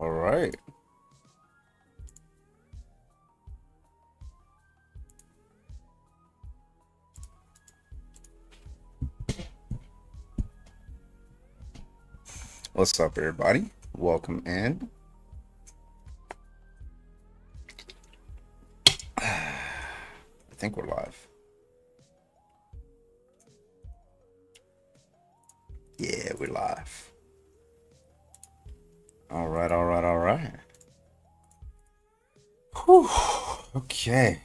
All right. What's up, everybody? Welcome in. I think we're live. Yeah, we're live. All right, all right, all right. Whew. Okay.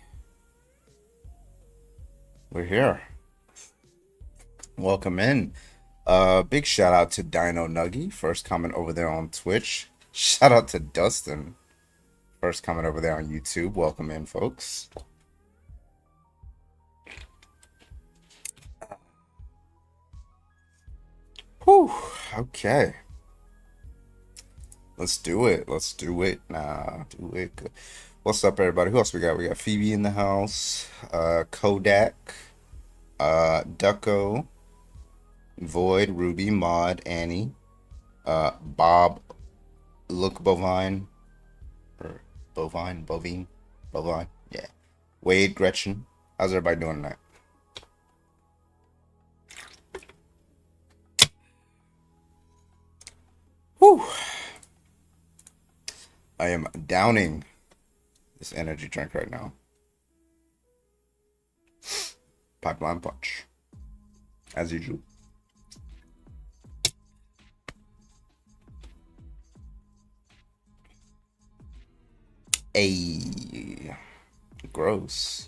We're here. Welcome in. Big shout out to Dino Nuggy, first comment over there on Twitch. Shout out to Dustin, first comment over there on YouTube. Welcome in, folks. Whew. Okay. Let's do it. Let's do it. Do it. What's up, everybody? Who else we got? We got Phoebe in the house, Kodak, Ducko, Void, Ruby, Mod, Annie, Bob, Look Bovine, or Bovine, yeah. Wade, Gretchen. How's everybody doing tonight? Whew. I am downing this energy drink right now. Pipeline Punch, as usual. Ayy, gross.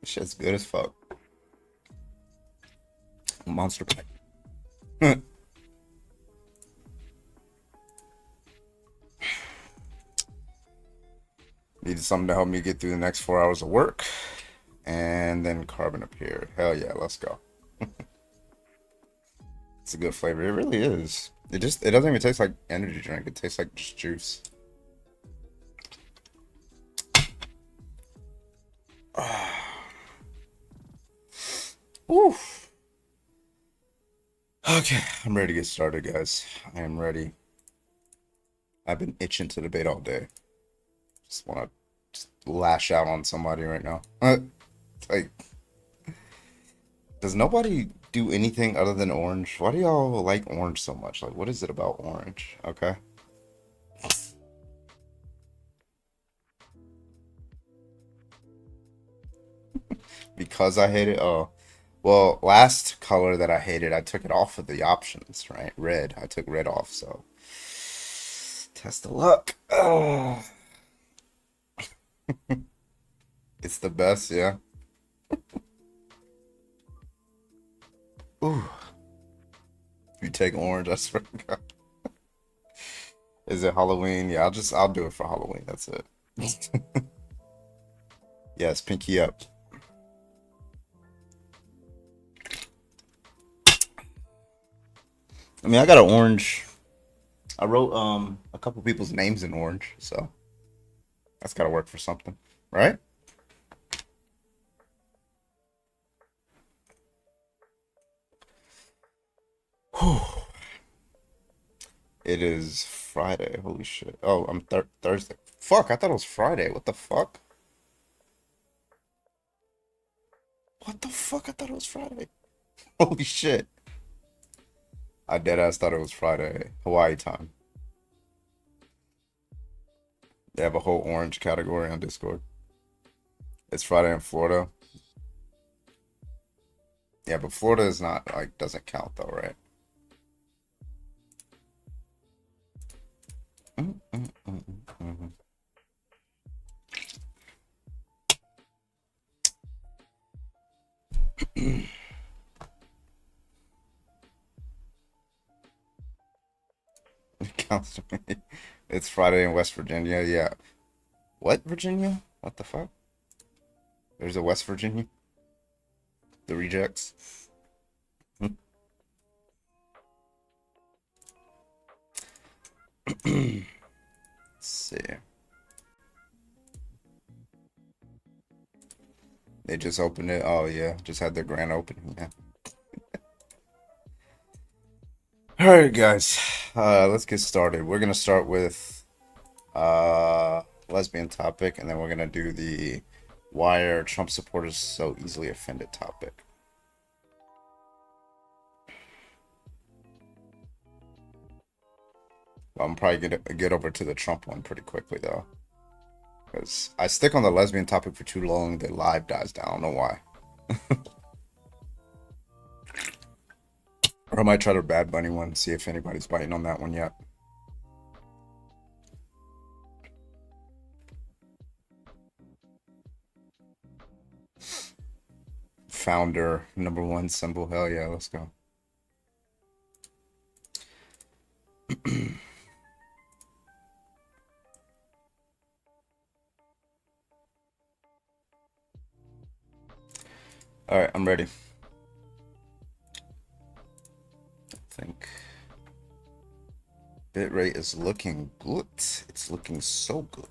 This shit's good as fuck. Monster Pack. Needed something to help me get through the next 4 hours of work. And then carbon appeared. Hell yeah, let's go. It's a good flavor. It really is. It doesn't even taste like energy drink. It tastes like just juice. Oof. Okay, I'm ready to get started, guys. I am ready. I've been itching to debate all day. Just want to lash out on somebody right now. Like, does nobody do anything other than orange? Why do y'all like orange so much? Like, what is it about orange? Okay. Because I hate it. Oh, well, last color that I hated, I took it off of the options, right? Red. I took red off, so test of luck. Oh, it's the best, yeah. Ooh, if you take orange, I swear to God. Is it Halloween? Yeah, I'll do it for Halloween. That's it. Yes, pinky up. I mean, I got an orange. I wrote a couple people's names in orange, so that's gotta work for something, right? Whew. It is Friday. Holy shit. Oh, I'm Thursday. Fuck, I thought it was Friday. What the fuck? What the fuck? I thought it was Friday. Holy shit. I dead ass thought it was Friday. Hawaii time. They have a whole orange category on Discord. It's Friday in Florida. Yeah, but Florida is not like doesn't count though, right? Mm, mm, mm, mm, mm. It counts to me. It's Friday in West Virginia. Yeah. What Virginia? What the fuck? There's a West Virginia. The rejects. Let's see. They just opened it. Oh yeah, just had their grand opening. Yeah. All right, guys. Let's get started. We're gonna start with lesbian topic, and then we're gonna do the why are Trump supporters so easily offended topic. Well, I'm probably gonna get over to the Trump one pretty quickly though, because I stick on the lesbian topic for too long. The live dies down. I don't know why. Or I might try the Bad Bunny one, see if anybody's biting on that one yet. Founder, #1 symbol. Hell yeah, let's go. All right, I'm ready. I think bitrate is looking good. It's looking so good.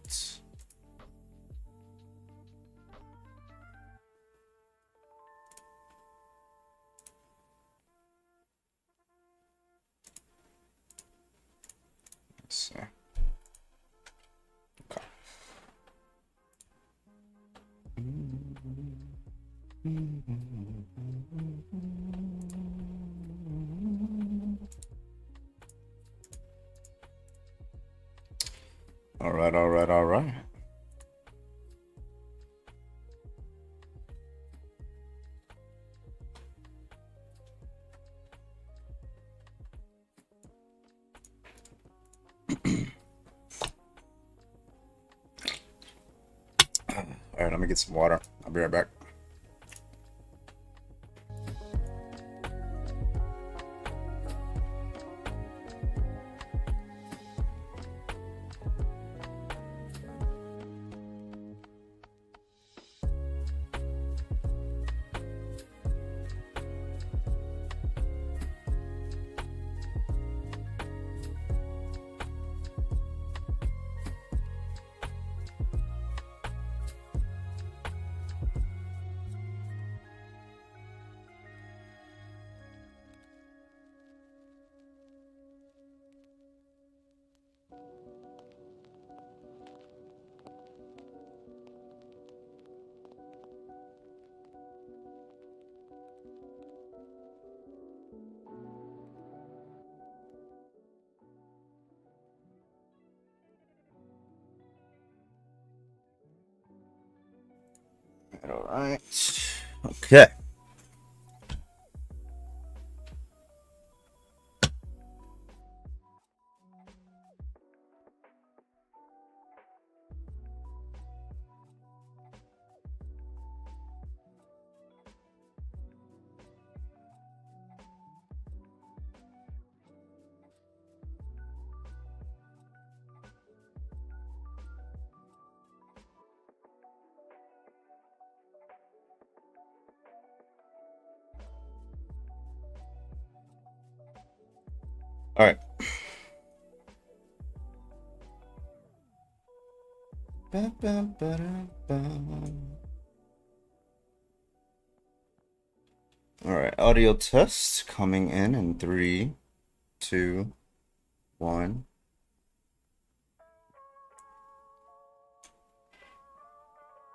Let's see. Okay. All right, all right, all right. All right, let me get some water. I'll be right back. All right. Okay. All right. All right, audio test coming in 3, 2, 1.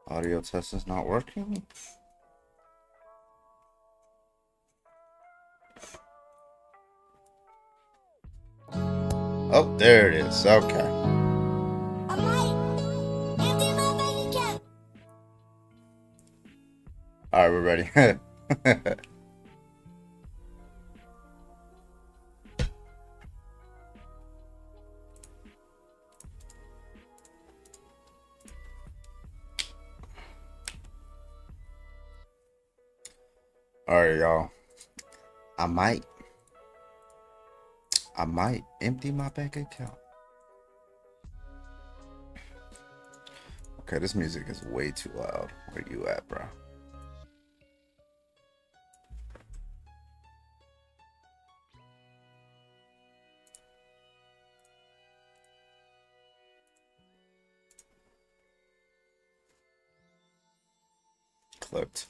Audio test is not working. Oh, there it is. Okay. All right, we're ready. All right, y'all. I might empty my bank account. Okay, this music is way too loud. Where you at, bro? Clipped.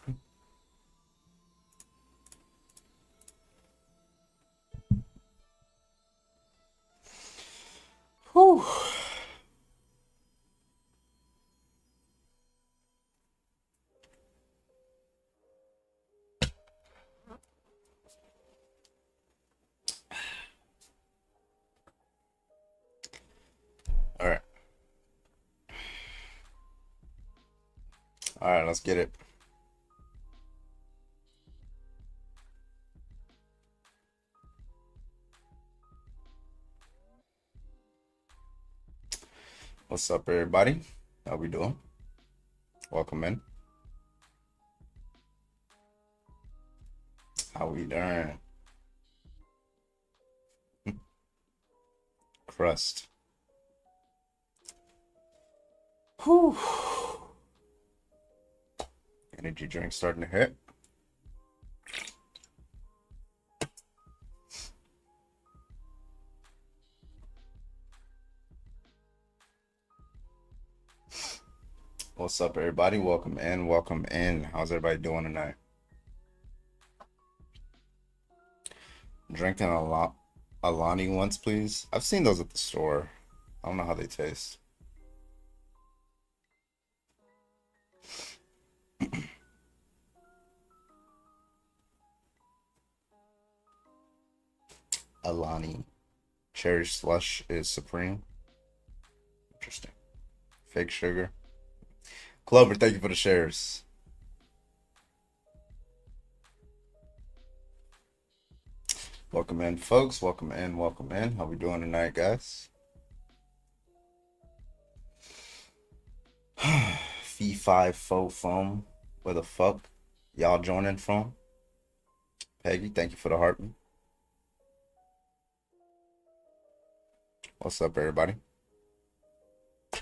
All right, let's get it. What's up, everybody? How we doing? Welcome in. How we doing? Crust. Whew. Energy drink starting to hit. What's up, everybody? Welcome in. Welcome in. How's everybody doing tonight? Drinking a lot. Alani once, please. I've seen those at the store. I don't know how they taste. Alani. Cherry slush is supreme. Interesting. Fake sugar. Clover, thank you for the shares. Welcome in, folks. Welcome in. Welcome in. How we doing tonight, guys? Fee 5 faux foam. Where the fuck y'all joining from? Peggy, thank you for the heartbeat. What's up, everybody? I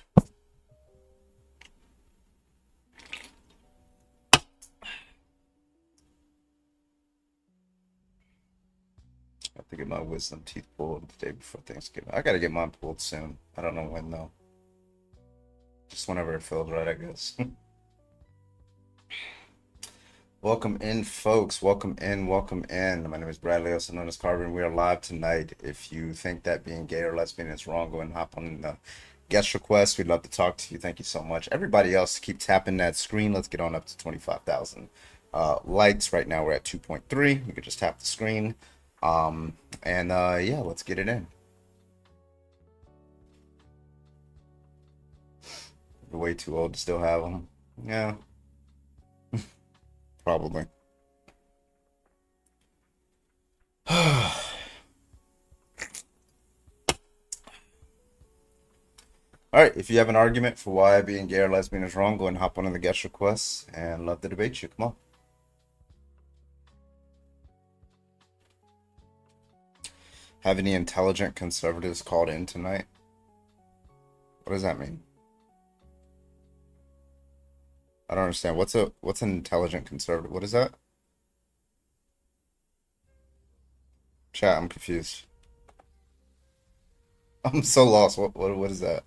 have to get my wisdom teeth pulled the day before Thanksgiving. I gotta get mine pulled soon. I don't know when though. Just whenever it feels right, I guess. Welcome in, folks. Welcome in. Welcome in. My name is Bradley, also known as Carver, and we are live tonight. If you think that being gay or lesbian is wrong, go and hop on the guest request. We'd love to talk to you. Thank you so much. Everybody else, keep tapping that screen. Let's get on up to 25,000 likes. Right now, we're at 2.3. You could just tap the screen. Yeah, let's get it in. You're way too old to still have them. Yeah. Probably. All right, if you have an argument for why being gay or lesbian is wrong, go and hop on the guest requests and love to debate you. Come on. Have any intelligent conservatives called in tonight? What does that mean? I don't understand. What's an intelligent conservative? What is that? Chat, I'm confused. I'm so lost. What is that?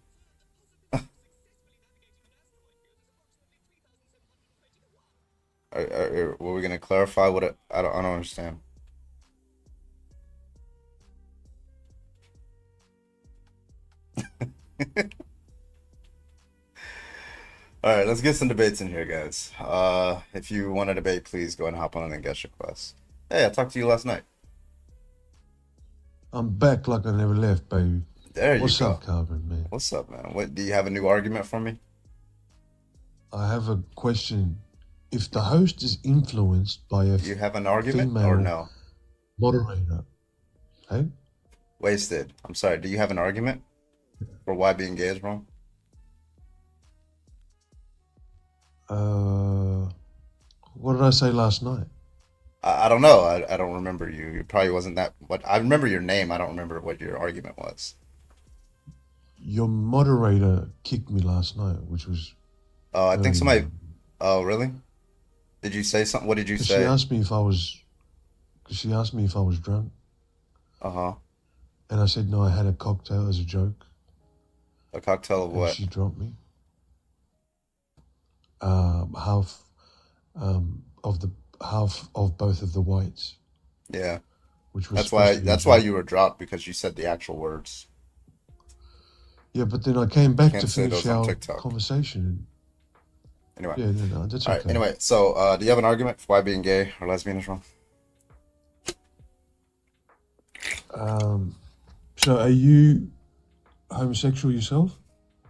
Were we gonna clarify what it? I don't understand. All right, let's get some debates in here, guys. If you want to debate, please go and hop on and guest requests. Hey, I talked to you last night. I'm back like I never left, baby. There you What's go. up, Calvin, man? What's up, man? What do you have a new argument for me? I have a question. If the host is influenced by a Do you have an argument female or no? moderator, hey? Wasted. I'm sorry. Do you have an argument for why being gay is wrong? What did I say last night? I don't know. I don't remember you. It probably wasn't that. But I remember your name. I don't remember what your argument was. Your moderator kicked me last night, which was I think very somebody. Oh, really? Did you say something? What did you She say? asked me if I was drunk, Uh-huh. and I said no, I had a cocktail as a joke. A cocktail of And what? she dropped me. Half of both of the whites. Yeah. Which was That's why you were dropped, because you said the actual words. Yeah, but then I came back Can't to say finish those on our TikTok. conversation. Anyway. Yeah, no, that's All okay. right. Anyway, so do you have an argument for why being gay or lesbian is wrong? So are you homosexual yourself?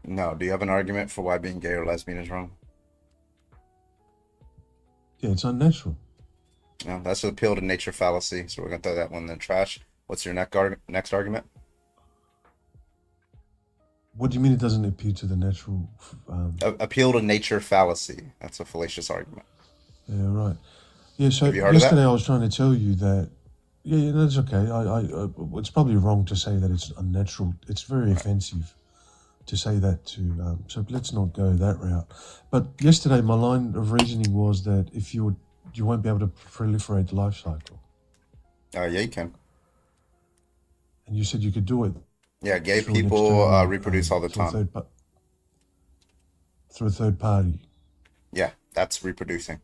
No. Do you have an argument for why being gay or lesbian is wrong? Yeah, it's unnatural. No, that's the appeal to nature fallacy. So we're gonna throw that one in the trash. What's your next argument? What do you mean it doesn't appeal to the natural? Appeal to nature fallacy. That's a fallacious argument. Yeah, right. Yeah. Have So you heard of that? yesterday I was trying to tell you that. Yeah, yeah, that's okay. It's probably wrong to say that it's unnatural. It's very Right. offensive to say that to. So let's not go that route. But yesterday, my line of reasoning was that if you won't be able to proliferate the life cycle, Yeah, you can. and you said you could do it Yeah, gay through an people external, reproduce all the through a time. through a third party. Yeah, that's reproducing.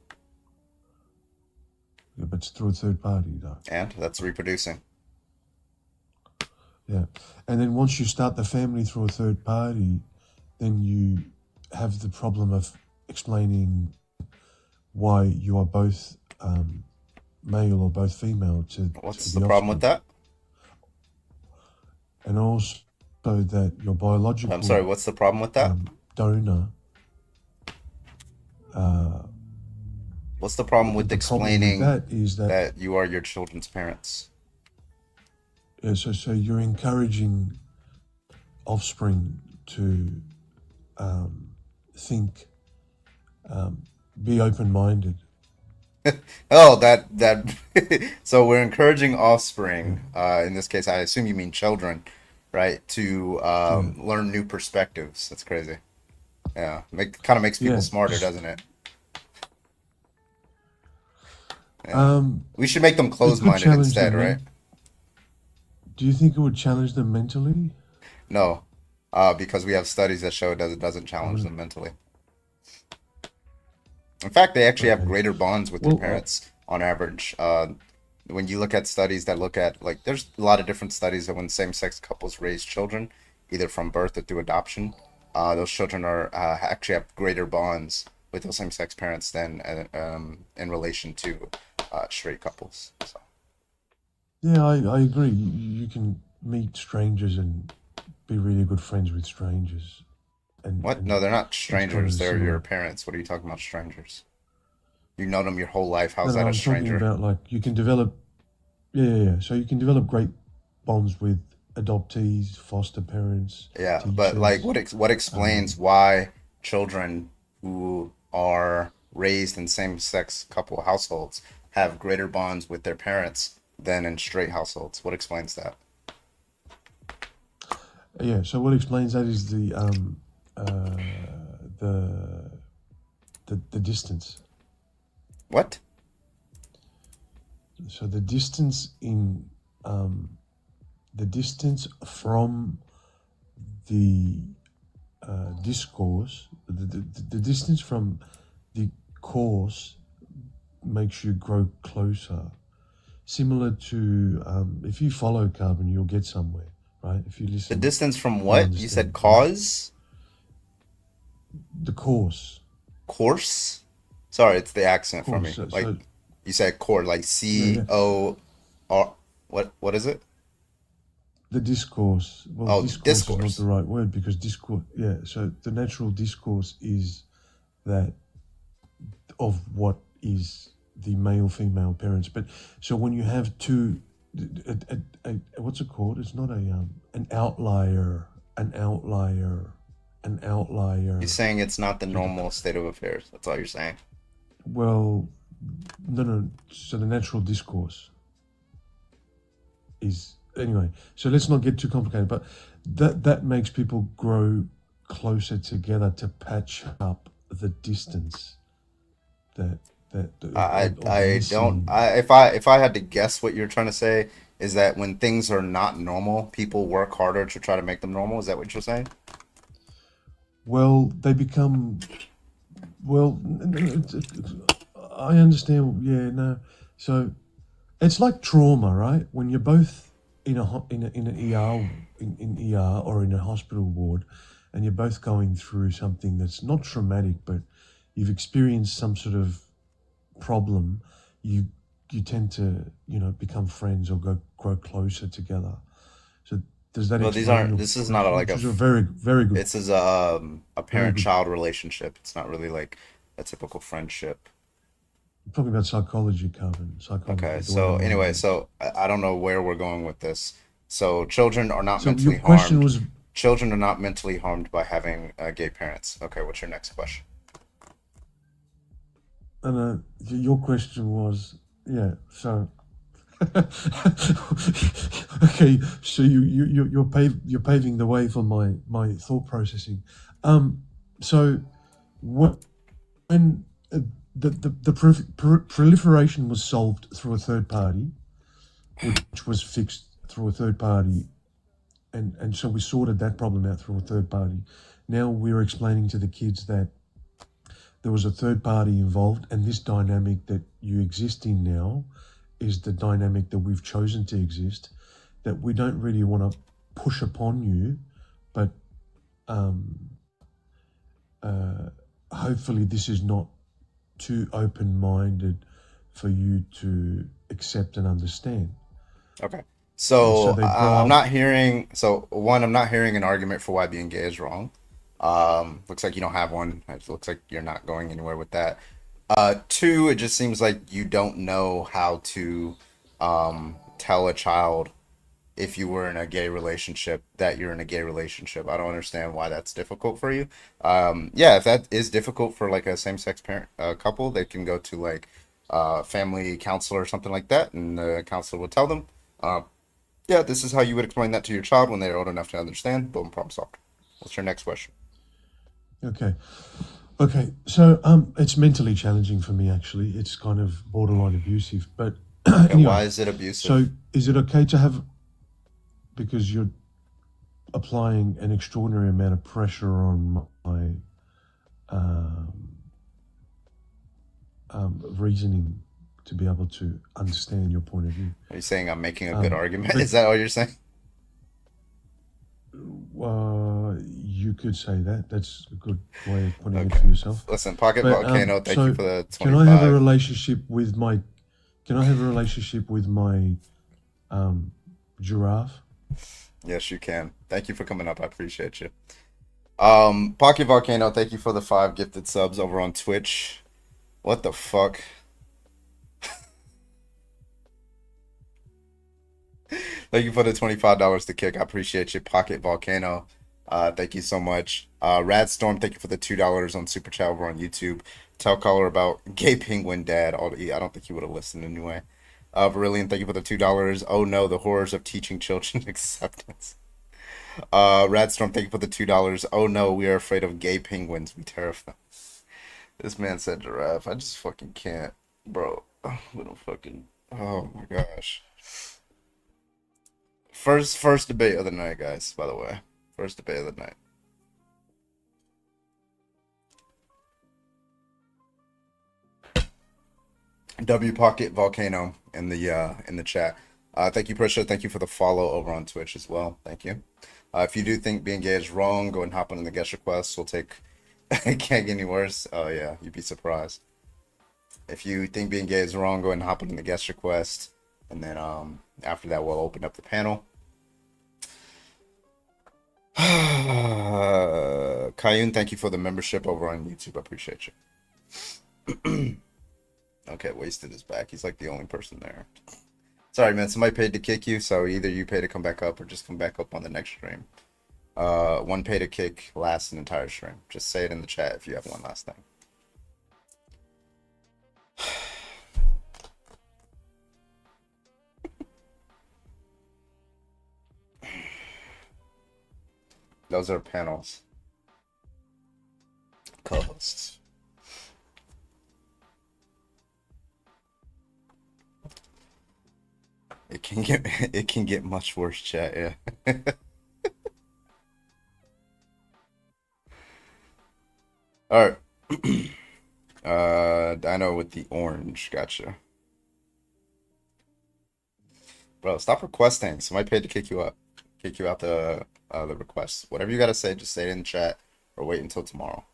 Yeah, but it's through a third party, though. And that's reproducing. Yeah, and then once you start the family through a third party, then you have the problem of explaining why you are both male or both female to What's the the problem with offspring, that? and also that your I'm sorry, biological what's the problem with that? donor. Uh, What's the problem with the problem with explaining that is that that you are your children's parents? so you're encouraging offspring to think, be open-minded. Oh, that so we're encouraging Yeah, offspring, in this case, I assume you mean children, right, to yeah, learn new perspectives. That's crazy. Yeah, kind of makes people yeah. smarter, 'Cause, doesn't it? Yeah. We should make them it could closed-minded challenge instead, them. right? Do you think it would challenge them mentally? No, because we have studies that show it doesn't Oh, challenge really? them mentally. In fact, they actually have Okay. greater bonds with their Well, parents on average. When you look at studies that look at, like, there's a lot of different studies that when same-sex couples raise children, either from birth or through adoption, those children are actually have greater bonds with those same-sex parents than in relation to straight couples. So yeah, I agree. You can meet strangers and be really good friends with strangers, and what? No, they're not it's kind strangers. of They're your similar. parents. What are you talking about, strangers? You know them your whole life. No, How's no, that a I'm talking stranger? about like you can develop. Yeah, yeah, yeah. So you can develop great bonds with adoptees, foster parents, Yeah, but like, teachers. what explains Um, why children who are raised in same-sex couple households have greater bonds with their parents than in straight households? What explains that? yeah. So what explains that is uh, the the distance. What? So um, the distance from the discourse, the distance from the course makes you grow closer. Similar to if you follow carbon, you'll get somewhere, right? If you The listen, distance from you'll what? You said understand, right? cause? The course, Course? Sorry, it's the accent for course. me. Like, So you said core, like yeah, yeah. C-O-R. What is it? The discourse. Well, Oh, discourse is not the discourse. right word because discourse. Yeah. So the natural discourse is that of what is the male female parents. But so when you have two, what's it called? It's not an outlier, an outlier, an You're outlier saying it's not the to the normal state of affairs. That's all you're saying. well, no, no. So the natural discourse is anyway. So let's not get too complicated. But that makes people grow closer together to patch up the distance that of I don't missing. if I had to guess what you're trying to say is that when things are not normal, people work harder to try to make them normal. Is that what you're saying? Well, they become well. I understand. Yeah, no. So it's like trauma, right? When you're both in in an ER in ER or in a hospital ward, and you're both going through something that's not traumatic, but you've experienced some sort of problem. You you tend to become friends or grow closer together. So does that Well, these explain aren't. your This is not question? like Which is a very good, this is a very good. parent-child relationship. It's not really like a typical friendship. talking about psychology, Carbon. Psychology, Okay, the way the so mind anyway, works. so I don't know where we're going with this. So children are not So your mentally question harmed. was, Children are not mentally harmed by having gay parents. Okay, what's your next question? and your question was, yeah. So okay, so you're paving the way for my thought processing. So when uh, the proliferation was solved through a third party, which was fixed through a third party, and so we sorted that problem out through a third party. Now we're explaining to the kids that there was a third party involved, and this dynamic that you exist in now is the dynamic that we've chosen to exist. That we don't really want to push upon you, but um, uh, hopefully this is not too open-minded for you to accept and understand. Okay. And so So they grow I'm up. not hearing. So one, I'm not hearing an argument for why being gay is wrong. Looks like you don't have one. It looks like you're not going anywhere with that. Two, it just seems like you don't know how to tell a child if you were in a gay relationship that you're in a gay relationship. I don't understand why that's difficult for you. Yeah, if that is difficult for like a same-sex parent couple, they can go to like family counselor or something like that, and the counselor will tell them, uh, yeah, this is how you would explain that to your child when they're old enough to understand. Boom, problem solved. What's your next question? Okay. Okay. So it's mentally challenging for me actually. It's kind of borderline abusive. But Okay, anyway, why is it so abusive? is it okay to have, because you're applying an extraordinary amount of pressure on my um, reasoning to be able to understand your point of view. Are you saying I'm making a good Um, argument? but Is that what you're saying? you could say that. That's a good way of putting it Okay. for yourself. Listen, Pocket But Volcano, thank you so for the can I have a 25. relationship with my? Can I have a relationship with my um, giraffe? Yes, you can. Thank you for coming up. I appreciate you. Pocket Volcano, thank you for the 5 gifted subs over on Twitch. What the fuck? Thank you for the $25 to kick. I appreciate you, Pocket Volcano. Thank you so much. Radstorm, thank you for the $2 on Super Chat over on YouTube. Tell caller about Gay Penguin Dad. I don't think he would have listened anyway. Verillion, thank you for the $2. Oh no, the horrors of teaching children acceptance. Radstorm, thank you for the $2. Oh no, we are afraid of gay penguins. We terrify them. This man said giraffe. I just fucking can't, bro. We don't fucking. Oh my gosh. First debate of the night, guys. By the way, first debate of the night. W Pocket Volcano in the chat. Thank you, Prisha. Thank you for the follow over on Twitch as well. Thank you. If you do think being gay is wrong, go and hop on in the guest request. We'll take. It can't get any worse. Oh yeah, you'd be surprised. If you think being gay is wrong, go ahead and hop on in the guest request, and then after that we'll open up the panel. Kayun, thank you for the membership over on YouTube. I appreciate you. Okay, Wasted is back. He's like the only person there. Sorry, man. Somebody paid to kick you, so either you pay to come back up or just come back up on the next stream. One pay to kick lasts an entire stream. Just say it in the chat if you have one last thing. Those are panels. Co-hosts. It can get much worse, chat, yeah. Alright. Dino with the orange, gotcha. Bro, stop requesting. Somebody paid to kick you up. Kick you out the request. Whatever you gotta say, just say it in the chat or wait until tomorrow.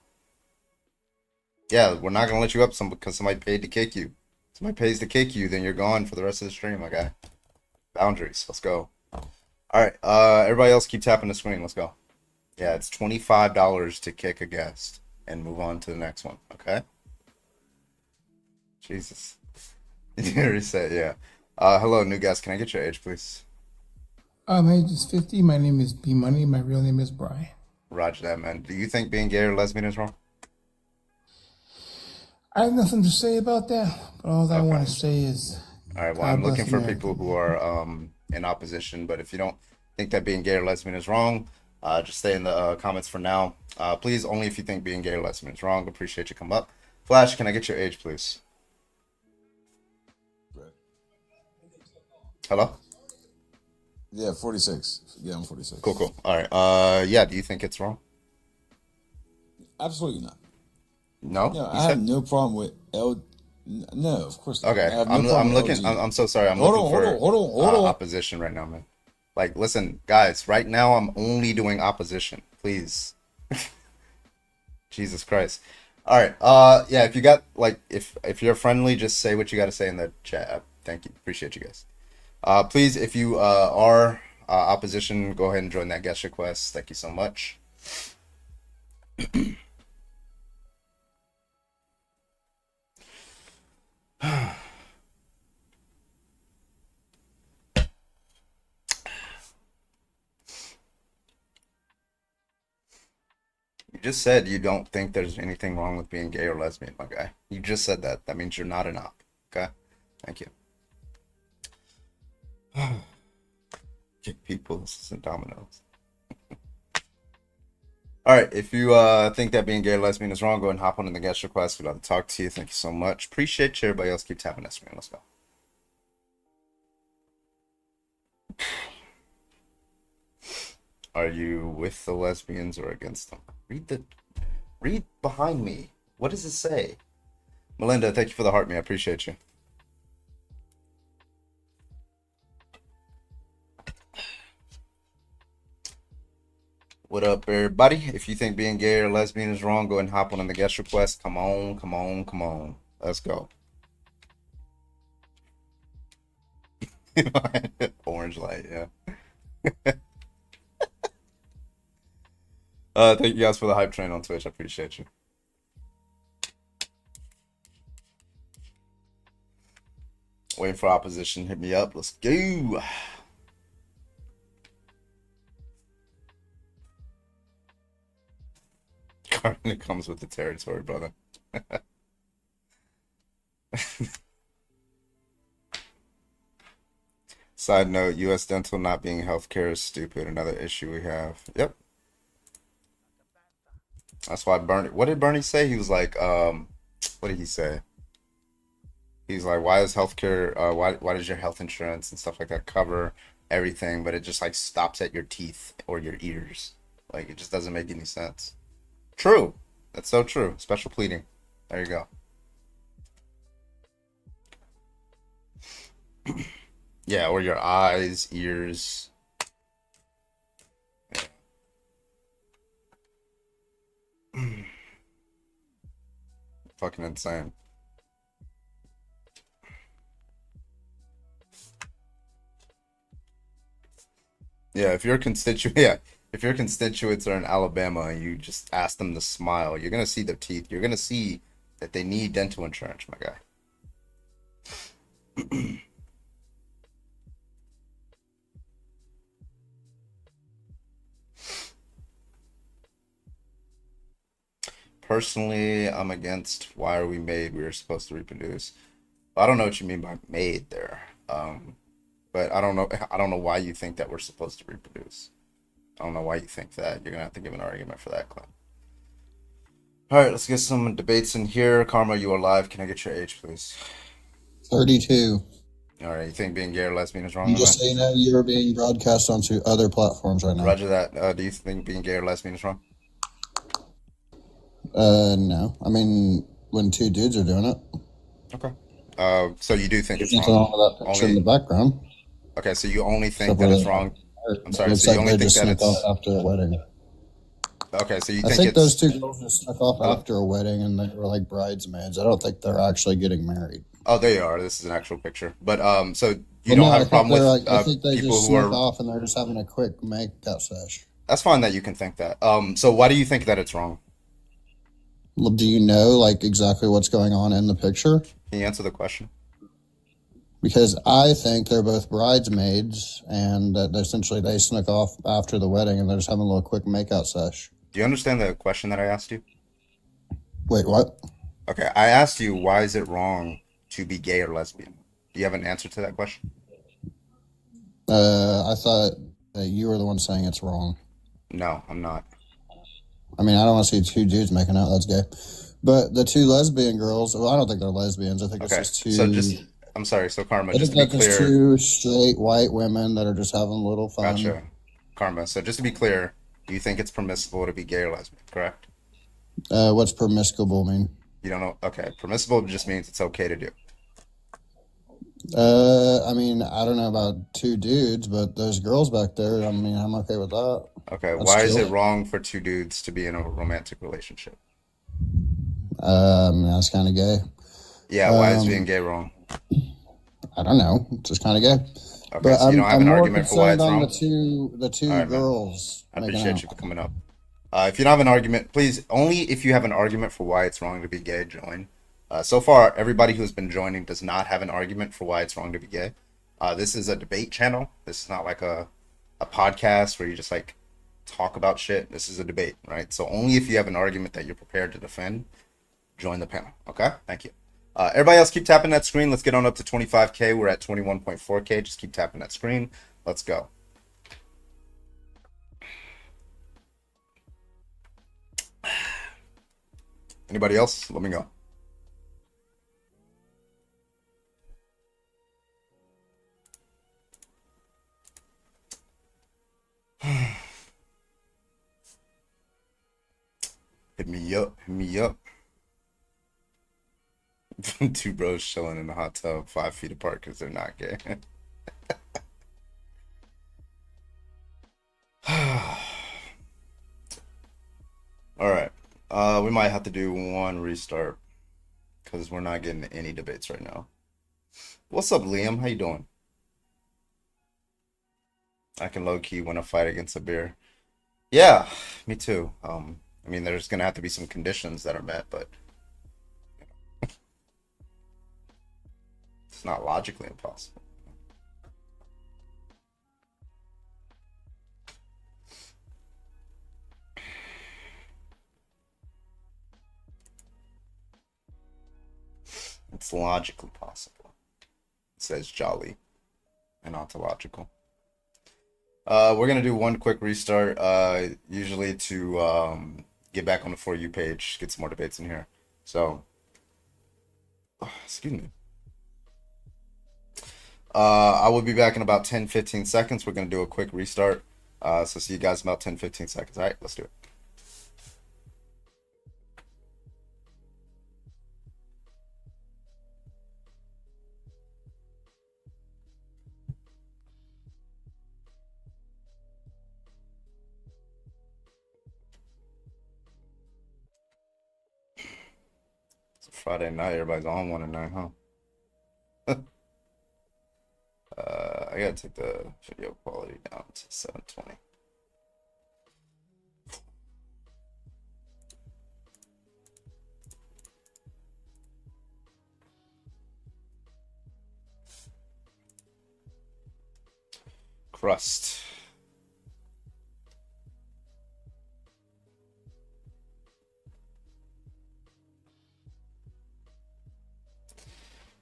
Yeah, we're not gonna let you up because somebody paid to kick you. Somebody pays to kick you, then you're gone for the rest of the stream, my guy. Boundaries. Let's go. Alright, everybody else keep tapping the screen. Let's go. Yeah, it's $25 to kick a guest and move on to the next one, okay? Jesus. You reset, yeah. Hello, new guest. Can I get your age, please? My age is 50. My name is B Money. My real name is Brian. Roger that, man. Do you think being gay or lesbian is wrong? I have nothing to say about that, but all I want Okay. to say is All right. Well, God I'm bless looking for America. people who are in opposition. But if you don't think that being gay or lesbian is wrong, just stay in the comments for now. Please, only if you think being gay or lesbian is wrong. Appreciate you come up. Flash, can I get your age, please? Hello. Yeah, 46. Yeah, I'm 46. Cool, cool. All right. Yeah. Do you think it's wrong? Absolutely not. No. No, You I have said. no problem with L. No, of course not. Okay. I have no I'm problem with looking. LG. I'm so sorry. I'm Hold looking on, hold for on, hold on, hold on. opposition right now, man. Like, listen, guys. Right now, I'm only doing opposition. Please. Jesus Christ. All right. Yeah. If you got like, if you're friendly, just say what you got to say in the chat. Thank you. Appreciate you guys. Please, if you are opposition, go ahead and join that guest request. Thank you so much. You just said you don't think there's anything wrong with being gay or lesbian, my guy. You just said that. That means you're not an op. Okay? Thank you. Kick people. This isn't dominoes. All right. If you think that being gay or lesbian is wrong, go ahead and hop on in the guest request. We'd love to talk to you. Thank you so much. Appreciate you. Everybody else keep tapping that screen. Let's go. Are you with the lesbians or against them? Read behind me. What does it say? Melinda, thank you for the heart, me. I appreciate you. What up, everybody? If you think being gay or lesbian is wrong, go ahead and hop on the guest request. Come on, come on, come on. Let's go. Orange light, yeah. Thank you guys for the hype train on Twitch. I appreciate you. Waiting for opposition. Hit me up. Let's go. Cardinal comes with the territory, brother. Side note, U.S. dental not being healthcare is stupid. Another issue we have. Yep. That's why Bernie, what did Bernie say? He was like, what did he say? He's like, why is healthcare, why does your health insurance and stuff like that cover everything, but it just like stops at your teeth or your ears? Like, it just doesn't make any sense. True. That's so true. Special pleading. There you go. Yeah, or your eyes, ears. Yeah. Fucking insane. Yeah, if your constituent, yeah, if your constituents are in Alabama and you just ask them to smile, you're gonna see their teeth. You're gonna see that they need dental insurance, my guy. Personally, I'm against why are we made? We were supposed to reproduce. I don't know what you mean by made there. But I don't know. I don't know why you think that we're supposed to reproduce. I don't know why you think that. You're gonna have to give an argument for that, Clint. All right, let's get some debates in here. Karma, you are live. Can I get your age, please? 32. All right, you think being gay or lesbian is wrong? And on just that? so you know, you're being broadcast onto other platforms right now. Roger that. Do you think being gay or lesbian is wrong? No. I mean, when two dudes are doing it, Okay. So you do think there's it's nothing wrong? wrong with that picture in the background. Okay, so you only think Except that for it's the- wrong. I'm It sorry. looks So you like only they think just that snuck it's off after a wedding. okay. So you I think think it's those two girls just snuck off after a wedding and they were like bridesmaids. I don't think they're actually getting married. oh, they are. This is an actual picture. But so you Well, don't no, have I a problem think with they're like, I think they people just who snuck are. off and they're just having a quick make-out sesh. That's fine that you can think that. So why do you think that it's wrong? Do you know like exactly what's going on in the picture? Can you answer the question? Because I think they're both bridesmaids, and that essentially they snuck off after the wedding, and they're just having a little quick makeout sesh. Do you understand the question that I asked you? Wait, what? Okay, I asked you why is it wrong to be gay or lesbian? Do you have an answer to that question? I thought that you were the one saying it's wrong. No, I'm not. I mean, I don't want to see two dudes making out. That's gay. But the two lesbian girls, well, I don't think they're lesbians. I think it's Okay, just two. so just I'm sorry. So Karma, I just think to be that's just clear, two straight white women that are just having a little fun. gotcha, Karma. So just to be clear, do you think it's permissible to be gay or lesbian? Correct? What's permissible mean? You don't know? Okay, permissible just means it's okay to do. I mean, I don't know about two dudes, but those girls back there, I mean, I'm okay with that. Okay, That's why is chill. it wrong for two dudes to be in a romantic relationship? That's kind of gay. Yeah, why is being Um, gay wrong? I don't know. It's just kind of gay. Okay, But so you don't have I'm an more argument for why concerned it's on wrong? the All two right, man. girls I making appreciate out. you for coming up. If you don't have an argument, please, only if you have an argument for why it's wrong to be gay, join. So far, everybody who's been joining does not have an argument for why it's wrong to be gay. This is a debate channel. This is not like a podcast where you just like talk about shit. This is a debate, right? So only if you have an argument that you're prepared to defend, join the panel. Okay? Thank you. Everybody else keep tapping that screen. Let's get on up to 25K. We're at 21.4K. Just keep tapping that screen. Let's go. Anybody else? Let me go. Hit me up. Hit me up. Two bros chilling in the hot tub 5 feet apart because they're not gay. All right. We might have to do one restart because we're not getting any debates right now. What's up, Liam? How you doing? I can low key win a fight against a beer. Yeah, me too. I mean, there's gonna have to be some conditions that are met, but it's not logically impossible. It's logically possible, says Jolly, and ontological. We're gonna do one quick restart, usually to get back on the For You page, get some more debates in here. So, excuse me. I will be back in about 10-15 seconds. We're gonna do a quick restart. So see you guys in about 10-15 seconds. All right, let's do it. It's a Friday night. Everybody's on one tonight, huh? I gotta take the video quality down to 720. Crust.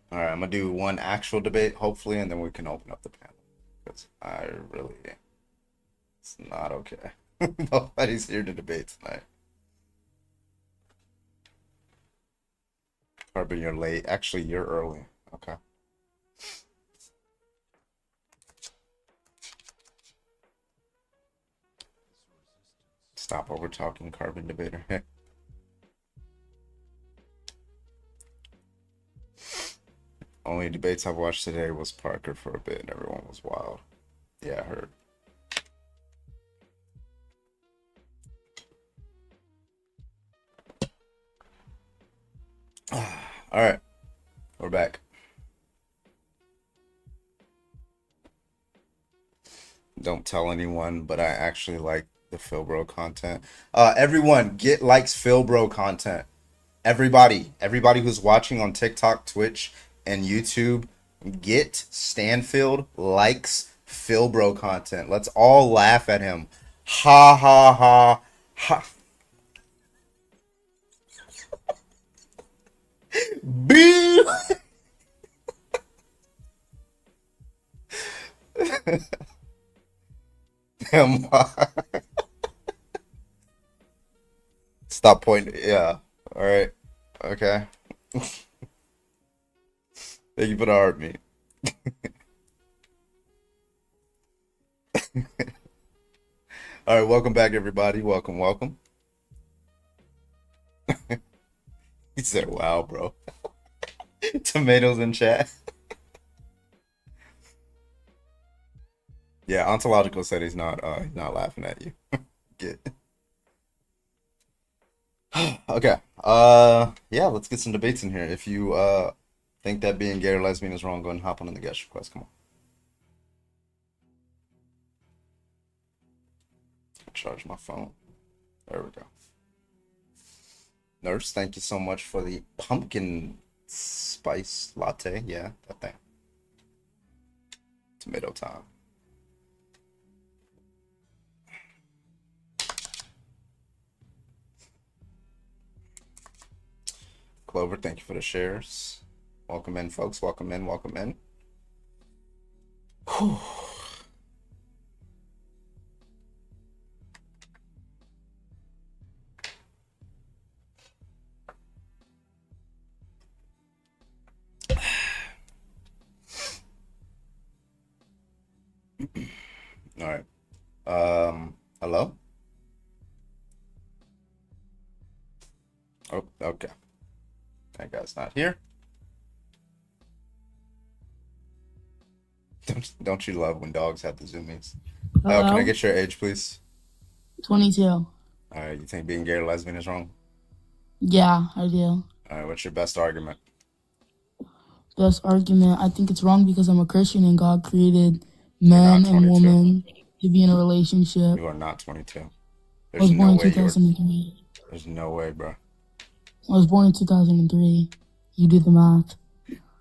All right, I'm gonna do one actual debate, hopefully, and then we can open up the panel. Because it's not okay. Nobody's here to debate tonight. Carbon, you're late. Actually, you're early. Okay. Stop over talking, Carbon debater. Only debates I've watched today was Parker for a bit, and everyone was wild. Yeah, I heard. All right, we're back. Don't tell anyone, but I actually like the Philbro content. Everyone, get likes Philbro content. everybody who's watching on TikTok, Twitch, and YouTube, get Stanfield likes Philbro content. Let's all laugh at him. Ha ha ha ha. Boo! Damn. Stop pointing. Yeah. All right. Okay. Thank you for the heart, me. All right. Welcome back, everybody. Welcome, welcome. He said, "Wow, bro." Tomatoes in chat. Yeah, ontological said he's not laughing at you. Get. Okay. Yeah, let's get some debates in here. If you think that being gay or lesbian is wrong, go ahead and hop on in the guest request. Come on. Charge my phone. There we go. Nurse, thank you so much for the pumpkin spice latte. Yeah, that thing. Tomato time. Clover, thank you for the shares. Welcome in, folks. Welcome in, welcome in. Whew. All right. Hello? Oh, okay. That guy's not here. Don't you love when dogs have the zoomies? Oh, can I get your age, please? 22. All right, you think being gay or lesbian is wrong? Yeah, I do. All right, what's your best argument? Best argument, I think it's wrong because I'm a Christian and God created man not and 22. woman to be in a relationship. You are not 22. I There's was no born in way you are. 2003. There's no way, bro. I was born in 2003. You do the math.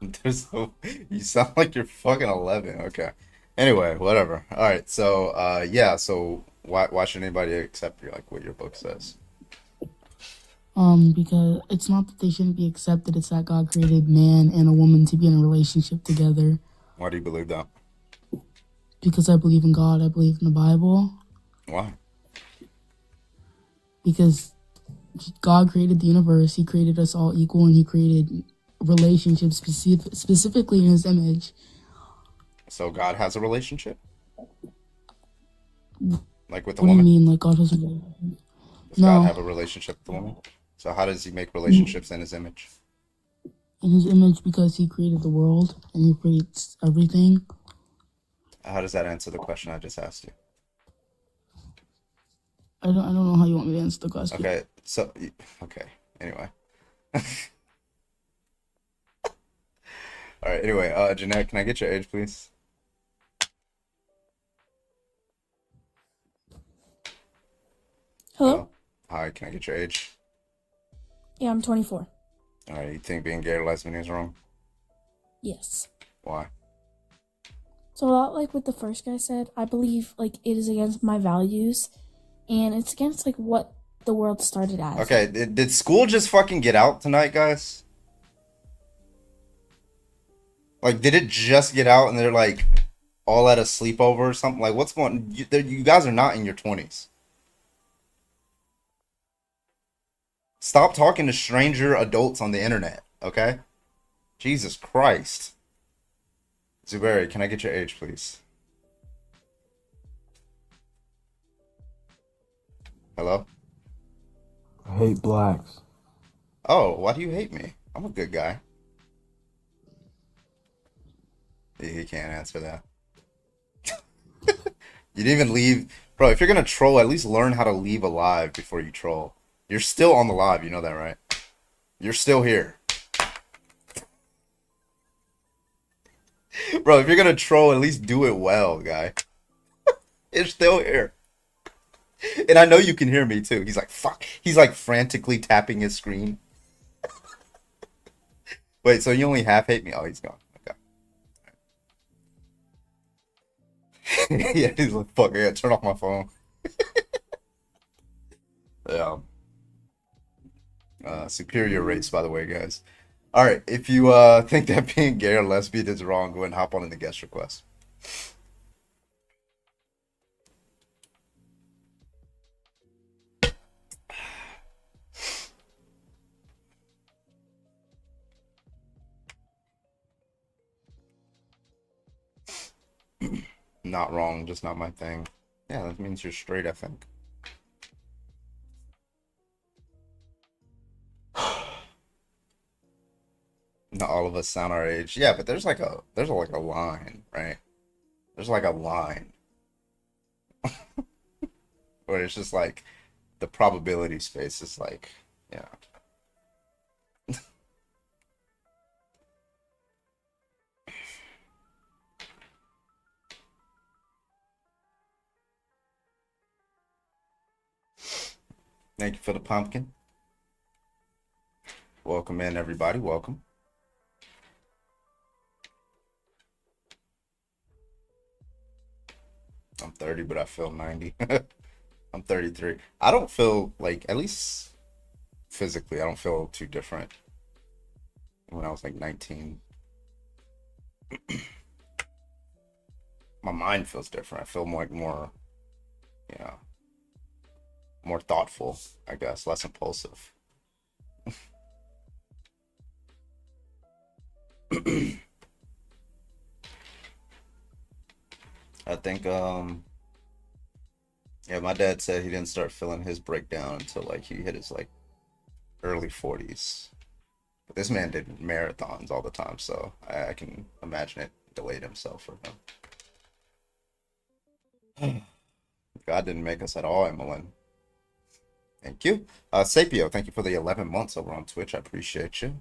There's no. You sound like you're fucking 11. Okay. Anyway, whatever. All right. So, yeah. So, why should anybody accept you, like what your book says? Because it's not that they shouldn't be accepted, it's that God created man and a woman to be in a relationship together. Why do you believe that? Because I believe in God, I believe in the Bible. Why? Because God created the universe, He created us all equal, and He created relationships specifically in His image. So God has a relationship? Like with the What do you woman? mean, like God has a Does No. God have a relationship with the woman? So how does He make relationships in His image? in His image because He created the world and He creates everything? How does that answer the question I just asked you? I don't know how you want me to answer the question. Okay. So, okay. Anyway. All right. Anyway, Jeanette, can I get your age, please? Hello? Hi, can I get your age? Yeah, I'm 24. All right. You think being gay or lesbian is wrong? Yes. Why? So a lot like what the first guy said, I believe like it is against my values and it's against like what the world started as. Okay. Did school just fucking get out tonight, guys? Like, did it just get out and they're like all at a sleepover or something? Like, what's going? You guys are not in your 20s. Stop talking to stranger adults on the internet, okay? Jesus Christ. Zuberi, can I get your age, please? Hello? I hate blacks. Oh, why do you hate me? I'm a good guy. He can't answer that. You didn't even leave. Bro, if you're gonna troll, at least learn how to leave a live before you troll. You're still on the live, you know that, right? You're still here. Bro, if you're gonna troll, at least do it well, guy. It's still here. And I know you can hear me too. He's like, fuck. He's like frantically tapping his screen. Wait, so you only half hate me? Oh, he's gone. Okay. Yeah, he's like, fuck, I gotta turn off my phone. Yeah. Superior race, by the way, guys. All right, if you think that being gay or lesbian is wrong, go ahead and hop on in the guest request. Not wrong, just not my thing. Yeah, that means you're straight, I think. Not all of us sound our age. Yeah, but there's like a line, right? There's like a line where it's just like the probability space is like, yeah. Thank you for the pumpkin. Welcome in, everybody. Welcome. I'm 30, but I feel 90. I'm 33. I don't feel like, at least physically, I don't feel too different when I was like 19. My mind feels different. I feel more, you know, more thoughtful, I guess, less impulsive. I think yeah, my dad said he didn't start feeling his breakdown until like he hit his like early 40s. But this man did marathons all the time, so I can imagine it delayed himself for him. God didn't make us at all, Emmeline. Thank you. Sapio, thank you for the 11 months over on Twitch. I appreciate you.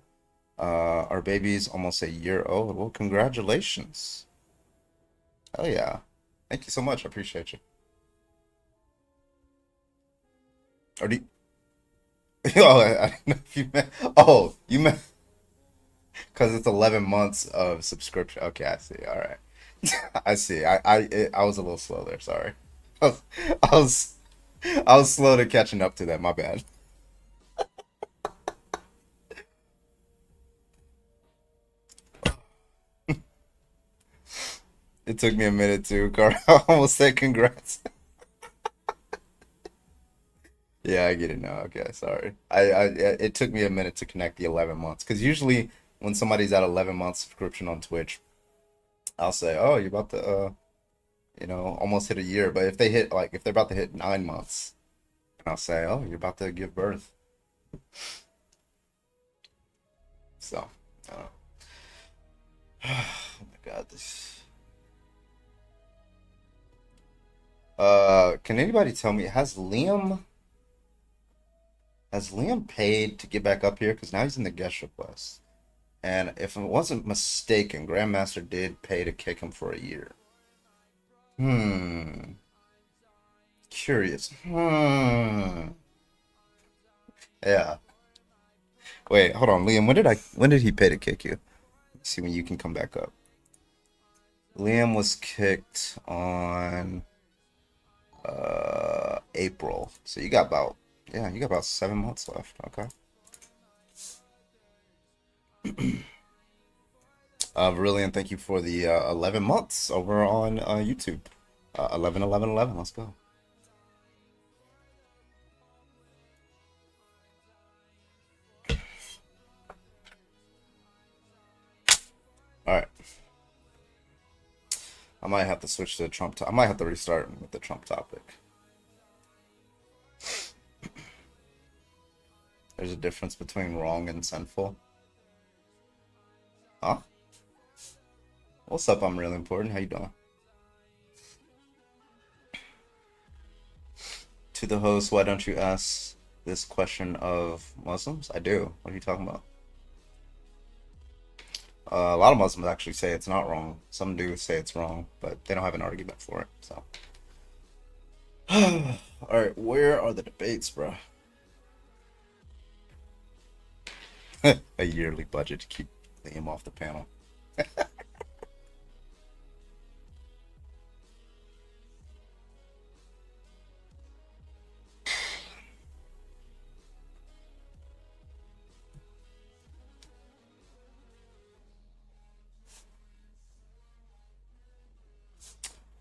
Our baby's almost a year old. Well, congratulations. Hell yeah. Thank you so much. I appreciate you. Or do you... Oh, I don't know if you meant... Oh, you meant... Because it's 11 months of subscription. Okay, I see. All right. I see. I was a little slow there. Sorry. I was, I was I was slow to catching up to that. My bad. It took me a minute too. Carl almost said congrats. Yeah, I get it now. Okay, sorry. It took me a minute to connect the 11 months because usually when somebody's at 11 months subscription on Twitch, I'll say, "Oh, you're about to almost hit a year." But if they're about to hit 9 months, I'll say, "Oh, you're about to give birth." So, I don't know. Oh my God, this. Can anybody tell me, has Liam paid to get back up here? Because now he's in the guest request. And if I wasn't mistaken, Grandmaster did pay to kick him for a year. Curious. Yeah. Wait, hold on, Liam. When did he pay to kick you? Let's see when you can come back up. Liam was kicked on April. So you got about 7 months left. Okay. Brilliant. Thank you for the 11 months over on YouTube. 11, 11, 11. Let's go. All right. I might have to switch to the Trump. I might have to restart with the Trump topic. There's a difference between wrong and sinful. Huh? What's up? I'm really important. How you doing? To the host, why don't you ask this question of Muslims? I do. What are you talking about? A lot of Muslims actually say it's not wrong. Some do say it's wrong, but they don't have an argument for it. So, all right, where are the debates, bro? A yearly budget to keep Liam off the panel.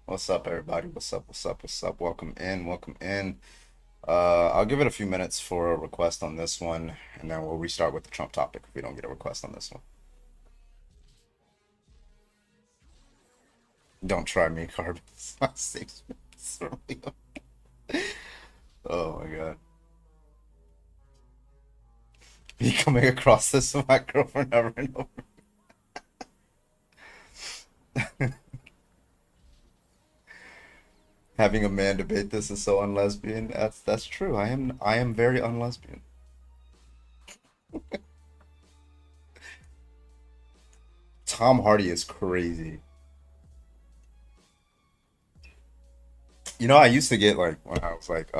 What's up, everybody? What's up? What's up? What's up? Welcome in. Welcome in. I'll give it a few minutes for a request on this one, and then we'll restart with the Trump topic if we don't get a request on this one. Don't try me, Carbon. Oh my god. Me coming across this with my girlfriend over and over. Having a man debate this is so unlesbian. That's true. I am very unlesbian. Tom Hardy is crazy. You know, I used to get like when I was like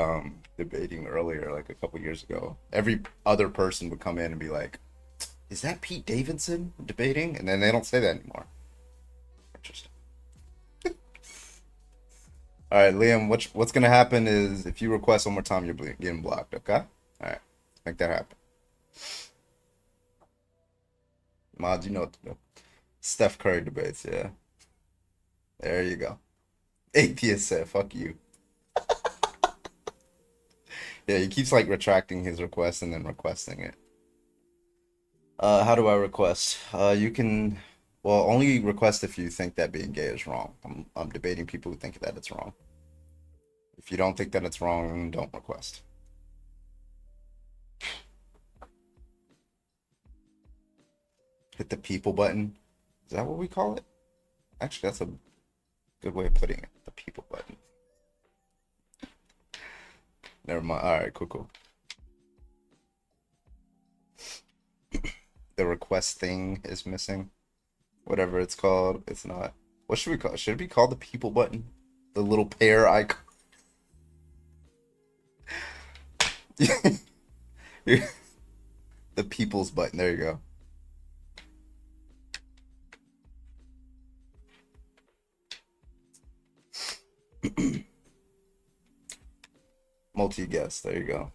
debating earlier, like a couple years ago, every other person would come in and be like, "Is that Pete Davidson debating?" And then they don't say that anymore. Interesting. All right, Liam, what's gonna happen is if you request one more time, you're getting blocked. Okay. All right, make that happen. Mods, you know what to do. Steph Curry debates, yeah. There you go. Atheist said, "Fuck you." Yeah, he keeps like retracting his request and then requesting it. How do I request? You can, well, only request if you think that being gay is wrong. I'm debating people who think that it's wrong. If you don't think that it's wrong, don't request. Hit the people button. Is that what we call it? Actually, that's a good way of putting it. The people button. Never mind. All right, cool. The request thing is missing. Whatever it's called, it's not. What should we call it? Should it be called the people button? The little pear icon. The people's button. There you go. Multi-guest. There you go.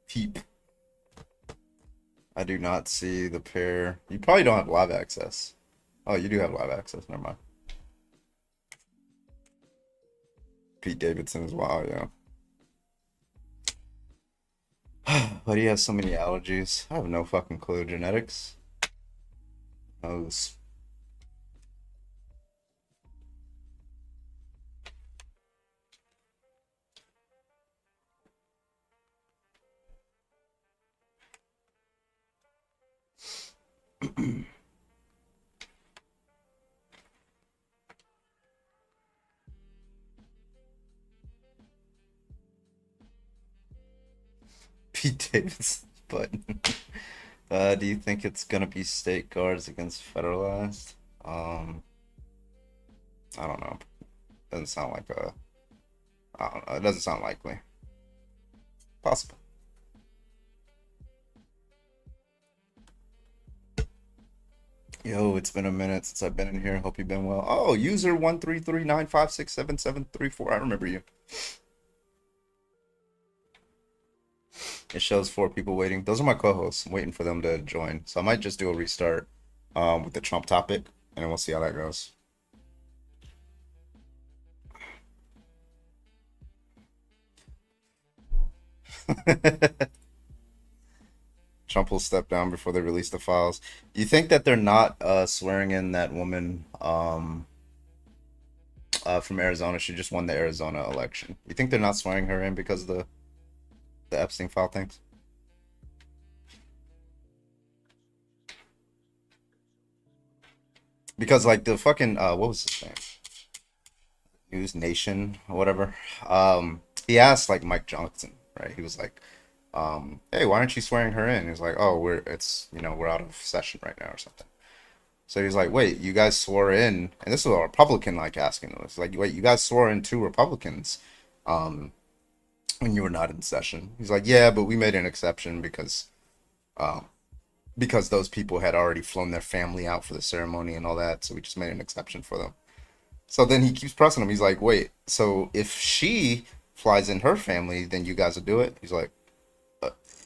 Peep. I do not see the pair. You probably don't have live access. Oh, you do have live access. Never mind. Pete Davidson as well, yeah. But he has so many allergies. I have no fucking clue. Genetics. Knows. Pete Davidson's button. Do you think it's gonna be state guards against federalized? I don't know. Doesn't sound like a. I don't know. It doesn't sound likely. Possible. Yo, it's been a minute since I've been in here. Hope you've been well. Oh, user 13395677734. I remember you. It shows 4 people waiting. Those are my co-hosts. I'm waiting for them to join. So I might just do a restart with the Trump topic, and then we'll see how that goes. Trump will step down before they release the files. You think that they're not swearing in that woman from Arizona? She just won the Arizona election. You think they're not swearing her in because of the Epstein file things? Because like the fucking what was his name? News Nation or whatever. He asked like Mike Johnson, right? He was like, hey, why aren't you swearing her in? He's like, oh, we're out of session right now or something. So he's like, wait, you guys swore in, and this was a Republican like asking this, like, wait, you guys swore in 2 Republicans when you were not in session. He's like, yeah, but we made an exception because because those people had already flown their family out for the ceremony and all that, so we just made an exception for them. So then he keeps pressing him. He's like, wait, so if she flies in her family, then you guys will do it? He's like,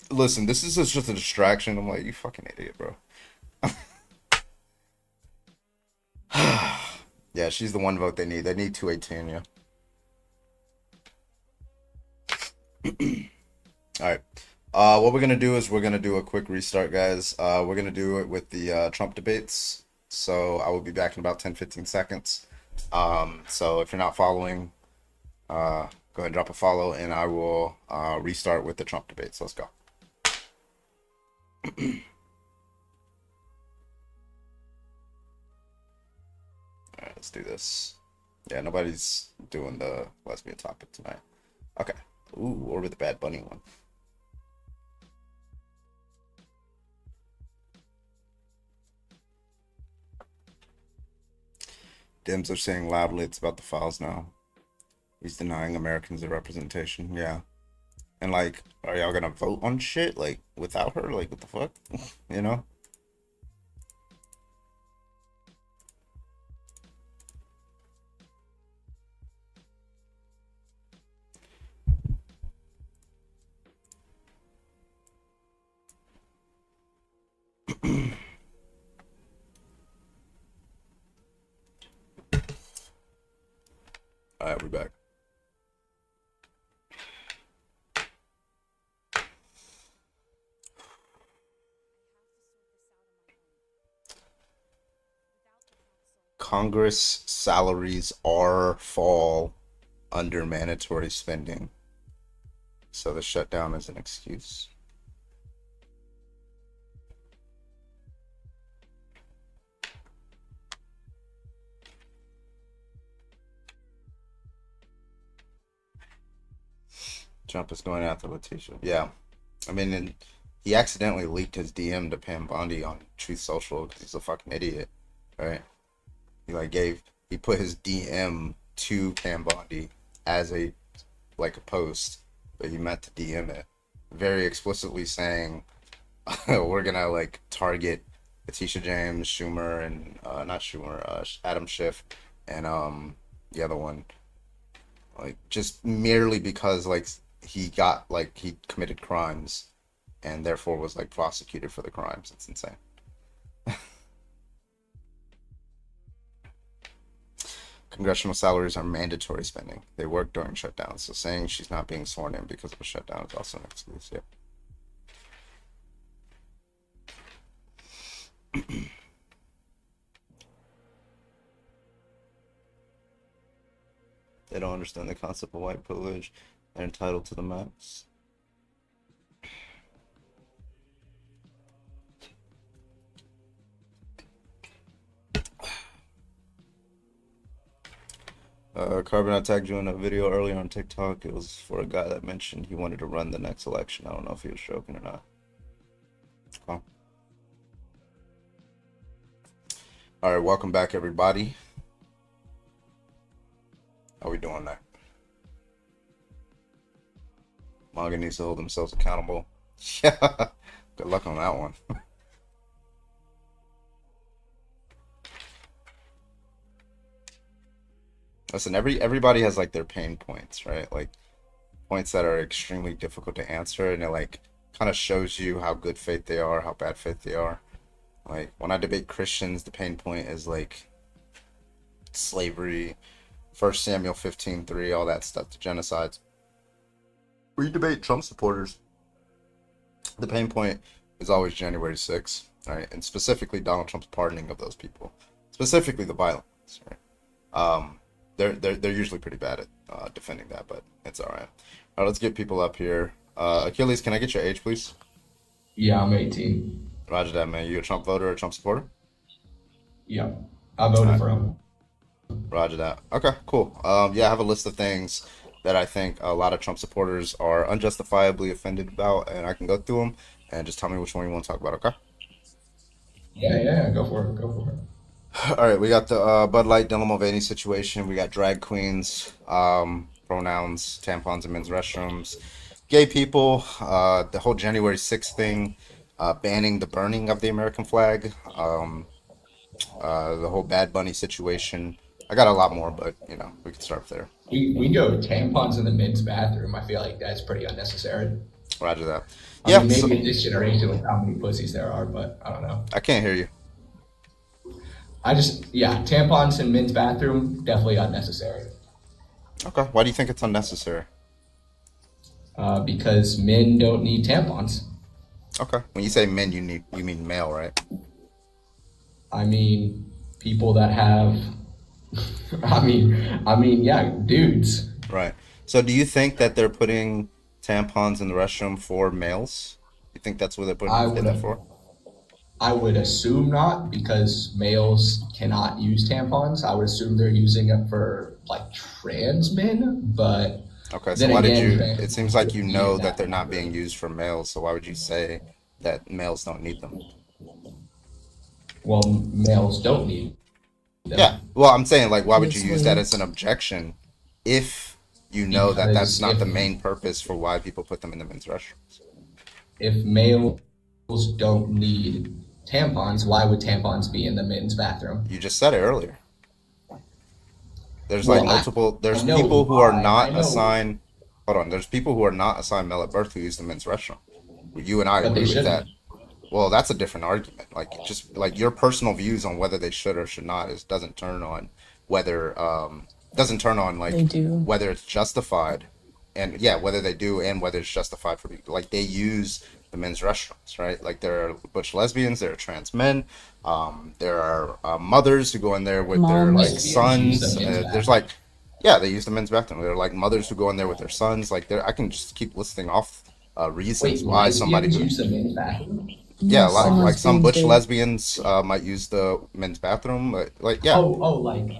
listen, this is just a distraction. I'm like, you fucking idiot, bro. Yeah, she's the one vote they need. They need 218, yeah. All right. What we're gonna do is we're gonna do a quick restart, guys. We're gonna do it with the Trump debates. So I will be back in about 10-15 seconds. So if you're not following, go ahead and drop a follow, and I will restart with the Trump debates. Let's go. All right, let's do this. Yeah, nobody's doing the lesbian topic tonight. Okay. Ooh, or with the Bad Bunny one. Dems are saying loudly it's about the files now. He's denying Americans their representation. Yeah. And like, are y'all gonna vote on shit like without her? Like, what the fuck? You know? All right, we're back. Congress salaries fall under mandatory spending. So the shutdown is an excuse. Trump is going after Letitia. Yeah. I mean, and he accidentally leaked his DM to Pam Bondi on Truth Social because he's a fucking idiot, right? He put his DM to Pam Bondi as a post, but he meant to DM it, very explicitly saying, we're gonna target Letitia James, Schumer, and not Schumer, Adam Schiff, and the other one, just merely because he committed crimes and therefore was prosecuted for the crimes. It's insane. Congressional salaries are mandatory spending. They work during shutdowns. So saying she's not being sworn in because of a shutdown is also an excuse. Yep. They don't understand the concept of white privilege. They're entitled to the max. Carbon, I tagged you in a video earlier on TikTok. It was for a guy that mentioned he wanted to run the next election. I don't know if he was joking or not. Oh. All right, welcome back, everybody. How we doing there? Manga needs to hold themselves accountable. Yeah, good luck on that one. Listen, everybody has their pain points, right? Points that are extremely difficult to answer, and it kind of shows you how good faith they are, how bad faith they are. When I debate Christians, the pain point is slavery, 1 Samuel 15:3, all that stuff, the genocides. When you debate Trump supporters, the pain point is always January 6th, right? And specifically Donald Trump's pardoning of those people, specifically the violence, right? They're usually pretty bad at defending that, but it's all right. All right, let's get people up here. Achilles, can I get your age, please? Yeah, I'm 18. Roger that, man. You a Trump voter or a Trump supporter? Yeah, I voted for him. Roger that. Okay, cool. Yeah, I have a list of things that I think a lot of Trump supporters are unjustifiably offended about, and I can go through them and just tell me which one you want to talk about, okay? Yeah, go for it. All right, we got the Bud Light, Dylan Mulvaney situation. We got drag queens, pronouns, tampons in men's restrooms, gay people, the whole January 6th thing, banning the burning of the American flag, the whole Bad Bunny situation. I got a lot more, but you know, we can start there. We go tampons in the men's bathroom. I feel like that's pretty unnecessary. Roger that. I Yeah, mean, maybe so, in this generation with how many pussies there are, but I don't know. I can't hear you. Yeah, tampons in men's bathroom, definitely unnecessary. Okay, why do you think it's unnecessary? Because men don't need tampons. Okay, when you say men, you mean male, right? I mean, people that have, yeah, dudes. Right. So do you think that they're putting tampons in the restroom for males? You think that's what they're putting I it would there for? I would assume not, because males cannot use tampons. I would assume they're using it for like trans men, but Okay, so then why did again, you? trans It seems like you men know need that that. they're not being used for males, so why would you say that males don't need them? Well, males don't need them Yeah, well, I'm saying like, why would you Yes, use that William. as an objection if you know that that's because not if the main purpose for why people put them in the men's restrooms? if males don't need tampons, why would tampons be in the men's bathroom? You just said it earlier. There's like Well, multiple. I There's know people who are why. I not know, assigned. Hold on. There's people who are not assigned male at birth who use the men's restroom. You and I but agree they with that. shouldn't. Well, that's a different argument. Like just like your personal views on whether they should or should not is doesn't turn on whether doesn't turn on like They do. whether it's justified, and yeah, whether they do and whether it's justified for people. Like they use the men's restrooms, right? Like there are butch lesbians, there are trans men, there are mothers who go in there with their like Moms. Lesbians use the sons. men's There's bathroom. like yeah, they use the men's bathroom. They're like mothers who go in there with their sons. Like there, I can just keep listing off Wait, reasons why somebody lesbians who use the men's bathroom? yeah, Yes, some like some lesbians butch do. lesbians might use the men's bathroom, but like yeah,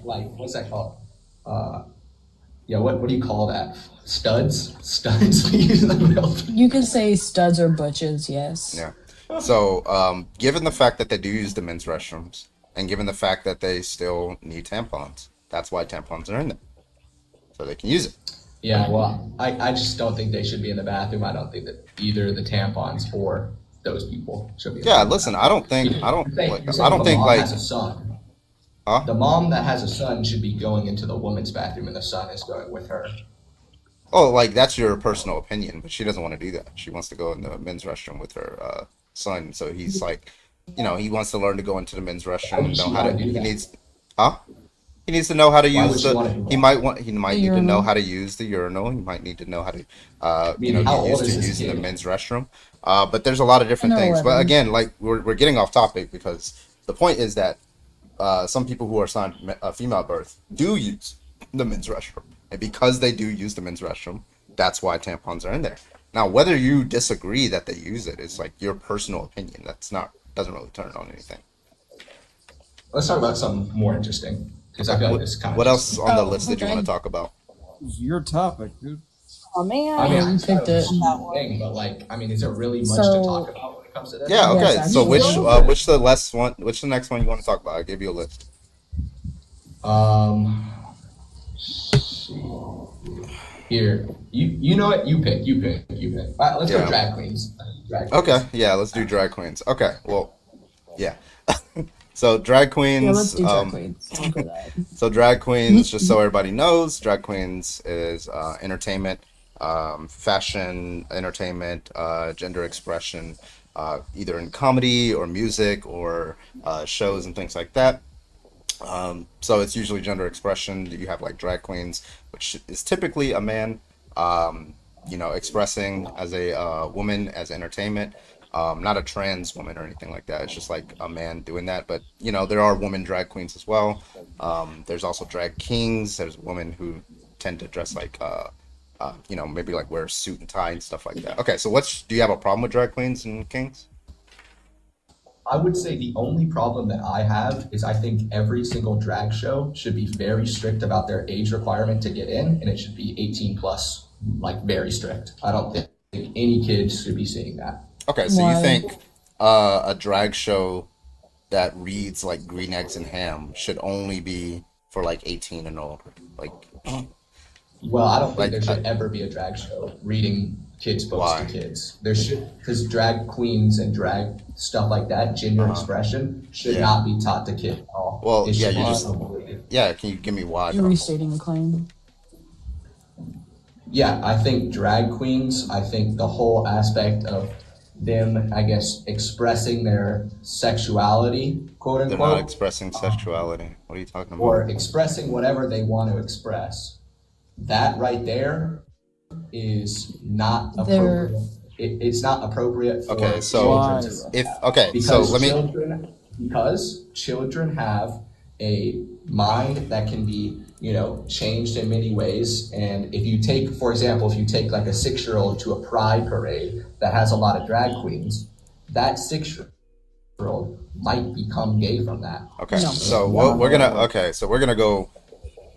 Like what's that called? Uh, yeah, what do you call that? Studs use the male. You could say studs or butches, yes. yeah. So given the fact that they do use the men's restrooms, and given the fact that they still need tampons, that's why tampons are in there, so they can use it. Yeah, well, I just don't think they should be in the bathroom. I don't think that either the tampons or those people should be in Yeah, the listen, bathroom. I don't, You're saying, like, you're I saying don't the think mom like, has a son. huh? The mom that has a son should be going into the woman's bathroom, and the son is going with her. Oh, like that's your personal opinion, but she doesn't want to do that. She wants to go in the men's restroom with her son. So he's like, you know, he wants to learn to go into the men's Why restroom, would know she how want to. to do He that? needs, huh? He needs to know how to Why would use she want to do He that? might want. He might The need to know urinal. how to use the urinal. He might need to know how to, I you mean, know, how get old used to is this using the kid? men's restroom. But there's a lot of different And they're things. But 11. again, like we're getting off topic because the point is that some people who are assigned female at birth do use the men's restroom, and because they do use the men's restroom, that's why tampons are in there. Now, whether you disagree that they use it is like your personal opinion. That's not doesn't really turn on anything. Let's talk about something more interesting, because I feel like this is kind of What just. else on the Oh, list did you want okay. to talk about? It's your topic, dude. Oh man, I mean, Yeah, I you thought picked it was it. just a thing, but like, I mean, is there really much to So, talk about when it comes to this? Yeah, yes, okay. So actually. which the last one? Which the next one you want to talk about? I'll give you a list. Here, you know what? You pick. All right, let's go Yeah. drag queens. Drag queens. Okay. Yeah. Let's do drag queens. Okay. Well. Yeah. So drag Yeah, let's queens. do drag queens. I'll do that. So drag queens, just so everybody knows, drag queens is entertainment, fashion, entertainment, gender expression, either in comedy or music or shows and things like that. So it's usually gender expression. You have like drag queens, which is typically a man, you know, expressing as a woman as entertainment. Not a trans woman or anything like that. It's just like a man doing that. But you know, there are women drag queens as well. There's also drag kings. There's women who tend to dress like, you know, maybe like wear a suit and tie and stuff like that. Okay, so do you have a problem with drag queens and kings? I would say the only problem that I have is I think every single drag show should be very strict about their age requirement to get in, and it should be 18 plus, like very strict. I don't think any kids should be seeing that. Okay, so you Why? think a drag show that reads like Green Eggs and Ham should only be for like 18 and older? Like, Well, I don't think Like, there should ever be a drag show reading kids' books Why? to kids. There should, because drag queens and drag stuff like that, gender expression, should Yeah. not be taught to kids at all. Well, It yeah, should you be just- avoided. Yeah, can you give me why? You're though? restating the claim. Yeah, I think drag queens, I think the whole aspect of them, I guess, expressing their sexuality, quote They're unquote, not expressing sexuality. What are you talking about? or expressing whatever they want to express. That right there is not They're- appropriate. It's not appropriate for Okay, so children to if okay, so because let me. children have a mind that can be, changed in many ways. And if you take, for example, if you take like a 6-year-old to a pride parade that has a lot of drag queens, that 6-year-old might become gay from that. Okay, No. so we're gonna go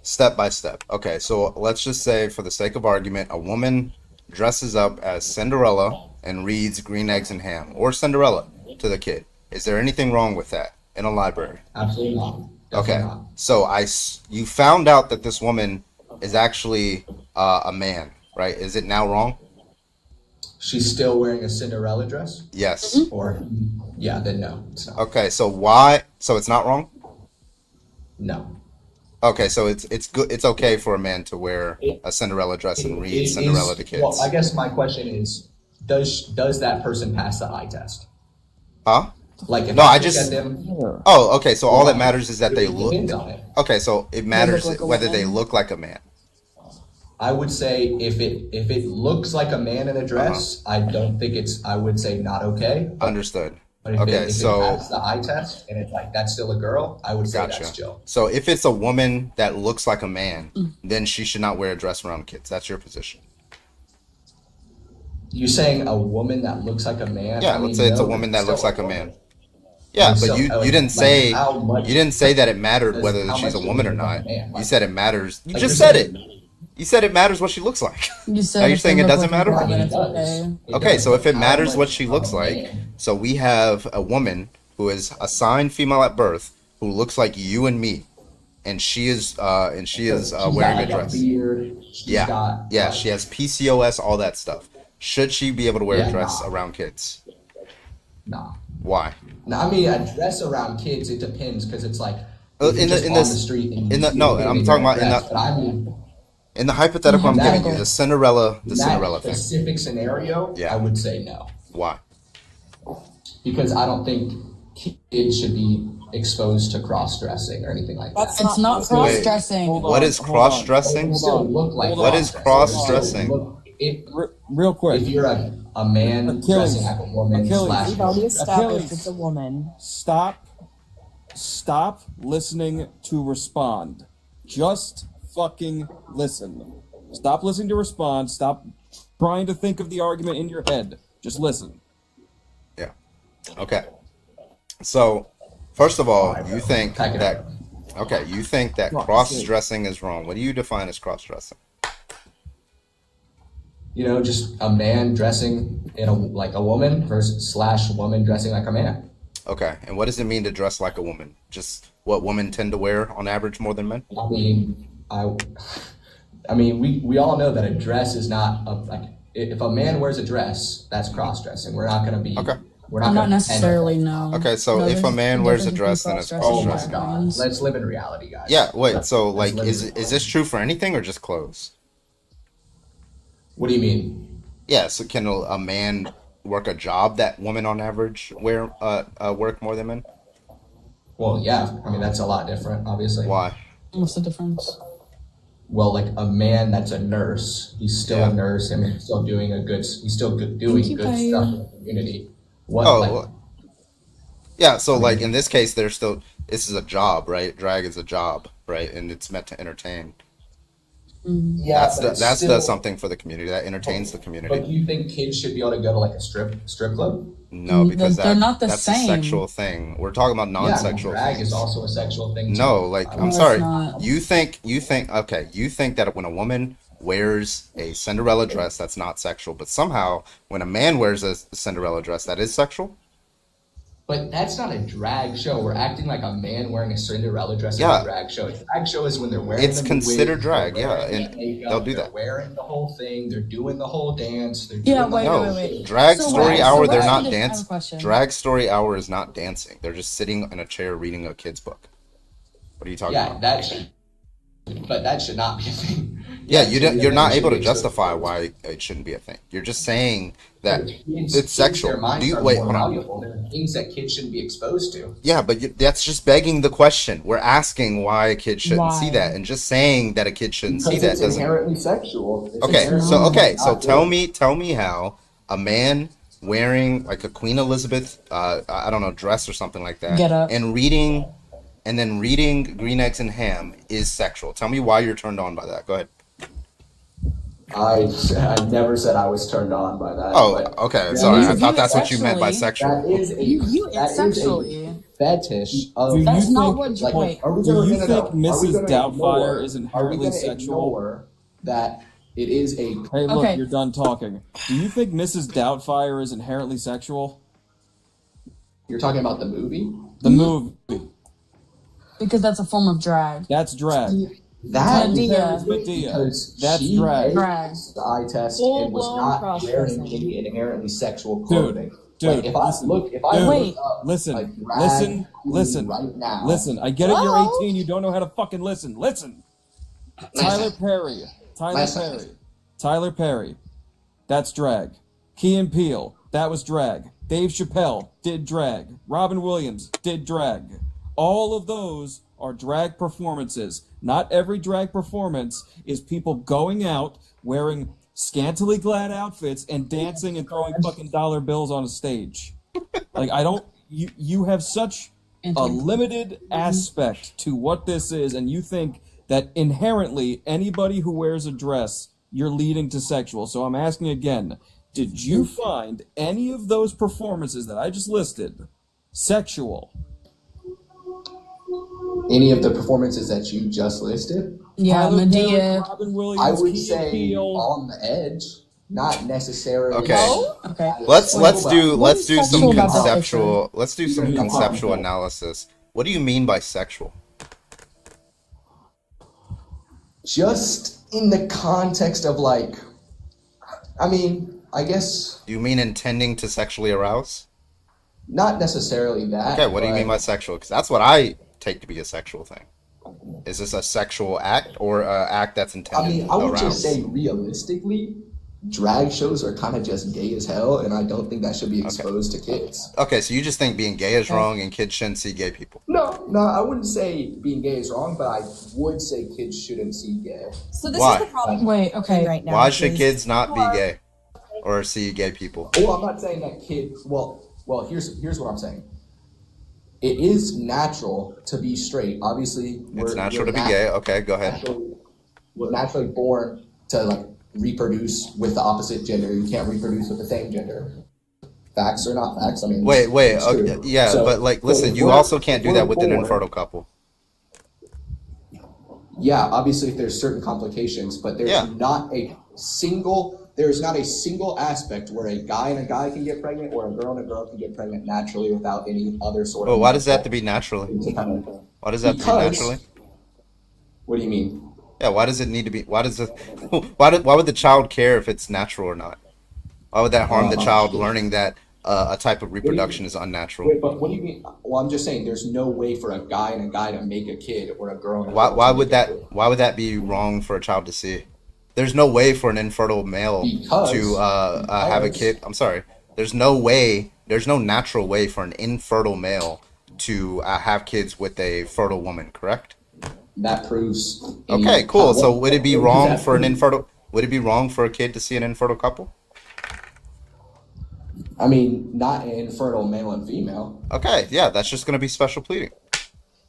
step by step. Okay, so let's just say, for the sake of argument, a woman dresses up as Cinderella and reads Green Eggs and Ham or Cinderella to the kid. Is there anything wrong with that in a library? Absolutely not. Okay, Definitely not. so you found out that this woman is actually a man, right? Is it now wrong? She's still wearing a Cinderella dress? Yes. Or, yeah, then no, it's not. Okay, so why? So it's not wrong. No. Okay, so it's good. It's okay for a man to wear a Cinderella dress and read It Cinderella is- to kids. Well, I guess my question is, does that person pass the eye test? Huh? Like, if No, I I look just- at them, Oh, okay. So all that matters is that they it look. depends on it. Okay, so it matters like a whether they woman? look like a man. I would say if it looks like a man in a dress, I don't think I would say not okay. Understood. But if Okay, it so passes the eye test and it's like that's still a girl, I would say gotcha. that's chill. So if it's a woman that looks like a man, then she should not wear a dress around kids. That's your position. You saying a woman that looks like a man? Yeah, I mean, let's say it's a no, woman that still looks like a woman. man. Yeah, Like, but so, you like, didn't say how much you didn't say that it mattered does- whether how she's a much woman does or it look like not. a man? You Like- said it matters. You like just you're said it. saying- You said it matters what she looks like. You said Are you if saying they it look doesn't like a matter? girl, I mean, then it it's does. okay. It Okay, does, so if but it how matters much what she of looks a like, man? so we have a woman who is assigned female at birth who looks like you and me, and she is She's wearing got, a dress. beard. She's Yeah, got, yeah, like, she has PCOS, all that stuff. Should she be able to wear Yeah, a dress nah. around kids? Nah. Why? Now, I mean, a dress around kids, it depends because it's like Uh, if you're in the- just in on this- the street and in you the- see no, a kid I'm in talking a about in dress, the- but I mean, In the hypothetical I'm giving you, That- the Cinderella in that thing. specific scenario, Yeah. I would say no Why? because I don't think kids should be exposed to cross dressing or anything like that. It's not cross dressing. What is cross dressing? It still look like What is cross-dressing. cross-dressing? Real quick. If you're a man Achilles. dressing like a woman Achilles. slash We've already established Achilles. it's a woman. Stop listening to respond. Just fucking listen. Stop listening to respond. Stop trying to think of the argument in your head. Just listen. Yeah. Okay. So, first of all, you think Pack it that you think that Come on, cross dressing is wrong. What do you define as cross dressing? just a man dressing like a woman versus slash woman dressing like a man. Okay. And what does it mean to dress like a woman? Just what women tend to wear on average more than men? I mean, we all know that a dress is not if a man wears a dress, that's cross dressing. We're not going to be. Okay. We're not Not gonna necessarily, no. Okay, so No, if a there's man wears a difference dress, between then it's cross-dressing Oh my cross-dressing. god! and Let's live in reality, guys. Yeah, wait, so Let's like live is in- is this true for anything or just clothes? What do you mean? Yeah, so can a man work a job that women on average work more than men? Well, yeah. I mean, that's a lot different, obviously. Why? What's the difference? Well, like a man that's a nurse, he's still Yeah. a nurse. I mean, he's still doing doing Thank you, good Kaya. stuff in the community. What? Oh, like, well, yeah, so like in this case this is a job, right? Drag is a job, right? And it's meant to entertain. yeah, but it's That still- does something for the community. That entertains the But community. do you think kids should be able to go to like a strip club? No, because They're not the that's same. a sexual thing. We're talking about non-sexual Yeah, drag things. is also a sexual thing. Too. No, like I I'm mean, sorry. not. You think that when a woman wears a Cinderella dress, that's not sexual, but somehow when a man wears a Cinderella dress, that is sexual? But that's not a drag show. We're acting like a man wearing a Cinderella dress in Yeah. a drag show. A drag show is when they're wearing It's the considered wig, drag, they're yeah, wearing and the makeup, they'll do they're that. wearing the whole thing, they're doing the whole dance, they're Yeah, doing the wait, whole wait, No, wait, shit. wait. drag So story wait, so hour, they're what's not the I have a dancing. question. Drag story hour is not dancing. They're just sitting in a chair reading a kid's book. What are you talking Yeah, about? that should not be a thing. Yeah, Yeah, so you're then not they able should to be exposed justify to why it shouldn't be a thing. You're just saying that kids, it's their sexual. minds Do you are wait? more Hold on. valuable. There are things that kids shouldn't be exposed to. Yeah, but that's just begging the question. We're asking why a kid shouldn't see Why? that, and just saying that a kid shouldn't see Because that it's doesn't. inherently sexual. It's Okay, inherently so not good. tell me how a man wearing like a Queen Elizabeth, I don't know, dress or something like that, Get up. and reading Green Eggs and Ham is sexual. Tell me why you're turned on by that. Go ahead. I never said I was turned on by that. Oh, but okay. that Sorry, is- I You thought view it that's what you meant by sexually. sexual. That is a You view that it is sexually. a fetish of. Do That's you not think- what. Like, Wait. are we Do gonna, you no, no, think no. Are we Mrs. gonna Doubtfire ignore- is Are we inherently gonna sexual? ignore that it is a? Hey, look, Okay. you're done talking. Do you think Mrs. Doubtfire is inherently sexual? You're talking about the movie. The movie. Because that's a form of drag. That's drag. That Medea. Medea. because That's she drag. Drag. aced the eye test and was Full-blown not cross-dressing. wearing any inherently sexual Dude, clothing. dude, like if I listen, look, if I dude, look up listen, a drag listen, queen listen, right now, listen. I get it. You're Whoa. 18. You don't know how to fucking listen. Listen. Tyler Perry. Tyler Listen. Perry. Tyler Perry. That's drag. Key and Peele. That was drag. Dave Chappelle did drag. Robin Williams did drag. All of those are drag performances. Not every drag performance is people going out wearing scantily clad outfits and dancing and throwing fucking dollar bills on a stage. Like, I don't. You have such a limited aspect to what this is, and you think that inherently anybody who wears a dress, you're leading to sexual. So I'm asking again, did you find any of those performances that I just listed sexual? any of the performances that you just listed, Yeah, Tyler Medea. Perry, Robin Williams, I would Key and say Peele. on the edge, not necessarily. Okay. Oh, okay. Let's do What is some sexual about that conceptual. Let's do some Yeah. conceptual analysis. What do you mean by sexual? Just in the context of like, I mean, I guess Do you mean intending to sexually arouse? not necessarily that. Okay, what do you but- mean by sexual? Because that's what I take to be a sexual thing. Is this a sexual act or an act that's I intended mean, to I would arouse? just say realistically, drag shows are kind of just gay as hell, and I don't think that should be exposed to kids. Okay, so you just think being gay is wrong and kids shouldn't see gay people. No, I wouldn't say being gay is wrong, but I would say kids shouldn't see gay. So this Why? is the problem Wait, okay. right now. Why which should is- kids not be gay or see gay people? Well, I'm not saying that kids. Well, here's what I'm saying. It is natural to be straight. Obviously, It's natural to be gay. Okay, go ahead. We're naturally born to like reproduce with the opposite gender. You can't reproduce with the same gender. Facts or not facts? I mean, Wait, it's okay, true. yeah, So- but like, so listen, if you we're- also can't do if that we're with an born- infertile couple. Yeah, obviously, if there's certain complications, but there's Yeah. not a single aspect where a guy and a guy can get pregnant or a girl and a girl can get pregnant naturally without any other sort of. Well, why does that have to be naturally? Why does that have to be Because- naturally? What do you mean? Yeah, why does it need to be? Why does it? Why would the child care if it's natural or not? Why would that harm the child learning that a type of reproduction is unnatural? Wait, but what do you mean? Well, I'm just saying there's no way for a guy and a guy to make a kid or a girl and a Why girl why to would make a that kid. why would that be wrong for a child to see? There's no way for an infertile male Because- to have a kid. I'm sorry. There's no way. There's no natural way for an infertile male to have kids with a fertile woman. Correct? That proves. Okay, cool. So what- would it be what does wrong that for an prove? infertile? Would it be wrong for a kid to see an infertile couple? I mean, not an infertile male and female. Okay, yeah, that's just gonna be special pleading.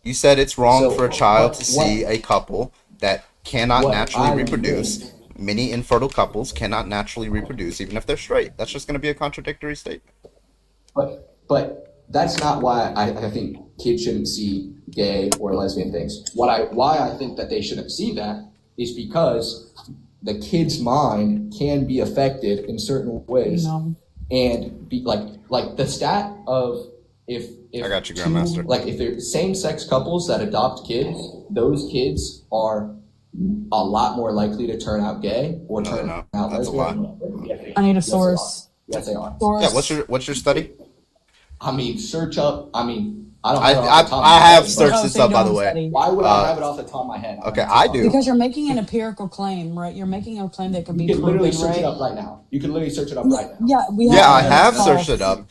You said it's wrong So, for a child what- to see a couple that cannot What naturally I reproduce. think- Many infertile couples cannot naturally reproduce, even if they're straight. That's just gonna be a contradictory statement. But that's not why I think kids shouldn't see gay or lesbian things. Why I think that they shouldn't see that is because the kid's mind can be affected in certain ways. No. And be like the stat of if I got you, two, Grandmaster. like if they're same-sex couples that adopt kids, those kids are a lot more likely to turn out gay or No, turn no, out that's a lesbian. I need a Yes, they are. source. Yes, they are. Source. Yeah, what's your study? I mean, search up. I mean, I don't. I know off the top of my have head, searched but this so you up, by don't the way. study. why would I have it off the top of my head? Okay, I do. Because you're making an empirical claim, right? You're making a claim that can be You can literally proven, search it right? up right now. You can literally search it up right now. Yeah, we Yeah, I it's have false. searched it up.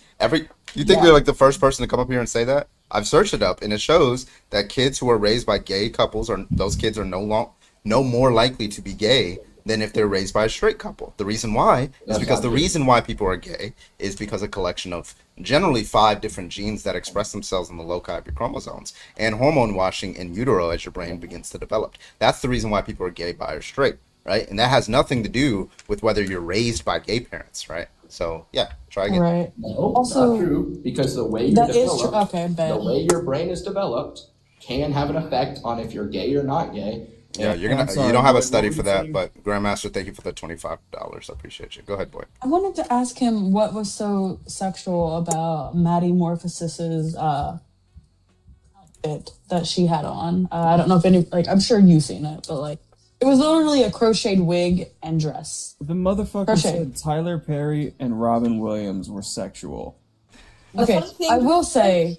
You think you're like the first person to come up here and say that? I've searched it up, and it shows that kids who are raised by gay couples those kids are no more likely to be gay than if they're raised by a straight couple. The reason why is That's because not the true. reason why people are gay is because a collection of generally 5 different genes that express themselves in the loci of your chromosomes and hormone washing in utero as your brain begins to develop. That's the reason why people are gay, bi, or straight, right? And that has nothing to do with whether you're raised by gay parents, right? So yeah, try again. Right. No, Also- not true. Because the way you're That is developed, true. Okay, bet. the way your brain is developed can have an effect on if you're gay or not gay. Yeah, I'm you sorry, don't have a what study were for you that, saying? but Grandmaster, thank you for the $25. I appreciate you. Go ahead, boy. I wanted to ask him what was so sexual about Maddie Morphosis's outfit that she had on. I don't know if I'm sure you've seen it, but like it was literally a crocheted wig and dress. The motherfucker Crochet. said Tyler Perry and Robin Williams were sexual. Okay, funny thing- I will say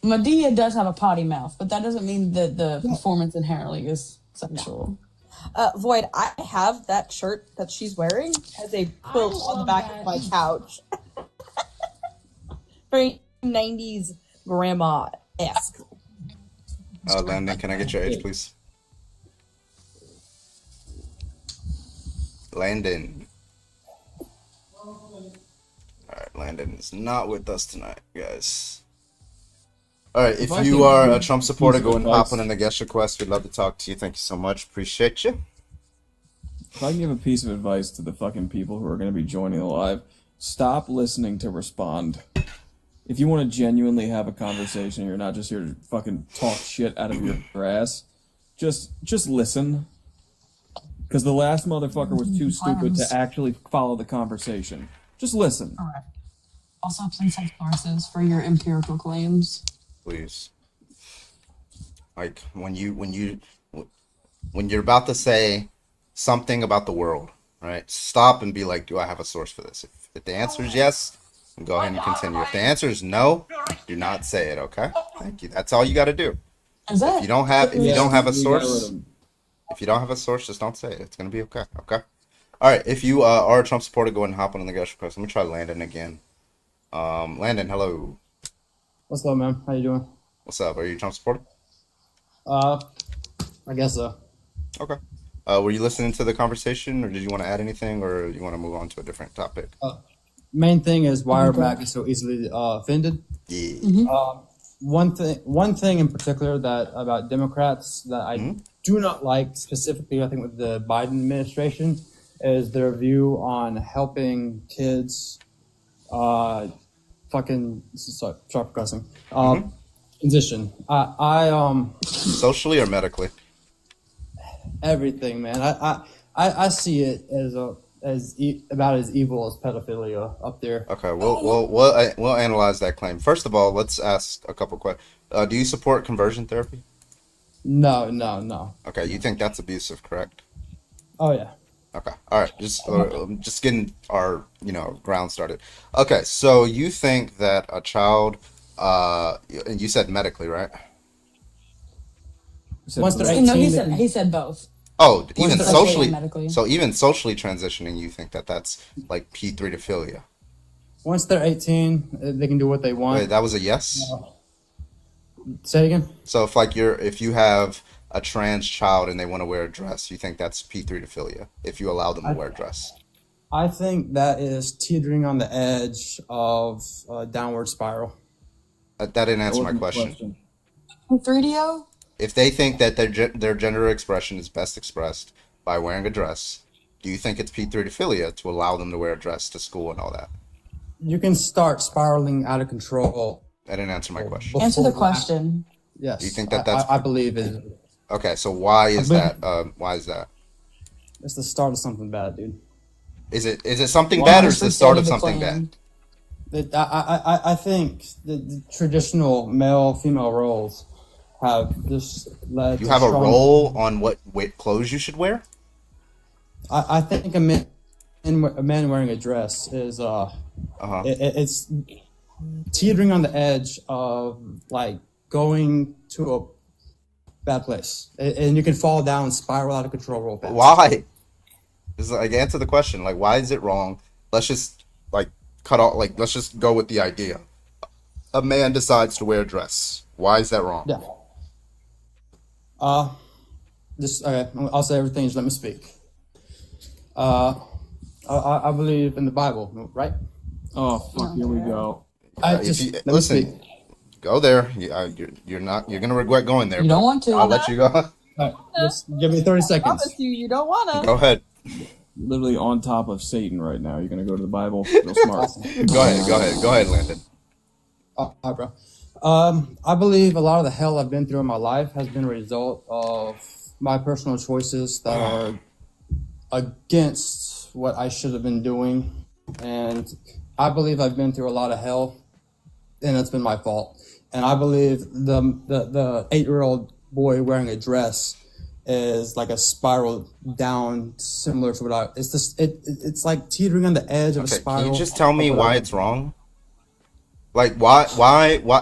Medea does have a potty mouth, but that doesn't mean that the performance inherently is sexual. Void, I have that shirt that she's wearing as a quilt on the love back that. of my couch. Very 90s grandma-esque. Landon, can I get your age, please? Landon. Alright, Landon is not with us tonight, guys. Alright, if I you can are give a Trump supporter, piece go of and hop advice. on in the guest request. We'd love to talk to you. Thank you so much. Appreciate you. If I can give a piece of advice to the fucking people who are going to be joining the live, stop listening to respond. If you want to genuinely have a conversation, you're not just here to fucking talk shit out of your ass. Just listen. Because the last motherfucker was too stupid to actually follow the conversation. Just listen. All right. Also, please have sources for your empirical claims. Please. Like when you're about to say something about the world, right? Stop and be like, do I have a source for this? If the answer is yes, then go ahead and continue. If the answer is no, do not say it, okay? Thank you. That's all you got to do. Is that If you don't have a You gotta let source, 'em. if you don't have a source, just don't say it. It's gonna be okay. Okay. All right. If you are a Trump supporter, go ahead and hop on the guest request. Let me try Landon again. Landon, hello. What's up, man? How you doing? What's up? Are you a Trump supporter? I guess so. Okay. Were you listening to the conversation, or did you want to add anything, or you want to move on to a different topic? Main thing is why our back is so easily offended. Yeah. One thing in particular that about Democrats that I do not like specifically, I think with the Biden administration, is their view on helping kids. Sorry for cussing. Transition. Socially or medically? Everything, man. I see it as about as evil as pedophilia up there. Okay. We'll analyze that claim. First of all, let's ask a couple questions. Do you support conversion therapy? No. Okay. You think that's abusive, correct? Oh yeah. Okay. All right. Just getting our ground started. Okay. So you think that a child, and you said medically, right? Once they're No, 18, he said both. Oh, even they're- socially. medically. So even socially transitioning, you think that that's like P3-ophilia? once they're 18, they can do what they want. Wait, that was a yes. Say it again. So if you have a trans child and they want to wear a dress, you think that's P3-ophilia if you allow them to wear a dress? I think that is teetering on the edge of a downward spiral. That didn't answer my Wasn't the question. 3DO? If they think that their gender expression is best expressed by wearing a dress, do you think it's P3-ophilia to allow them to wear a dress to school and all that? You can start spiraling out of control. That didn't answer my question. Answer the question. Yes. Do you think that's- I believe it. Okay, so why is that? Why is that? It's the start of something bad, dude. Is it something bad or is it the start of something bad? I think the traditional male female roles have just led. You to have a strong- role on what clothes you should wear? I think a man wearing a dress is it's teetering on the edge of like going to a bad place, and you can fall down and spiral out of control real fast. Why? Just like answer the question. Like, why is it wrong? Let's just like cut off. Like, let's just go with the idea. A man decides to wear a dress. Why is that wrong? Yeah. Just okay. I'll say everything. Just let me speak. I believe in the Bible, right? Oh fuck! Here we go. Let me Listen, speak. go there. You're not. You're gonna regret going there. You don't but want to. I'll let you go. All right, just give me 30 seconds. Promise you don't wanna. Go ahead. Literally on top of Satan right now. You're gonna go to the Bible. Real smart. Go ahead, Landon. All right, bro. I believe a lot of the hell I've been through in my life has been a result of my personal choices that are against what I should have been doing. And I believe I've been through a lot of hell, and it's been my fault. And I believe the 8-year-old boy wearing a dress is like a spiral down, similar to what it's like teetering on the edge of a spiral. Can you just tell me why it's wrong? Like why?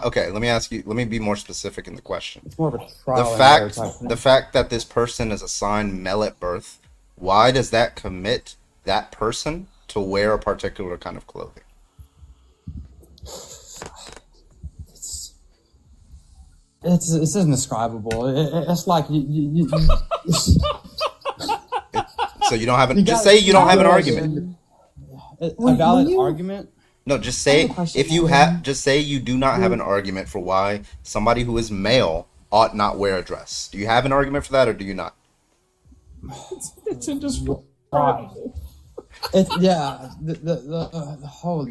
Okay, let me ask you. Let me be more specific in the question. It's more of a trial The fact that this person is assigned male at birth, why does that commit that person to wear a particular kind of clothing? It's indescribable. It's like you So you don't have an. Just say you don't have an argument. A valid argument. No, just say if you have. Just say you do not have an argument for why somebody who is male ought not wear a dress. Do you have an argument for that, or do you not? It's indescribable. Yeah. The whole.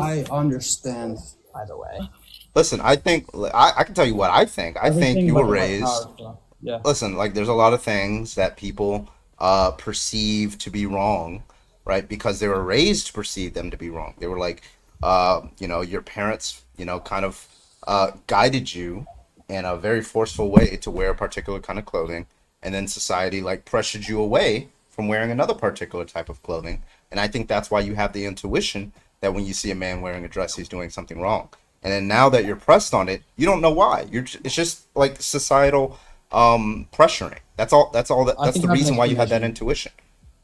I understand. By the way. Listen, I think I can tell you what I think. I think you were raised. Yeah. Listen, like there's a lot of things that people perceive to be wrong, right? Because they were raised to perceive them to be wrong. They were like, your parents, kind of guided you in a very forceful way to wear a particular kind of clothing, and then society like pressured you away from wearing another particular type of clothing. And I think that's why you have the intuition that when you see a man wearing a dress, he's doing something wrong. And then now that you're pressed on it, you don't know why. It's just like societal pressuring. That's all. That's the reason why you have that intuition,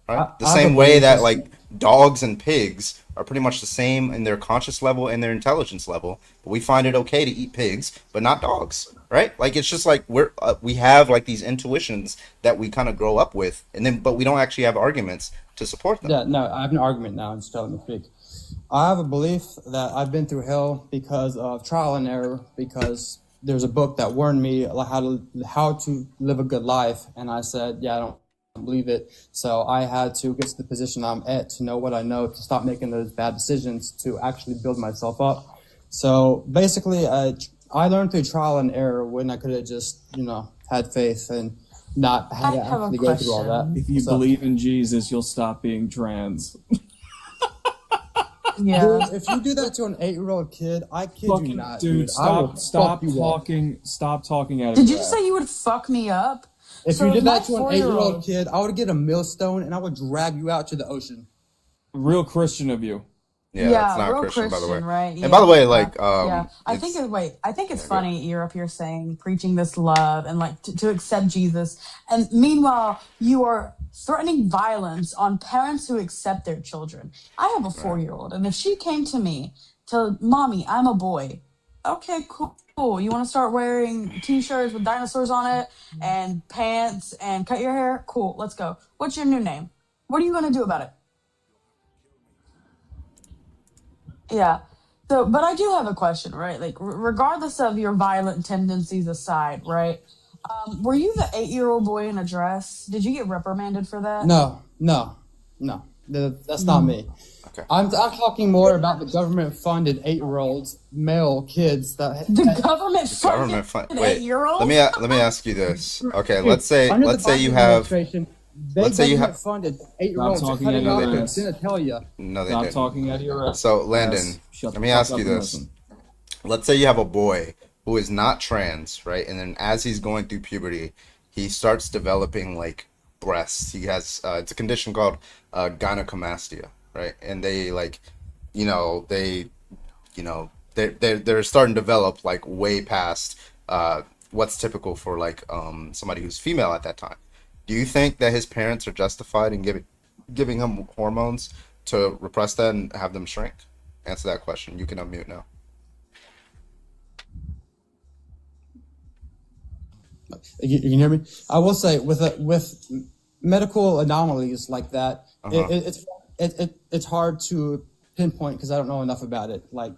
right? The same way that like dogs and pigs are pretty much the same in their conscious level and their intelligence level, but we find it okay to eat pigs, but not dogs, right? Like it's just like we have like these intuitions that we kind of grow up with, but we don't actually have arguments to support them. Yeah, no, I have an argument now. Just telling me speak. I have a belief that I've been through hell because of trial and error, because there's a book that warned me how to live a good life, and I said, yeah, I don't believe it. So I had to get to the position I'm at to know what I know, to stop making those bad decisions, to actually build myself up. So basically, I learned through trial and error when I could have just, had faith and not had to actually go through all that. If you believe in Jesus, you'll stop being trans. Yeah. Dude, if you do that to an 8-year-old kid, I kid you not, dude. Stop talking. Stop talking at Did you just say you would fuck me up? If you did that to an 8-year-old kid, I would get a millstone and I would drag you out to the ocean. Real Christian of you. Yeah, that's not real Christian, by the way. Right? And by the way, like, I think it's funny you're up here saying preaching this love and like to accept Jesus, and meanwhile you are threatening violence on parents who accept their children. I have a 4-year-old, and if she came to me to mommy, I'm a boy. Okay, cool. You want to start wearing t-shirts with dinosaurs on it and pants and cut your hair? Cool, let's go. What's your new name? What are you going to do about it? Yeah. So, but I do have a question, right? Like, regardless of your violent tendencies aside, right? Were you the 8-year-old boy in a dress? Did you get reprimanded for that? No. That's not me. Okay. I'm talking more about the government-funded 8-year-olds, male kids that government-funded 8-year-olds. Let me ask you this. Okay, let's say you have. They let's say you government have. funded 8-year-olds Stop talking cutting out off of their your ass. genitalia. No, they Stop didn't. talking out of your ass. So, Landon, Shut let the me fuck ask up you and this. listen. Let's say you have a boy who is not trans, right? And then as he's going through puberty, he starts developing like breasts. He has it's a condition called gynecomastia, right? And they like, they're starting to develop like way past what's typical for like somebody who's female at that time. Do you think that his parents are justified in giving him hormones to repress that and have them shrink? Answer that question. You can unmute now. You can hear me. I will say with medical anomalies like that, it's hard to pinpoint because I don't know enough about it. Like,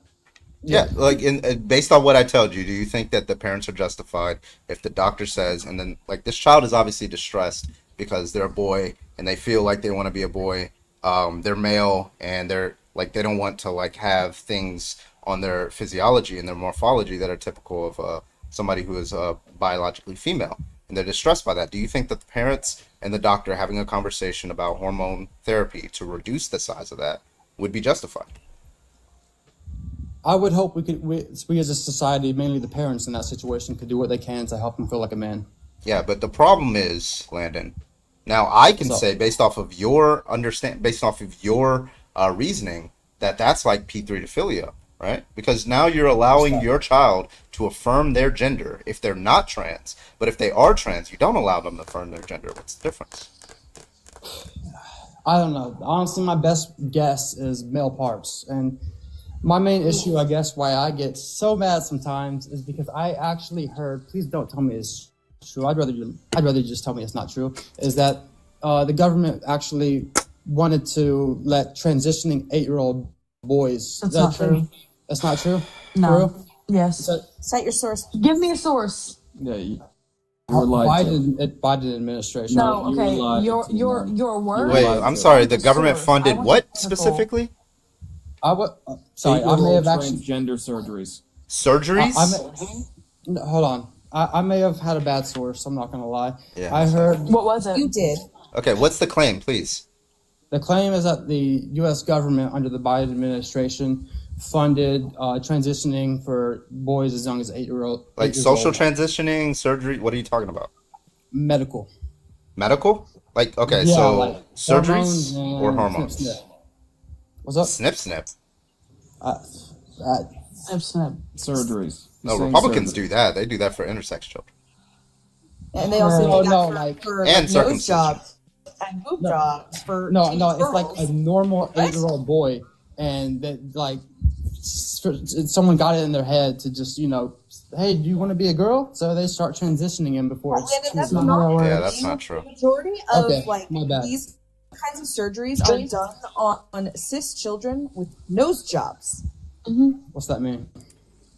Yeah, like based on what I told you, do you think that the parents are justified if the doctor says, and then like this child is obviously distressed because they're a boy and they feel like they want to be a boy, they're male and they're like they don't want to like have things on their physiology and their morphology that are typical of somebody who is biologically female, and they're distressed by that. Do you think that the parents and the doctor having a conversation about hormone therapy to reduce the size of that would be justified? I would hope we as a society, mainly the parents in that situation, could do what they can to help him feel like a man. Yeah, but the problem is, Landon, now I can say based off of your reasoning that that's like P3 right? Because now you're allowing your child to affirm their gender if they're not trans, but if they are trans, you don't allow them to affirm their gender. What's the difference? I don't know. Honestly, my best guess is male parts. And my main issue, I guess, why I get so mad sometimes is because I actually heard, please don't tell me it's true. I'd rather you just tell me it's not true, is that the government actually wanted to let transitioning 8-year-old boys. That's not true. That's not true? No. For real? Yes. Cite your source. Give me a source. Yeah, you were lied to. Biden administration. No, you were okay. lied to. Your word. Wait, I'm sorry. The government Source. funded I want what the typical- specifically? Sorry, I may have actually transgender surgeries. Surgeries? Hold on. I may have had a bad source. I'm not gonna lie. Yeah. I heard. What was it? You did. Okay, what's the claim, please? The claim is that the U.S. government under the Biden administration funded transitioning for boys as young as 8-year-old. Like social transitioning, surgery? What are you talking about? Medical. Medical? Like, okay, Yeah, so like surgeries hormones or and hormones? snip, snip. What's up? Snip, snip. Snip, snip. Surgeries. No, Saying Republicans surgery. do that. They do that for intersex children. And they also Oh, do no, that like- for And nose circumcision. jobs and boob jobs for No, teen it's like girls. a normal 8-year-old boy, and that like someone got it in their head to just hey, do you want to be a girl? So they start transitioning him before it's Landon, too that's late. not Yeah, that's not true. The majority of Okay, like my bad. these kinds of surgeries are done on cis children with nose jobs. What's that mean?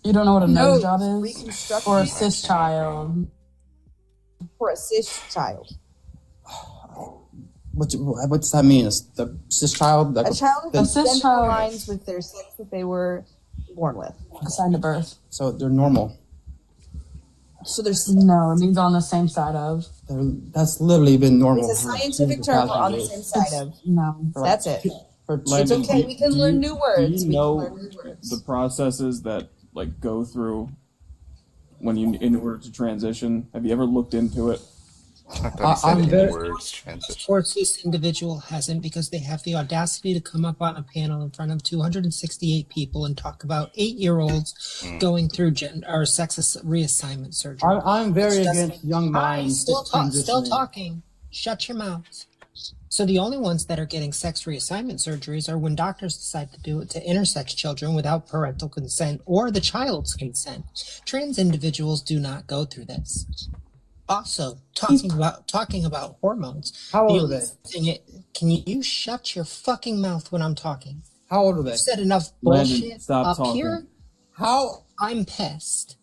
You don't know what a nose Nose job is? reconstruction. Or a cis child? For a cis child. What does that mean? Is the cis child? Like A child A who cis gender child. aligns with their sex that they were born with. Assigned to birth. So they're normal. So there's No, it means on the same side of. That's literally been normal. it's a for scientific hundreds of term thousands on the years. same side of. No. That's it. For It's Landon, okay. We can do learn you- new words. Do We you can know learn new words. the processes that like go through when you in order to transition? Have you ever looked into it? I thought he said I'm very- words transition. Or this individual hasn't because they have the audacity to come up on a panel in front of 268 people and talk about 8-year-olds going through gender or sex reassignment surgery. I'm very It's just- against young minds Still transitioning. talking. Shut your mouth. So the only ones that are getting sex reassignment surgeries are when doctors decide to do it to intersex children without parental consent or the child's consent. Trans individuals do not go through this. Also, talking about hormones. How old the are they? only thing can you shut your fucking mouth when I'm talking? How old are they? You said enough Landon, bullshit stop up talking. here. How? I'm pissed.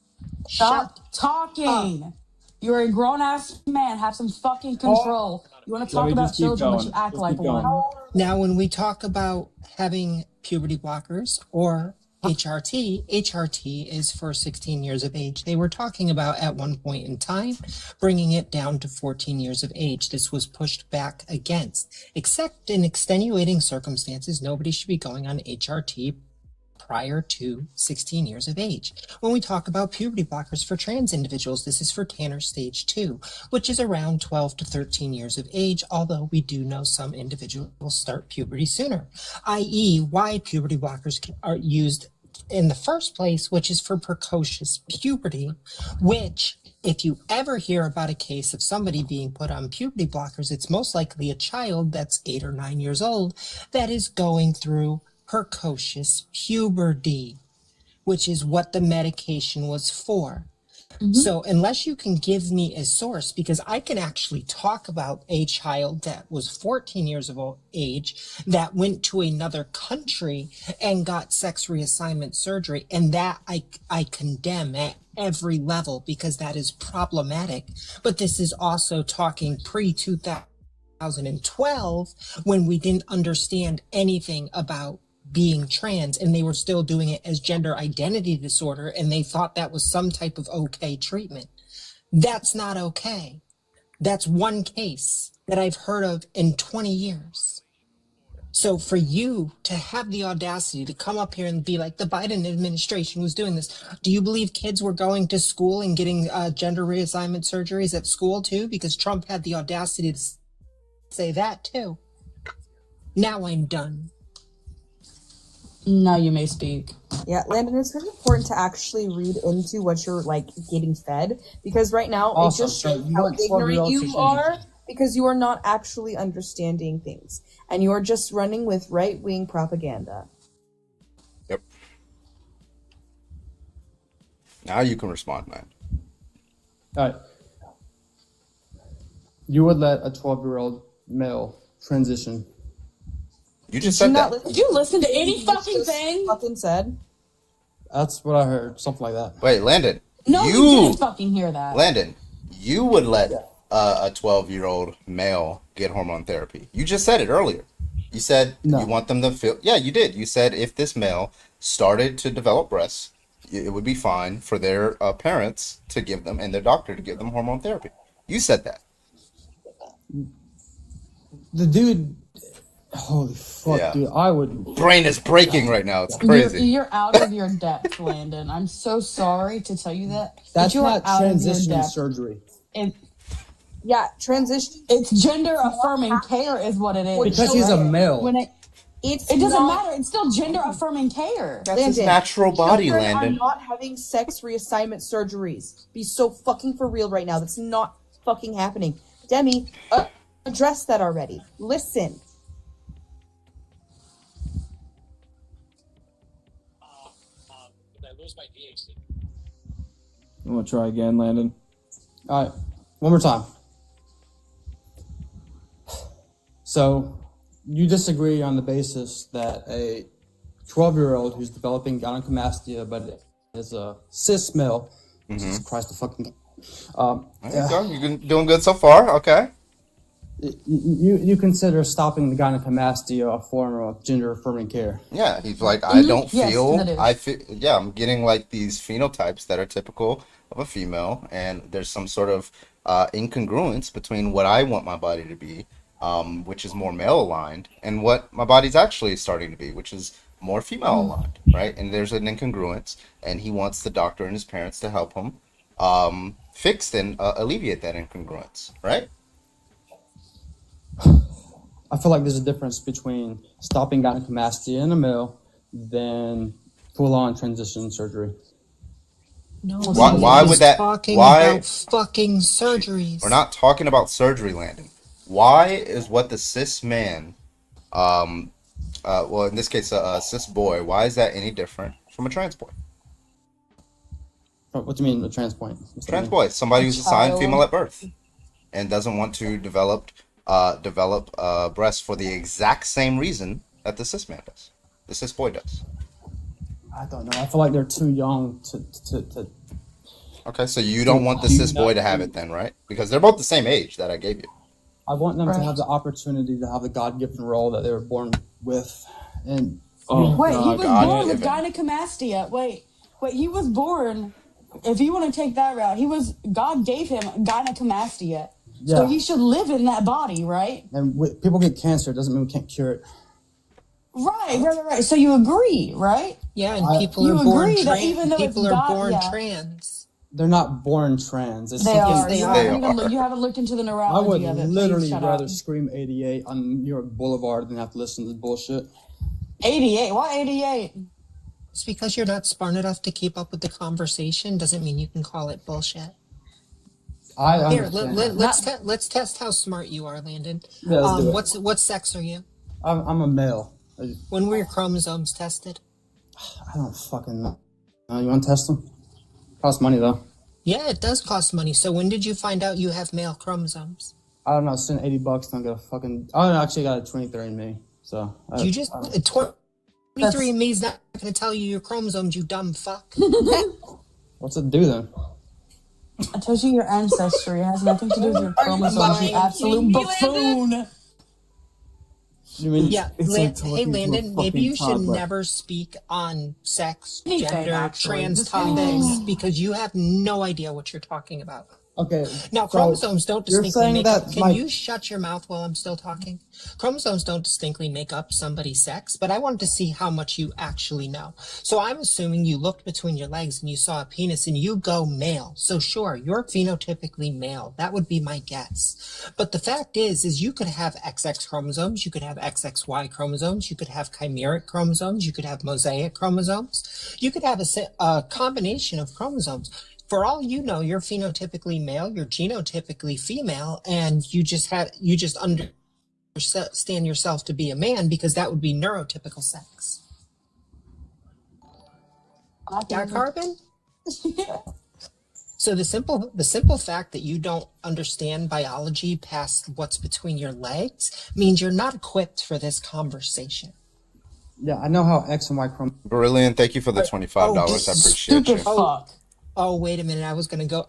Stop talking. You're a grown ass man. Have some fucking control. You want to Let talk me about just keep children, but going. you act Just like keep going. one. Now, when we talk about having puberty blockers or HRT is for 16 years of age. They were talking about at one point in time bringing it down to 14 years of age. This was pushed back against. Except in extenuating circumstances, nobody should be going on HRT prior to 16 years of age. When we talk about puberty blockers for trans individuals, this is for Tanner stage 2, which is around 12 to 13 years of age, although we do know some individuals start puberty sooner, i.e. why puberty blockers are used in the first place, which is for precocious puberty, which if you ever hear about a case of somebody being put on puberty blockers, it's most likely a child that's 8 or 9 years old that is going through precocious puberty, which is what the medication was for. So unless you can give me a source, because I can actually talk about a child that was 14 years of age that went to another country and got sex reassignment surgery, and that I condemn at every level because that is problematic. But this is also talking pre-2012 when we didn't understand anything about being trans, and they were still doing it as gender identity disorder, and they thought that was some type of okay treatment. That's not okay. That's one case that I've heard of in 20 years. So for you to have the audacity to come up here and be like, the Biden administration was doing this, do you believe kids were going to school and getting gender reassignment surgeries at school too? Because Trump had the audacity to say that too. Now I'm done. Now you may speak. Yeah, Landon, it's very important to actually read into what you're like getting fed, because right now Also, it just so shows you how want ignorant 12-year-olds you to are, because you are not actually understanding things, and you are just running with right-wing propaganda. Yep. Now you can respond, man. All right. You would let a 12-year-old male transition. You just said that. Did you listen to any He fucking just thing? Fucking said. That's what I heard. Something like that. Wait, Landon. No, you didn't fucking hear that. Landon, you would let a 12-year-old male get hormone therapy. You just said it earlier. You said you want them to feel. Yeah, you did. You said if this male started to develop breasts, it would be fine for their parents to give them and their doctor to give them hormone therapy. You said that. The dude. Holy fuck, Yeah. dude! I would. Brain is breaking right now. It's crazy. You're out of your depth, Landon. I'm so sorry to tell you that. but That's you are not out of your transition depth. surgery. And Yeah, transition. it's gender affirming care is what it is. Because he's a male. When it doesn't matter. It's still gender affirming care. That's his natural body, Children Landon. are not having sex reassignment surgeries. Be so fucking for real right now. That's not fucking happening. Demi, address that already. Listen. I'm gonna try again, Landon. All right, one more time. So, you disagree on the basis that a 12-year-old who's developing gynecomastia but is a cis male, Jesus Christ, the fucking. There you go. You're doing good so far. Okay. You consider stopping the gynecomastia a form of gender affirming care? Yeah, he's like, I don't Yes, feel, that is. I feel, yeah, I'm getting like these phenotypes that are typical of a female, and there's some sort of incongruence between what I want my body to be, which is more male aligned, and what my body's actually starting to be, which is more female aligned, right? And there's an incongruence, and he wants the doctor and his parents to help him fix and alleviate that incongruence, right? I feel like there's a difference between stopping gynecomastia in a male than full-on transition surgery. No, Why would that? Talking Why? about fucking surgeries. We're not talking about surgery, Landon. Why is what the cis man, well, in this case, a cis boy, why is that any different from a trans boy? What do you mean, a trans point? What's that Trans mean? boy, somebody who's assigned Child. female at birth and doesn't want to develop breasts for the exact same reason that the cis man does, the cis boy does. I don't know. I feel like they're too young to Okay, so you don't want the cis boy to have it then, right? Because they're both the same age that I gave you. I want them to Right. have the opportunity to have the God-given role that they were born with. And Oh, Wait, he God. was God born with given. gynecomastia. Wait, he was born. If you want to take that route, God gave him gynecomastia, so Yeah. he should live in that body, right? And people get cancer. It doesn't mean we can't cure it. Right. So you agree, right? Yeah, and people You are born agree that even though people it's are God, born yeah. trans. They're not born trans. It's They something- are. they You are. haven't, They even, are. you haven't looked into the I would neurology of it. Please literally shut rather up. scream 88 on New York Boulevard than have to listen to this bullshit. 88. Why 88? It's because you're not smart enough to keep up with the conversation. Doesn't mean you can call it bullshit. I Here, understand. let's test how smart you are, Landon. Yeah, let's do it. What sex are you? I'm a male. When were your chromosomes tested? I don't fucking know. You want to test them? Costs money though. Yeah, it does cost money. So when did you find out you have male chromosomes? I don't know. Spend $80 and get a fucking. I actually got a 23andMe. So You just 23andMe is not going to tell you your chromosomes, you dumb fuck. what's it do then? I told you your ancestry. It has nothing to do with your chromosomes, you absolute buffoon. You mean Yeah, it's like talking hey to a Landon, maybe fucking you should toddler. never speak on sex, Anything, gender, actually. trans Just topics anything. because you have no idea what you're talking about. Okay. Now, so chromosomes don't you're distinctly saying make that up. Can my you shut your mouth while I'm still talking? Chromosomes don't distinctly make up somebody's sex, but I wanted to see how much you actually know. So I'm assuming you looked between your legs and you saw a penis and you go male. So sure, you're phenotypically male. That would be my guess. But the fact is you could have XX chromosomes, you could have XXY chromosomes, you could have chimeric chromosomes, you could have mosaic chromosomes, you could have a combination of chromosomes. For all you know, you're phenotypically male, you're genotypically female, and you just understand yourself to be a man because that would be neurotypical sex. Yeah, Carbon? So the simple fact that you don't understand biology past what's between your legs means you're not equipped for this conversation. Yeah, I know how X and Y chromosomes. Brilliant. Thank you for the $25. I appreciate you. Fuck. Oh, wait a minute. I was gonna go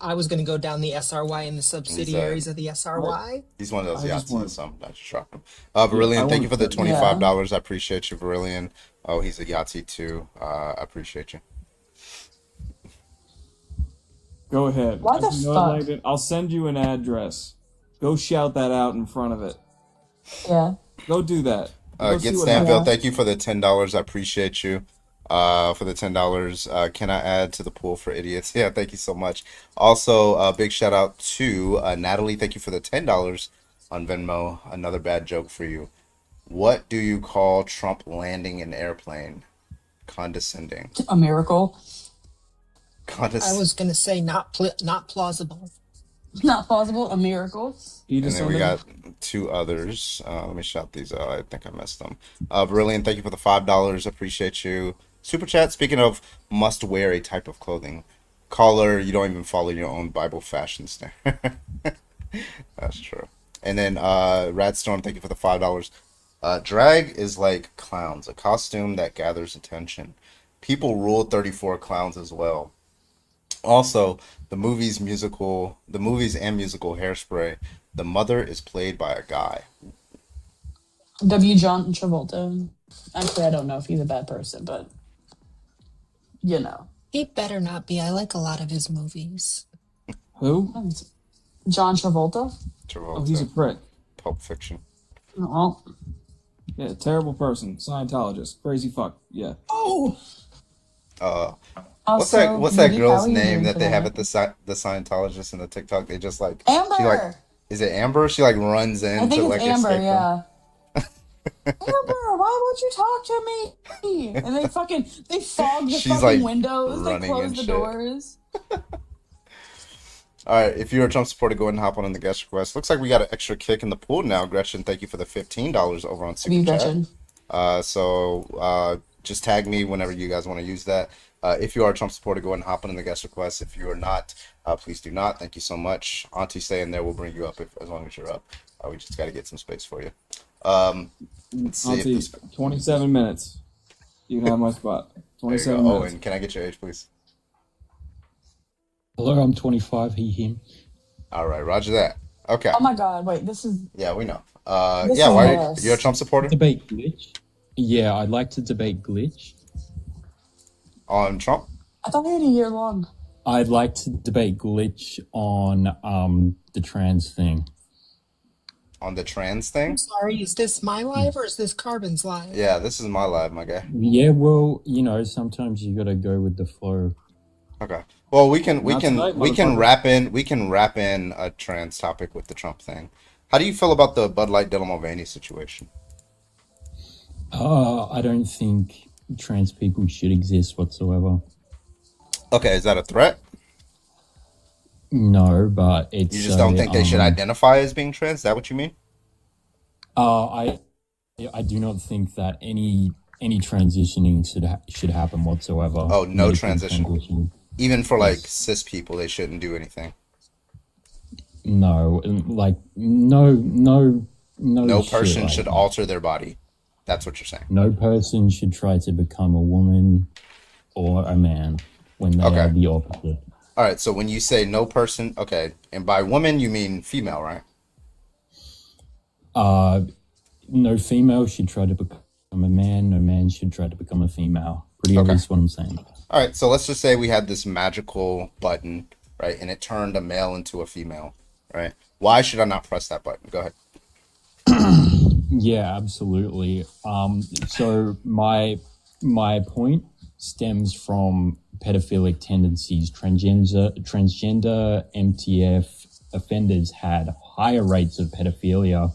down the SRY and the subsidiaries of the SRY. He's one of those I just Yahtzees, want- so I'm not just dropping him. Brilliant. Thank you for the want- $25. I appreciate you, Brilliant. Oh, he's a Yahtzee too. I appreciate you. Go ahead. Why the You know what, fuck? Langdon? I'll send you an address. Go shout that out in front of it. Yeah. Go do that. Go see Get what Stanfield. happens. Thank you for the $10. I appreciate you. For the $10. Can I add to the pool for idiots? Yeah, thank you so much. Also, big shout out to Natalie. Thank you for the $10 on Venmo. Another bad joke for you. What do you call Trump landing an airplane? Condescending. A miracle. I was gonna say not plausible. Not plausible. A miracle. And then we got two others. Let me shout these out. I think I missed them. Brilliant. Thank you for the $5. Appreciate you. Super chat. Speaking of must wear a type of clothing, caller, you don't even follow your own Bible fashion standard. That's true. And then Radstorm, thank you for the $5. Drag is like clowns, a costume that gathers attention. People rule 34 clowns as well. Also, the movies and musical Hairspray, the mother is played by a guy. W. John Travolta. Actually, I don't know if he's a bad person, but you know. He better not be. I like a lot of his movies. Who? John Travolta. Oh, he's a prick. Pulp Fiction. Oh. Yeah, terrible person. Scientologist. Crazy fuck. Yeah. Oh. What's Also, that Mindy, girl's how are you name doing that they today? have at the Scientologist in the TikTok? They just like Amber. She like is it Amber? She like runs in I think to it's like Amber. escape them. Yeah. Amber, why won't you talk to me? And they fog the She's, fucking like, windows. They running close and the shit. doors. All right, if you're a Trump supporter, go ahead and hop on in the guest request. Looks like we got an extra kick in the pool now. Gretchen, thank you for the $15 over on Super You, Chat. Gretchen. So just tag me whenever you guys want to use that. If you are a Trump supporter, go ahead and hop on in the guest request. If you are not, please do not. Thank you so much. Auntie, stay in there. We'll bring you up as long as you're up. We just got to get some space for you. Let's see if Auntie, this... 27 minutes. You can have my spot. There you 27 go. Oh, minutes. and can I get your age, please? Hello, I'm 25. He, him. All right, roger that. Okay. Oh my God! Wait, this is. Yeah, we know. This Yeah, is why us. you're a Trump supporter? Debate, bitch. Yeah, I'd like to debate Glitch. On Trump? I thought we had a year long. I'd like to debate Glitch on the trans thing. On the trans thing? I'm sorry, is this my live or is this Carbon's live? Yeah, this is my live, my guy. Yeah, well, sometimes you gotta go with the flow. Okay. Well, we can Not tonight, we can motherfucker. wrap in a trans topic with the Trump thing. How do you feel about the Bud Light Dylan Mulvaney situation? I don't think trans people should exist whatsoever. Okay, is that a threat? No, but it's You just don't think they should identify as being trans? Is that what you mean? I do not think that any transitioning should happen whatsoever. Oh, no Medical transition. Even for like cis people, they shouldn't do anything. No, like no shit person like should that. alter their body. That's what you're saying. No person should try to become a woman or a man when they are the opposite. All right, so when you say no person, okay, and by woman you mean female, right? No female should try to become a man. No man should try to become a female. Pretty obvious what I'm saying. All right, so let's just say we had this magical button, right, and it turned a male into a female, right? Why should I not press that button? Go ahead. Yeah, absolutely. So my point stems from pedophilic tendencies. Transgender MTF offenders had higher rates of pedophilia.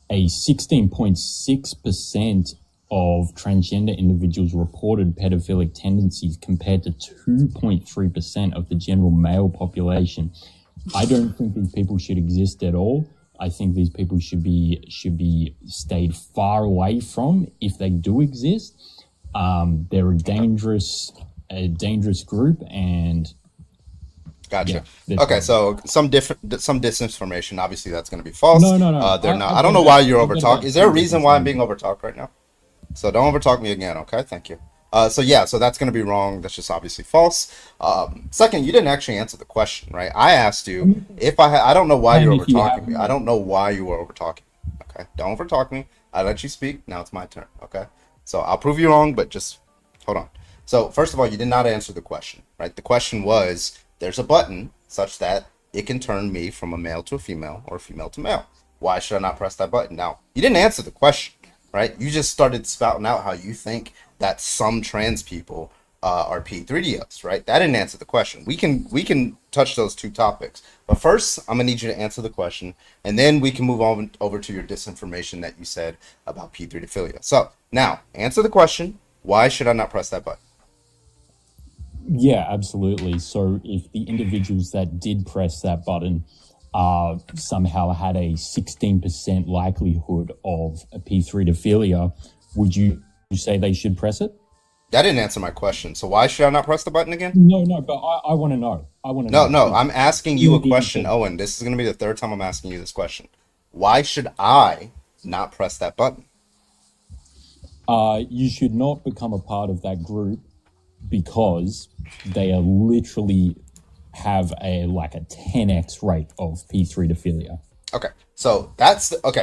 A 16.6% of transgender individuals reported pedophilic tendencies compared to 2.3% of the general male population. I don't think these people should exist at all. I think these people should be stayed far away from if they do exist. They're a dangerous group, and Gotcha. yeah, Okay, so some disinformation. Obviously, that's going to be false. No. They're not. I don't know why you're overtalking. Is there a reason why I'm being overtalked right now? So don't overtalk me again, okay? Thank you. So that's going to be wrong. That's just obviously false. Second, you didn't actually answer the question, right? I asked you if I don't know why you're overtalking me. I don't know why you were overtalking. Okay, don't overtalk me. I let you speak. Now it's my turn. Okay, so I'll prove you wrong, but just hold on. So first of all, you did not answer the question, right? The question was, there's a button such that it can turn me from a male to a female or a female to male. Why should I not press that button? Now, you didn't answer the question, right? You just started spouting out how you think that some trans people are P3DOs, right? That didn't answer the question. We can touch those two topics. But first, I'm going to need you to answer the question, and then we can move on over to your disinformation that you said about P3dophilia. So, now, answer the question. Why should I not press that button? Yeah, absolutely. So if the individuals that did press that button somehow had a 16% likelihood of a P3dophilia, would you say they should press it? That didn't answer my question. So why should I not press the button again? No, but I want to know. No, I'm asking you a question, Owen. This is going to be the third time I'm asking you this question. Why should I not press that button? You should not become a part of that group because they are literally have a 10x rate of P3dophilia. Okay, so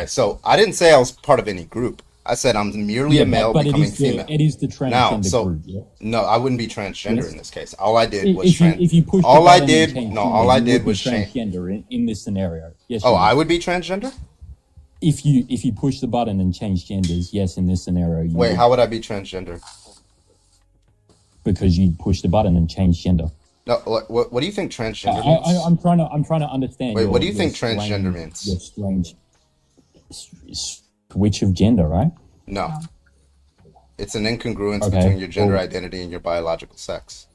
so I didn't say I was part of any group. I said I'm merely a male becoming female. It is the transgender group. Yeah? No, I wouldn't be transgender in this case. All I did was if you push all I did was change transgender in this scenario. Yes. Oh, I would be transgender? If you push the button and change genders, yes, in this scenario. Wait, how would I be transgender? Because you push the button and change gender. No, what do you think transgender means? I'm trying to understand. Wait, what do you think transgender means? Your strange switch of gender, right? No. It's an incongruence between your gender identity and your biological sex.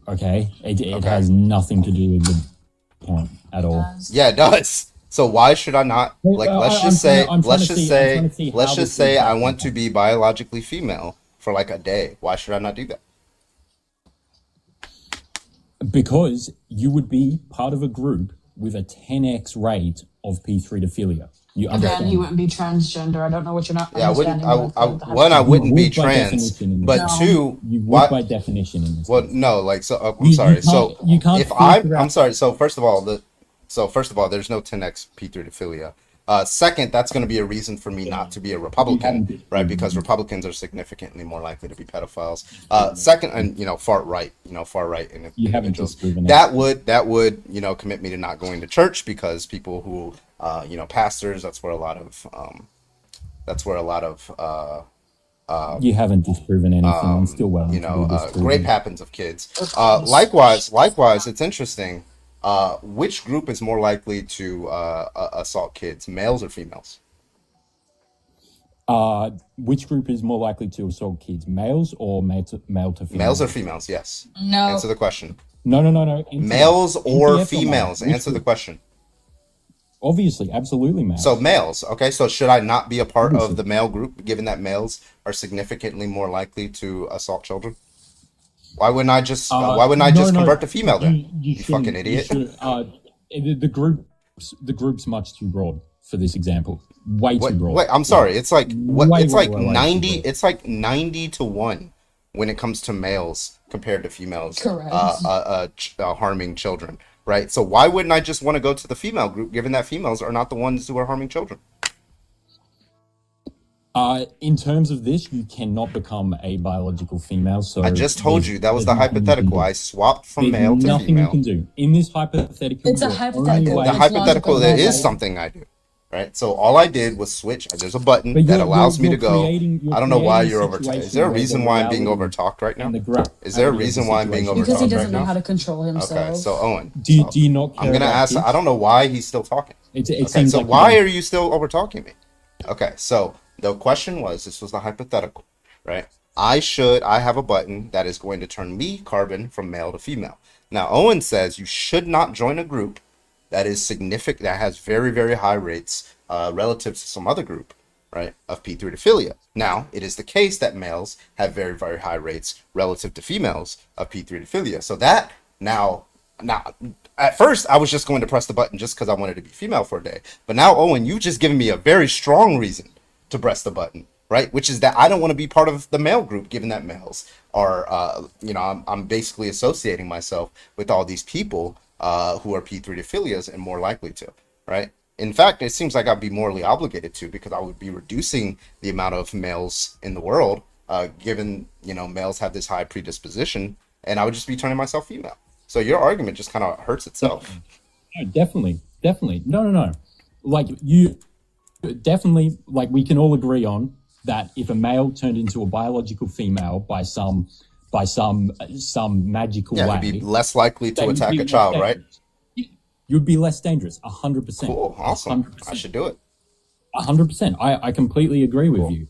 Okay. It has nothing to do with the point at all. Yeah, it does. So why should I not let's just say I want to be biologically female for a day. Why should I not do that? Because you would be part of a group with a 10x rate of P3dophilia. Again, you wouldn't be transgender. I don't know what you're not. Yeah, I wouldn't be trans, but two, you would by definition in this. Well, no, I'm sorry. So if I'm sorry. So first of all, there's no 10x P3dophilia. Second, that's going to be a reason for me not to be a Republican, right? Because Republicans are significantly more likely to be pedophiles. Second, and far right You haven't individuals. disproven it. That would commit me to not going to church, because people who pastors, that's where a lot of You haven't disproven anything. I'm still waiting to be disproven. rape happens of kids. Likewise, it's interesting. Which group is more likely to assault kids, males or females? Which group is more likely to assault kids, males or male to females? Males or females? Yes. No. Answer the question. No. Males or MTF females? Which Answer the group? question. Obviously, absolutely males. So males. Okay. So should I not be a part Obviously. of the male group, given that males are significantly more likely to assault children? Why wouldn't I just No. convert to female then? You fucking shouldn't. idiot. You should, the group's much too broad for this example. Way too broad. Wait, I'm sorry. It's like what? Way, It's way, like way, way too 90. broad. It's like 90-1 when it comes to males compared to females. Correct. Harming children, right? So why wouldn't I just want to go to the female group, given that females are not the ones who are harming children? In terms of this, you cannot become a biological female. So I just told you that was the there's nothing you can hypothetical. do. I swapped from There's male to nothing female. you can do in this hypothetical. It's a the only hypothetical. way- The It's hypothetical, logical, there is right? something I do, right? So all I did was switch. There's a button But that you're- allows me you're to go. creating- I don't know why creating you're a over. Is situation there a where reason the why I'm being reality overtalked right now? and the Is there a gravity of reason the why I'm being situation- Because he overtalked doesn't right know how now? to control himself. Okay, so Owen, Do you not care I'm gonna about ask. kids? I don't know why he's still talking. It Okay, seems so like you why don't. are you still over talking me? Okay, so the question was, this was the hypothetical, right? I have a button that is going to turn me, Carbon, from male to female. Now, Owen says you should not join a group that is significant, that has very, very high rates relative to some other group, right, of P3 Now, it is the case that males have very, very high rates relative to females of P3 So that now, at first, I was just going to press the button just because I wanted to be female for a day. But now, Owen, you've just given me a very strong reason to press the button, right? Which is that I don't want to be part of the male group, given that males are, I'm basically associating myself with all these people who are P3 and more likely to, right? In fact, it seems like I'd be morally obligated to, because I would be reducing the amount of males in the world, given, males have this high predisposition, and I would just be turning myself female. So your argument just kind of hurts itself. No, definitely. No. Like you, definitely. Like we can all agree on that. If a male turned into a biological female by some magical Yeah, way, you'd be less likely to that you'd attack be a less child, right? dangerous. You'd be less dangerous. 100%. Cool, awesome. 100%. I should do it. 100%. I completely agree with you.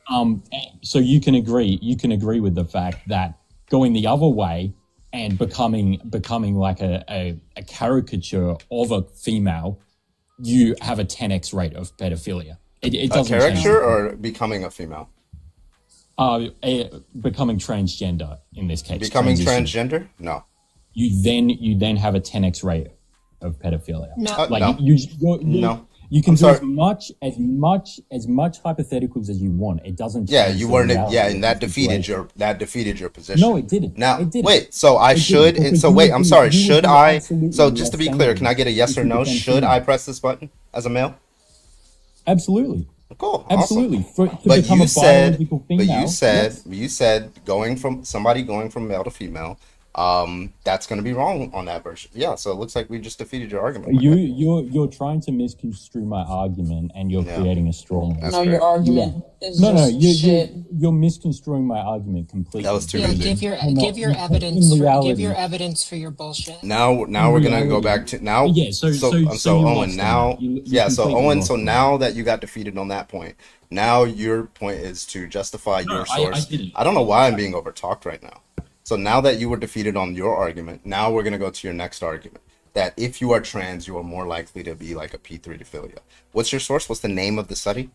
All So you can agree with the fact that going the other way and becoming like a caricature of a female, you have a 10x rate of pedophilia. It A doesn't change. caricature or becoming a female? Becoming transgender in this case. Becoming transition. transgender? No. You then have a 10x rate of pedophilia. No. Like No. No. You can I'm do sorry. as much hypotheticals as you want. It doesn't. Yeah, change you the weren't. reality Yeah, of and the that defeated situation. your position. No, it didn't. Now, It didn't. wait. So I It didn't, should. because So you wait. would I'm be- sorry. you would Should be I? absolutely So just to less be clear, can I get a yes if or you no? became Should female. I press this button as a male? Absolutely. Cool. Awesome. Absolutely. To But become you a said. biological But female. you said going from male to female. That's going to be wrong on that version. Yeah. So it looks like we just defeated your argument. You're trying to misconstrue my argument, and you're creating a straw man. That's No, your fair. argument is No, just shit. you're misconstruing my argument completely. That was too Yeah, easy. give your No, evidence. in Give reality- your evidence for your bullshit. Now we're gonna go reality- back to now. Yeah, so so you Owen, lost now on that. You yeah, so completely Owen, lost so on now that you got defeated on that point, now your point is to justify No, your I source. didn't. I don't know why I'm being overtalked right now. So now that you were defeated on your argument, now we're gonna go to your next argument. That if you are trans, you are more likely to be like a P3. What's your source? What's the name of the study?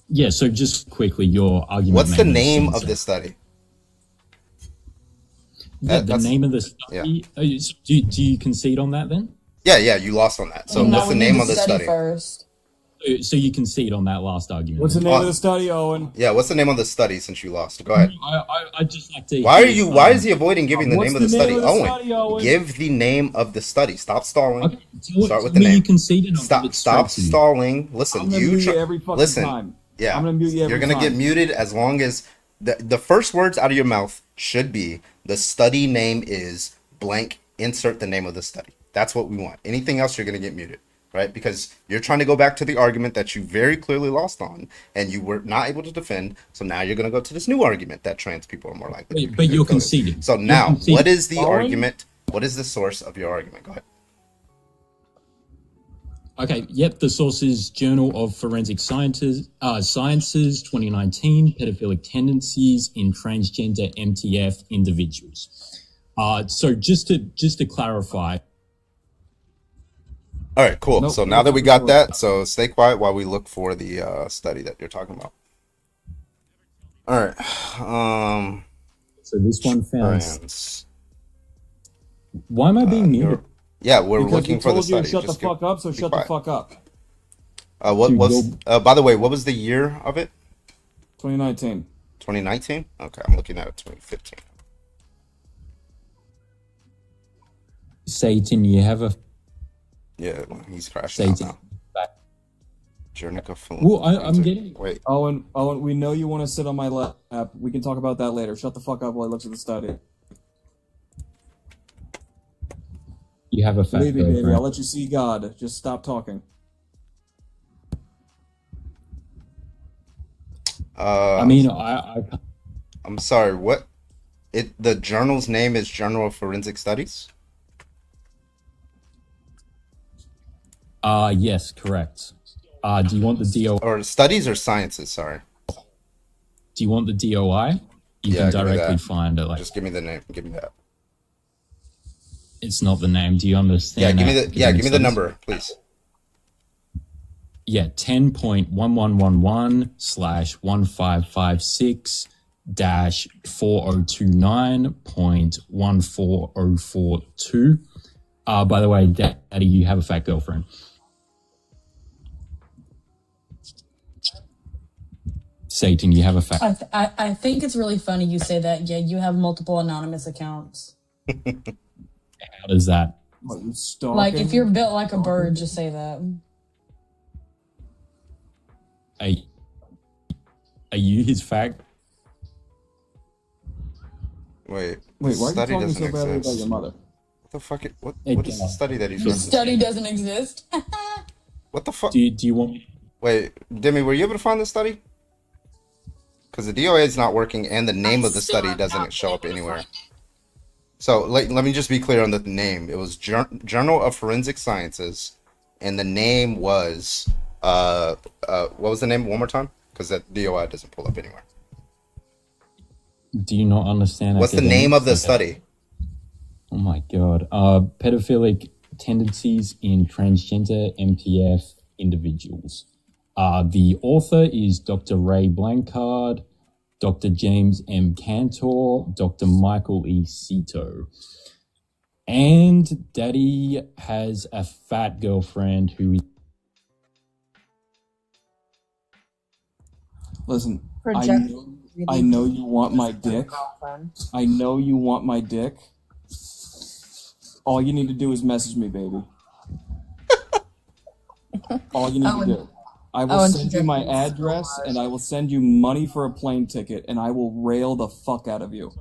Yeah, so just quickly, your argument. What's the made no name sense. of this study? Yeah, the That's- name of the study. Do you concede on that then? Yeah, you lost on that. So No, what's the we need name the of the study? first. So you concede on that last argument. What's the name of the study, Owen? Yeah, what's the name of the study since you lost? Go ahead. I'd just like to. Why is he avoiding giving the name of the study? Owen, Owen, give the name of the study. Stop stalling. Okay, Start with the name. You conceded. Stop stalling. Listen, I'm gonna mute you every fucking listen. time. Yeah, I'm gonna mute you every You're gonna time. get muted as long as the first words out of your mouth should be the study name is blank. Insert the name of the study. That's what we want. Anything else, you're gonna get muted, right? Because you're trying to go back to the argument that you very clearly lost on, and you were not able to defend. So now you're gonna go to this new argument that trans people are more likely. But you're conceding. So now, what is the argument? What is the source of your argument? Go ahead. Okay, yep, the source is Journal of Forensic Sciences, 2019, Pedophilic Tendencies in Transgender MTF Individuals. So just to clarify. All right, cool. So now that we got that, so stay quiet while we look for the study that you're talking about. All right. So this one found. Trans. Why am I being muted? Yeah, we're Because looking for the told you to study. shut the fuck up, so shut the fuck up. What was? By the way, what was the year of it? 2019. 2019. Okay, I'm looking at it. 2015. Satan, you have a. Yeah, he's crashing out Satan. now. Jernica film. Well, I'm getting. Wait. Owen, we know you want to sit on my lap. We can talk about that later. Shut the fuck up while I look at the study. You have a fat Believe me, baby. girlfriend. I'll let you see God. Just stop talking. I mean, I'm sorry. What? The journal's name is Journal of Forensic Studies. Yes, correct. Do you want the DOI? Or studies or sciences? Sorry. Do you want the DOI? You Yeah, can give me directly that. find it. Like, Just give me the name. Give me that. it's not the name. Do you understand? Yeah, give me that? the. Yeah, give me the Studies? number, please. Yeah, 10.1111/1556-4029.14042. By the way, Daddy, you have a fat girlfriend. Satan, you have a fat. I think it's really funny you say that. Yeah, you have multiple anonymous accounts. How does that? What, you stalking? Like, if you're built like a bird, just say that. Are you his fat? Wait, Wait, why are you study talking doesn't so badly about exist. your mother? What the fuck? What is the study that he's The referencing? study doesn't exist. What the fuck? Do you want me? Wait, Demi, were you able to find the study? Because the DOA is not working, and the name of the study doesn't show up anywhere. So let me just be clear on the name. It was Journal of Forensic Sciences, and the name was what was the name one more time? Because that DOI doesn't pull up anywhere. Do you not understand? What's the name of the study? Oh my god. Pedophilic tendencies in transgender MPF individuals. The author is Dr. Ray Blanchard, Dr. James M. Cantor, Dr. Michael E. Cito. And Daddy has a fat girlfriend who is. Listen, Project- I know you want my dick. I know you want my dick. All you need to do is message me, baby. All you need to do. I will send you my address, and I will send you money for a plane ticket, and I will rail the fuck out of you.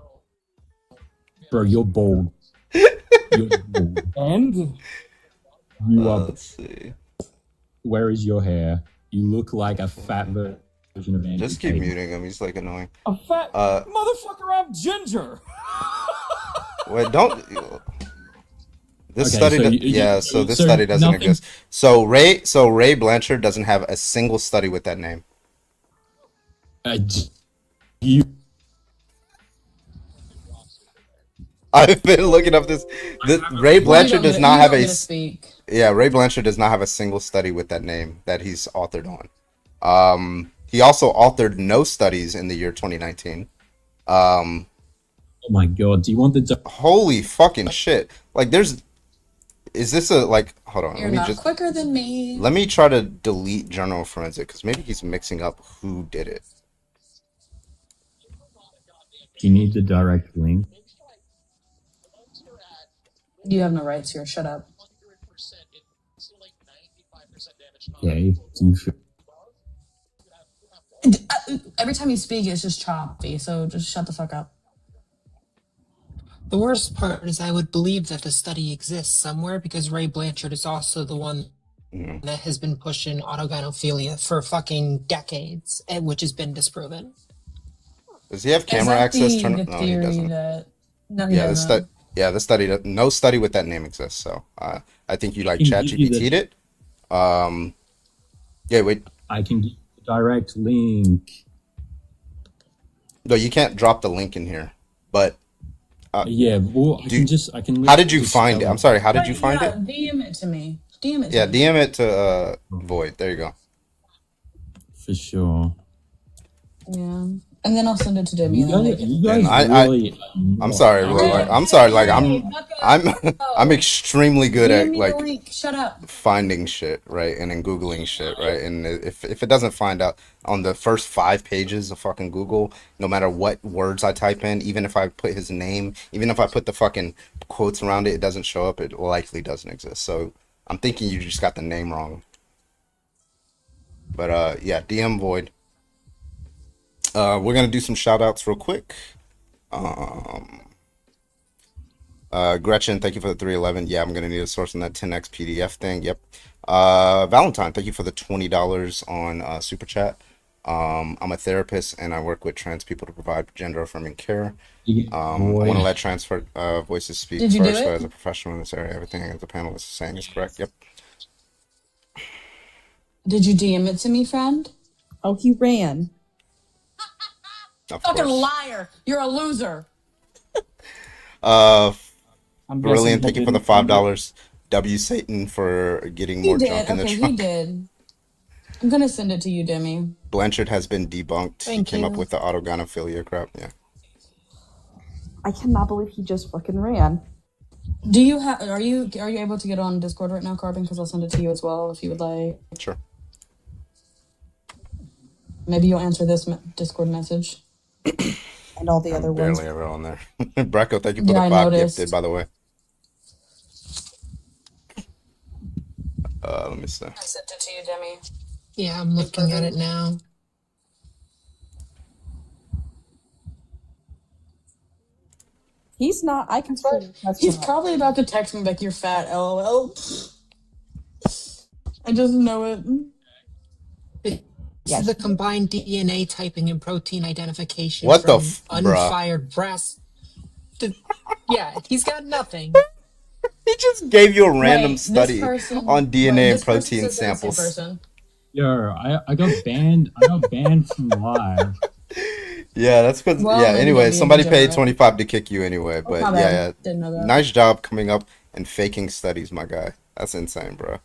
Bro, you're bald. You're bald. And you are. Let's see. Where is your hair? You look like a fat version of Andy Just keep Tate. muting him. He's like annoying. a fat motherfucker, I'm ginger. Wait, don't. This Okay, study, so so this so study doesn't nothing- exist. So Ray Blanchard doesn't have a single study with that name. You. I've been looking up this. Ray Blanchard does not have a. Speak. Yeah, Ray Blanchard does not have a single study with that name that he's authored on. He also authored no studies in the year 2019. Oh my god! Do you want the? Holy fucking shit! Like, there's Is this a like? Hold on. You're not quicker than me. Let me try to delete General Forensic because maybe he's mixing up who did it. Do you need the direct link? You have no rights here. Shut up. Okay. Do you feel Every time you speak, it's just choppy. So just shut the fuck up. The worst part is I would believe that the study exists somewhere because Ray Blanchard is also the one that has been pushing autogynephilia for fucking decades, which has been disproven. Does he have camera access? No, he doesn't. The study. No study with that name exists. So I think you like ChatGPT'd it. Yeah, wait. I can give the direct link. No, you can't drop the link in here. But yeah, well, I can. How did you find it? I'm sorry. How did you find it? DM it to me. DM it. Yeah, to me. DM it to Void. There you go. For sure. Yeah. And then I'll send it to Demi. I'm sorry. I'm sorry. Like I'm extremely good at like shut up. finding shit, right, and then googling shit, right, and if it doesn't find out on the first 5 pages of fucking Google, no matter what words I type in, even if I put his name, even if I put the fucking quotes around it, it doesn't show up. It likely doesn't exist. So I'm thinking you just got the name wrong. But yeah, DM Void. We're gonna do some shout outs real quick. Gretchen, thank you for the 311. Yeah, I'm gonna need a source on that 10x PDF thing. Yep. Valentine, thank you for the $20 on Super Chat. I'm a therapist and I work with trans people to provide gender affirming care. I want to let trans voices speak Did you first. do So it? as a professional in this area, everything the panelist is saying is correct. Yep. Did you DM it to me, friend? Oh, he ran. Of Fucking course. liar. You're a loser. Brilliant, thank you for the $5. W Satan for getting He more did. junk in the Okay, he trunk. did. I'm gonna send it to you, Demi. Blanchard has been debunked. He Thank came up you. with the autogynephilia crap. Yeah. I cannot believe he just fucking ran. Do you have? Are you able to get on Discord right now, Carbon? Because I'll send it to you as well if you would like. Sure. Maybe you'll answer this Discord message. And all the other ones. Barely ever on there. Bracco, thank you for Yeah, I the 5 noticed. gifted, by the way. Let me see. I sent it to you, Demi. Yeah, I'm looking at it now. He's not. I can see. He's probably about to text me like, "You're fat." LOL. I just know it. Yeah, the combined DNA typing and protein identification What the from bruh? unfired breast. Yeah, he's got nothing. He just gave you a random Wait, study this person- on DNA and this person protein says they're the same samples. person. Yo, I got banned. I got banned from live. Yeah, that's because Well, yeah. maybe Anyway, they'll be somebody able to paid do it. 25 to kick you anyway. But my yeah, bad. Didn't know that. nice job coming up and faking studies, my guy. That's insane, bro.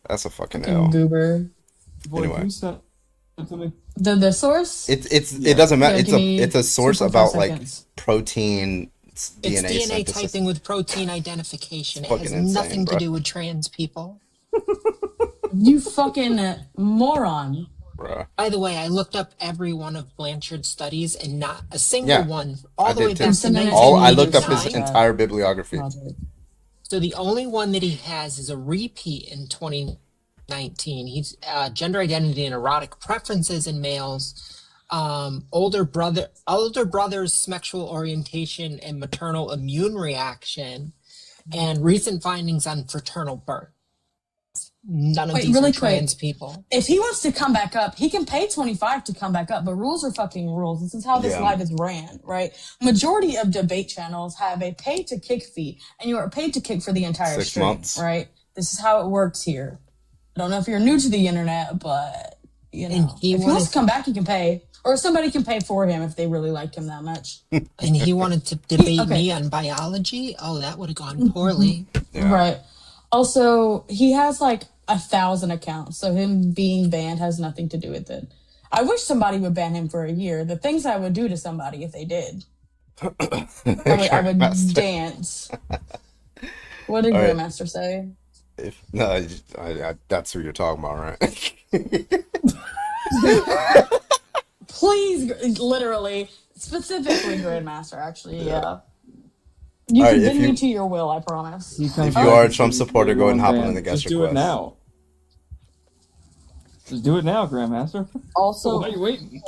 That's a fucking L. Goober. Void, Anyway. can you send it to me? The source? It doesn't matter. Yeah, It's give me a source 2.5 about like seconds. protein It's DNA DNA synthesis. typing with protein identification. It Fucking has insane, nothing bro. to do with trans people. You fucking moron. Bruh. By the way, I looked up every one of Blanchard's studies and not a single Yeah, one, I all the way did back too. to I looked up his 1989. entire bibliography. So the only one that he has is a repeat in 2019. He's gender identity and erotic preferences in males, older brother's sexual orientation and maternal immune reaction, and recent findings on fraternal birth. None of Wait, these really are trans quick. people. If he wants to come back up, he can pay 25 to come back up, but rules are fucking rules. This is how this Yeah. live is ran, right? Majority of debate channels have a pay to kick fee, and you are paid to kick for the entire 6 stream, months. right? This is how it works here. I don't know if you're new to the internet, but you know, And he if he wants wanted- to come back, he can pay, or somebody can pay for him if they really liked him that much. And he wanted to debate Okay. me on biology. Oh, that would have gone poorly. Right. Also, he has like 1,000 accounts, so him being banned has nothing to do with it. I wish somebody would ban him for a year. The things I would do to somebody if they did. I would dance. What did All right. Grandmaster say? If no, that's who you're talking about, right? Please, literally, specifically Grandmaster, actually, yeah. You All can right, bend me to your will, I promise. If you are a Trump supporter, go ahead and hop on in the guest Just do it request. now. Just do it now, Grandmaster. Also, Why are you waiting?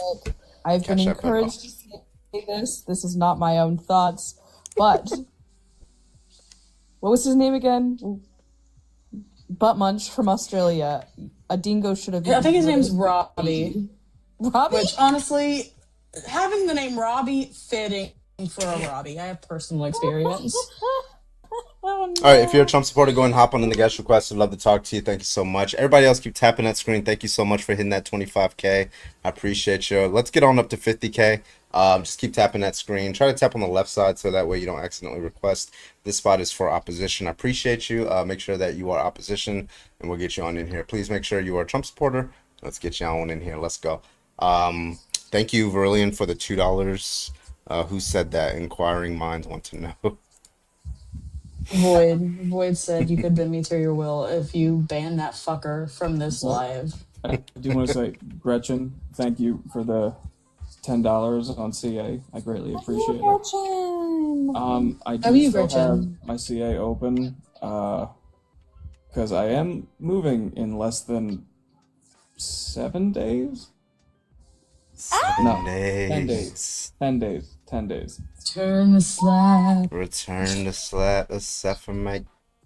I've been Cash App encouraged to say this. This is not my own thoughts, but what was his name again? Butt Munch from Australia. A dingo should have. I think his name's Robbie. Robbie? Which, honestly, having the name Robbie fitting for a Robbie. I have personal experience. Oh, no. All right, if you're a Trump supporter, go and hop on in the guest request. I'd love to talk to you. Thank you so much. Everybody else, keep tapping that screen. Thank you so much for hitting that 25K. I appreciate you. Let's get on up to 50K. Just keep tapping that screen. Try to tap on the left side so that way you don't accidentally request. This spot is for opposition. I appreciate you. Make sure that you are opposition, and we'll get you on in here. Please make sure you are a Trump supporter. Let's get you on in here. Let's go. Thank you, Verillion, for the $2. Who said that? Inquiring minds want to know. Void said you could bend me to your will if you ban that fucker from this live. I do want to say, Gretchen, thank you for the $10 on CA. I greatly appreciate it. I How are you, do still have Gretchen? my CA open because I am moving in less than 7 days. 7 10 days. days. 10 days. 10 days. Turn the slap. Return to slap aside from my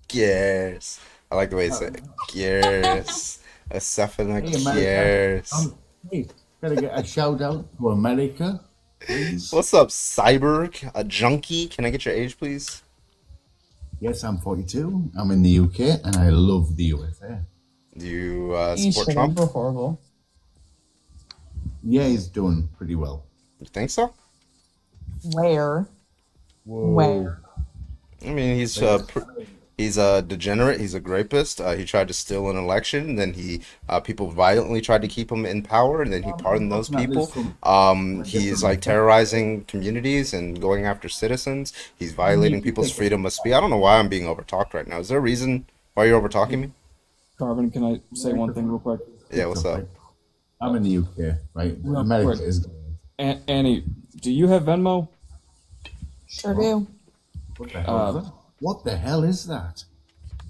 gears. I like the way you say it. Gears. Aside from my Hey, America. gears. Hey, gotta get a shout out to America, please. What's up, Cyborg? A junkie? Can I get your age, please? Yes, I'm 42. I'm in the UK and I love the USA. Do you You support should Trump? be horrible. Yeah, he's doing pretty well. You think so? Where? Where? I mean, he's a degenerate. He's a rapist. He tried to steal an election. Then people violently tried to keep him in power, and then he pardoned those people. He's like terrorizing communities and going after citizens. He's violating people's freedom of speech. I don't know why I'm being overtalked right now. Is there a reason why you're overtalking me? Carbon, can I say one thing real quick? Yeah, what's up? I'm in the UK, right? Real America quick. is. Annie, do you have Venmo? Sure do. What the hell? Is that? What the hell is that?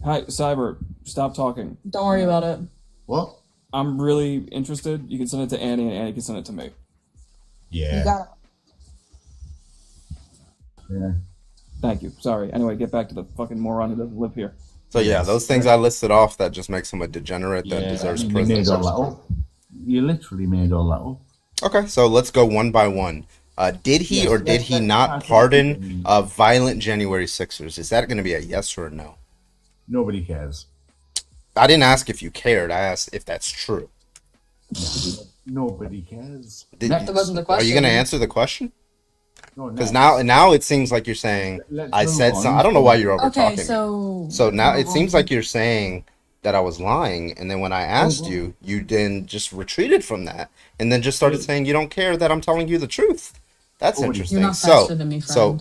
Hi, Cyber, stop talking. Don't worry about it. What? I'm really interested. You can send it to Annie, and Annie can send it to me. Yeah. You got it. Yeah. Thank you. Sorry. Anyway, get back to the fucking moron who doesn't live here. So yeah, those things I listed off that just makes him a degenerate that deserves You prison. made all that up. You literally made all that up. Okay, so let's go one by one. Did he Yes, or did yes, he yes, not yes. pardon violent January 6ers? Is that going to be a yes or a no? Nobody cares. I didn't ask if you cared. I asked if that's true. Nobody cares. That wasn't the Are question. you going to answer the question? No, Because next. now it seems like you're saying Let's I move said on. something. I don't know why you're over Okay, talking. so Now it seems like you're saying that I was lying, and then when I asked you, you then just retreated from that, and then just started saying you don't care that I'm telling you the truth. That's You're interesting. not So, faster than me, so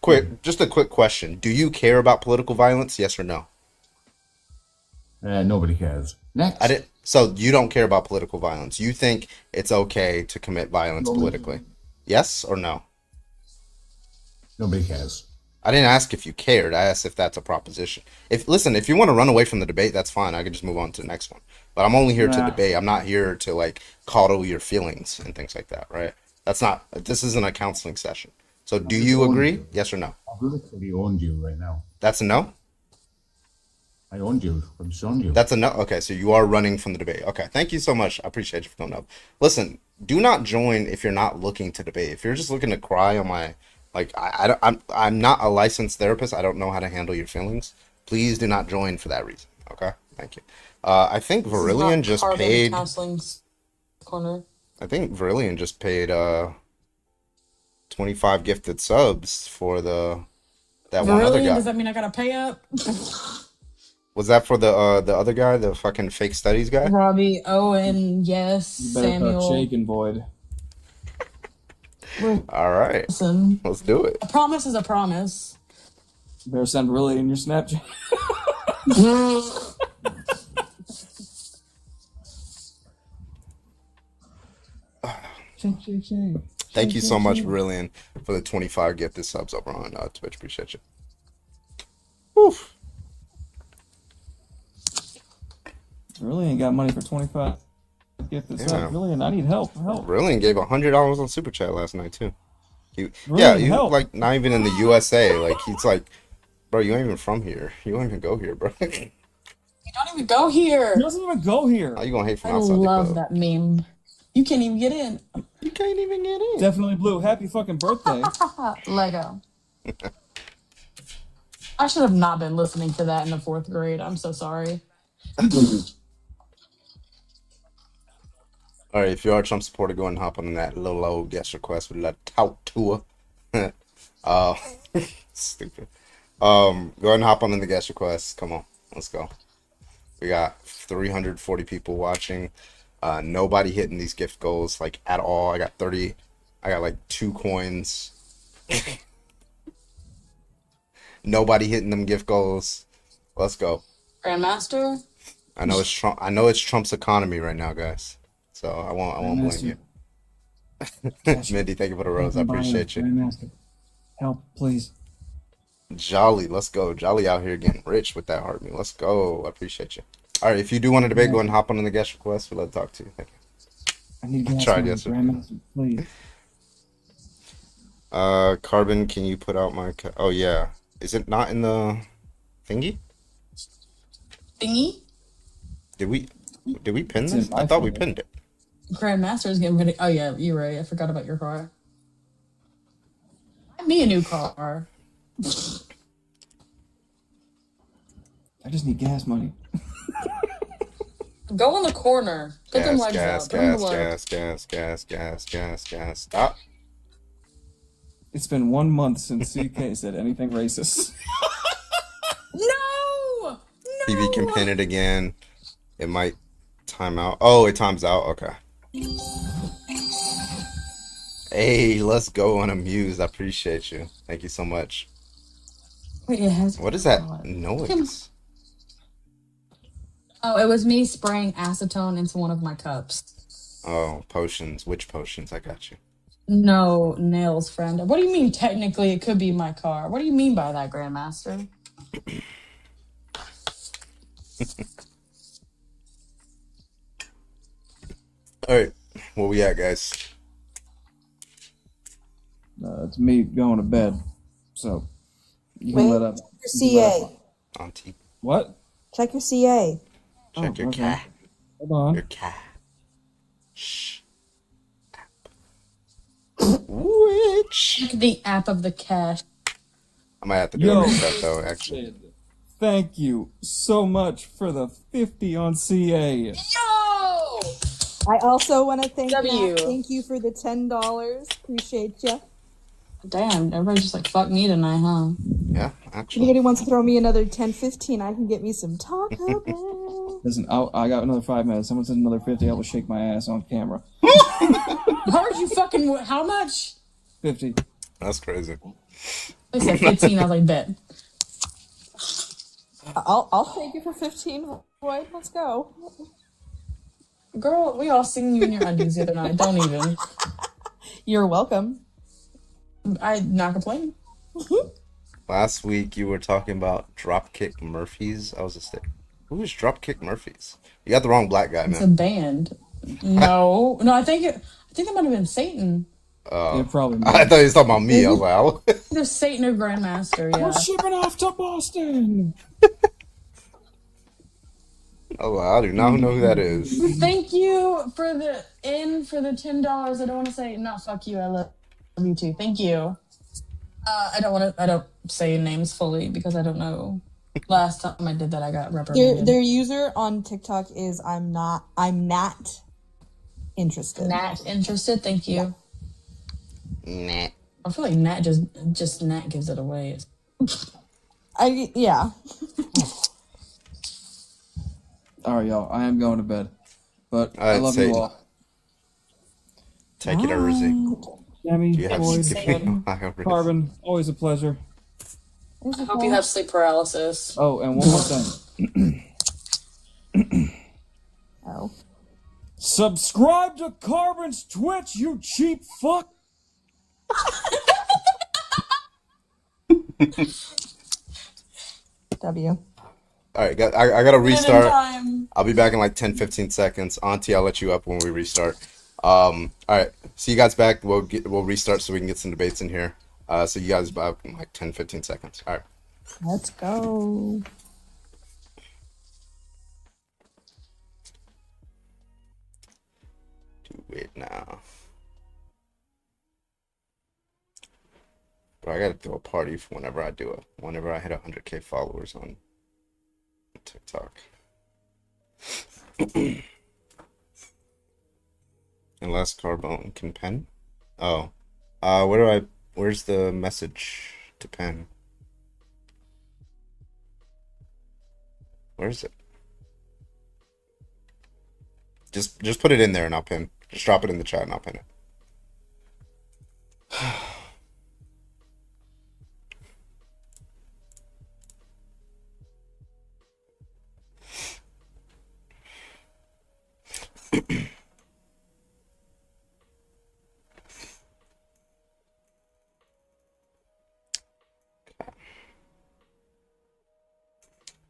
friend. just a quick question: do you care about political violence? Yes or no? Nobody cares. Next. I didn't. So you don't care about political violence. You think it's okay to commit violence politically? Yes or no? Nobody cares. I didn't ask if you cared. I asked if that's a proposition. If you want to run away from the debate, that's fine. I can just move on to the next one. But I'm only here to Nah. debate. I'm not here to like coddle your feelings and things like that, right? This isn't a counseling session. So do you agree? Yes or no? I've literally owned you right now. That's a no? I owned you. I've shown you. That's a no. Okay, so you are running from the debate. Okay, thank you so much. I appreciate you for coming up. Listen, do not join if you're not looking to debate. If you're just looking to cry on my, like, I'm not a licensed therapist. I don't know how to handle your feelings. Please do not join for that reason. Okay, thank you. I think Verillion just paid. Counseling corner. I think Verillion just paid 25 gifted subs for that one other Really? guy. Does that mean I gotta pay up? Was that for the other guy, the fucking fake studies guy? Robbie, Owen, yes, You better Samuel. start shaking, Void. All right, Listen, let's do it. a promise is a promise. Better send Willie in your Snapchat. Thank you so much, Brilliant, for the 25 gifted subs over on Twitch. Appreciate you. Oof. Really ain't got money for 25 gifted subs. Really, and I need help. Brilliant gave $100 on Super Chat last night too. He help. like not even in the USA. Like he's like, bro, you ain't even from here. You don't even go here, bro. You don't even go here. He doesn't even go here. How you gonna hate from I outside the love club? that meme. You can't even get in. You can't even get in. Definitely Blue. Happy fucking birthday. Lego. I should have not been listening to that in the 4th grade. I'm so sorry. All right, if you are a Trump supporter, go ahead and hop on that little old guest request with that tout tour. Stupid. Go ahead and hop on in the guest request. Come on, let's go. We got 340 people watching. Nobody hitting these gift goals like at all. I got 30. I got like 2 coins. Nobody hitting them gift goals. Let's go. Grandmaster? I know it's Trump. I know it's Trump's economy right now, guys. So I won't blame you. Mindy, thank you for the rose. I appreciate you. Grandmaster. Help, please. Jolly, let's go. Jolly out here getting rich with that heartbeat. Let's go. I appreciate you. All right, if you do want to debate, go ahead and hop on the guest request. We'll let talk to you. Thank you. I need gas Tried money, yesterday. Grandmaster, please. Carbon, can you put out my? Oh yeah, is it not in the thingy? Thingy? Did we pin It's this? in I my thought we folder. pinned it. Grandmaster is getting ready. Oh, yeah, you're right. I forgot about your car. Buy me a new car. I just need gas money. Go in the corner. Put them legs Gas, out. Put them gas, below. gas. It's been 1 month since CK said anything racist. No! TV can pin it again. It might time out. Oh, it times out. Okay. Hey, let's go on Amused. I appreciate you. Thank you so much. Wait, it has. What is that noise? Oh, it was me spraying acetone into one of my cups. Oh, potions. Which potions? I got you. No, nails, friend. What do you mean, technically, it could be my car? What do you mean by that, Grandmaster? All right, where we at, guys? It's me going to bed. So, you can Wait, let up. your CA. Auntie. What? Check your CA. Check your okay. cat. Hold on. Your cat. Shh. Which? Check the app of the cash. I might have to do a reset though, actually. Thank you so much for the 50 on CA. Yo! I also want to thank W. Matt. Thank you for the $10. Appreciate you. Damn, everybody's just like, fuck me tonight, huh? Yeah, If actually. anybody wants to throw me another 10, 15, I can get me some Taco Bell. Listen, I got another 5 minutes. Someone says another 50, I will shake my ass on camera. Heard you fucking, how much? 50. That's crazy. They said 15, I was like, bet. I'll take it for 15. Boy, let's go. Girl, we all seen you in your undies the other night. Don't even. You're welcome. I'm not complaining. Last week you were talking about Dropkick Murphys. I was just like, who is Dropkick Murphys? You got the wrong black guy, It's a man. band. No, I think that might have been Satan. Oh, It probably I thought he was talking about me. I was like, oh. Either Satan or Grandmaster, yeah. We're shipping off to Boston. Oh, wow, I do not know who that is. Thank you for the $10. I don't want to say no. Fuck you. I love you too. Thank you. I don't say names fully because I don't know. Last time I did that, I got reprimanded. Their user on TikTok is I'm not interested. Nat interested. Thank you. Nah. I feel like Nat just Nat gives it away. Yeah. All right, y'all. I am going to bed. But All I right, love Satan. you all. Take it, Erzy. Sammy, Do you have Boyd, to Carbon, always a pleasure. I hope you have sleep paralysis. Oh, and one more thing. Oh. Subscribe to Carbon's Twitch, you cheap fuck. W. All right, I gotta restart. time. I'll be back in like 10-15 seconds. Auntie, I'll let you up when we restart. All right, see you guys back. We'll restart so we can get some debates in here. So you guys back in like 10-15 seconds. All right. Let's go. Do it now. But I gotta throw a party for whenever I do it. Whenever I hit 100K followers on TikTok. Unless Carbone can pen. Oh. Where's the message to pen? Where is it? Just put it in there and I'll pin. Just drop it in the chat and I'll pin it.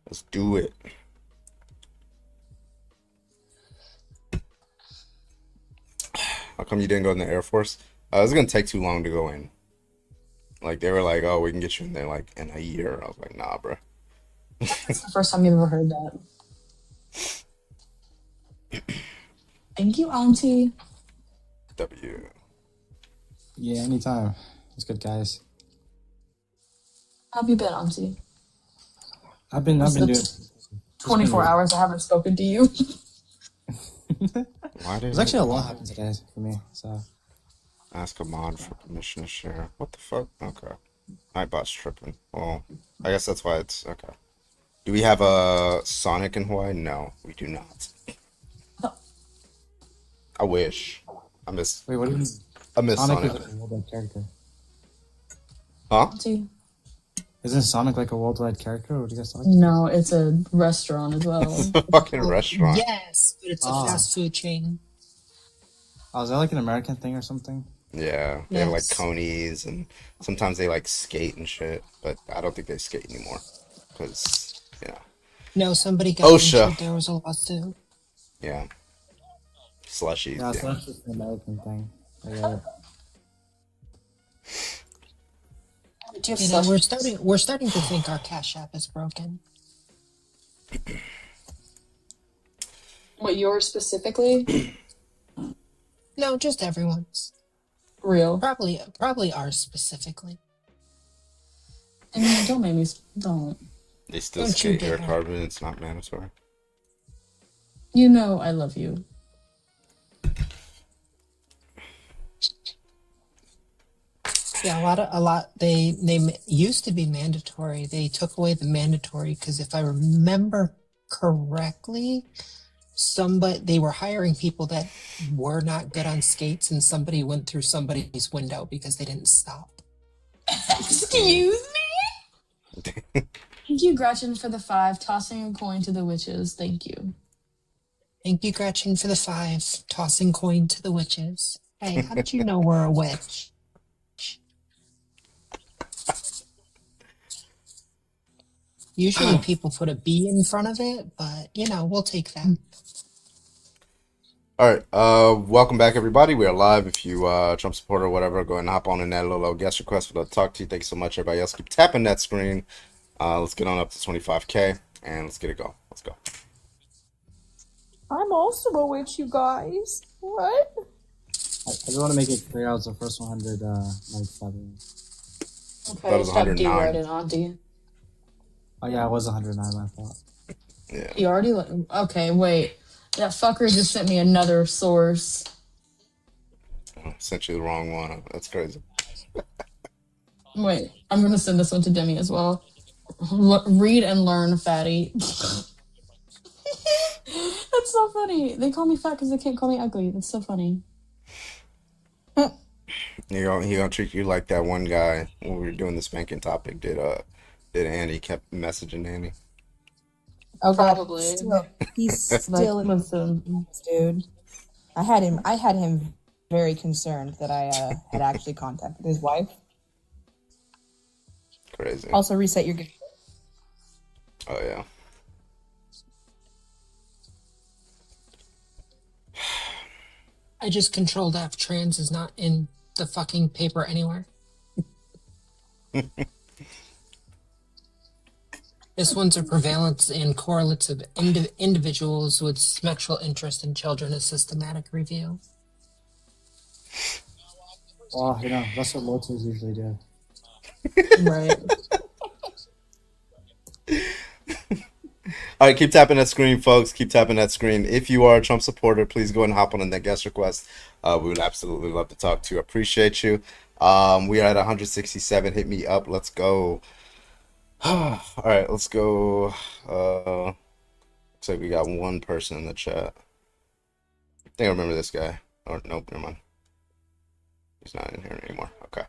Let's do it. How come you didn't go in the Air Force? It was gonna take too long to go in. Like they were like, "Oh, we can get you in there like in a year." I was like, "Nah, bro." It's the first time you've ever heard that. Thank you, Auntie. W. Yeah, anytime. It's good, guys. How have you been, Auntie? I've been doing 24 hours I haven't spoken to you. Why did There's actually a lot happened today for me, so. Ask a mod for permission to share. What the fuck? Okay. Nightbot's tripping. Well, I guess that's why it's okay. Do we have a Sonic in Hawaii? No, we do not. I wish. I miss. Wait, what do you mean? I miss Sonic. Is like a worldwide character. Huh? Isn't Sonic like a worldwide character? Or what do you guys talking about? No, it's a restaurant as well. It's a fucking restaurant. Yes, but it's a fast food chain. Oh, is that like an American thing or something? Yeah, they have like Yes. conies and sometimes they like skate and shit, but I don't think they skate anymore because No, somebody got OSHA. injured. There was a lawsuit. Yeah, slushy. Yeah, so Yeah. that's just an American thing. I get it. You know, we're starting to think our Cash App is broken. What, yours specifically? No, just everyone's. Real. Probably ours specifically. I mean, don't make me. Don't. They still Don't you skate air dare. carbon. It's not mandatory. You know I love you. Yeah, a lot. They used to be mandatory. They took away the mandatory because if I remember correctly, they were hiring people that were not good on skates, and somebody went through somebody's window because they didn't stop. Excuse me? Thank you, Gretchen, for the 5. Tossing a coin to the witches. Thank you. Thank you, Gretchen, for the 5. Tossing coin to the witches. Hey, how did you know we're a witch? Usually people put a B in front of it, but we'll take that. All right. Welcome back, everybody. We are live. If you Trump supporter or whatever, go ahead and hop on in that little guest request. We'd love to talk to you. Thank you so much, everybody else. Keep tapping that screen. Let's get on up to 25K and let's get it going. Let's go. I'm also a witch, you guys. What? I just want to make it clear I was the first 100 likes by the way. Okay, That was stop 109. D-wording, Auntie. Oh yeah, I was 109 my fault. Yeah. You already. Okay, wait. That fucker just sent me another source. Sent you the wrong one. That's crazy. Wait, I'm gonna send this one to Demi as well. Read and learn, fatty. That's so funny. They call me fat because they can't call me ugly. That's so funny. He gonna treat you like that one guy when we were doing the spanking topic did Did Annie kept messaging Annie? Oh god, Probably. he's still in the dude. I had him very concerned that I had actually contacted his wife. Crazy. Also reset your game. Oh yeah. I just controlled F. Trans is not in the fucking paper anywhere. This one's a prevalence and correlates of individuals with sexual interest in children, a systematic review. Well, you know, that's what Lotus usually do. Right. All right, keep tapping that screen, folks. Keep tapping that screen. If you are a Trump supporter, please go and hop on that guest request. We would absolutely love to talk to you. Appreciate you. We are at 167. Hit me up. Let's go. All right, let's go. Looks like we got one person in the chat. I think I remember this guy. Or nope, never mind. He's not in here anymore. Okay.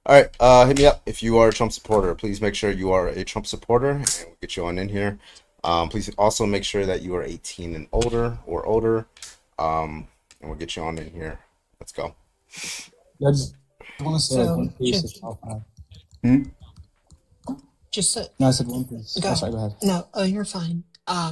All right, hit me up if you are a Trump supporter. Please make sure you are a Trump supporter, and we'll get you on in here. Please also make sure that you are 18 and older or older, and we'll get you on in here. Let's go. Yeah, I just want to say So, One Piece just- is top 5. Just so, No, I said One Piece. Go. Oh, sorry, go ahead. No, you're fine.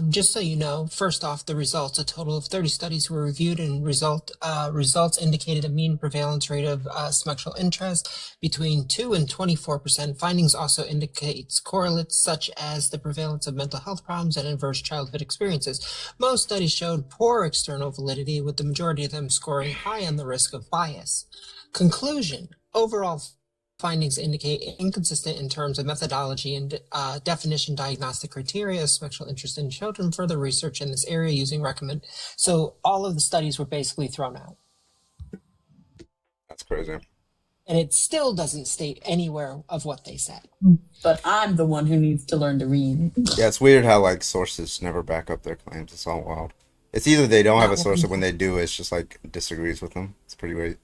Just so you know, first off, the results, a total of 30 studies were reviewed and results indicated a mean prevalence rate of sexual interest between 2 and 24%. Findings also indicates correlates such as the prevalence of mental health problems and adverse childhood experiences. Most studies showed poor external validity, with the majority of them scoring high on the risk of bias. Conclusion, overall findings indicate inconsistent in terms of methodology and definition diagnostic criteria of sexual interest in children. Further research in this area using recommend. So all of the studies were basically thrown out. That's crazy. And it still doesn't state anywhere of what they said. But I'm the one who needs to learn to read. Yeah, it's weird how like sources never back up their claims. It's all wild. It's either they don't have a source, or when they do, it's just like disagrees with them. It's pretty weird.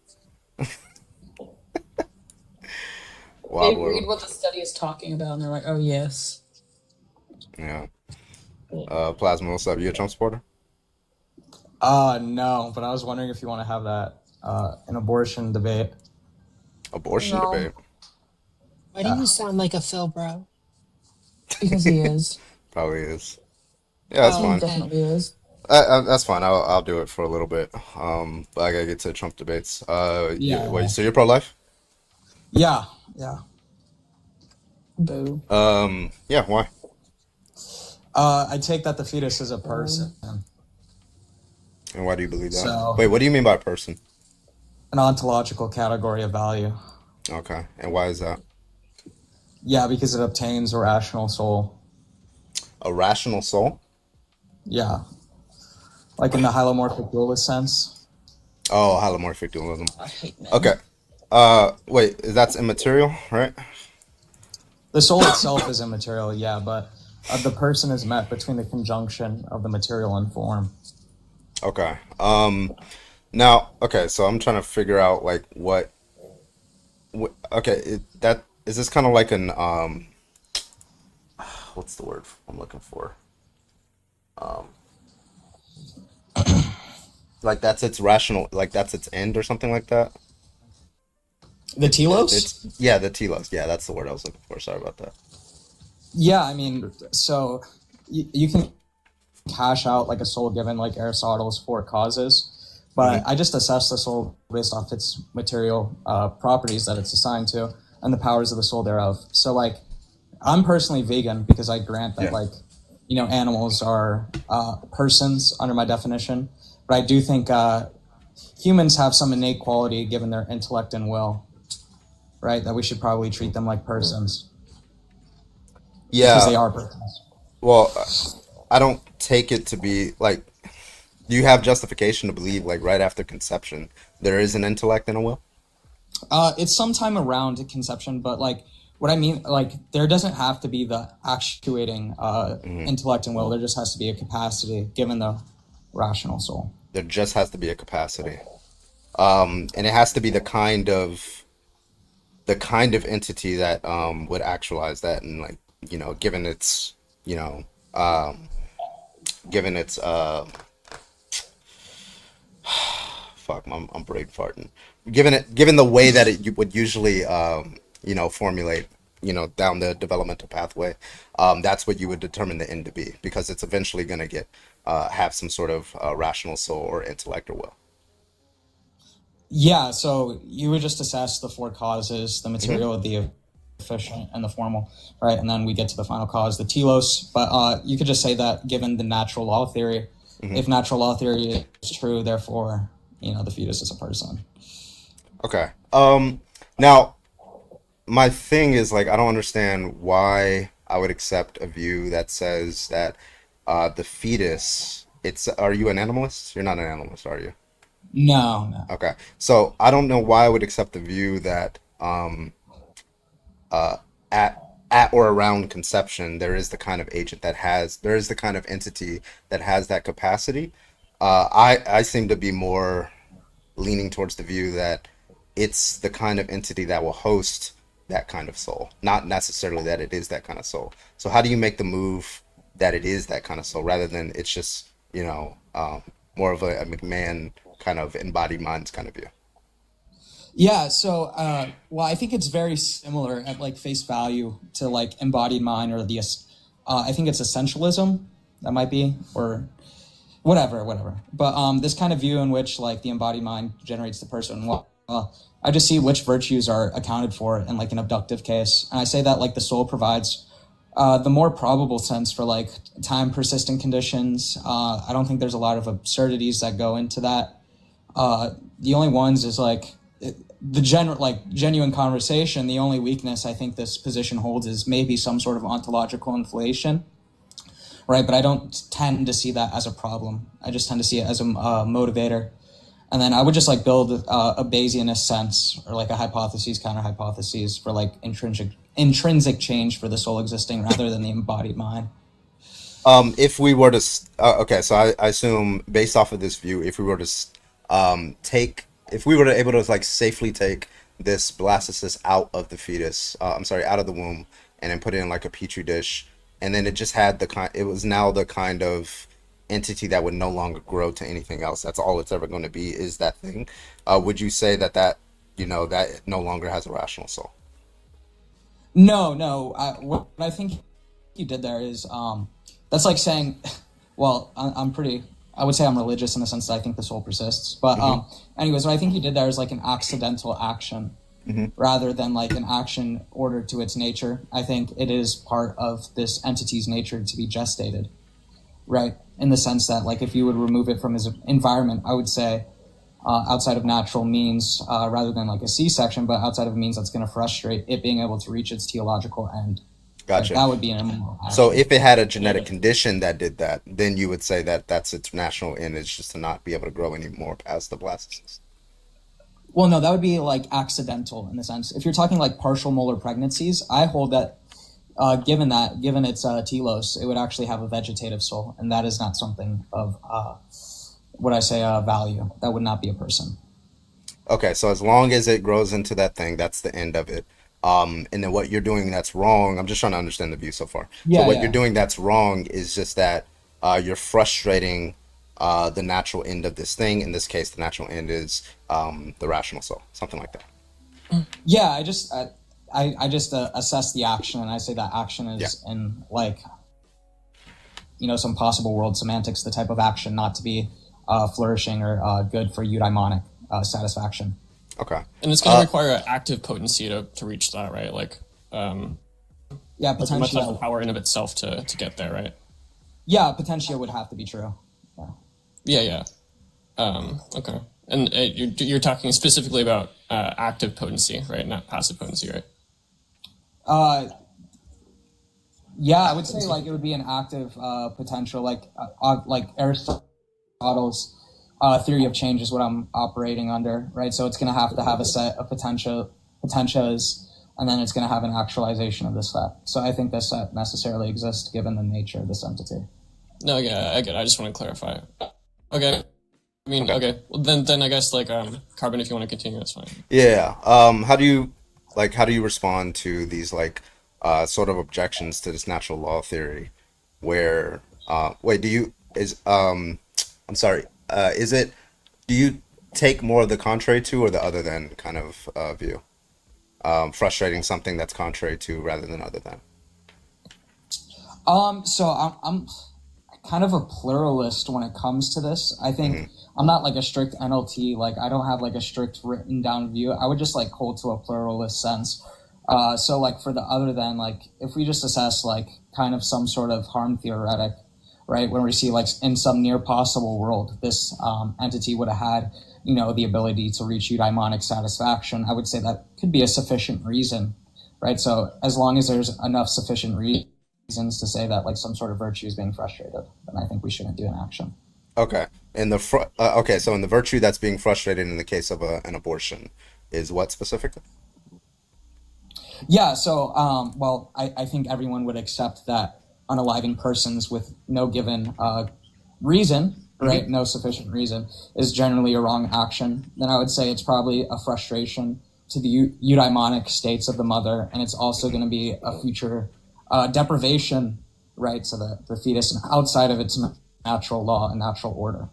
They read what the study is talking about, and they're like, "Oh yes." Yeah. Plasma, what's up? You a Trump supporter? No, but I was wondering if you want to have that an abortion debate. Abortion No. debate. Why do you sound like a Phil bro? Because he is. Probably is. Yeah, that's Oh, fine. Definitely is. That's fine. I'll do it for a little bit. But I gotta get to Trump debates. Yeah. Wait, so you're pro-life? Yeah, yeah. Boo. Yeah. Why? I take that the fetus is a person, And why do you believe that? So- Wait, what do you mean by person? an ontological category of value. Okay, and why is that? Yeah, because it obtains a rational soul. A rational soul? Yeah. Like in the hylomorphic dualist sense. Oh, holomorphic dualism. I hate men. Okay. Wait, that's immaterial, right? The soul itself is immaterial, yeah, but the person is met between the conjunction of the material and form. Okay. Now, okay, so I'm trying to figure out like what okay, that is this kind of like an what's the word I'm looking for? Like that's its rational, like that's its end or something like that. The telos? Yeah, the telos. Yeah, that's the word I was looking for. Sorry about that. Yeah, I mean, so you can cash out like a soul given like Aristotle's four causes, but I just assess the soul based off its material properties that it's assigned to and the powers of the soul thereof. So like, I'm personally vegan because I grant that like, you know, animals are persons under my definition, but I do think humans have some innate quality given their intellect and will, right? That we should probably treat them like persons. Yeah. Because they are persons. Well, I don't take it to be like, do you have justification to believe like right after conception there is an intellect and a will? It's sometime around conception, but like what I mean, like there doesn't have to be the actuating intellect and will. There just has to be a capacity given the rational soul. There just has to be a capacity, and it has to be the kind of entity that would actualize that and like you know, given its, you know, given its fuck, I'm brain farting. Given the way that it would usually, you know, formulate, you know, down the developmental pathway, that's what you would determine the end to be, because it's eventually going to get have some sort of rational soul or intellect or will. Yeah, so you would just assess the four causes: the material, the efficient, and the formal, right? And then we get to the final cause, the telos. But you could just say that given the natural law theory, if natural law theory is true, therefore, you know, the fetus is a person. Okay. Now, my thing is, like, I don't understand why I would accept a view that says that the fetus, are you an animalist? You're not an animalist, are you? No. Okay. So I don't know why I would accept the view that at or around conception, there is the kind of agent there is the kind of entity that has that capacity. I seem to be more leaning towards the view that it's the kind of entity that will host that kind of soul, not necessarily that it is that kind of soul. So how do you make the move that it is that kind of soul, rather than it's just, you know, more of a McMahon kind of embodied minds kind of view? Yeah, so, well, I think it's very similar at, like, face value to, like, embodied mind, or the, I think it's essentialism, that might be, or whatever. But this kind of view in which, like, the embodied mind generates the person, well, I just see which virtues are accounted for in, like, an abductive case. And I say that, like, the soul provides the more probable sense for, like, time persistent conditions. I don't think there's a lot of absurdities that go into that. The only ones is, like, the genuine conversation. The only weakness I think this position holds is maybe some sort of ontological inflation, right? But I don't tend to see that as a problem. I just tend to see it as a motivator. And then I would just, like, build a Bayesianist sense, or, like, a hypotheses, counter hypotheses for, like, intrinsic change for the soul existing rather than the embodied mind. If we were to, okay, so I assume based off of this view, if we were to if we were to able to, like, safely take this blastocyst out of the fetus, out of the womb, and then put it in, like, a petri dish, and then it just had it was now the kind of entity that would no longer grow to anything else. That's all it's ever going to be, is that thing. Would you say that you know, that it no longer has a rational soul? No. What I think he did there is, that's like saying, well, I would say I'm religious in the sense that I think the soul persists. But anyways, what I think he did there is, like, an accidental action rather than, like, an action ordered to its nature. I think it is part of this entity's nature to be gestated, right? In the sense that, like, if you would remove it from his environment, I would say outside of natural means, rather than, like, a C-section, but outside of means that's going to frustrate it being able to reach its teleological end. Gotcha. That would be an immoral action. So if it had a genetic condition that did that, then you would say that that's its national end, is just to not be able to grow anymore past the blastocyst. Well, no, that would be, like, accidental in the sense. If you're talking, like, partial molar pregnancies, I hold that given its telos, it would actually have a vegetative soul, and that is not something of value. That would not be a person. Okay, so as long as it grows into that thing, that's the end of it. And then what you're doing that's wrong, I'm just trying to understand the view so far. Yeah, so what you're doing that's wrong is just that you're frustrating the natural end of this thing. In this case, the natural end is the rational soul, something like that. Yeah, I just assess the action, and I say that action is in, like, you know, some possible world semantics, the type of action not to be flourishing or good for eudaimonic satisfaction. Okay. And it's going to require an active potency to reach that, right? Like, yeah, potentially. Like, it must have the power in of itself to get there, right? Yeah, potential would have to be true. Yeah. Okay. And you're talking specifically about active potency, right? Not passive potency, right? Yeah, I would say, like, it would be an active potential, like Aristotle's theory of change is what I'm operating under, right? So it's going to have a set of potentias, and then it's going to have an actualization of this set. So I think this set necessarily exists given the nature of this entity. No, yeah, I get it. I just want to clarify. Okay. I mean, okay. Well, then I guess, like, Carbon, if you want to continue, that's fine. Yeah. How do you respond to these, like, sort of objections to this natural law theory, where wait, do you is I'm sorry, is it do you take more of the contrary to or the other than kind of view? Frustrating something that's contrary to rather than other than. So I'm kind of a pluralist when it comes to this. I think I'm not like a strict NLT, like I don't have like a strict written down view. I would just like hold to a pluralist sense. So like for the other than, like if we just assess like kind of some sort of harm theoretic, right, when we see like in some near possible world this entity would have had, you know, the ability to reach eudaimonic satisfaction, I would say that could be a sufficient reason, right? So as long as there's enough sufficient reasons to say that like some sort of virtue is being frustrated, then I think we shouldn't do an action. Okay. In the okay, so in the virtue that's being frustrated in the case of an abortion is what specifically? Yeah, so well, I think everyone would accept that unaliving persons with no given reason, right, no sufficient reason, is generally a wrong action. Then I would say it's probably a frustration to the eudaimonic states of the mother, and it's also going to be a future deprivation, right, so that the fetus outside of its natural law and natural order.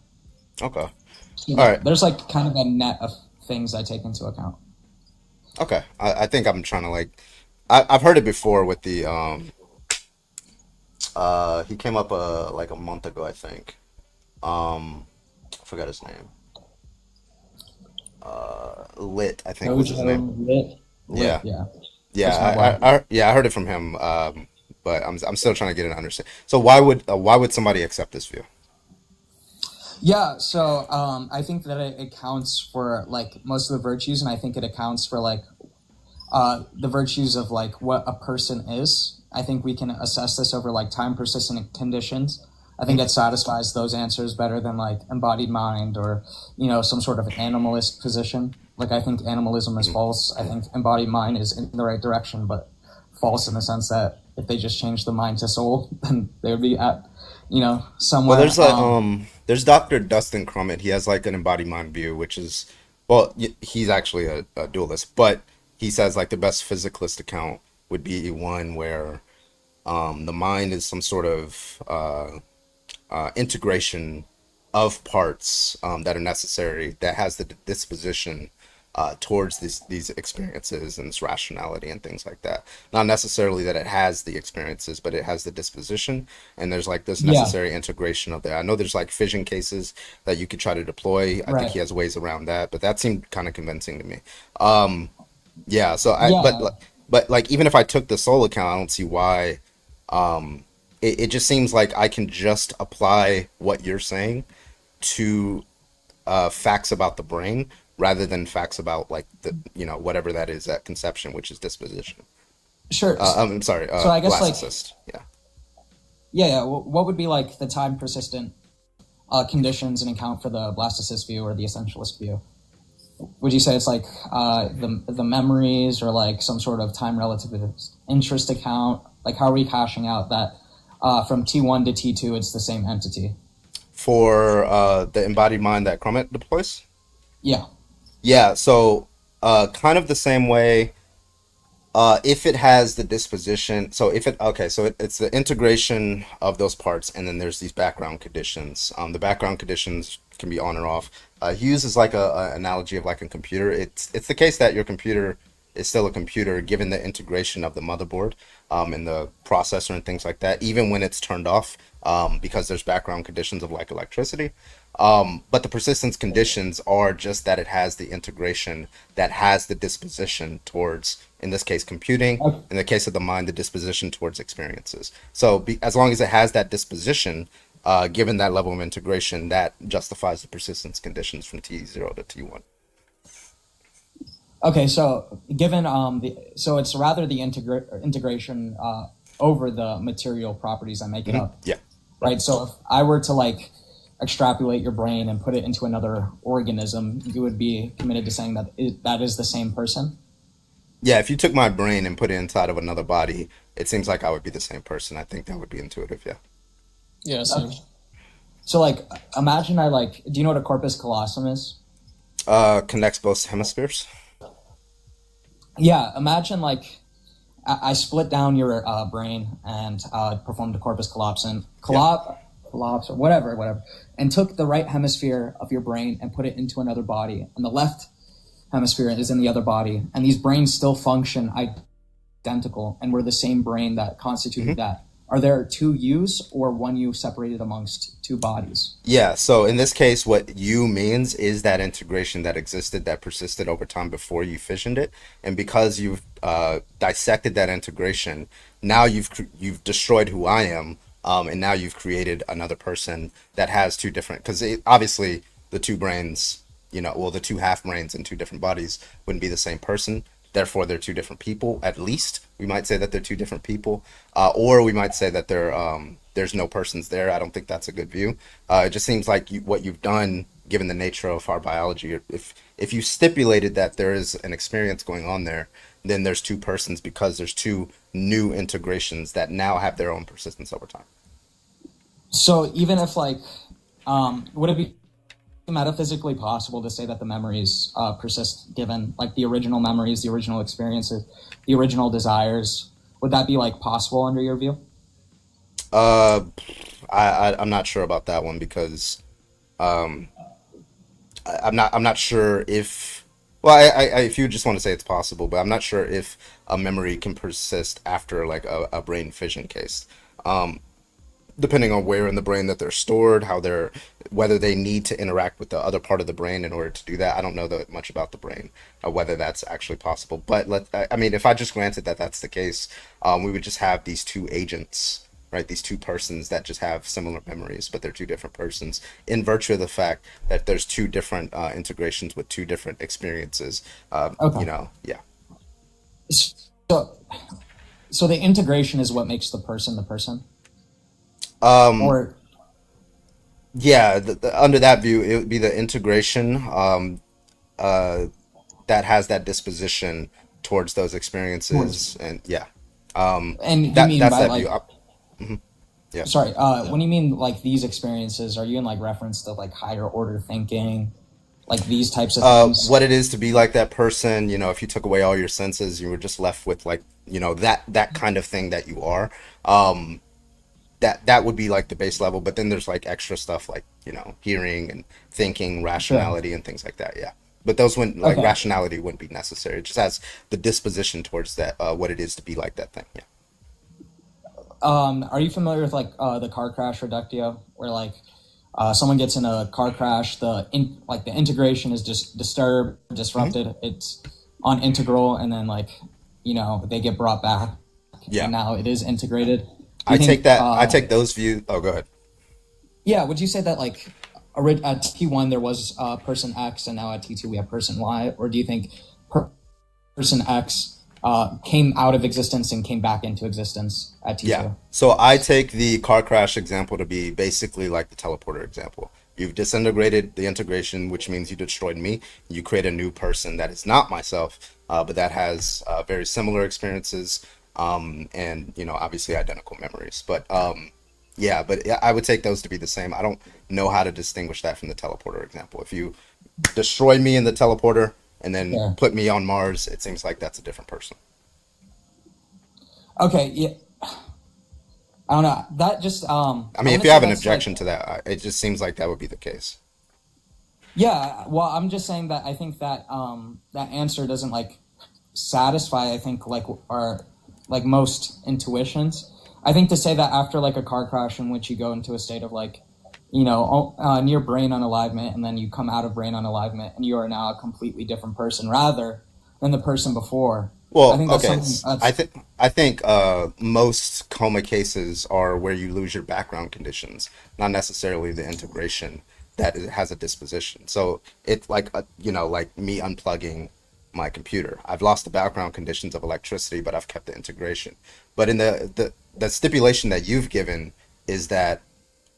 Okay. You All know, right. there's like kind of a net of things I take into account. Okay. I think I'm trying to like I've heard it before with the he came up like a month ago, I think. I forgot his name. Lit, I think was his name. Lit. Yeah. Yeah. Yeah, I heard it from him, but I'm still trying to get an understanding. So why would somebody accept this view? Yeah, so I think that it accounts for like most of the virtues, and I think it accounts for like the virtues of like what a person is. I think we can assess this over like time persistent conditions. I think it satisfies those answers better than like embodied mind or, you know, some sort of animalist position. Like I think animalism is false. I think embodied mind is in the right direction, but false in the sense that if they just change the mind to soul, then they would be at, you know, somewhere. Well, there's Dr. Dustin Crummett. He has like an embodied mind view, which is, well, he's actually a dualist, but he says like the best physicalist account would be one where the mind is some sort of integration of parts that are necessary, that has the disposition towards these experiences and this rationality and things like that. Not necessarily that it has the experiences, but it has the disposition, and there's like this necessary integration of that. I know there's like fission cases that you could try to deploy. I think he has ways around that, but that seemed kind of convincing to me. Yeah, so but like even if I took the soul account, I don't see why. It just seems like I can just apply what you're saying to facts about the brain rather than facts about like the, you know, whatever that is at conception, which is disposition. Sure. I'm sorry. So I guess blastocyst. like yeah. What would be like the time persistent conditions and account for the blastocyst view or the essentialist view? Would you say it's like the memories or like some sort of time relativist interest account? Like how are we hashing out that from T1 to T2 it's the same entity? For the embodied mind that Crummett deploys? Yeah. Yeah, so kind of the same way if it has the disposition, so if it, okay, so it's the integration of those parts, and then there's these background conditions. The background conditions can be on or off. He uses like a analogy of like a computer. It's the case that your computer is still a computer given the integration of the motherboard and the processor and things like that, even when it's turned off, because there's background conditions of like electricity. But the persistence conditions are just that it has the integration that has the disposition towards, in this case, computing. In the case of the mind, the disposition towards experiences. So as long as it has that disposition, given that level of integration, that justifies the persistence conditions from T0 to T1. Okay, so given so it's rather the integration over the material properties that make it up. Yeah. Right. So if I were to like extrapolate your brain and put it into another organism, you would be committed to saying that that is the same person? Yeah, if you took my brain and put it inside of another body, it seems like I would be the same person. I think that would be intuitive, yeah. Yeah, same. Okay. So like, imagine do you know what a corpus callosum is? Connects both hemispheres. Yeah, imagine like I split down your brain and performed a corpus callosum, or whatever, and took the right hemisphere of your brain and put it into another body, and the left hemisphere is in the other body, and these brains still function identical, and we're the same brain that constituted that. Are there two yous or one you separated amongst two bodies? Yeah, so in this case, what you means is that integration that existed, that persisted over time before you fissioned it. And because you've dissected that integration, now you've destroyed who I am, and now you've created another person that has two different, because obviously the two brains, the two half brains in two different bodies wouldn't be the same person. Therefore, they're two different people. At least we might say that they're two different people, or we might say that there's no persons there. I don't think that's a good view. It just seems like what you've done, given the nature of our biology, if you stipulated that there is an experience going on there, then there's two persons because there's two new integrations that now have their own persistence over time. So even if would it be metaphysically possible to say that the memories persist given the original memories, the original experiences, the original desires? Would that be possible under your view? I'm not sure about that one because I'm not sure if if you just want to say it's possible, but I'm not sure if a memory can persist after a brain fission case. Depending on where in the brain that they're stored, whether they need to interact with the other part of the brain in order to do that. I don't know that much about the brain, whether that's actually possible. But if I just granted that that's the case, we would just have these two agents, right? These two persons that just have similar memories, but they're two different persons in virtue of the fact that there's two different integrations with two different experiences. Okay. Yeah. So the integration is what makes the person the person? Yeah, under that view, it would be the integration that has that disposition towards those experiences, and yeah, and you that's mean that by view. Yeah. Sorry, when you mean these experiences, are you in reference to higher order thinking, these types of things? What it is to be like that person, if you took away all your senses, you were just left with that kind of thing that you are. That would be the base level, but then there's extra stuff hearing and thinking, rationality, and things like that. Yeah, but those wouldn't rationality wouldn't be necessary. It just has the disposition towards that, what it is to be like that thing. Yeah. Are you familiar with the car crash reductio, where someone gets in a car crash, the integration is just disturbed, disrupted. It's on integral, and then they get brought back. Yeah. And now it is integrated. I take those views. Oh, go ahead. Yeah, would you say that at T1 there was person X and now at T2 we have person Y, or do you think person X came out of existence and came back into existence at T2? Yeah. So I take the car crash example to be basically like the teleporter example. You've disintegrated the integration, which means you destroyed me. You create a new person that is not myself, but that has very similar experiences. And obviously identical memories, but I would take those to be the same. I don't know how to distinguish that from the teleporter example. If you destroy me in the teleporter and then put me on Mars, it seems like that's a different person. Okay, yeah. I don't know. That just if you have an objection to that, it just seems like that would be the case. Yeah, well, I'm just saying that I think that that answer doesn't satisfy, I think, our most intuitions. I think to say that after a car crash in which you go into a state of near brain unalivement, and then you come out of brain unalivement and you are now a completely different person rather than the person before. Well, I think that's I think most coma cases are where you lose your background conditions, not necessarily the integration that it has a disposition. So it's like me unplugging my computer. I've lost the background conditions of electricity, but I've kept the integration. But in the stipulation that you've given is that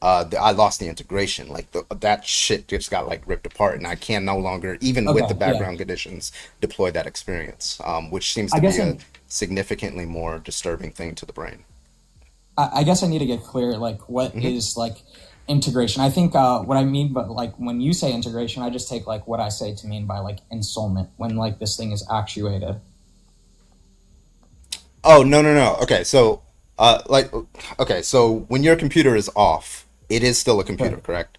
I lost the integration. That shit just got ripped apart, and I can no longer, even with the background conditions, deploy that experience, which seems to be a significantly more disturbing thing to the brain. I guess I need to get clear, what is integration. I think what I mean, but when you say integration, I just take what I say to mean by ensoulment, when this thing is actuated. Oh, no, no, no. Okay, so okay, so when your computer is off, it is still a computer, correct?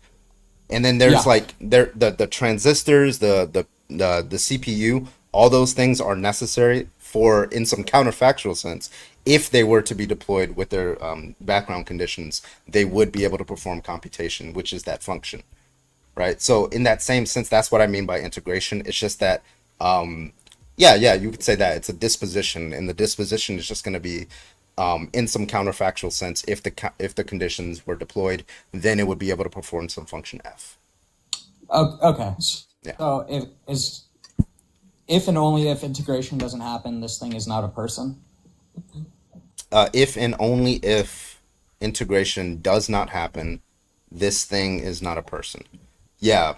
And then there's Yeah. like the transistors, the CPU, all those things are necessary for, in some counterfactual sense, if they were to be deployed with their background conditions, they would be able to perform computation, which is that function, right? So in that same sense, that's what I mean by integration. It's just that, yeah, yeah, you could say that it's a disposition, and the disposition is just going to be, in some counterfactual sense, if the conditions were deployed, then it would be able to perform some function f. Okay. Yeah. So if and only if integration doesn't happen, this thing is not a person. If and only if integration does not happen, this thing is not a person. Yeah,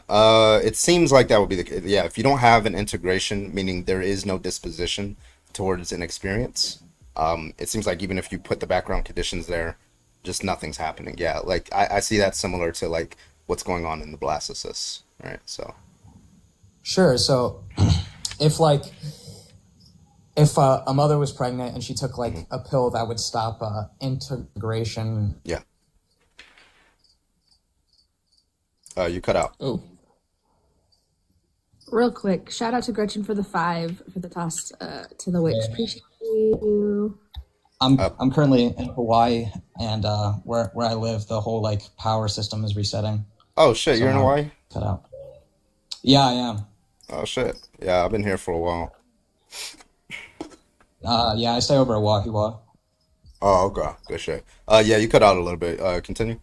it seems like that would be the case. Yeah, if you don't have an integration, meaning there is no disposition towards an experience, it seems like even if you put the background conditions there, just nothing's happening. Yeah, like I see that similar to like what's going on in the blastocysts, right? So Sure. So if a mother was pregnant and she took like a pill that would stop integration. yeah. You cut out. Oh. Real quick, shout out to Gretchen for the 5 for the toss to the witch. Appreciate you. I'm currently in Hawaii, and where I live, the whole like power system is resetting. Oh shit, you're in Somehow. Hawaii? Cut out. Yeah, I am. Oh shit. Yeah, I've been here for a while. Yeah, I stay over at Wahiwa. Oh, okay. Good shit. Yeah, you cut out a little bit. Continue.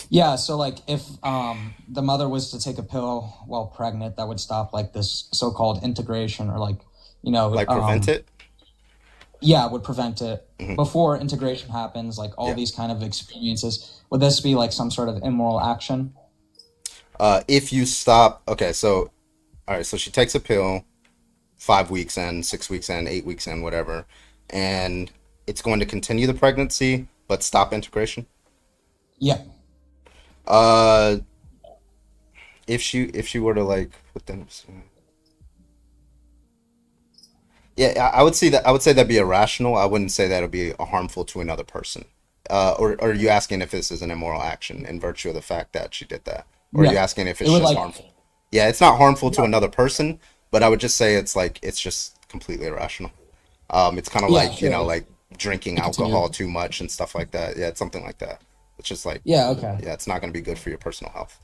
Yeah, so like if the mother was to take a pill while pregnant, that would stop like this so-called integration, or like, Like prevent it? Yeah, it would prevent it. Mhm. Before integration happens, like all Yeah. these kind of experiences, would this be like some sort of immoral action? If you stop, okay, so, all right, so she takes a pill 5 weeks in, 6 weeks in, 8 weeks in, whatever, and it's going to continue the pregnancy, but stop integration. Yeah. Uh, if she were to like put them, yeah, I would say that'd be irrational. I wouldn't say that'll be harmful to another person. Or are you asking if this is an immoral action in virtue of the fact that she did that? Or are you Yeah. asking if It it's would, just like- harmful? Yeah, it's not harmful to another person, but I would just say it's just completely irrational. It's kind of Yeah, like, sure. like drinking Continue. alcohol too much and stuff like that. Yeah, it's something like that. It's just like, Yeah, okay. yeah, it's not going to be good for your personal health.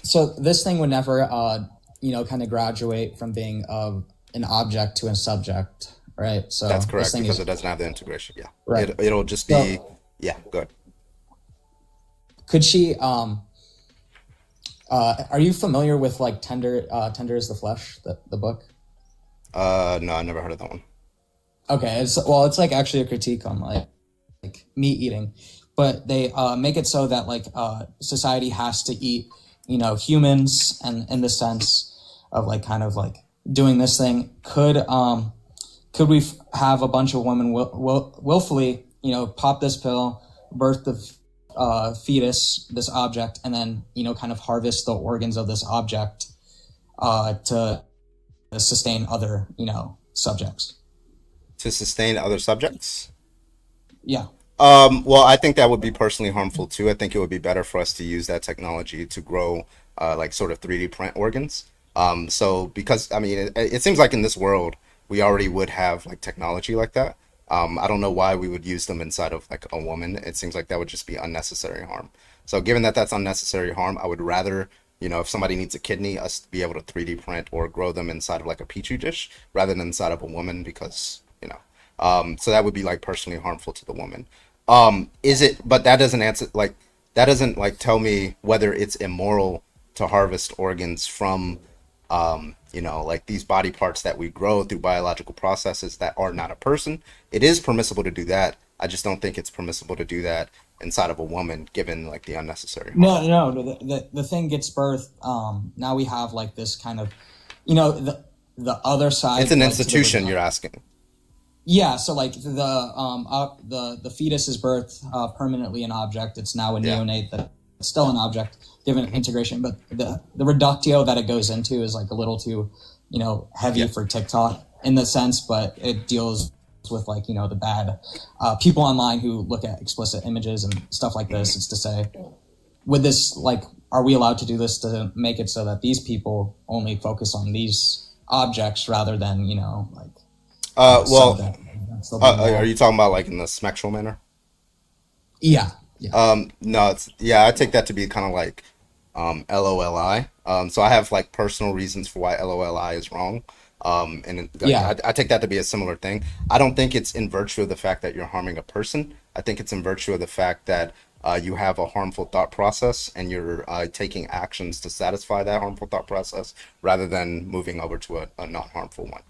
So this thing would never, kind of graduate from being an object to a subject, right? So That's this correct, thing because is- it doesn't have the integration. Yeah, Right. It'll just be, So- yeah, good. Could she? Are you familiar with like Tender is the Flesh, the book? No, I never heard of that one. Okay, it's like actually a critique on like meat eating, but they make it so that like society has to eat humans, and in the sense of like kind of like doing this thing. Could we have a bunch of women willfully pop this pill, birth the fetus, this object, and then kind of harvest the organs of this object to sustain other subjects? To sustain other subjects? Yeah. Well, I think that would be personally harmful too. I think it would be better for us to use that technology to grow like sort of 3D print organs. So because I mean, it seems like in this world we already would have like technology like that. I don't know why we would use them inside of like a woman. It seems like that would just be unnecessary harm. So given that that's unnecessary harm, I would rather, if somebody needs a kidney, us be able to 3D print or grow them inside of like a petri dish rather than inside of a woman, because so that would be like personally harmful to the woman. But that doesn't answer, like, that doesn't like tell me whether it's immoral to harvest organs from, like these body parts that we grow through biological processes that are not a person. It is permissible to do that. I just don't think it's permissible to do that inside of a woman, given like the unnecessary harm. No. The thing gets birthed. Now we have like this kind of, the other side. It's an like, to the institution, vagina. you're asking. Yeah, so like the fetus is birthed permanently an object. It's now a neonate that it's still an object given integration, but the reductio that it goes into is like a little too heavy for TikTok in the sense, but it deals with like, you know, the bad people online who look at explicit images and stuff like this. It's to say, with this, like, are we allowed to do this to make it so that these people only focus on these objects rather than, you know, like, are you talking about like in the smexual manner? Yeah. No, I take that to be kind of like LOLI. So I have like personal reasons for why LOLI is wrong. I take that to be a similar thing. I don't think it's in virtue of the fact that you're harming a person. I think it's in virtue of the fact that you have a harmful thought process and you're taking actions to satisfy that harmful thought process rather than moving over to a non-harmful one.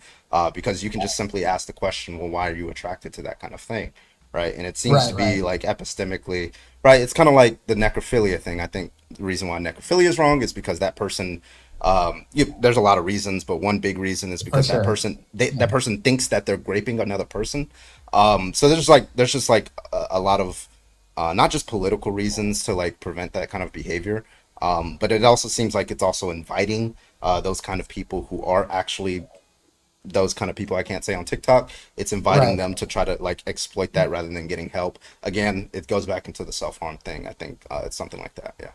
Because you can just simply ask the question, well, why are you attracted to that kind of thing? Right. And it seems to be like epistemically, right. It's kind of like the necrophilia thing. I think the reason why necrophilia is wrong is because that person, there's a lot of reasons, but one big reason is because that person thinks that they're raping another person. So there's just a lot of, not just political reasons to like prevent that kind of behavior. But it also seems like it's also inviting, those kind of people who are actually those kind of people I can't say on TikTok. It's inviting them to try to like exploit that rather than getting help. Again, it goes back into the self-harm thing. I think it's something like that. Yeah.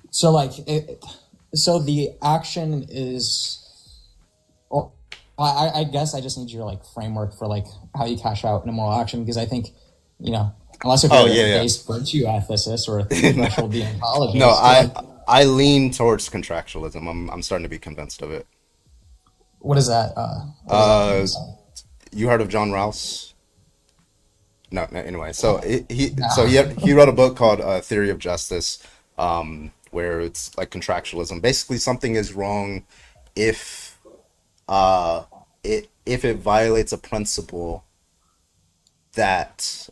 So like, so the action is, well, I guess I just need your like framework for like how you cash out an immoral action, because I think, you know, unless if you're a base virtue ethicist or a threshold deontologist. No, I lean towards contractualism. I'm starting to be convinced of it. What is that? You heard of John Rawls? No. Anyway, so he wrote a book called Theory of Justice, where it's like contractualism. Basically, something is wrong if it violates a principle that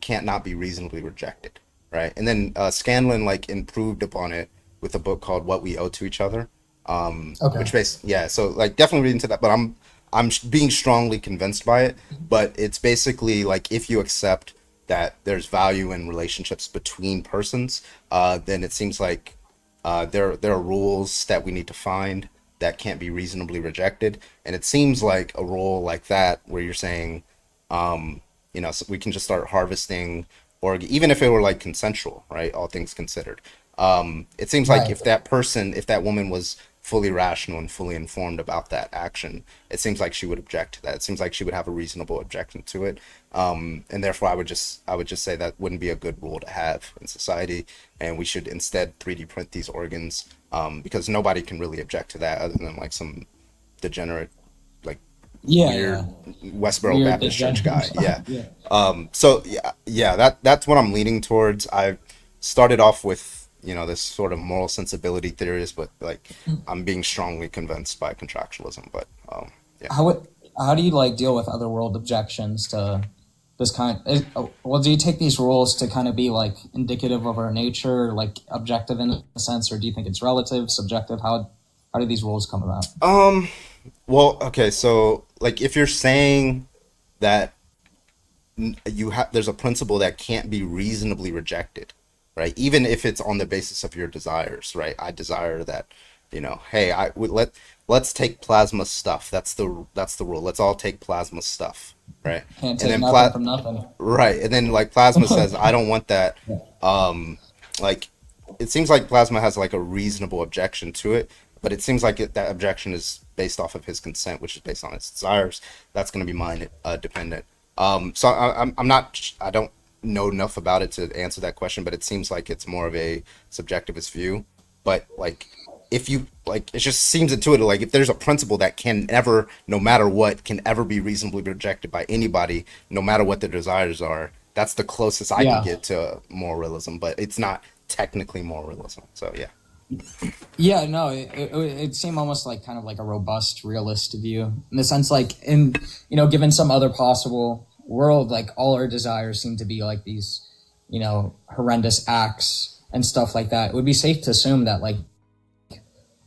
can't not be reasonably rejected, right? And then Scanlon like improved upon it with a book called What We Owe to Each Other. So like definitely read into that, but I'm being strongly convinced by it. But it's basically like if you accept that there's value in relationships between persons, then it seems like there are rules that we need to find that can't be reasonably rejected. And it seems like a rule like that where you're saying, so we can just start harvesting, or even if it were like consensual, right? All things considered. It seems like if that woman was fully rational and fully informed about that action, it seems like she would object to that. It seems like she would have a reasonable objection to it. And therefore I would just say that wouldn't be a good rule to have in society. And we should instead 3D print these organs, because nobody can really object to that other than like some degenerate, like weird Westboro Baptist Church guy. That's what I'm leaning towards. I started off with, this sort of moral sensibility theories, but like I'm being strongly convinced by contractualism. But how do you like deal with other world objections to this kind? Well, do you take these rules to kind of be like indicative of our nature, like objective in a sense, or do you think it's relative, subjective? How do these rules come about? Well, okay, so like if you're saying that there's a principle that can't be reasonably rejected, right? Even if it's on the basis of your desires, right? I desire that, hey, let's take plasma stuff. That's the rule. Let's all take plasma stuff, right? Can't take nothing from nothing. Right, and then like plasma says, I don't want that. Like it seems like plasma has like a reasonable objection to it, but it seems like that objection is based off of his consent, which is based on his desires. That's going to be mind dependent. So I don't know enough about it to answer that question, but it seems like it's more of a subjectivist view. But like if you like, it just seems intuitive, like if there's a principle that can never, no matter what, can ever be reasonably rejected by anybody, no matter what their desires are, that's the closest I can get to moral realism, but it's not technically moral realism. So yeah, no, it seemed almost like kind of like a robust realist view, in the sense like given some other possible world, like all our desires seem to be like these, horrendous acts and stuff like that. It would be safe to assume that like,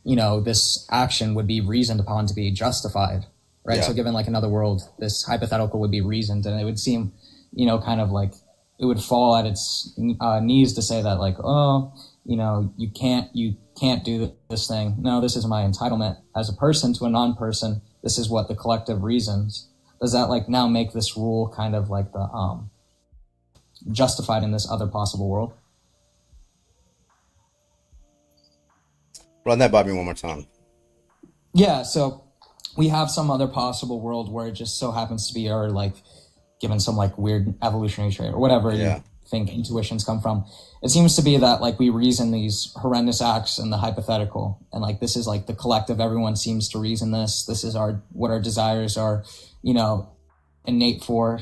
this action would be reasoned upon to be justified, right? So given like another world, this hypothetical would be reasoned, and it would seem, kind of like it would fall at its knees to say that like, you can't do this thing. No, this is my entitlement as a person to a non-person this is what the collective reasons, does that like now make this rule kind of like the justified in this other possible world? Run that by me one more time. Yeah, so we have some other possible world where it just so happens to be our like given some like weird evolutionary trait or whatever you think intuitions come from. It seems to be that like we reason these horrendous acts in the hypothetical, and like this is like the collective, everyone seems to reason this. This is what our desires are, innate for.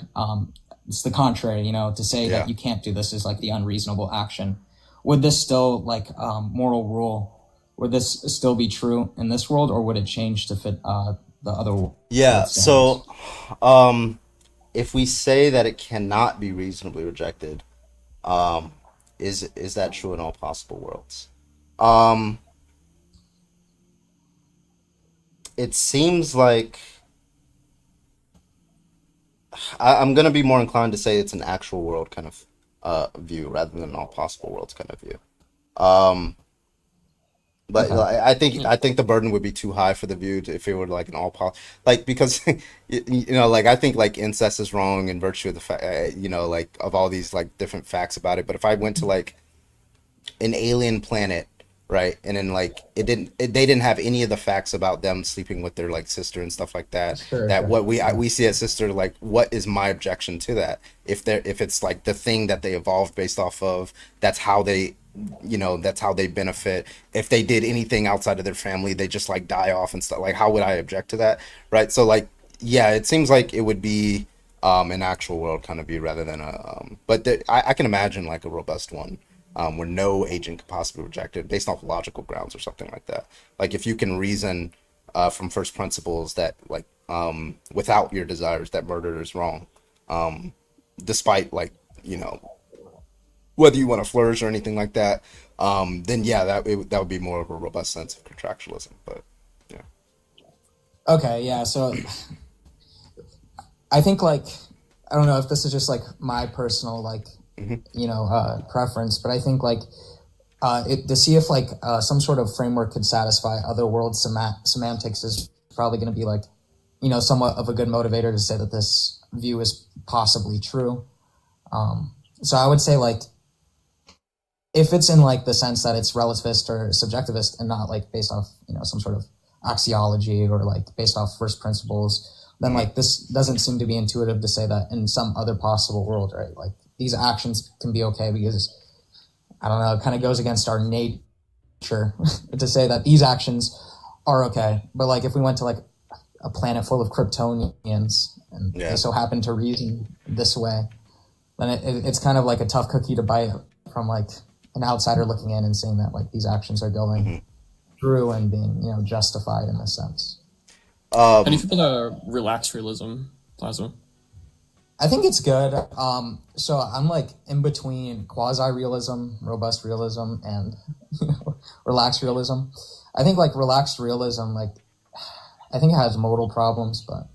It's the contrary, to say that you can't do this is like the unreasonable action. Would this still like moral rule? Would this still be true in this world, or would it change to fit the other world? Yeah. So, if we say that it cannot be reasonably rejected, is that true in all possible worlds? It seems like I'm gonna be more inclined to say it's an actual world kind of view rather than all possible worlds kind of view. But I think the burden would be too high for the view if it were like an because like I think like incest is wrong in virtue of the fact like of all these like different facts about it. But if I went to like an alien planet, right, and then like they didn't have any of the facts about them sleeping with their like sister and stuff like that. What we see as sister, like what is my objection to that? If it's like the thing that they evolved based off of, that's how they benefit. If they did anything outside of their family, they just like die off and stuff. Like, how would I object to that? Right. So like, yeah, it seems like it would be an actual world kind of view rather than I can imagine like a robust one where no agent could possibly reject it based off logical grounds or something like that. Like if you can reason from first principles that like without your desires that murder is wrong, despite like whether you want to flourish or anything like that, then yeah, that would be more of a robust sense of contractualism. But yeah. Okay, yeah. So I think like I don't know if this is just like my personal like preference, but I think like to see if like some sort of framework could satisfy other world semantics is probably going to be like somewhat of a good motivator to say that this view is possibly true. So I would say like, if it's in like the sense that it's relativist or subjectivist and not like based off, some sort of axiology or like based off first principles, then like this doesn't seem to be intuitive to say that in some other possible world, right? Like these actions can be okay because, I don't know, it kind of goes against our nature to say that these actions are okay. But like if we went to like a planet full of Kryptonians and they so happen to reason this way, then it's kind of like a tough cookie to bite from like an outsider looking in and seeing that like these actions are going through and being justified in a sense. How do you feel about relaxed realism, Plasma? I think it's good. So I'm like in between quasi-realism, robust realism, and relaxed realism. I think like relaxed realism, like I think it has modal problems, but.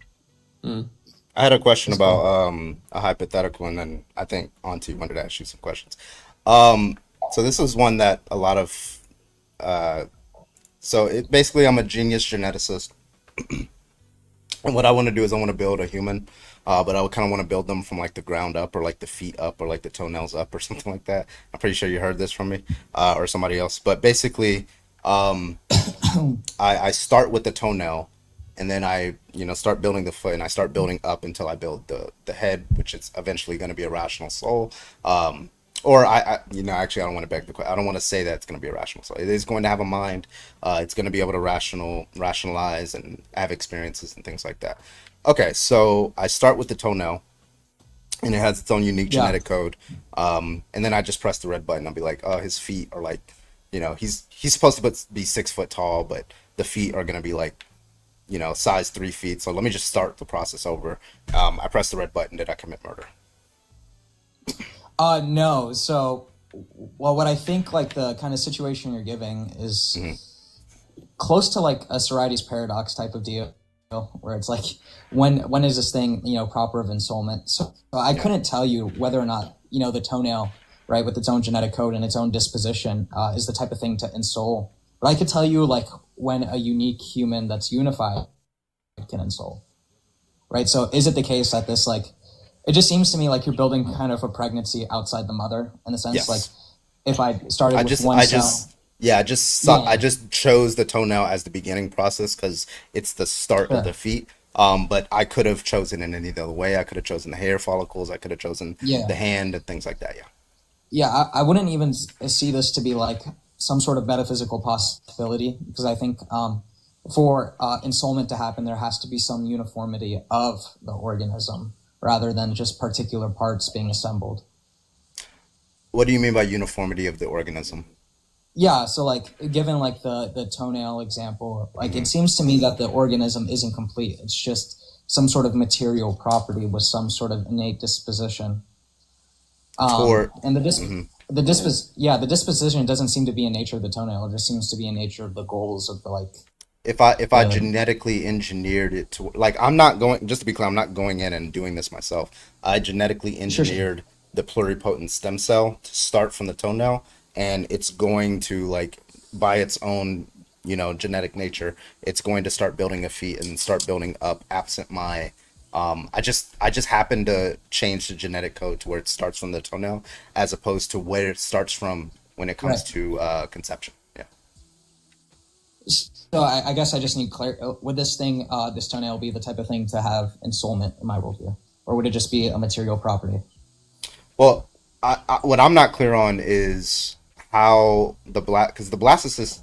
I had a question about a hypothetical, and then I think Auntie wanted to ask you some questions. So this is one that a lot of basically I'm a genius geneticist, and what I want to do is I want to build a human, but I would kind of want to build them from like the ground up, or like the feet up, or like the toenails up, or something like that. I'm pretty sure you heard this from me or somebody else, but basically I start with the toenail. And then I, start building the foot, and I start building up until I build the head, which is eventually going to be a rational soul. Or actually, I don't want to beg the question. I don't want to say that it's going to be a rational soul. It is going to have a mind. It's going to be able to rationalize and have experiences and things like that. Okay, so I start with the toenail, and it has its own unique genetic code. And then I just press the red button. I'll be like, oh, his feet are like, he's supposed to be 6 foot tall, but the feet are going to be like, size 3 feet. So let me just start the process over. I press the red button. Did I commit murder? No. So, well, what I think like the kind of situation you're giving is close to like a Sorites paradox type of deal, where it's like, when is this thing, proper of ensoulment? So I couldn't tell you whether or not, the toenail, right, with its own genetic code and its own disposition, is the type of thing to ensoul. But I could tell you like when a unique human that's unified can insult, right? So is it the case that this like, it just seems to me like you're building kind of a pregnancy outside the mother in the sense Yes. like if I started I with just, one I cell. just, yeah, I just chose the toenail as the beginning process because it's the start of Sure. the feet. But I could have chosen it in any other way. I could have chosen the hair follicles. I could have chosen Yeah. the hand and things like that. Yeah. Yeah, I wouldn't even see this to be like some sort of metaphysical possibility because I think for ensoulment to happen, there has to be some uniformity of the organism rather than just particular parts being assembled. What do you mean by uniformity of the organism? Yeah, so like given like the toenail example, like Mm-hmm. it seems to me that the organism isn't complete. It's just some sort of material property with some sort of innate disposition. And the disposition doesn't seem to be in nature of the toenail. It just seems to be in nature of the goals of the like. If I genetically engineered it to, like, I'm not going, just to be clear, I'm not going in and doing this myself. I genetically engineered the pluripotent stem cell to start from the toenail, and it's going to, like, by its own, genetic nature, it's going to start building a feet and start building up absent my, I just happen to change the genetic code to where it starts from the toenail as opposed to where it starts from when it comes to conception. Yeah. So I guess I just need would this thing, this toenail, be the type of thing to have ensoulment in my worldview, or would it just be a material property? Well, what I'm not clear on is how because the blastocyst,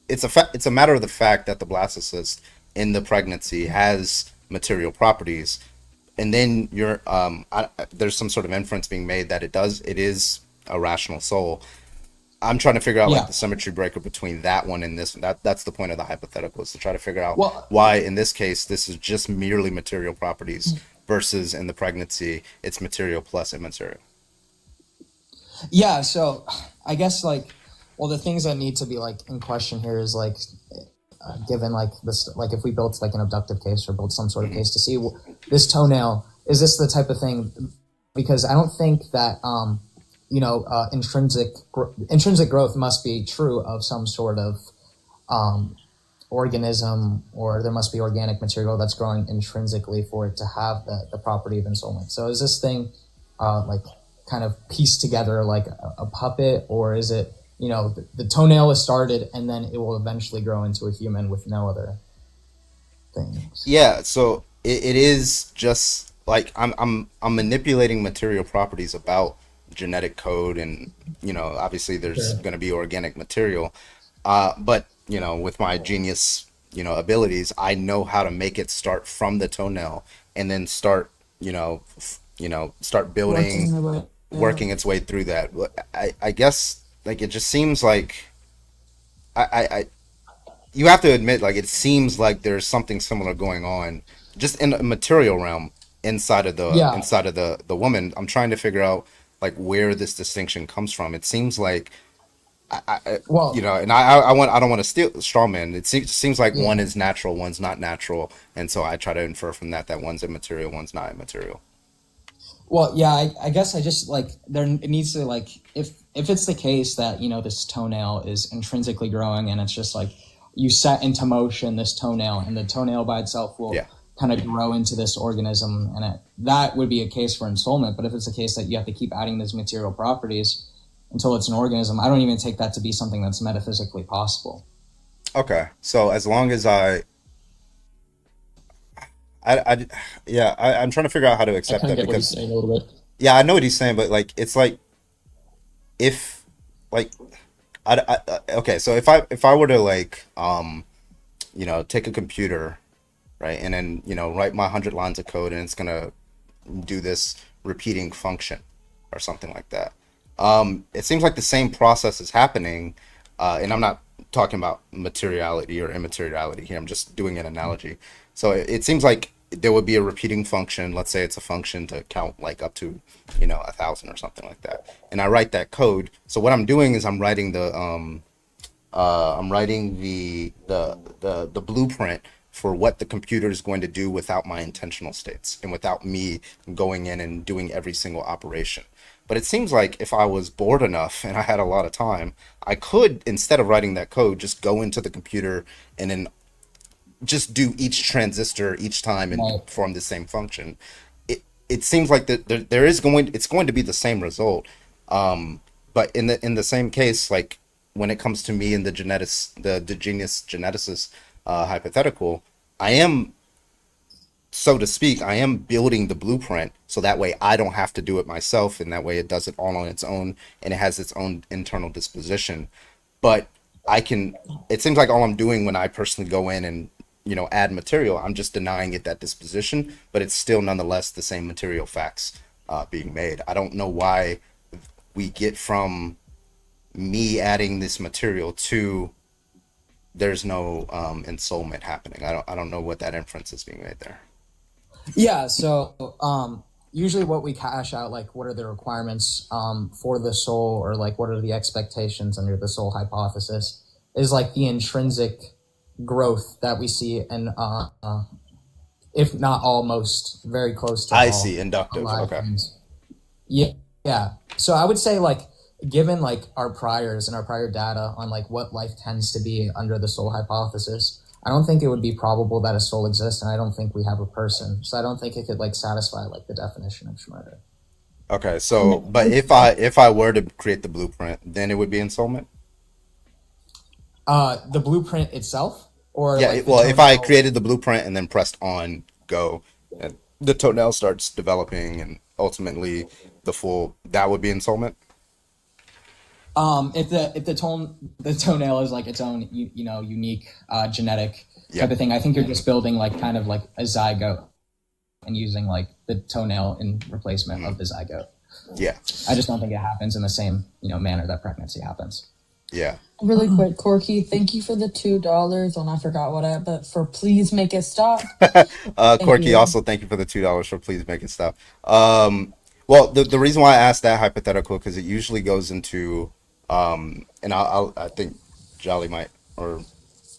it's a matter of the fact that the blastocyst in the pregnancy has material properties, and then there's some sort of inference being made that it is a rational soul. I'm trying to figure out like the symmetry breaker between that one and this. That's the point of the hypothetical, is to try to figure out why in this case this is just merely material properties versus in the pregnancy it's material plus immaterial. Yeah, so I guess like, well, the things that need to be like in question here is like, given like this, like if we built like an abductive case or built some sort of case to see this toenail, is this the type of thing? Because I don't think that intrinsic growth must be true of some sort of organism, or there must be organic material that's growing intrinsically for it to have the property of ensoulment. So is this thing like kind of pieced together like a puppet, or is it, the toenail is started and then it will eventually grow into a human with no other things? Yeah, so it is just like I'm manipulating material properties about genetic code, and obviously there's going to be organic material, but with my genius abilities, I know how to make it start from the toenail and then start start building, working its way through that. I guess like it just seems like I you have to admit, like, it seems like there's something similar going on just in the material realm inside of the woman. I'm trying to figure out like where this distinction comes from. It seems like I don't want to straw man. It seems like one is natural, one's not natural, and so I try to infer from that one's immaterial, one's not immaterial. Well, yeah, I guess I just like it needs to, like, if it's the case that this toenail is intrinsically growing and it's just like you set into motion this toenail and the toenail by itself will kind of grow into this organism, and that would be a case for ensoulment. But if it's a case that you have to keep adding these material properties until it's an organism, I don't even take that to be something that's metaphysically possible. Okay, so as long as I'm trying to figure out how to accept that, get what he's saying a little bit. Yeah, I know what he's saying, but like it's like if like okay, so if I were to like take a computer, right, and then write my 100 lines of code and it's gonna do this repeating function or something like that. It seems like the same process is happening, and I'm not talking about materiality or immateriality here. I'm just doing an analogy. So it seems like there would be a repeating function. Let's say it's a function to count like up to 1,000 or something like that, and I write that code. So what I'm doing is I'm writing the blueprint for what the computer is going to do without my intentional states and without me going in and doing every single operation. But it seems like if I was bored enough and I had a lot of time, I could, instead of writing that code, just go into the computer and then just do each transistor each time and perform the same function. It seems like that it's going to be the same result. But in the same case, like when it comes to me and the genius geneticist hypothetical, I am, so to speak, I am building the blueprint so that way I don't have to do it myself, and that way it does it all on its own and it has its own internal disposition. But it seems like all I'm doing when I personally go in and, add material, I'm just denying it that disposition, but it's still nonetheless the same material facts being made. I don't know why we get from me adding this material to there's no ensoulment happening. I don't know what that inference is being made there. Yeah, so usually what we cash out, like what are the requirements for the soul, or like what are the expectations under the soul hypothesis, is like the intrinsic growth that we see, and if not almost very close to I see, inductive. Okay. Yeah. So I would say, like, given like our priors and our prior data on like what life tends to be under the soul hypothesis, I don't think it would be probable that a soul exists, and I don't think we have a person. So I don't think it could like satisfy like the definition of Schmurder. Okay, so but if I were to create the blueprint, then it would be ensoulment? The blueprint itself? Or yeah, like well, if I created the blueprint and then pressed on go, and the toenail starts developing and ultimately that would be ensoulment? If the toenail is like its own unique genetic type of thing, I think you're just building like kind of like a zygote and using like the toenail in replacement of the zygote. Yeah. I just don't think it happens in the same manner that pregnancy happens. Yeah. Really quick, Corky, thank you for the $2. And I forgot but for please make it stop. Corky, also thank you for the $2 for please make it stop. Well, the reason why I asked that hypothetical, because it usually goes into and I think Jolly might, or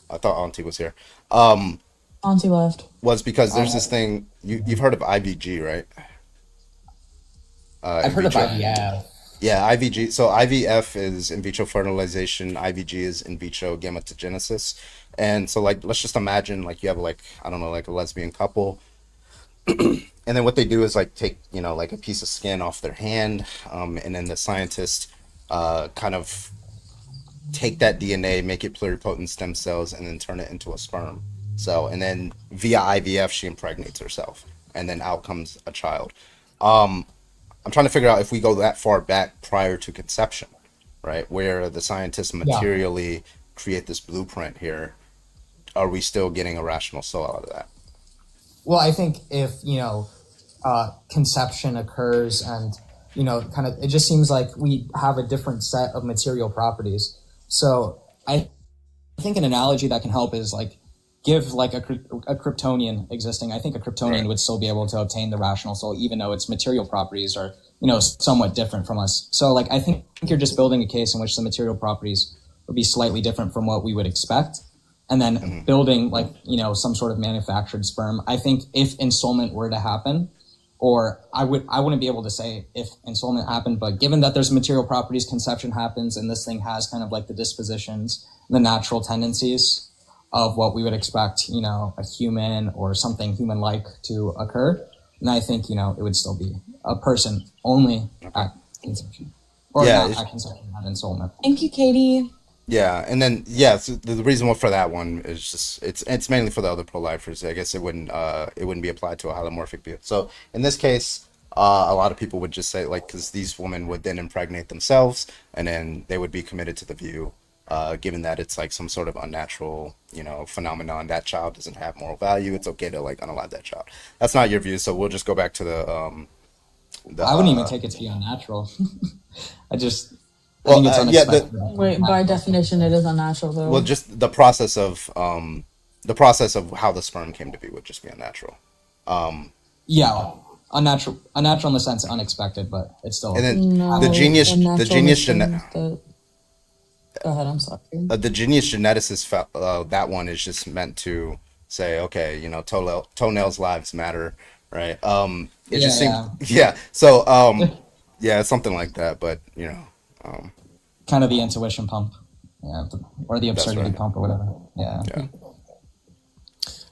I thought Auntie was here. Auntie left. Was because there's this thing you've heard of IVG, right? I've heard of IVF. Yeah, IVG. So IVF is in vitro fertilization. IVG is in vitro gametogenesis. And so, like, let's just imagine, like, you have, like, I don't know, like a lesbian couple. And then what they do is, like, take, like a piece of skin off their hand. And then the scientist kind of take that DNA, make it pluripotent stem cells, and then turn it into a sperm cell. And then via IVF, she impregnates herself. And then out comes a child. I'm trying to figure out if we go that far back prior to conception, right, where the scientists materially create this blueprint here, are we still getting a rational soul out of that? Well, I think if, conception occurs and, kind of, it just seems like we have a different set of material properties. So I think an analogy that can help is like, give like a Kryptonian existing. I think a Kryptonian would still be able to obtain the rational soul, even though its material properties are, somewhat different from us. So like, I think you're just building a case in which the material properties would be slightly different from what we would expect. And then building like, some sort of manufactured sperm. I think if ensoulment were to happen, or I wouldn't be able to say if ensoulment happened, but given that there's material properties, conception happens, and this thing has kind of like the dispositions, the natural tendencies of what we would expect, a human or something human-like to occur. And I think, it would still be a person only at conception. Or not at conception, at ensoulment. Thank you, Katie. Yeah, and then, so the reason for that one is just, it's mainly for the other pro-lifers. I guess it wouldn't be applied to a holomorphic view. So in this case, a lot of people would just say, like, because these women would then impregnate themselves, and then they would be committed to the view. Given that it's like some sort of unnatural, phenomenon, that child doesn't have moral value, it's okay to like unalive that child. That's not your view, so we'll just go back to the I wouldn't even take it to be unnatural. I think it's unexpected. Wait, by definition, it is unnatural, though. Well, just the process of how the sperm came to be would just be unnatural. Unnatural in the sense unexpected, but it's still. And then the genius Go ahead, I'm sorry. The genius geneticist, that one is just meant to say, okay, toenails lives matter, right? It just seems, so, something like that, but, kind of the intuition pump, or the absurdity pump or whatever. Yeah.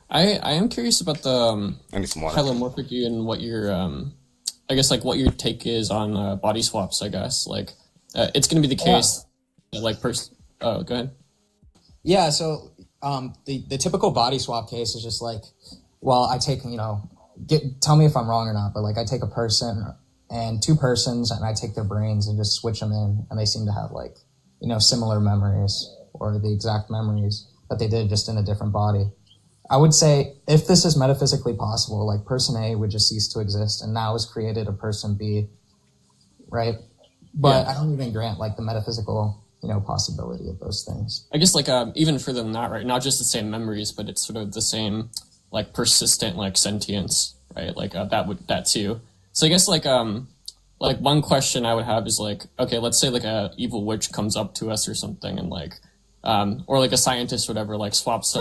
I am curious about the I need some water. hylomorphic view and what your I guess like what your take is on body swaps. I guess like it's going to be the case that, like Oh, go ahead. Yeah, so the typical body swap case is just like, well, I take, tell me if I'm wrong or not, but like I take a person and two persons and I take their brains and just switch them in, and they seem to have like, similar memories or the exact memories that they did just in a different body. I would say if this is metaphysically possible, like person A would just cease to exist and now is created a person B, right? But Yeah. I don't even grant like the metaphysical possibility of those things. I guess like even further than that, right? Not just the same memories, but it's sort of the same like persistent like sentience, right? Like that too. So I guess like one question I would have is like, okay, let's say like a evil witch comes up to us or something, and like or like a scientist or whatever like swaps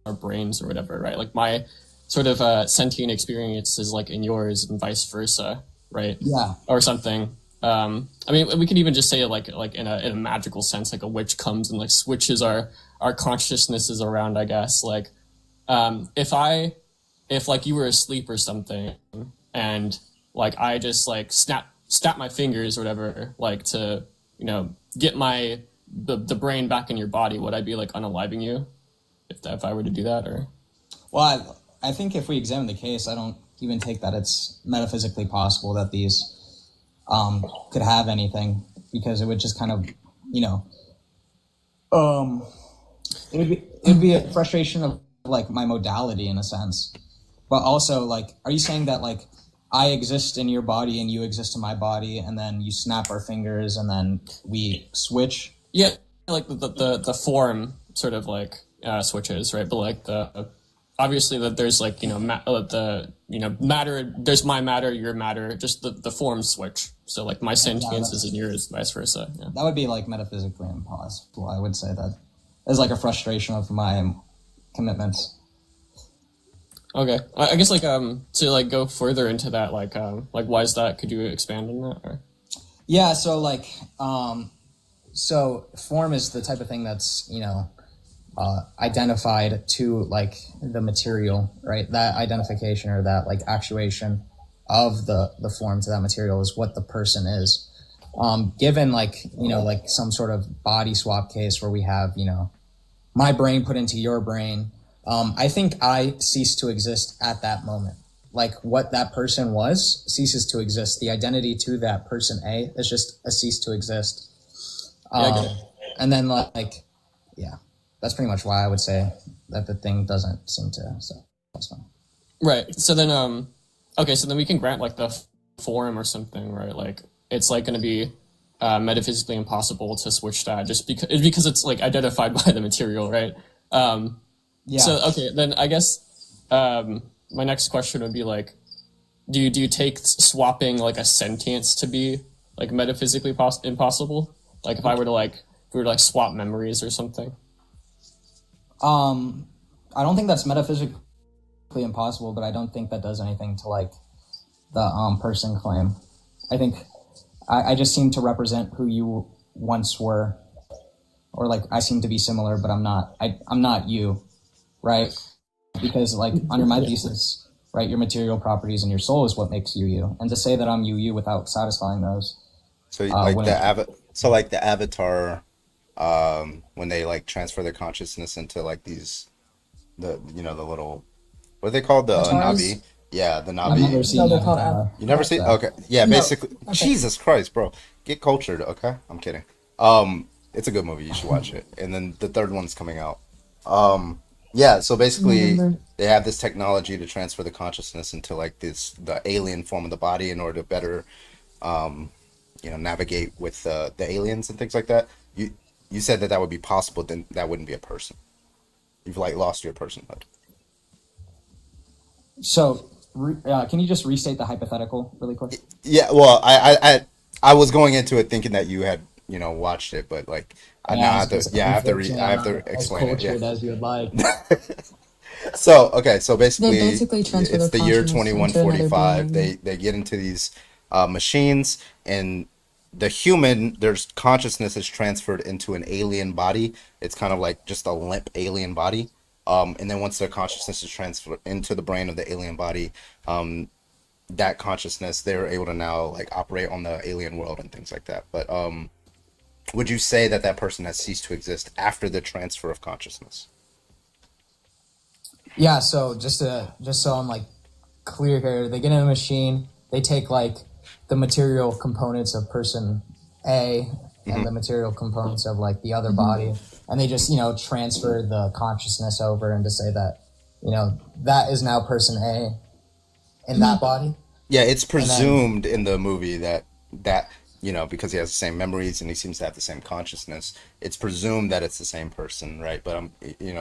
our brains or whatever, right? Like my sort of sentient experience is like in yours and vice versa, right? Yeah. Or something. I mean, we could even just say like in a magical sense, like a witch comes and like switches our consciousnesses around, I guess. Like, if like you were asleep or something and like I just like snap my fingers or whatever, like to, get the brain back in your body, would I be like unaliving you if I were to do that? Or? Well, I think if we examine the case, I don't even take that it's metaphysically possible that these could have anything, because it would just kind of, it would be a frustration of like my modality in a sense. But also, like, are you saying that like I exist in your body and you exist in my body, and then you snap our fingers and then we switch? Yeah, like the form sort of like switches, right? But like obviously that there's like matter. There's my matter, your matter. Just the form switch. So like my sentience is in yours, vice versa. Yeah. That would be like metaphysically impossible. I would say that is like a frustration of my commitments. Okay, I guess like to like go further into that, like why is that? Could you expand on that? Or? Yeah. So like so form is the type of thing that's identified to like the material, right? That identification or that like actuation of the form to that material is what the person is. Given like like some sort of body swap case where we have my brain put into your brain, I think I cease to exist at that moment. Like what that person was ceases to exist. The identity to that person A is just a cease to exist. And then like yeah. That's pretty much why I would say that the thing doesn't seem to. So that's fine. Right. So then, okay. So then we can grant like the form or something, right? Like it's like going to be metaphysically impossible to switch that just because it's like identified by the material, right? Yeah. So okay, then I guess my next question would be like, do you take swapping like a sentience to be like metaphysically impossible? Like if we were to like swap memories or something. I don't think that's metaphysically impossible, but I don't think that does anything to like the person claim. I think I just seem to represent who you once were, or like I seem to be similar, but I'm not. I'm not you, right? Because like under my thesis, right, your material properties and your soul is what makes you you, and to say that I'm you without satisfying those. So like the avatar. When they like transfer their consciousness into like the little, what are they called, the Navi? Yeah, the Navi. I've never seen that. You never seen? Okay, yeah, No. basically. Okay. Jesus Christ, bro, get cultured. Okay, I'm kidding. It's a good movie. You should watch it. And then the third one's coming out. Yeah. So basically, they have this technology to transfer the consciousness into like the alien form of the body in order to better, navigate with the aliens and things like that. You said that would be possible, then that wouldn't be a person. You've like lost your personhood. So, can you just restate the hypothetical really quick? Yeah, well, I was going into it thinking that you had watched it, but like I now have to I have to explain it. Yeah. As you would like. So basically, They basically transfer it's their the year consciousness into another 2145. being. They get into these machines, and the human, their consciousness is transferred into an alien body. It's kind of like just a limp alien body, And then once their consciousness is transferred into the brain of the alien body, that consciousness, they're able to now like operate on the alien world and things like that. But would you say that that person has ceased to exist after the transfer of consciousness? Yeah, so just so I'm like clear here, they get in a machine, they take like the material components of person A and the material components of like the other body, and they just, transfer the consciousness over and to say that, that is now person A in that body. Yeah, it's presumed in the movie that because he has the same memories and he seems to have the same consciousness, it's presumed that it's the same person, right? But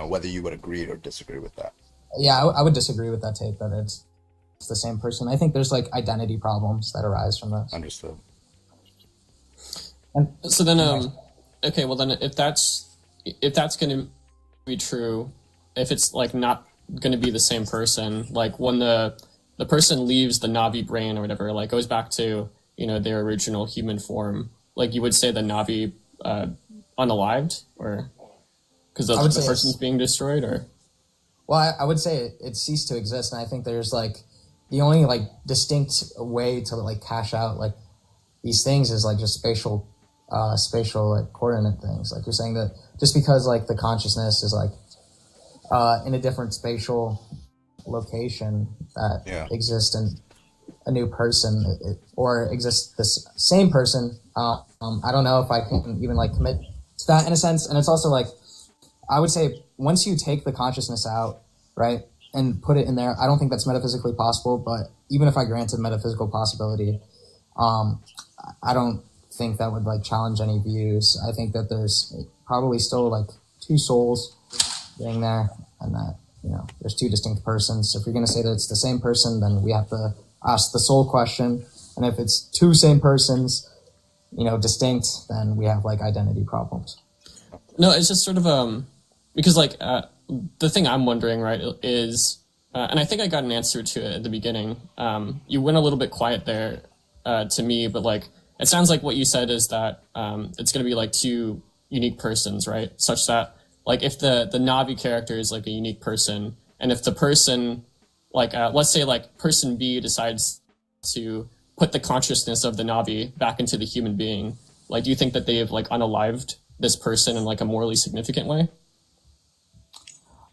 whether you would agree or disagree with that. Yeah, I would disagree with that take that it's the same person. I think there's like identity problems that arise from this. Understood. And so then, okay, well then, if that's going to be true, if it's like not going to be the same person, like when the person leaves the Navi brain or whatever, like goes back to their original human form, like you would say the Navi unalived, or because the person's being destroyed, or. Well, I would say it ceased to exist, and I think there's like the only like distinct way to like cash out like these things is like just spatial like coordinate things. Like you're saying that just because like the consciousness is like in a different spatial location that exists in a new person or exists this same person. I don't know if I can even like commit to that in a sense, and it's also like I would say once you take the consciousness out, right, and put it in there, I don't think that's metaphysically possible. But even if I granted metaphysical possibility, I don't think that would like challenge any views. I think that there's probably still like two souls being there, and that there's two distinct persons. So if you're going to say that it's the same person, then we have to ask the soul question. And if it's two same persons, distinct, then we have like identity problems. No, it's just sort of because like the thing I'm wondering, right, is and I think I got an answer to it at the beginning. You went a little bit quiet there to me, but like it sounds like what you said is that it's going to be like two unique persons, right? Such that like if the Navi character is like a unique person, and if the person like let's say like person B decides to put the consciousness of the Navi back into the human being, like do you think that they have like unalived this person in like a morally significant way?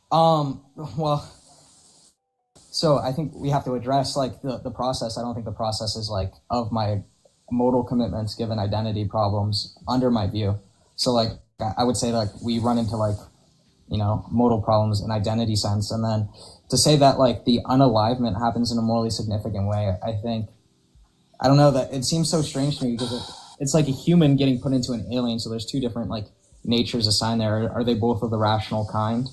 Well, so I think we have to address like the process. I don't think the process is like of my modal commitments given identity problems under my view. So like I would say like we run into like modal problems in identity sense, and then to say that like the unalivement happens in a morally significant way, I don't know, that it seems so strange to me because it's like a human getting put into an alien. So there's two different like natures assigned there. Are they both of the rational kind?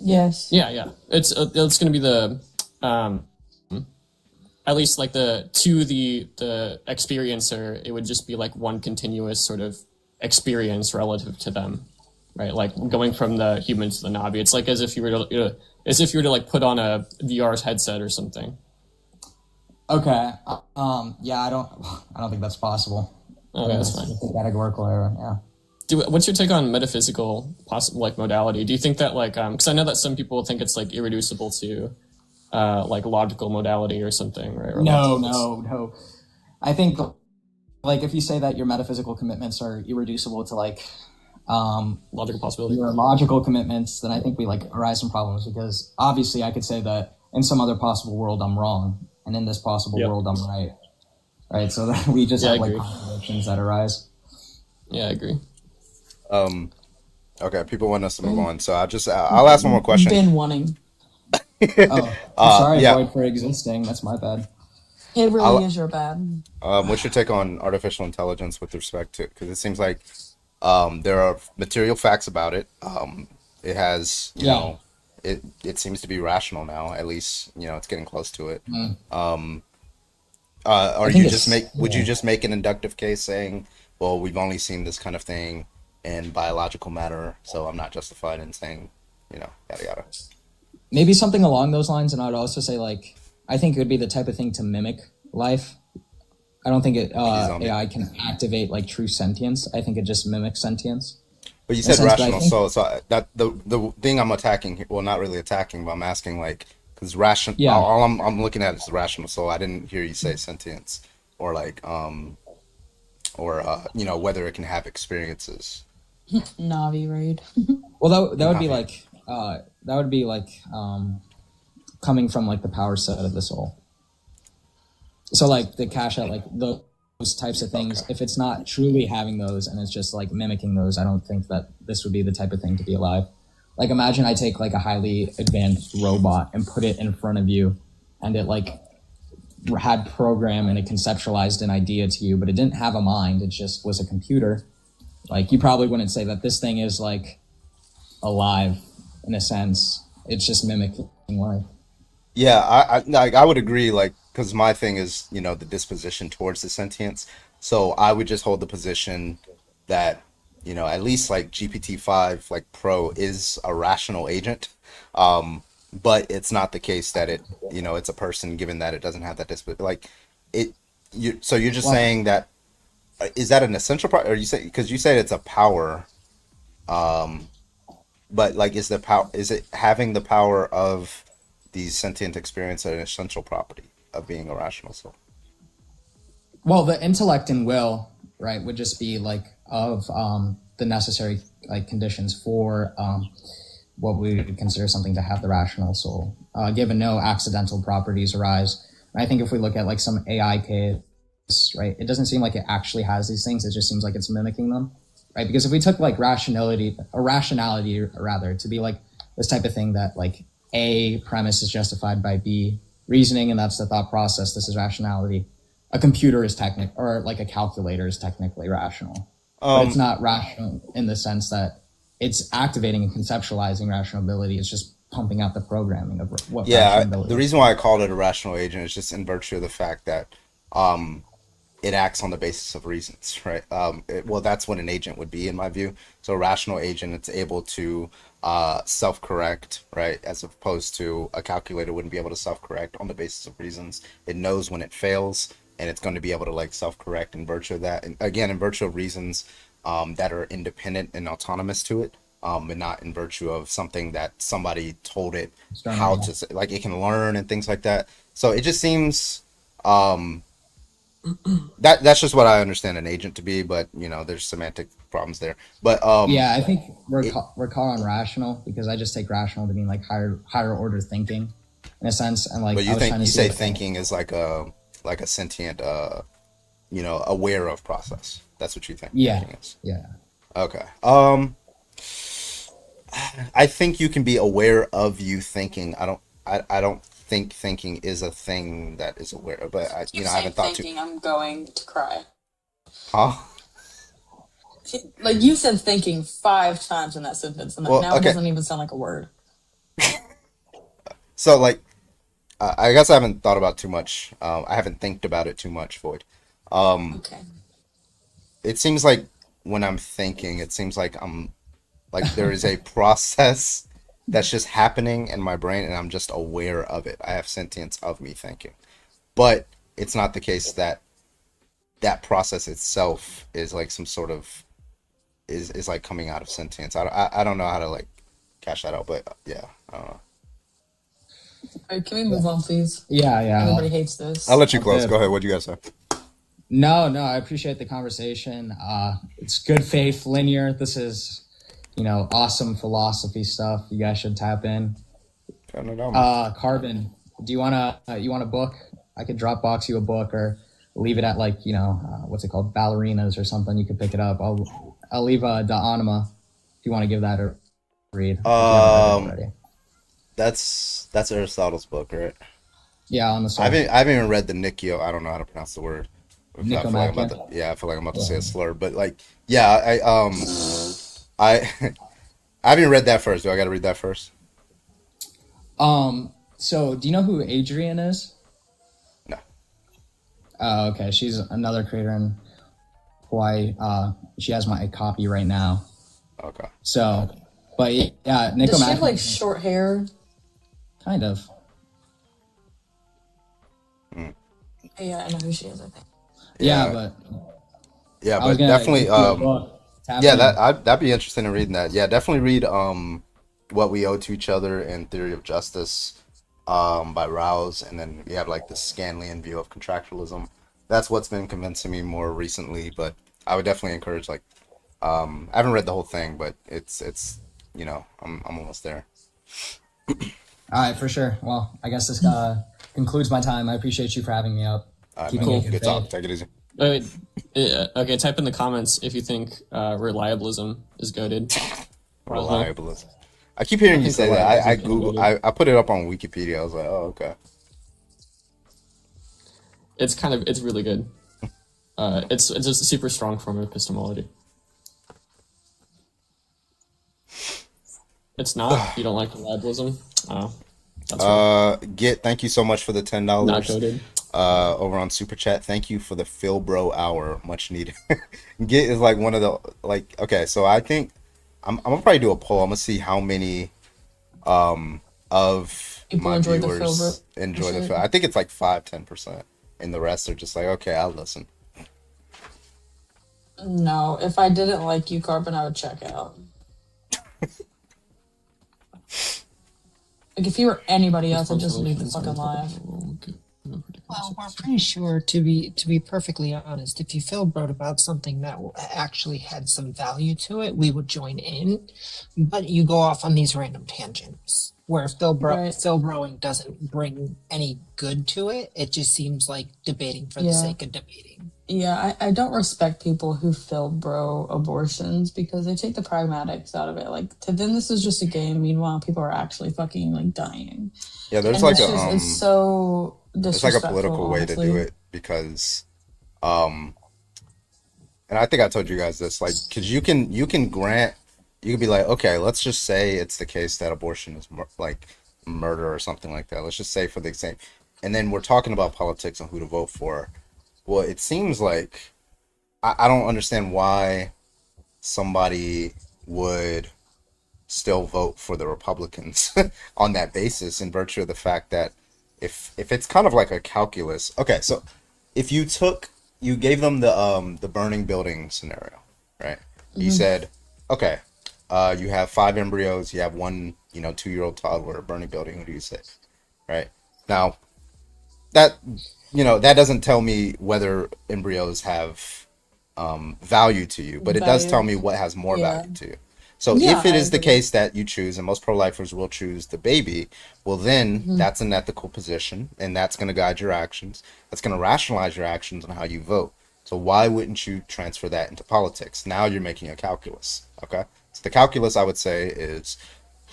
Yes. Yeah. It's going to be the at least like the experiencer. It would just be like one continuous sort of experience relative to them, right? Like going from the human to the Navi. It's like as if you were to like put on a VR headset or something. Okay. Yeah, I don't think that's possible. Okay, that's fine. It's a categorical error. Yeah. What's your take on metaphysical modality? Do you think that like because I know that some people think it's like irreducible to like logical modality or something, right? Or No. I think like if you say that your metaphysical commitments are irreducible to like logical possibility, your logical commitments, then I think we like arise some problems, because obviously I could say that in some other possible world I'm wrong, and in this possible world I'm right. Right, so that we just have like contradictions that arise. Yeah, I agree. Okay, people want us to move on, so I'll ask one more question. Been wanting. Sorry, Void, for existing. That's my bad. It really is your bad. What's your take on artificial intelligence with respect to? Because it seems like there are material facts about it. It has, you know, it seems to be rational now. At least, you know, it's getting close to it. Would you just make an inductive case saying, well, we've only seen this kind of thing in biological matter, so I'm not justified in saying, you know, yada yada. Maybe something along those lines, and I would also say, like, I think it would be the type of thing to mimic life. I don't think AI can activate like true sentience. I think it just mimics sentience. But you in a said sense, but I rational think- soul, so that the thing I'm attacking here, well, not really attacking, but I'm asking like, because ration, Yeah. all I'm looking at is the rational soul. I didn't hear you say sentience or like you know, whether it can have experiences. Navi raid. Well, that would be Navi. like coming from like the power set of the soul. So like the cash out, like those types of things, if it's not truly having those and it's just like mimicking those, I don't think that this would be the type of thing to be alive. Like imagine I take like a highly advanced robot and put it in front of you and it like had program and it conceptualized an idea to you, but it didn't have a mind. It just was a computer. Like you probably wouldn't say that this thing is like alive in a sense. It's just mimicking life. Yeah, I would agree, like, because my thing is, you know, the disposition towards the sentience. So I would just hold the position that, you know, at least like GPT-5, like Pro, is a rational agent. But it's not the case that it, you know, it's a person, given that it doesn't have that disposition. Like, so you're just Well- saying that, is that an essential part? Or you say, because you said it's a power, but like, is it having the power of these sentient experience an essential property of being a rational soul? Well, the intellect and will, right, would just be like of the necessary like conditions for what we would consider something to have the rational soul, given no accidental properties arise. And I think if we look at like some AI case, right, it doesn't seem like it actually has these things. It just seems like it's mimicking them, right? Because if we took like rationality rather to be like this type of thing that like A premise is justified by B reasoning, and that's the thought process. This is rationality. A computer is or like a calculator is technically rational, but it's not rational in the sense that it's activating and conceptualizing rational ability. It's just pumping out the programming of what rational ability. The reason why I called it a rational agent is just in virtue of the fact that it acts on the basis of reasons, right? Well, that's what an agent would be in my view. So a rational agent, it's able to self-correct, right? As opposed to a calculator wouldn't be able to self-correct on the basis of reasons. It knows when it fails, and it's going to be able to like self-correct in virtue of that. And again, in virtue of reasons that are independent and autonomous to it, and not in virtue of something that somebody told it how to say, like it can learn and things like that. So it just seems that's just what I understand an agent to be, but you know, there's semantic problems there. But yeah, I think we're calling rational because I just take rational to mean like higher order thinking in a sense, and like. But I was trying to say see thinking is like a sentient, you know, aware of process. That's what you think. Yeah. Thinking is. Yeah. Okay. I think you can be aware of you thinking. I don't think thinking is a thing that is aware, but I haven't thought thinking, I'm going to cry. Huh? Like you said thinking 5 times in that sentence, and Well, now it okay. doesn't even sound like a word. So like, I guess I haven't thought about too much. I haven't thinked about it too much, Void. Okay. It seems like when I'm thinking, it seems like there is a process that's just happening in my brain, and I'm just aware of it. I have sentience of me thinking, but it's not the case that that process itself is like some sort of is like coming out of sentience. I don't know how to like cash that out, but yeah, I don't know. All right, can we move on, please? Yeah. Everybody hates this. I'll let you close. Okay. Go ahead. What do you guys say? No, I appreciate the conversation. It's good faith, linear. This is, awesome philosophy stuff. You guys should tap in. Carbon, do you want a book? I could Dropbox you a book or leave it at what's it called? Ballerinas or something. You could pick it up. I'll leave De Anima if you want to give that a read. If you haven't read it already. That's Aristotle's book, right? Yeah, on the I haven't even read the Nikio. I don't know how to pronounce the word. I feel like I'm Nicomachean? I'm about to say a slur, but I haven't read that first. Do I got to read that first? So do you know who Adrian is? No. Oh, okay. She's another creator in Hawaii. She has my copy right now. Okay. So, but yeah, Does she have Nicomachean. like short hair? Kind of. Yeah, I know who she is. I think. Yeah, but Yeah, I was but gonna definitely. give you a book Tap Yeah, in. that'd be interesting in reading that. Yeah, definitely read What We Owe to Each Other and Theory of Justice by Rouse, and then we have like the Scanlian view of contractualism. That's what's been convincing me more recently, but I would definitely encourage like I haven't read the whole thing, but it's I'm almost there. All right, for sure. Well, I guess this concludes my time. I appreciate you for having me up. All right, Keeping man. it Good conveyed. talk. Take it easy. Wait, okay, type in the comments if you think reliabilism is goated. Reliabilism. I keep hearing I you think say that. I reliabilism is Google. goated. I put it up on Wikipedia. I was like, oh, okay. It's really good. It's just a super strong form of epistemology. It's not. You don't like reliabilism? Oh, that's right. Git, thank you so much for the $10. Not goated. Over on Super Chat. Thank you for the Phil Bro hour. Much needed. Git is like one of the okay, so I think I'm gonna probably do a poll. I'm gonna see how many of People my enjoy the Phil viewers Bro enjoy the shit. Phil. I think it's like 5-10%. And the rest are just like, okay, I'll listen. No, if I didn't like you, Carbon, I would check out. Like if you were anybody else, I'd just leave the fucking live. Well, we're pretty sure, to be perfectly honest, if you Phil wrote about something that actually had some value to it, we would join in. But you go off on these random tangents where Phil Broing doesn't bring any good to it. It just seems like debating for the Yeah. sake of debating. Yeah, I don't respect people who Phil Bro abortions because they take the pragmatics out of it. Like to them, this is just a game. Meanwhile, people are actually fucking like dying. Yeah, there's And like it's a just, it's so it's like a disrespectful, political way to do honestly. it because and I think I told you guys this, like, because you can be like, okay, let's just say it's the case that abortion is like murder or something like that. Let's just say for the same, and then we're talking about politics and who to vote for. Well, it seems like I don't understand why somebody would still vote for the Republicans on that basis, in virtue of the fact that if it's kind of like a calculus. Okay, so if you gave them the burning building scenario, right? You Mhm. said, okay, you have 5 embryos, you have one 2-year-old toddler, burning building. Who do you say? Right now, that that doesn't tell me whether embryos have value to you, but it does Value. tell me what has more Yeah. value to you. So Yeah, if it I is the agree. case that you choose, and most pro-lifers will choose the baby, well then Mhm. that's an ethical position, and that's going to guide your actions. That's going to rationalize your actions on how you vote. So why wouldn't you transfer that into politics? Now you're making a calculus. Okay, so the calculus, I would say, is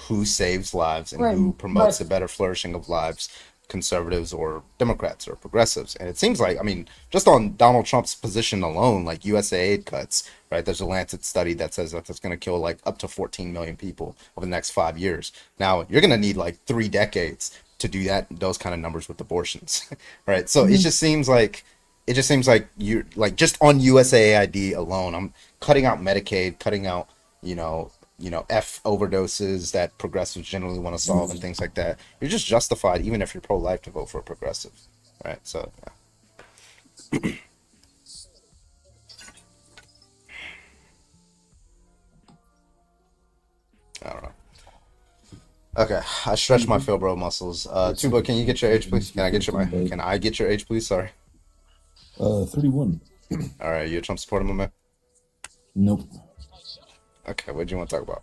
who saves lives and Right, who promotes but- the better flourishing of lives, conservatives or Democrats or progressives. And it seems like, I mean, just on Donald Trump's position alone, like USA aid cuts, right? There's a Lancet study that says that it's going to kill like up to 14 million people over the next 5 years. Now, you're going to need like 3 decades to do those kind of numbers with abortions, right? So it just seems like you're like, just on USAID alone, I'm cutting out Medicaid, cutting out, F overdoses that progressives generally want to solve and things like that. You're just justified, even if you're pro-life, to vote for a progressive, right? So, yeah. I don't know. Okay, I stretched my Phil Bro muscles. Tubo, can you get your age, please? Can I get your age, please? Sorry. 31. All right, you a Trump supporter, my man? Nope. Okay, what do you want to talk about?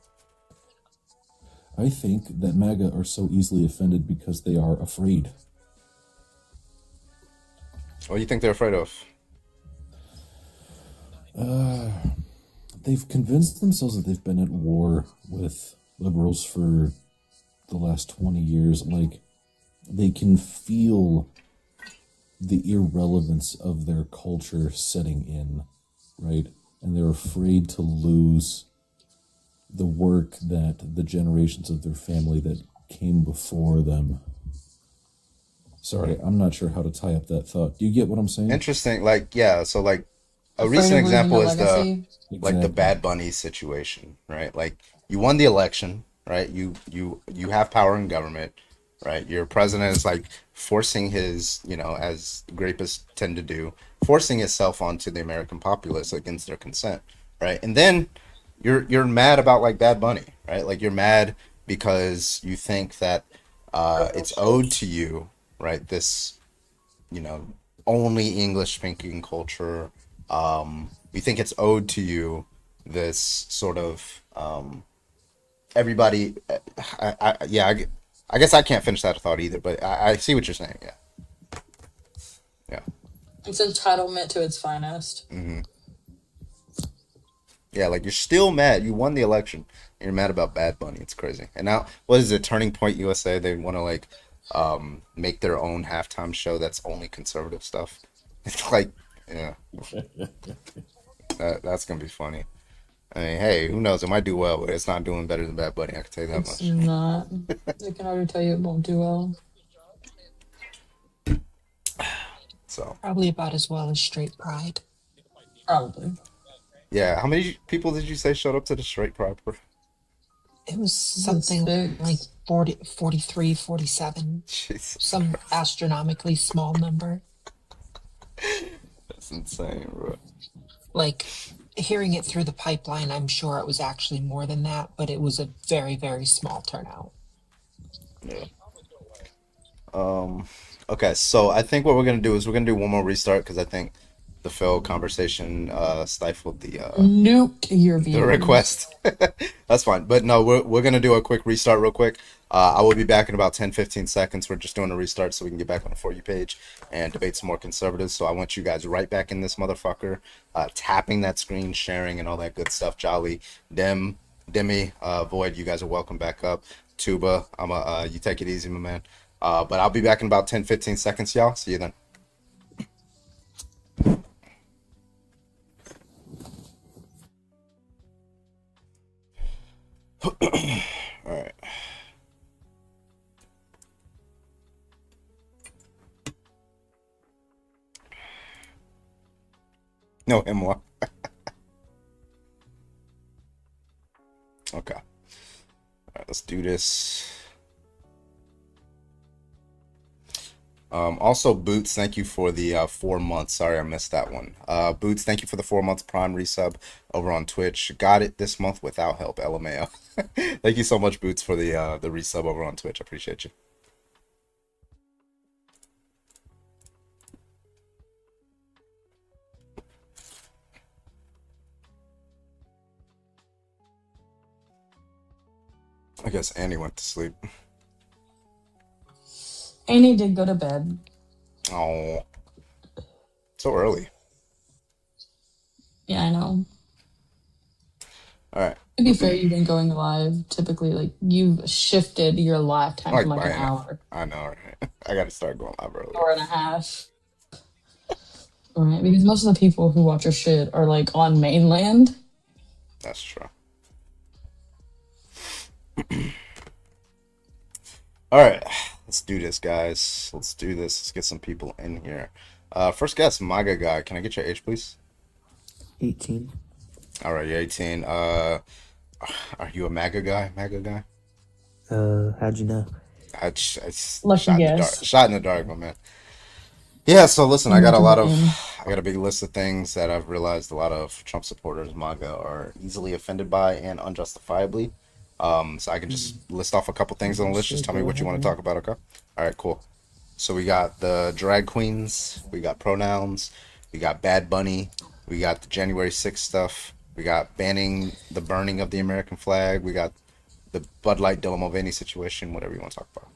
I think that MAGA are so easily offended because they are afraid. What do you think they're afraid of? They've convinced themselves that they've been at war with liberals for the last 20 years. Like, they can feel the irrelevance of their culture setting in, right? And they're afraid to lose the work that the generations of their family that came before them. Sorry, I'm not sure how to tie up that thought. Do you get what I'm saying? Interesting. Like, yeah, so like a Afraid recent of losing example their is the legacy? like the Bad Bunny situation, right? Like, you won the election, right? You have power in government, right? Your president is like forcing his, as rapists tend to do, forcing himself onto the American populace against their consent, right? And then you're mad about like Bad Bunny, right? Like you're mad because you think that it's owed to you, right? This, you know, only English speaking culture. You think it's owed to you this sort of everybody. I guess I can't finish that thought either, but I see what you're saying. Yeah, yeah. It's entitlement to its finest. Hmm. Yeah, like you're still mad. You won the election. And you're mad about Bad Bunny. It's crazy. And now, what is it? Turning Point USA. They want to like make their own halftime show that's only conservative stuff. It's like, yeah, that's gonna be funny. I mean, hey, who knows? It might do well, but it's not doing better than Bad Bunny. I can tell you that It's much. not. I can already tell you it won't do well. So Probably about as well as Straight Pride. Probably. yeah, how many people did you say showed up to the Straight Pride? It was That's something big. like 40, 43, 47. Jesus, Some astronomically small number. that's insane, bro. Like, hearing it through the pipeline, I'm sure it was actually more than that, but it was a very, very small turnout. Yeah. Okay, so I think what we're gonna do is we're gonna do one more restart because I think the failed conversation stifled Nuke your the views. request. That's fine. But no, we're gonna do a quick restart real quick. I will be back in about 10-15 seconds. We're just doing a restart so we can get back on the For You page and debate some more conservatives. So I want you guys right back in this motherfucker, tapping that screen, sharing, and all that good stuff. Jolly, Demi, Void, you guys are welcome back up. Tuba, you take it easy, my man. But I'll be back in about 10-15 seconds, y'all. See you then. All right. No hemlock. Okay. All right, let's do this. Also, Boots, thank you for the 4 months. Sorry, I missed that one. Boots, thank you for the 4 months Prime resub over on Twitch. Got it this month without help, LMAO. Thank you so much, Boots, for the resub over on Twitch. I appreciate you. I guess Annie went to sleep. Annie did go to bed. Oh, so early. Yeah, I know. All right. To be fair, you've been going live. Typically, like, you've shifted your live time Like from like by an hour, I know, right? I got to start going live early. hour and a half. Right, because most of the people who watch your shit are like on mainland. That's true. All right, let's do this, guys. Let's do this. Let's get some people in here. First guest, MAGA guy. Can I get your age, please? 18. All right, you're 18. Are you a MAGA guy? MAGA guy? How'd you know? Lucky shot in the dark. guess. Shot in the dark, my man. Yeah. So listen, I I'm got a looking lot at of, him. I got a big list of things that I've realized a lot of Trump supporters, MAGA, are easily offended by and unjustifiably. So I can just list off a couple things on the list. Just tell me what you want to talk about, okay? All right, cool. So we got the drag queens, we got pronouns, we got Bad Bunny, we got the January 6th stuff, we got banning the burning of the American flag, we got the Bud Light Dylan Mulvaney situation, whatever you want to talk about.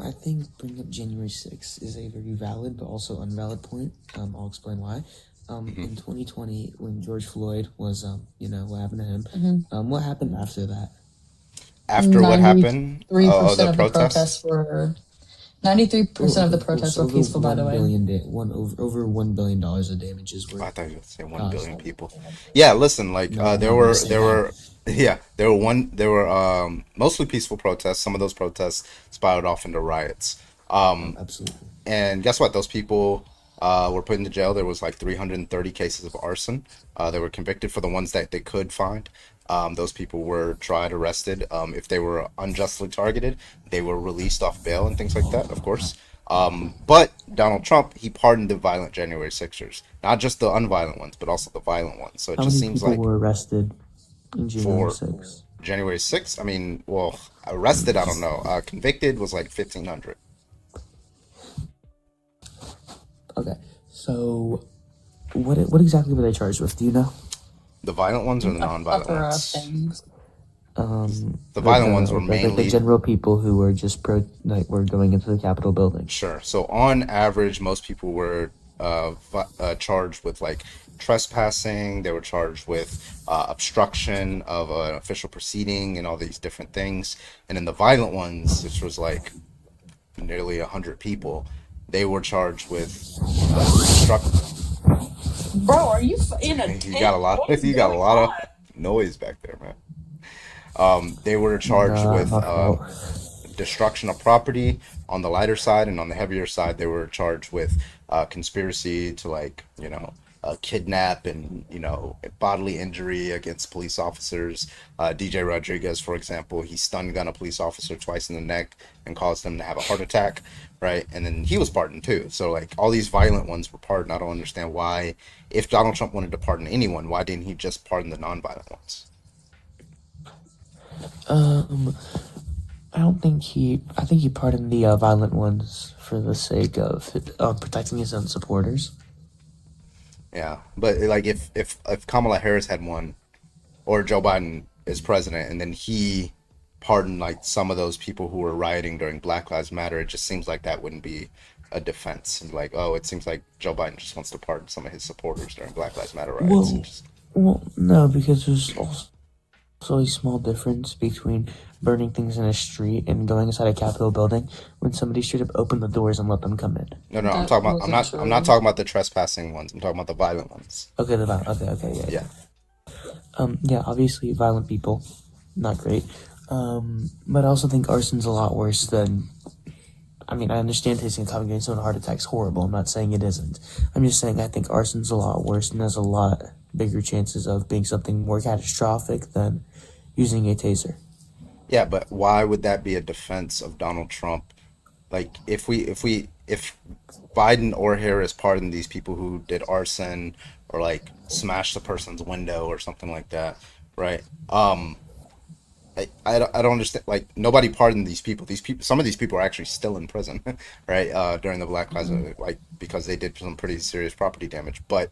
I think bringing up January 6th is a very valid but also invalid point. I'll explain why. In 2020, when George Floyd was, what happened to him, what happened after that? After what happened? 93% The of the protests? protests were 93% of the protests were peaceful, by the way. Over $1 billion of damages were. I thought you were saying 1 billion people. Yeah, listen, like No, there I'm were not saying there were mostly peaceful protests. Some of those protests spiraled off into riots. Absolutely. And guess what? Those people were put into jail. There was like 330 cases of arson. They were convicted for the ones that they could find. Those people were tried, arrested. If they were unjustly targeted, they were released off bail and things like that, of course. But Donald Trump, he pardoned the violent January 6ers, not just the unviolent ones, but also the violent ones. So it How just many seems people like were arrested in January for 6th? January 6th, I mean, well, arrested, I don't know. Convicted was like 1,500. Okay, so what exactly were they charged with? Do you know? The violent ones or the non-violent Plethora of ones? things. The violent ones were like mainly the general people who were just were going into the Capitol building. Sure. So on average, most people were charged with like trespassing. They were charged with obstruction of an official proceeding and all these different things. And then the violent ones, which was like nearly 100 people, they were charged with Bro, are you in a You got a lot. You got a lot of noise back there, man. They were charged with destruction of property on the lighter side, and on the heavier side, they were charged with conspiracy to kidnap and bodily injury against police officers. DJ Rodriguez, for example, he stun gun a police officer twice in the neck and caused him to have a heart attack, right? And then he was pardoned too. So like all these violent ones were pardoned. I don't understand why, if Donald Trump wanted to pardon anyone, why didn't he just pardon the non-violent ones? I think he pardoned the violent ones for the sake of protecting his own supporters. Yeah, but like if Kamala Harris had won, or Joe Biden is president, and then he pardoned like some of those people who were rioting during Black Lives Matter, it just seems like that wouldn't be a defense. Like, oh, it seems like Joe Biden just wants to pardon some of his supporters during Black Lives Matter riots. Well, no, because there's also a small difference between burning things in a street and going inside a Capitol building when somebody straight up opened the doors and let them come in. No, I'm talking about. I'm not talking about the trespassing ones. I'm talking about the violent ones. Okay, yeah. Yeah, obviously violent people, not great. But I also think arson's a lot worse than. I mean, I understand tasting coming against someone heart attack's horrible. I'm not saying it isn't. I'm just saying I think arson's a lot worse and has a lot bigger chances of being something more catastrophic than using a taser. Yeah, but why would that be a defense of Donald Trump? Like, if Biden or Harris pardoned these people who did arson or like smashed the person's window or something like that, right? I don't understand. Like, nobody pardoned these people. Some of these people are actually still in prison, right? During the Black Lives Matter, like because they did some pretty serious property damage. But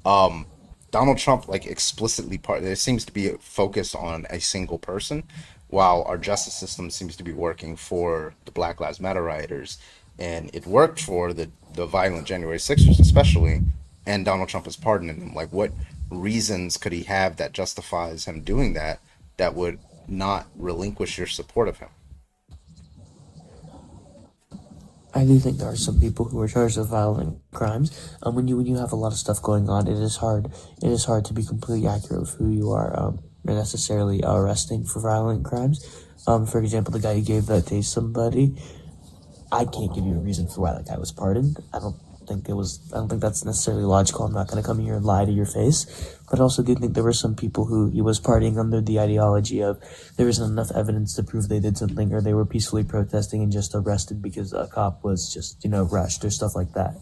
Donald Trump, like, explicitly there seems to be a focus on a single person, while our justice system seems to be working for the Black Lives Matter rioters, and it worked for the violent January 6ers especially, and Donald Trump is pardoning them. Like, what reasons could he have that justifies him doing that would not relinquish your support of him? I do think there are some people who are charged with violent crimes. When you have a lot of stuff going on, it is hard to be completely accurate with who you are necessarily arresting for violent crimes. For example, the guy who gave that to somebody, I can't give you a reason for why that guy was pardoned. I don't think that's necessarily logical. I'm not going to come here and lie to your face. But I also do think there were some people who he was pardoning under the ideology of there isn't enough evidence to prove they did something, or they were peacefully protesting and just arrested because a cop was just, rushed or stuff like that.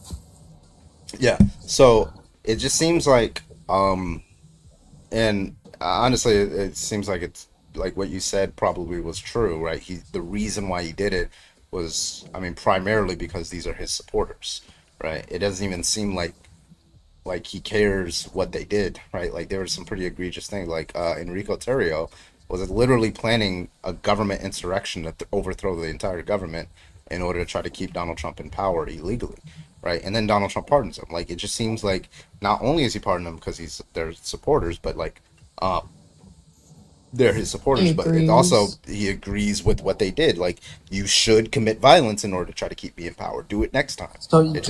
Yeah. So it just seems like, and honestly, it seems like it's like what you said probably was true, right? The reason why he did it was, primarily because these are his supporters, right? It doesn't even seem like he cares what they did, right? Like, there were some pretty egregious things, like Enrico Tarrio was literally planning a government insurrection to overthrow the entire government in order to try to keep Donald Trump in power illegally, right? And then Donald Trump pardons him. Like, it just seems like not only is he pardoning them because he's their supporters, but like they're his supporters, but it also he agrees with what they did. Like, you should commit violence in order to try to keep me in power. Do it next time. So you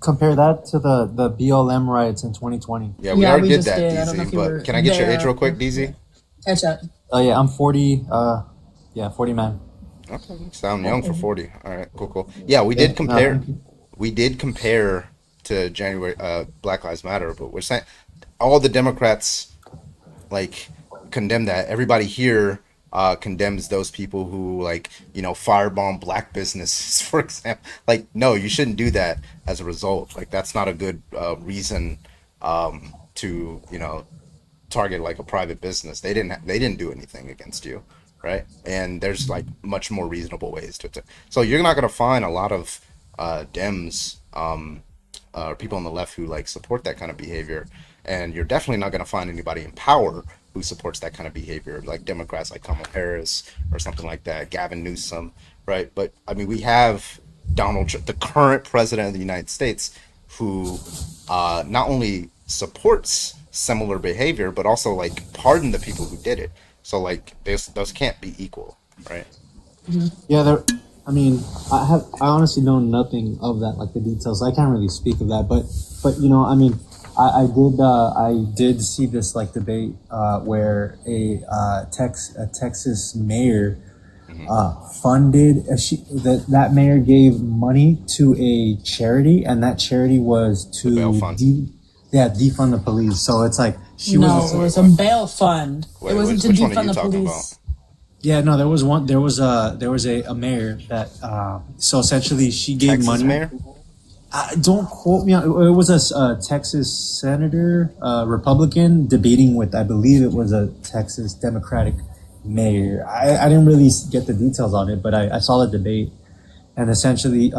compare that to the BLM riots in 2020. Yeah, we already did that, DZ. But can I get your age real quick, DZ? Headshot. Oh yeah, I'm 40. 40 man. Okay, sound young for 40. All right, cool. Yeah, we did compare. We did compare to January Black Lives Matter, but we're saying all the Democrats like condemn that. Everybody here condemns those people who like, you know, firebomb black businesses, for example. Like, no, you shouldn't do that as a result. Like, that's not a good reason to, you know, target like a private business. They didn't do anything against you, right? And there's like much more reasonable ways to. So you're not gonna find a lot of Dems or people on the left who like support that kind of behavior, and you're definitely not gonna find anybody in power who supports that kind of behavior, like Democrats like Kamala Harris or something like that, Gavin Newsom, right? But I mean, we have Donald Trump, the current president of the United States, who not only supports similar behavior, but also like pardon the people who did it. So like those can't be equal, right? Yeah, there. I mean, I honestly know nothing of that, like the details. I can't really speak of that, but you know, I mean, I did see this like debate where a Texas mayor funded that mayor gave money to a charity, and that charity was to defund the police. So it's like it was a bail fund. It wasn't to defund the police. Yeah, no, there was a mayor that so essentially she gave Texas money. mayor? Don't quote me on it. Was a Texas senator, Republican, debating with, I believe it was a Texas Democratic mayor. I didn't really get the details on it, but I saw the debate, and essentially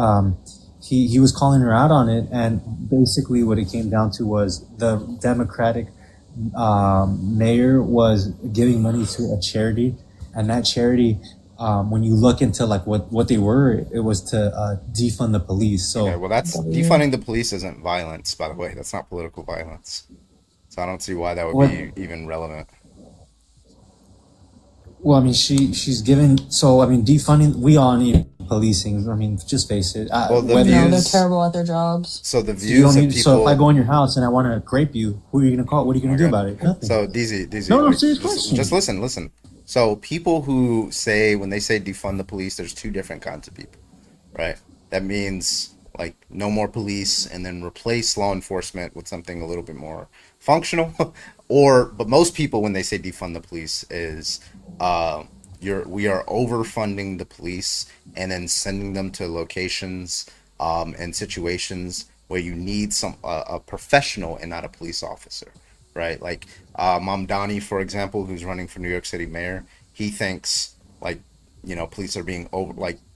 he was calling her out on it, and basically what it came down to was the Democratic mayor was giving money to a charity, and that charity, when you look into like what they were, it was to defund the police. So okay, well, that's defunding the police isn't violence, by the way. That's not political violence. So I don't see why that would be even relevant. Well, I mean, she's given. So I mean, defunding. We all need policing. I mean, just face it. Well, they're terrible at their jobs. So the You views don't of need, people. so if I go in your house and I want to grape you, who are you going to call? What are you going to do about it? Nothing. So DZ, No, like, serious question. just listen. So people who say, when they say defund the police, there's two different kinds of people, right? That means like no more police and then replace law enforcement with something a little bit more functional. But most people, when they say defund the police, is we are overfunding the police and then sending them to locations and situations where you need a professional and not a police officer, right? Like Mamdani, for example, who's running for New York City mayor, he thinks like, you know, police are being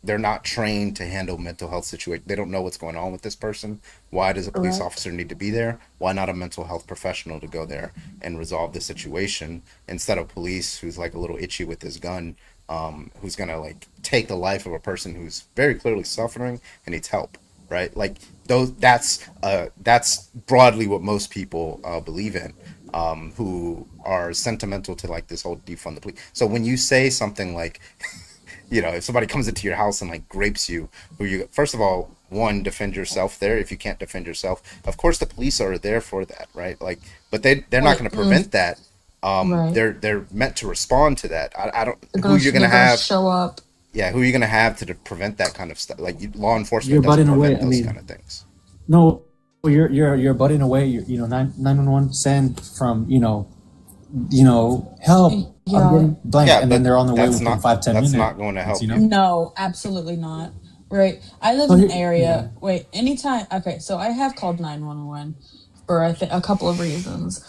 they're not trained to handle mental health situations. They don't know what's going on with this person. Why does a police officer need to be there? Why not a mental health professional to go there and resolve the situation instead of police who's like a little itchy with his gun, who's gonna like take the life of a person who's very clearly suffering and needs help, right? Like that's broadly what most people believe in, who are sentimental to like this whole defund the police. So when you say something like you know, if somebody comes into your house and like grapes you, first of all, defend yourself there. If you can't defend yourself, of course the police are there for that, right? Like, but they're not going to prevent that. They're meant to respond to that. I don't. Who you're going to have show up? Yeah, who are you going to have to prevent that kind of stuff? Like law enforcement You're doesn't butting prevent away. those I mean, kind of things. No, you're butting away. You know, 911 send from help. Yeah. I'm getting blank, Yeah, and then but they're on the way that's within not- 5-10 minutes. that's not going to help You know? No, absolutely not. Right. I live in an area. Wait, anytime. Okay, so I have called 911 for a couple of reasons.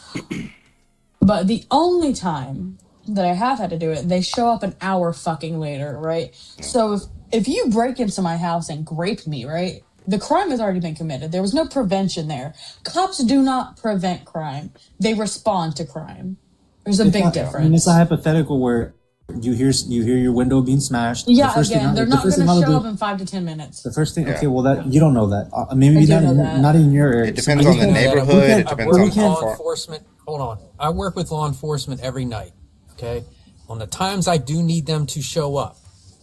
But the only time that I have had to do it, they show up an hour fucking later, right? So if you break into my house and grape me, right? The crime has already been committed. There was no prevention there. Cops do not prevent crime. They respond to crime. There's a big difference. I mean, it's a hypothetical where you hear your window being smashed. Yeah, The first thing again, they're not going to show up in 5 to 10 minutes. The first thing, okay, well, that you don't know that. Maybe I do know that. not in your area. It depends on the neighborhood. It depends on how law far. enforcement. Hold on. I work with law enforcement every night. Okay. On the times I do need them to show up,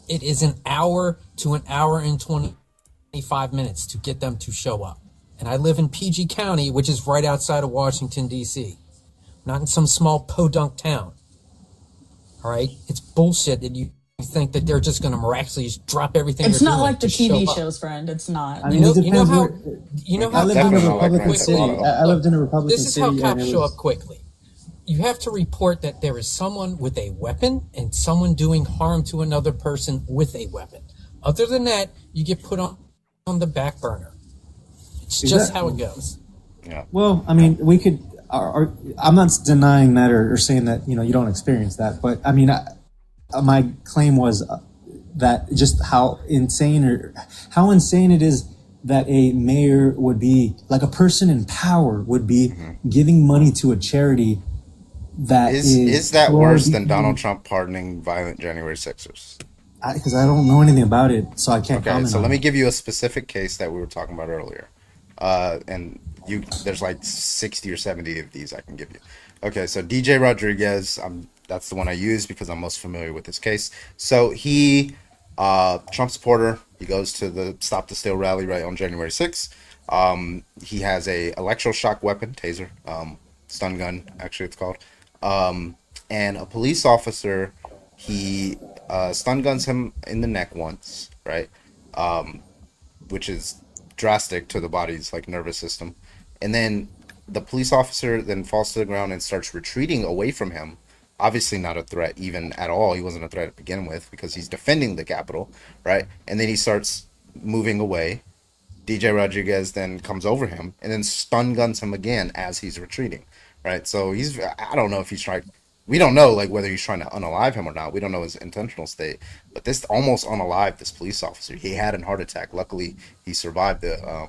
it is an hour to an hour and 25 minutes to get them to show up. And I live in PG County, which is right outside of Washington, D.C., not in some small podunk town. All right? It's bullshit that you think that they're just going to miraculously just drop everything. It's they're not doing like the to show TV up. shows, friend. It's not. I mean, it depends how I lived in a Republican city. I lived in a Republican This is city. how and cops it show was- up quickly. you have to report that there is someone with a weapon and someone doing harm to another person with a weapon. Other than that, you get put on the back burner. It's just how it goes. Yeah. Well, I mean, we could. I'm not denying that or saying that you don't experience that, but I mean, my claim was that just how insane it is that a mayor would be like a person in power would be giving money to a charity that is that worse than Donald Trump pardoning violent January 6ers? Because I don't know anything about it, so I can't Okay, comment so on let me it. give you a specific case that we were talking about earlier. And there's like 60 or 70 of these I can give you. Okay, so DJ Rodriguez, that's the one I use because I'm most familiar with this case. So he, Trump supporter, he goes to the Stop the Steal rally right on January 6th. He has a electroshock weapon, taser, stun gun, actually it's called. And a police officer, he stun guns him in the neck once, right? Which is drastic to the body's like nervous system. And then the police officer then falls to the ground and starts retreating away from him. Obviously not a threat even at all. He wasn't a threat to begin with because he's defending the Capitol, right? And then he starts moving away. DJ Rodriguez then comes over him and then stun guns him again as he's retreating, right? So I don't know if he's trying, we don't know like whether he's trying to unalive him or not. We don't know his intentional state, but this almost unalived this police officer. He had a heart attack. Luckily, he survived the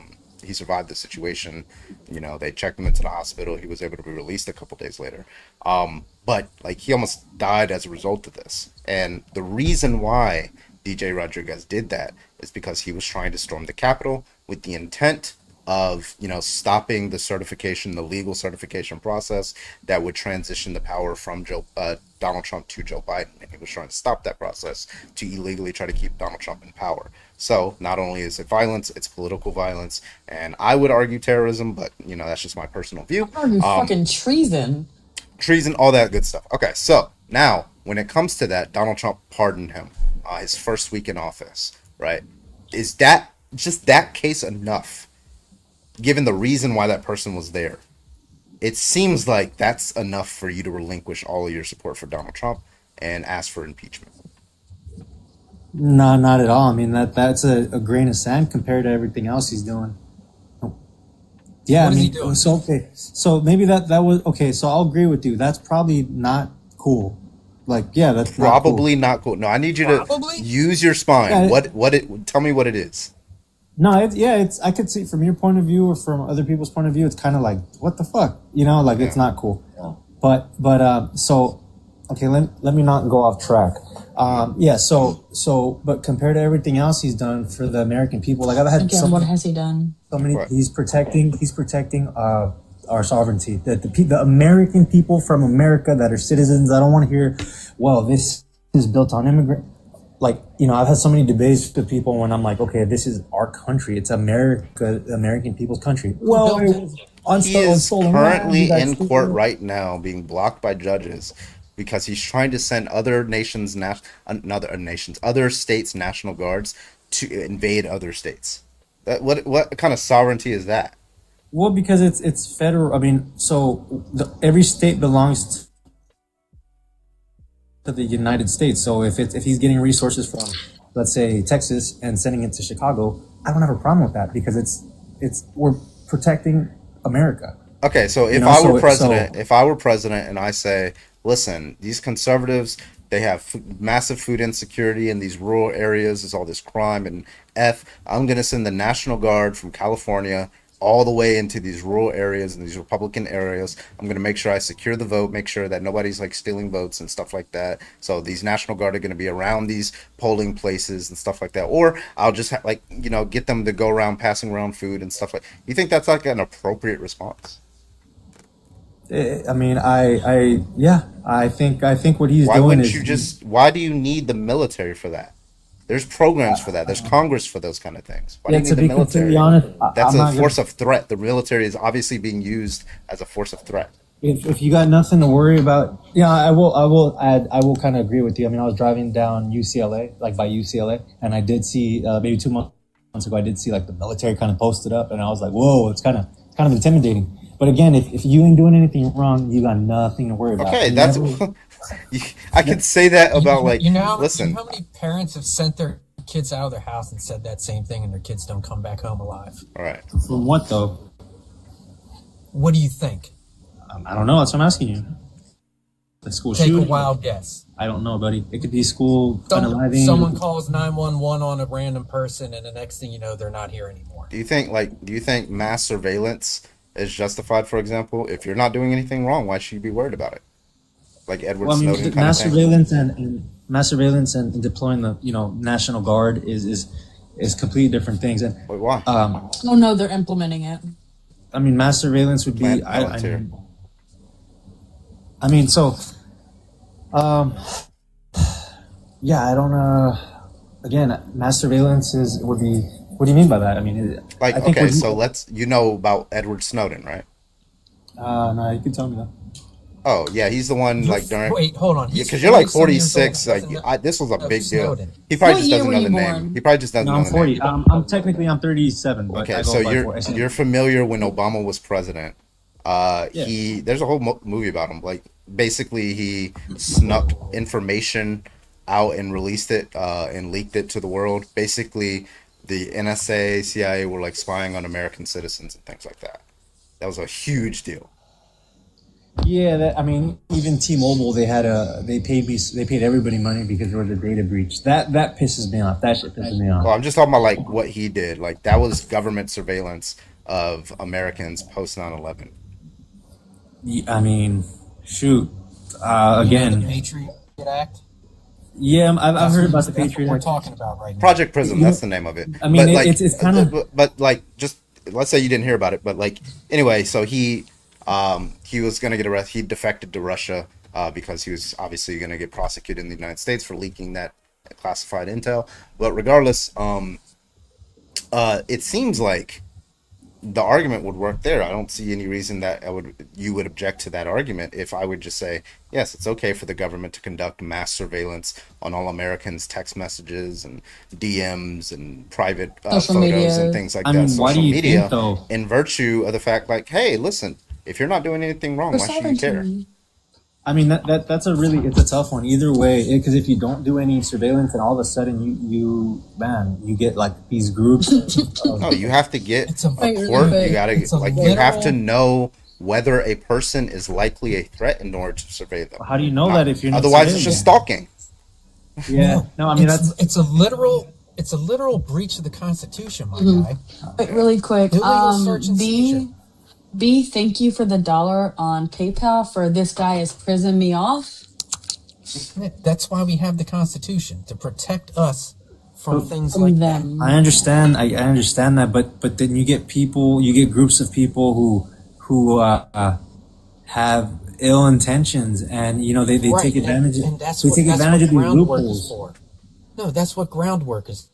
situation. They checked him into the hospital. He was able to be released a couple days later. But like he almost died as a result of this. And the reason why DJ Rodriguez did that is because he was trying to storm the Capitol with the intent of stopping the legal certification process that would transition the power from Donald Trump to Joe Biden, and he was trying to stop that process to illegally try to keep Donald Trump in power. So not only is it violence, it's political violence, and I would argue terrorism, but that's just my personal view. Fucking treason, all that good stuff. Okay, so now when it comes to that, Donald Trump pardoned him his first week in office, right? Is that just that case enough? Given the reason why that person was there, it seems like that's enough for you to relinquish all of your support for Donald Trump and ask for impeachment. No, not at all. I mean, that's a grain of sand compared to everything else he's doing. Yeah, What I is he mean, doing? so okay, so maybe that was okay. So I'll agree with you. That's probably not cool. Like, yeah, that's Probably not cool. No, I need you to use your spine. Yeah, Tell me what it is. No, it's I could see from your point of view or from other people's point of view, it's kind of like, what the fuck, it's not cool. But so okay, let me not go off track. But compared to everything else he's done for the American people, like I've had again, what has he done? so many. He's protecting our sovereignty, the American people from America that are citizens. I don't want to hear, well, this is built on immigrant. Like, I've had so many debates with people when I'm like, okay, this is our country. It's America, the American people's country. Well, He is currently in court right now being blocked by judges because he's trying to send other states' national guards to invade other states. What kind of sovereignty is that? Well, because it's federal. I mean, so every state belongs to the United States. So if he's getting resources from, let's say, Texas and sending it to Chicago, I don't have a problem with that because we're protecting America. Okay, so if I were president and I say, listen, these conservatives, they have massive food insecurity in these rural areas. There's all this crime and I'm going to send the National Guard from California all the way into these rural areas and these Republican areas. I'm going to make sure I secure the vote, make sure that nobody's like stealing votes and stuff like that. So these National Guard are going to be around these polling places and stuff like that. Or I'll just get them to go around passing around food and stuff like. You think that's like an appropriate response? I mean, I think what he's Why doing wouldn't is you why do you need the military for that? There's programs for that. There's Congress for those kind of things. Why do you need the military? completely honest, That's I'm a not force of threat. The military is obviously being used as a force of threat. If you got nothing to worry about, I will kind of agree with you. I mean, I was driving down UCLA, like by UCLA, and I did see maybe 2 months ago, I did see like the military kind of posted up, and I was like, whoa, it's kind of intimidating. But again, if you ain't doing anything wrong, you got nothing to worry about. Okay, You that's never- I could say that about like you know how listen. many parents have sent their kids out of their house and said that same thing, and their kids don't come back home alive? All right. From what though? What do you think? I don't know. That's what I'm asking you. The school Take shooting. a wild guess. I don't know, buddy. It could be school unaliving. Someone calls 911 on a random person, and the next thing you know, they're not here anymore. Do you think mass surveillance is justified? For example, if you're not doing anything wrong, why should you be worried about it? Like Edward Well, I mean, Snowden kind of mass thing. surveillance and mass surveillance and deploying the National Guard is completely different things. And wait, why? Oh no, they're implementing it. I mean, mass surveillance would be. I mean, so, yeah, I don't. Again, mass surveillance would be. What do you mean by that? I mean, Like, I think okay, what so let's about Edward Snowden, right? No, you can tell me that. Oh yeah, he's the one like during. Wait, hold on. Yeah, He's because you're like 40 some years 46. old. Like this was a of big deal. Snowden. He probably What just year doesn't were know you the name. born? He probably just doesn't No, know I'm the 40. name. I'm technically 37. But I Okay, go so by you're familiar when Obama was president. Yeah. There's a whole movie about him. Like basically, he snuck information out and released it and leaked it to the world. Basically, the NSA, CIA were like spying on American citizens and things like that. That was a huge deal. Yeah, I mean, even T-Mobile, they paid everybody money because there was a data breach. That pisses me off. That shit pisses me off. Well, I'm just talking about like what he did. Like that was government surveillance of Americans post 9/11. I mean, shoot. The Again, Patriot Act. yeah, I've heard about the That's what Patriot we're Act. talking about right now. Project Prism, that's the name of it. I mean, But, like, it's kind of. but like just let's say you didn't hear about it, but like anyway, so he was gonna get arrested. He defected to Russia because he was obviously gonna get prosecuted in the United States for leaking that classified intel. But regardless, it seems like the argument would work there. I don't see any reason that you would object to that argument if I would just say, yes, it's okay for the government to conduct mass surveillance on all Americans' text messages and DMs and private Social photos media. and things like I that. mean, why do Social you media, think, though? in virtue of the fact, like, hey, listen, if you're not doing anything wrong, For why should you care? sovereignty. I mean, that's it's a tough one either way. Because if you don't do any surveillance, and all of a sudden you get like these groups. No, you have to get a Wait, court. wait. You gotta It's a like you have to literal- know whether a person is likely a threat in order to survey them. How do you know that if you're not Otherwise, it's just surveilling? stalking. Yeah, no, I mean it's a literal breach of the Constitution, my guy. Wait, really quick. Illegal search and seizure. B, thank you for the $1 on PayPal for this guy is prison me off. That's why we have the Constitution, to protect us from things From like them. I understand. I understand that, but then you get groups of people who have ill intentions, and they that. Right, take advantage. and that's They what, take that's advantage what of these groundwork is loopholes. for. No, that's what groundwork is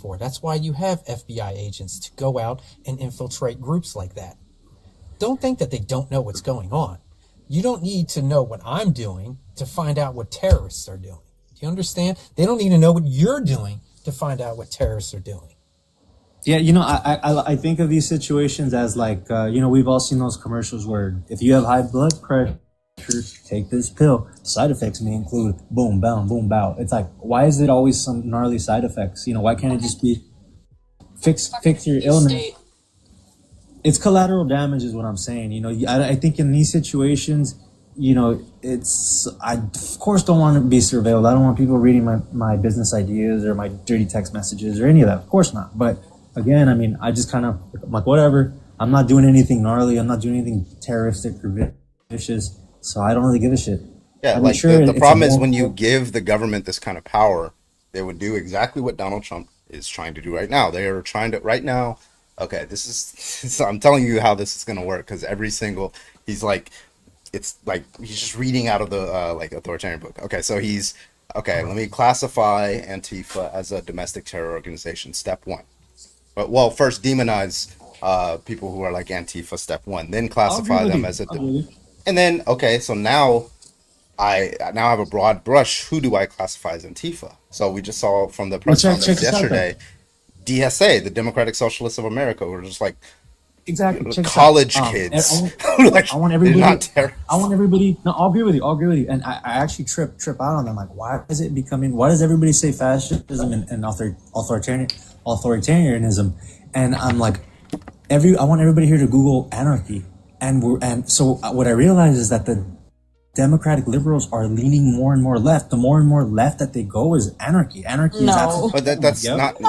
for. That's why you have FBI agents to go out and infiltrate groups like that. Don't think that they don't know what's going on. You don't need to know what I'm doing to find out what terrorists are doing. Do you understand? They don't need to know what you're doing to find out what terrorists are doing. Yeah, I think of these situations as like we've all seen those commercials where if you have high blood pressure, take this pill. Side effects may include boom, boom, boom, bow. It's like, why is it always some gnarly side effects? Why can't it just be fix your illness? It's collateral damage is what I'm saying. I think in these situations, I of course don't want to be surveilled. I don't want people reading my business ideas or my dirty text messages or any of that. Of course not. But again, I mean, I just kind of like, whatever. I'm not doing anything gnarly. I'm not doing anything terroristic or vicious. So I don't really give a shit. Yeah, I'm like sure the it's problem is more- when you give the government this kind of power, they would do exactly what Donald Trump is trying to do right now. They are trying to right now. Okay, this is. I'm telling you how this is going to work because he's like, it's like he's just reading out of the like authoritarian book. Okay, so let me classify Antifa as a domestic terror organization. Step 1. But first demonize people who are like Antifa. Step 1. Then classify them as a. And then so now I have a broad brush. Who do I classify as Antifa? So we just saw from the press Check conference this out, yesterday, DSA, the Democratic Socialists of America, were just like Exactly. Check this out. college I kids. want, Like, I want they're everybody. not terrorists. I want everybody. No, I'll agree with you. I'll agree with you. And I actually trip out on them. Like, why is it becoming? Why does everybody say fascism and authoritarianism? And I'm like, I want everybody here to Google anarchy. And so what I realize is that the Democratic liberals are leaning more and more left. The more and more left that they go is anarchy. Anarchy is absolutely. But that's not the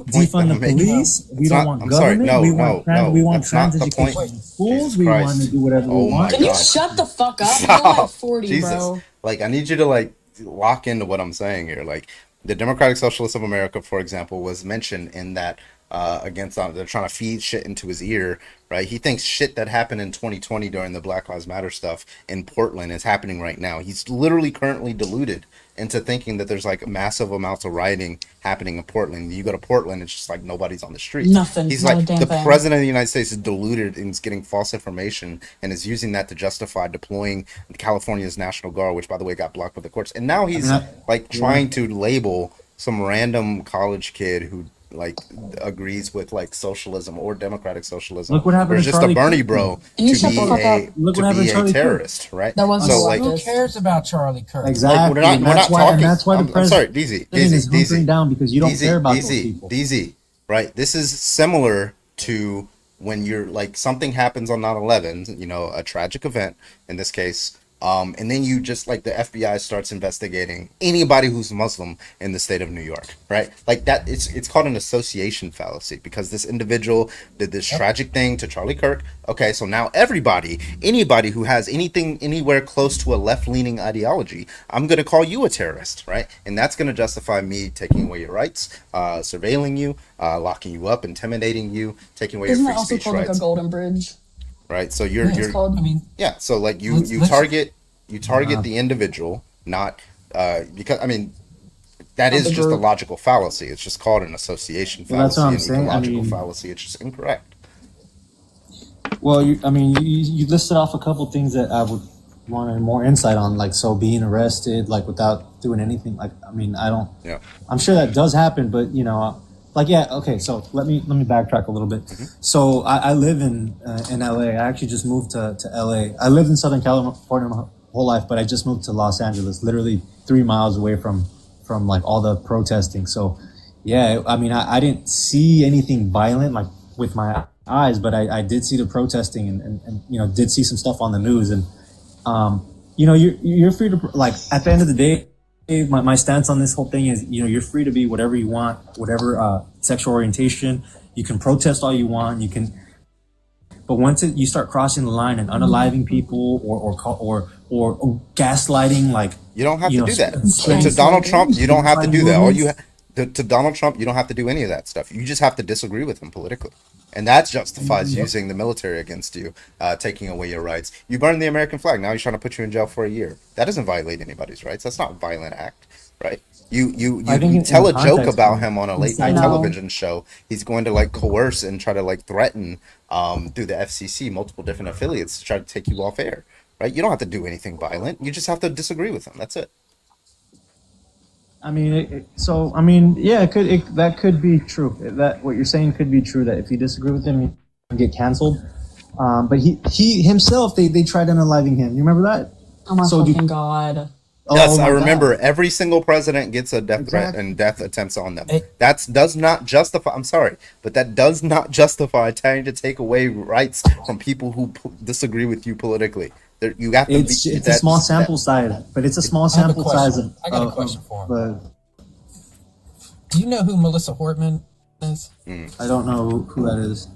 point. Defund that the I'm making. police. We It's don't not- want I'm sorry. government. No, we want that's not trans the point. education in schools. Jesus We Christ. want to do whatever Oh we my want. Can you God. shut the fuck up? Stop. You're like 40, Jesus. bro. Like, I need you to like lock into what I'm saying here. Like, the Democratic Socialists of America, for example, was mentioned in that against they're trying to feed shit into his ear, right? He thinks shit that happened in 2020 during the Black Lives Matter stuff in Portland is happening right now. He's literally currently deluded into thinking that there's like massive amounts of rioting happening in Portland. You go to Portland, it's just like nobody's on the streets. Nothing. He's Not a like, damn the thing. president of the United States is deluded and is getting false information and is using that to justify deploying California's National Guard, which by the way got blocked by the courts. And now he's like trying to label some random college kid who like agrees with like socialism or democratic socialism. Look what happened or to just a Charlie Bernie Kirk. bro Can to you shut be the fuck a up? Look to what happened be to a Charlie Kirk. terrorist, right? That wasn't So like Who cares about Charlie Kirk? Exactly. Like, we're not talking. That's why the I'm sorry, president DZ, is hunkering down because you don't DZ, care about DZ, those people. DZ, right? This is similar to when you're like something happens on 9/11, you know, a tragic event in this case, and then you just like the FBI starts investigating anybody who's Muslim in the state of New York, right? Like that, it's called an association fallacy because this individual did this tragic thing to Charlie Kirk. Okay, so now anybody who has anything anywhere close to a left-leaning ideology, I'm gonna call you a terrorist, right? And that's gonna justify me taking away your rights, surveilling you, locking you up, intimidating you, taking away Isn't your that free also speech called like rights. a golden bridge? Right, so Yeah, you're it's called. I mean, yeah, so like you let's- target the individual, not because I mean that Not is the just a group. logical fallacy. It's just called an association Well, that's fallacy, what I'm an saying. I ecological mean- fallacy. It's just incorrect. Well, you listed off a couple things that I would want more insight on, like so being arrested, like without doing anything. Like, I mean, I don't. Yeah. I'm sure that does happen, but you know, like yeah, okay. So let me backtrack a little bit. So I live in LA. I actually just moved to LA. I lived in Southern California my whole life, but I just moved to Los Angeles, literally 3 miles away from like all the protesting. So yeah, I mean, I didn't see anything violent like with my eyes, but I did see the protesting and you know, did see some stuff on the news. And you know, you're free to, like, at the end of the day, my stance on this whole thing is, you know, you're free to be whatever you want, whatever sexual orientation. You can protest all you want. You can, but once you start crossing the line and unaliving people or gaslighting, like, You don't have you to know, do that. spreading To Donald Trump, you don't have to do that. All you movements. to Donald Trump, you don't have to do any of that stuff. You just have to disagree with him politically, and that justifies Yep. using the military against you, taking away your rights. You burned the American flag. Now he's trying to put you in jail for a year. That doesn't violate anybody's rights. That's not a violent act, right? You I think in tell a joke context, about him on a late night I know. television show. He's going to like coerce and try to like threaten through the FCC, multiple different affiliates to try to take you off air, right? You don't have to do anything violent. You just have to disagree with him. That's it. I mean, so I mean, yeah, that could be true. That what you're saying could be true. That if you disagree with him, you can get canceled. But he himself, they tried unaliving him. You remember that? Oh my So do- fucking god. Yes, Oh I my remember. Every single president gets a death threat and death attempts on them. That does not justify. I'm sorry, but that does not justify trying to take away rights from people who disagree with you politically. You have to. It's a small sample size, but it's a small I have a sample size. question. I got a question for him. But Do you know who Melissa Hortman is? I don't know who that is.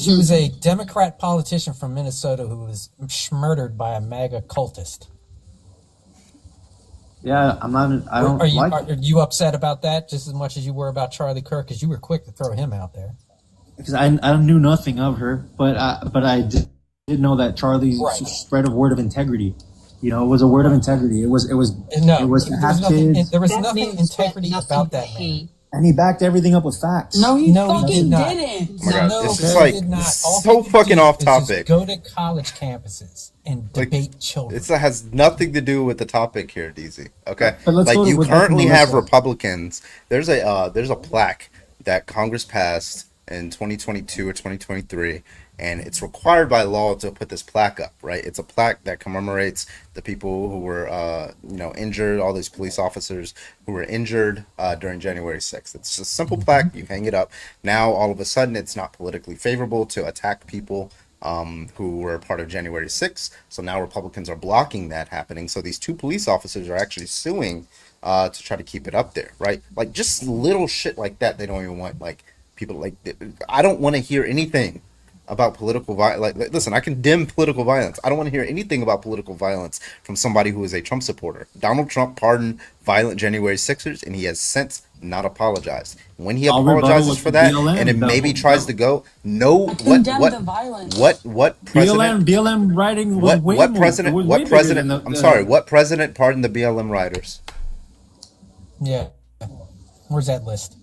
She was a Democrat politician from Minnesota who was murdered by a MAGA cultist. Yeah, I'm not. I don't Are you like. are you upset about that just as much as you were about Charlie Kirk? Because you were quick to throw him out there. Because I knew nothing of her, but I did know that Charlie's Right. spread of word of integrity. You know, it was a word of integrity. It was No, it was to there have was nothing. kids, There was That nothing man said integrity nothing about but that man. hate. and he backed everything up with facts. No, he No, he fucking did not. didn't. Oh my God, No, this he is like did not. All so he could fucking do off is just topic. Go to college campuses and debate children. It has nothing to do with the topic here, DZ. Okay, But let's like go you with back to currently have Melissa. Republicans. There's a plaque that Congress passed in 2022 or 2023, and it's required by law to put this plaque up, right? It's a plaque that commemorates the people who were, injured, all these police officers who were injured during January 6th. It's just a simple plaque. You hang it up. Now, all of a sudden, it's not politically favorable to attack people who were part of January 6th. So now Republicans are blocking that happening. So these two police officers are actually suing to try to keep it up there, right? Like just little shit like that. They don't even want like people like. I don't want to hear anything about political violence. Like, listen, I condemn political violence. I don't want to hear anything about political violence from somebody who is a Trump supporter. Donald Trump pardoned violent January 6ers, and he has since not apologized. When he apologizes for that, and it maybe tries to go, what president? BLM writing was way what more, president? was What way bigger president? than the- I'm sorry. What president pardoned the BLM rioters? Yeah. Where's that list?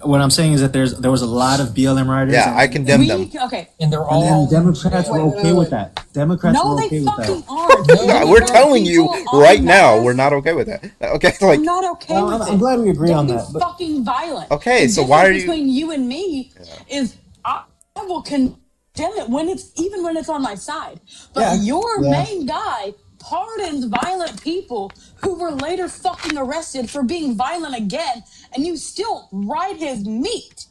What I'm saying is that there was a lot of BLM riders. Yeah, I condemn them. Okay. And they're And all then Democrats were okay with that. Democrats No, were they okay with fucking that. aren't. Yeah, we're telling you right now, we're not okay with that. Okay, like I'm not okay Well, with I'm it. glad we agree on Don't that. be But fucking violent. Okay, The so why are difference you? between you and me is I will condemn it when it's on my side. But Yeah, your yeah. main guy pardons violent people who were later fucking arrested for being violent again, and you still ride his meat.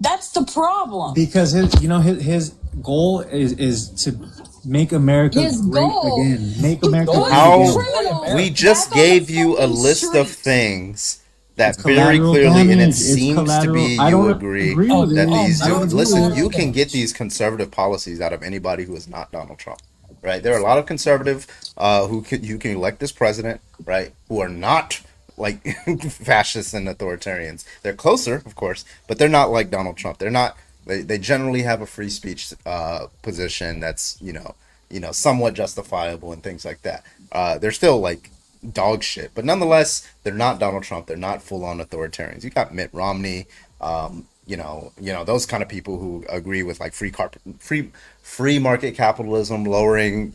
That's the problem. because his goal is to make America His great goal- again. Make America goal- great How again. Criminals we just back on the gave you a fucking list of streets. things that It's very collateral clearly, and it damage. It's seems to collateral. be I you don't agree agree with that it. these. I don't agree Listen, with you it. can get these conservative policies out of anybody who is not Donald Trump, right? There are a lot of conservative you can elect as president, right? Who are not like fascists and authoritarians. They're closer, of course, but they're not like Donald Trump. They're not. They generally have a free speech position that's somewhat justifiable and things like that. They're still like dog shit, but nonetheless, they're not Donald Trump. They're not full on authoritarians. You got Mitt Romney, those kind of people who agree with like free market capitalism, lowering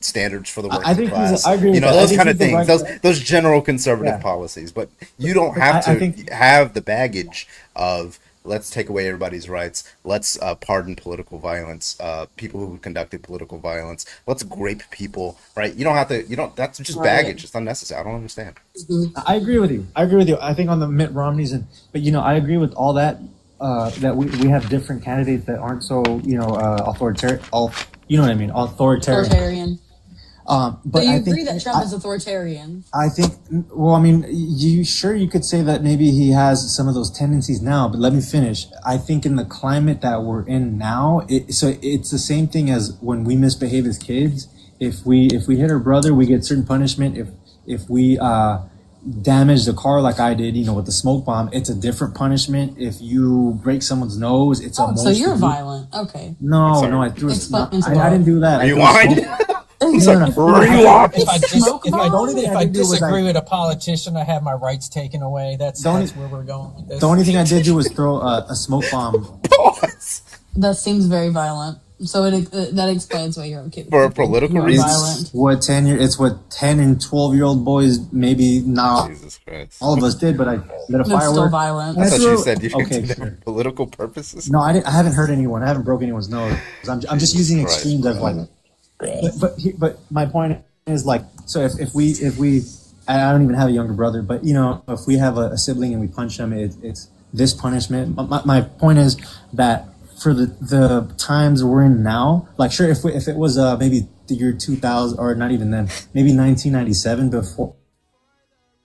standards for the working I think class. I agree with that. I Those think kind of he's the things. right Those general conservative Yeah. policies, but you don't have I to think- have the baggage of let's take away everybody's rights. Let's pardon political violence, people who conducted political violence. Let's grape people, right? You don't have to. You don't. That's just Right. baggage. It's unnecessary. I don't understand. I agree with you. I think on the Mitt Romneys but I agree with all that. That we have different candidates that aren't so authoritarian. You know what I mean? Authoritarian. Authoritarian. But So you I agree think that Trump is authoritarian? I think. Well, I mean, you could say that maybe he has some of those tendencies now. But let me finish. I think in the climate that we're in now, it's the same thing as when we misbehave as kids. If we hit our brother, we get certain punishment. If we damage the car like I did, with the smoke bomb, it's a different punishment. If you break someone's nose, it's a So you're violent. Okay. No, Sorry. no, I threw Explain I didn't do that. I threw a Rewind. smoke- It's No, like, no. rewind. If I Smoke bomb? if I I did was disagree I- with a politician, I have my rights taken away. That's The only- where we're going with this. The only thing I did do was throw a smoke bomb. Pause. That seems very violent. So that explains why you're okay. For with it. political You're reasons? violent. What 10 and 12-year-old boys maybe not Jesus Christ. all of us did, but I lit a That's still firework. violent. I thought threw- you said you could okay, do that sure. for political purposes. No, I haven't hurt anyone. I haven't broken anyone's nose. I'm just using Christ, extremes of like. But my point is like, so if we I don't even have a younger brother, but if we have a sibling and we punch them, it's this punishment. My point is that for the times we're in now, like sure, if it was maybe the year 2000 or not even then, maybe 1997 before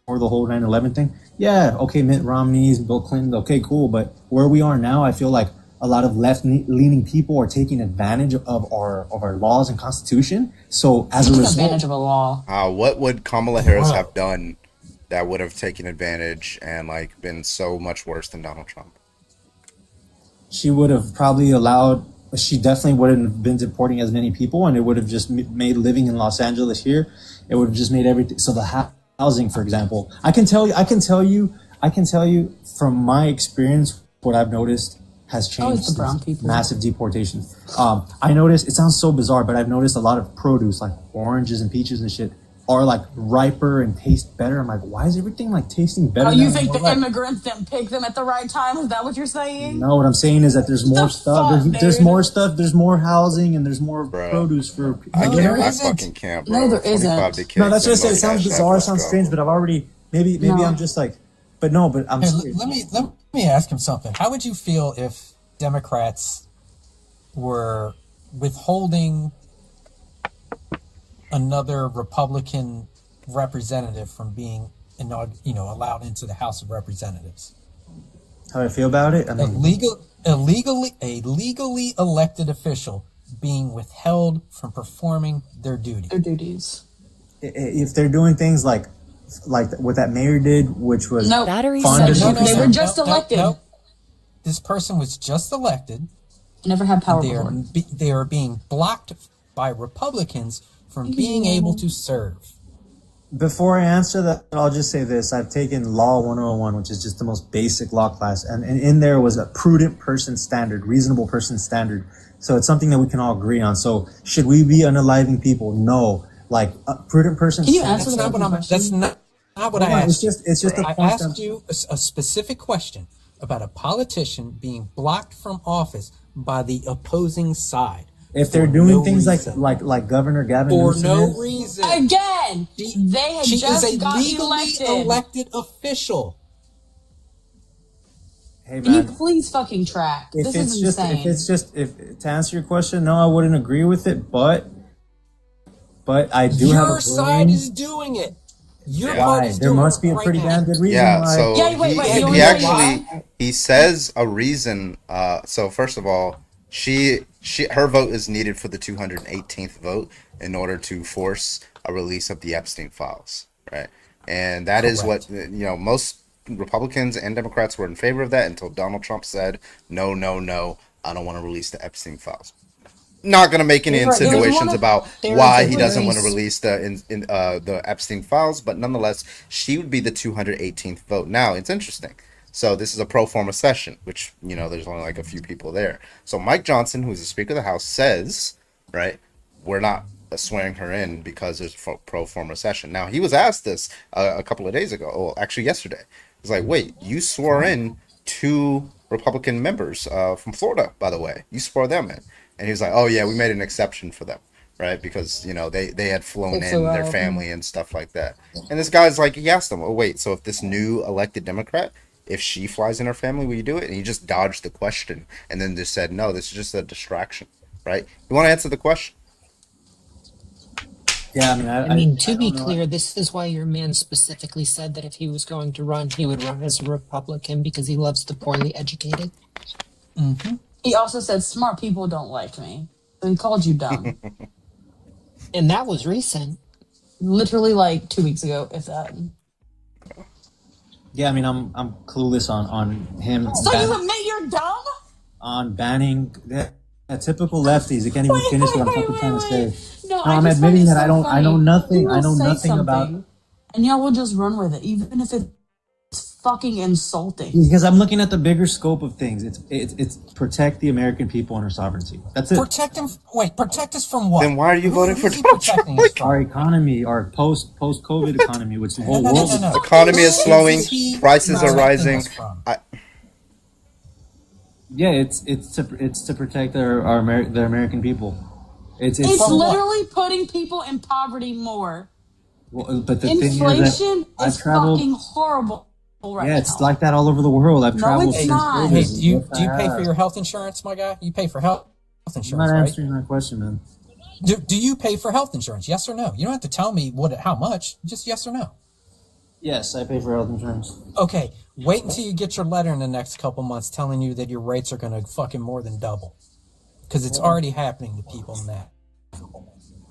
the whole 9/11 thing, yeah, okay, Mitt Romney's, Bill Clinton, okay, cool, but where we are now, I feel like a lot of left-leaning people are taking advantage of our laws and constitution. So as a Taking result, advantage of a law. What would Kamala Harris have done that would have taken advantage and like been so much worse than Donald Trump? she would have probably allowed. She definitely wouldn't have been deporting as many people, and it would have just made living in Los Angeles here. It would have just made everything. So the housing, for example, I can tell you from my experience what I've noticed has changed. it's the brown people. Massive deportations. I noticed. It sounds so bizarre, but I've noticed a lot of produce like oranges and peaches and shit are like riper and taste better. I'm like, why is everything like tasting better? Oh, you now? think the Like, immigrants didn't pick them at the right time? Is that what you're saying? no, what I'm saying is that there's more stuff. There's more stuff. There's more housing and there's more produce for. I you know? fucking can't, bro. No, there 25 isn't. decades No, that's what I and said. It like sounds that bizarre. shit, Sounds let's go. strange, but I've already maybe No. I'm just like, but no, but I'm. Hey, serious. let me ask him something. How would you feel if Democrats were withholding another Republican representative from being allowed into the House of Representatives? How I feel about it? I mean, A legally elected official being withheld from performing their duty. Their duties. if they're doing things like what that mayor did, which was No, fund- they were just elected. No. This person was just elected. Never had power They are, before. they are being blocked by Republicans from being able to serve. Before I answer that, I'll just say this. I've taken Law 101, which is just the most basic law class. And in there was a prudent person standard, reasonable person standard. So it's something that we can all agree on. So should we be unaliving people? No. Like a prudent person Can you standard. answer the question? That's not what I No, asked. it's just a I point asked you a specific question about a politician being blocked from office by the opposing side. If they're doing things like Governor Gavin For Newsom no is, reason. Again, they had She just is a got legally elected official. hey Can you man, please fucking track? if This it's is just insane. if to answer your question, no, I wouldn't agree with it, but I do have Your a side brain. is doing it. Your Why? party's There doing must be it a right pretty now. damn good reason Yeah, why. so he actually he says a reason. So first of all, her vote is needed for the 218th vote in order to force a release of the Epstein files, right? And that is what most Republicans and Democrats were in favor of that until Donald Trump said, no, I don't want to release the Epstein files. Not going to make any insinuations about why he doesn't want to release the Epstein files, but nonetheless, she would be the 218th vote. Now, it's interesting. So this is a pro forma session, which, there's only like a few people there. So Mike Johnson, who's the Speaker of the House, says, right, we're not swearing her in because there's a pro forma session. Now, he was asked this a couple of days ago, well, actually yesterday. He's like, wait, you swore in 2 Republican members from Florida, by the way. You swore them in. And he was like, oh, yeah, we made an exception for them, right? Because, they had flown in their family and stuff like that. And this guy's like, he asked them, oh, wait, so if this new elected Democrat, if she flies in her family, will you do it? And he just dodged the question and then just said, no, this is just a distraction, right? You want to answer the question? Yeah, I mean, to be clear, this is why your man specifically said that if he was going to run, he would run as a Republican because he loves the poorly educated. Mm-hmm. He also said smart people don't like me. So he called you dumb. And that was recent. Literally like 2 weeks ago, if that. Yeah, I mean, I'm clueless on him. So you admit you're dumb? On banning typical lefties. They can't even finish what I'm fucking trying to say. No, I'm just admitting find it that so I know funny. nothing. You I know will say nothing about. something, and y'all will just run with it, even if it's fucking insulting. Because I'm looking at the bigger scope of things. It's protect the American people and our sovereignty. That's it. Protect them. Wait, protect us from what? Then why are you voting for Donald Trump? Our economy, our post-COVID economy, which the whole No. world. Economy is slowing, prices are rising. Yeah, it's to protect the American people. It's literally putting people in poverty more. Well, but the Inflation thing is is fucking horrible right yeah, it's now. like that all over the world. I've traveled. it's since not. COVID. Hey, do you Yes, I pay for have. your health insurance, my guy? You pay for health I'm insurance, not right? answering that question, man. Do you pay for health insurance? Yes or no? You don't have to tell me how much. Just yes or no. Yes, I pay for health insurance. Okay, wait until you get your letter in the next couple months telling you that your rates are going to fucking more than double. Because it's already happening to people now.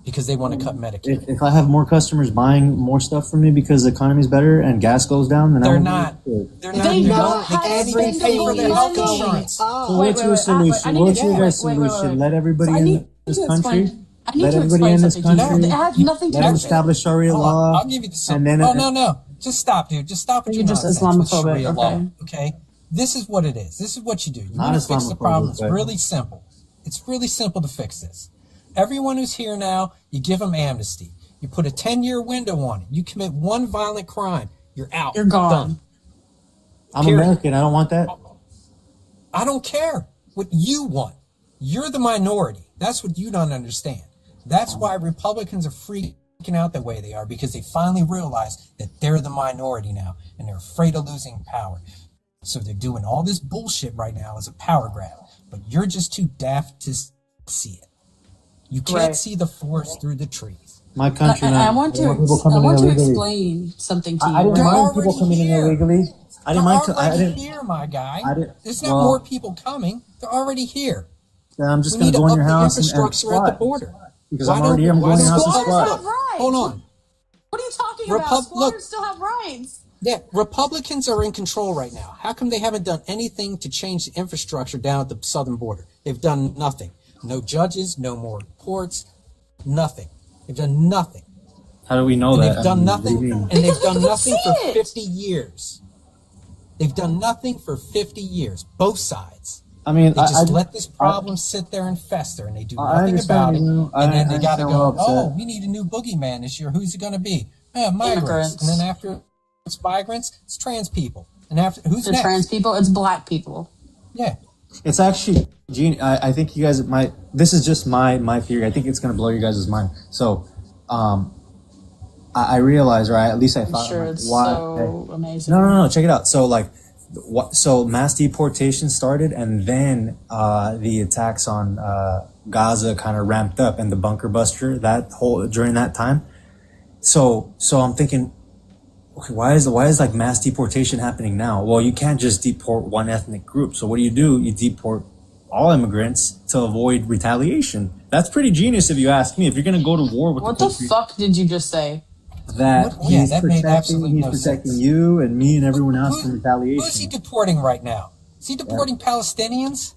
Because they want to cut Medicaid. If I have more customers buying more stuff from me because the economy's better and gas goes down, then They're I not. They're not. They They don't don't. They have can't even pay for their health money. insurance. So what's your solution? What's your guys' solution? Let everybody So I in need this to country. explain- I need Let to everybody in explain this something to you. country. It has nothing to Let do them with it. establish Sharia Hold on, law. I'll give you the and then no. Just stop, dude. Just stop with You're your just nonsense with Islamophobic, Sharia law. okay. Okay? This is what it is. This is what you do. You Not want to fix the Islamophobic, problem. It's but- really simple. It's really simple to fix this. Everyone who's here now, you give them amnesty. You put a 10-year window on it. You commit one violent crime, you're out. You're gone. Done. I'm Period. American. I don't want that. I don't care what you want. You're the minority. That's what you don't understand. That's why Republicans are freaking out the way they are, because they finally realize that they're the minority now and they're afraid of losing power. So they're doing all this bullshit right now as a power grab, but you're just too daft to see it. You can't Right. see the forest through the trees. My country. I want to explain something to you. I didn't They're mind people already coming in here. illegally. I didn't mind. They're I already didn't. here, my guy. I didn't. There's not well, more people coming. They're already here. Then I'm just We going need to to go in up your the house and infrastructure at the squat. border. Because Why I'm already don't- here. I'm why going in your don't house and Squatters squat. have rights. Hold on. What are you talking about? Squatters still have rights. Yeah, Republicans are in control right now. How come they haven't done anything to change the infrastructure down at the southern border? They've done nothing. No judges, no more courts, nothing. They've done nothing. How do we know And that? they've done nothing, and they've done nothing for see it. 50 years. They've done nothing for 50 years, both sides. I mean, They just I- let this problem sit there and fester, and they do I nothing about it. understand, you know, And then I they got to understand go, we're upset. oh, we need a new boogeyman this year. Who's it going to be? Migrants. Immigrants. And then after it's migrants, it's trans people. And after who's The next? trans people, it's black people. Yeah. It's actually, Gene, I think you guys might, this is just my theory. I think it's going to blow you guys' mind. So, I realize, right, at least I I'm thought, sure like, it's why? so amazing. No, check it out. So, like, so mass deportation started, and then the attacks on Gaza kind of ramped up, and the bunker buster during that time. So I'm thinking, okay, why is like mass deportation happening now? Well, you can't just deport one ethnic group. So what do? You deport all immigrants to avoid retaliation. That's pretty genius, if you ask me. If you're gonna go to war with What the the country fuck did you just say? that Yeah, he's that made absolutely protecting, no he's protecting sense. you and me and everyone else from Who's he retaliation. deporting right now? Is he deporting Palestinians?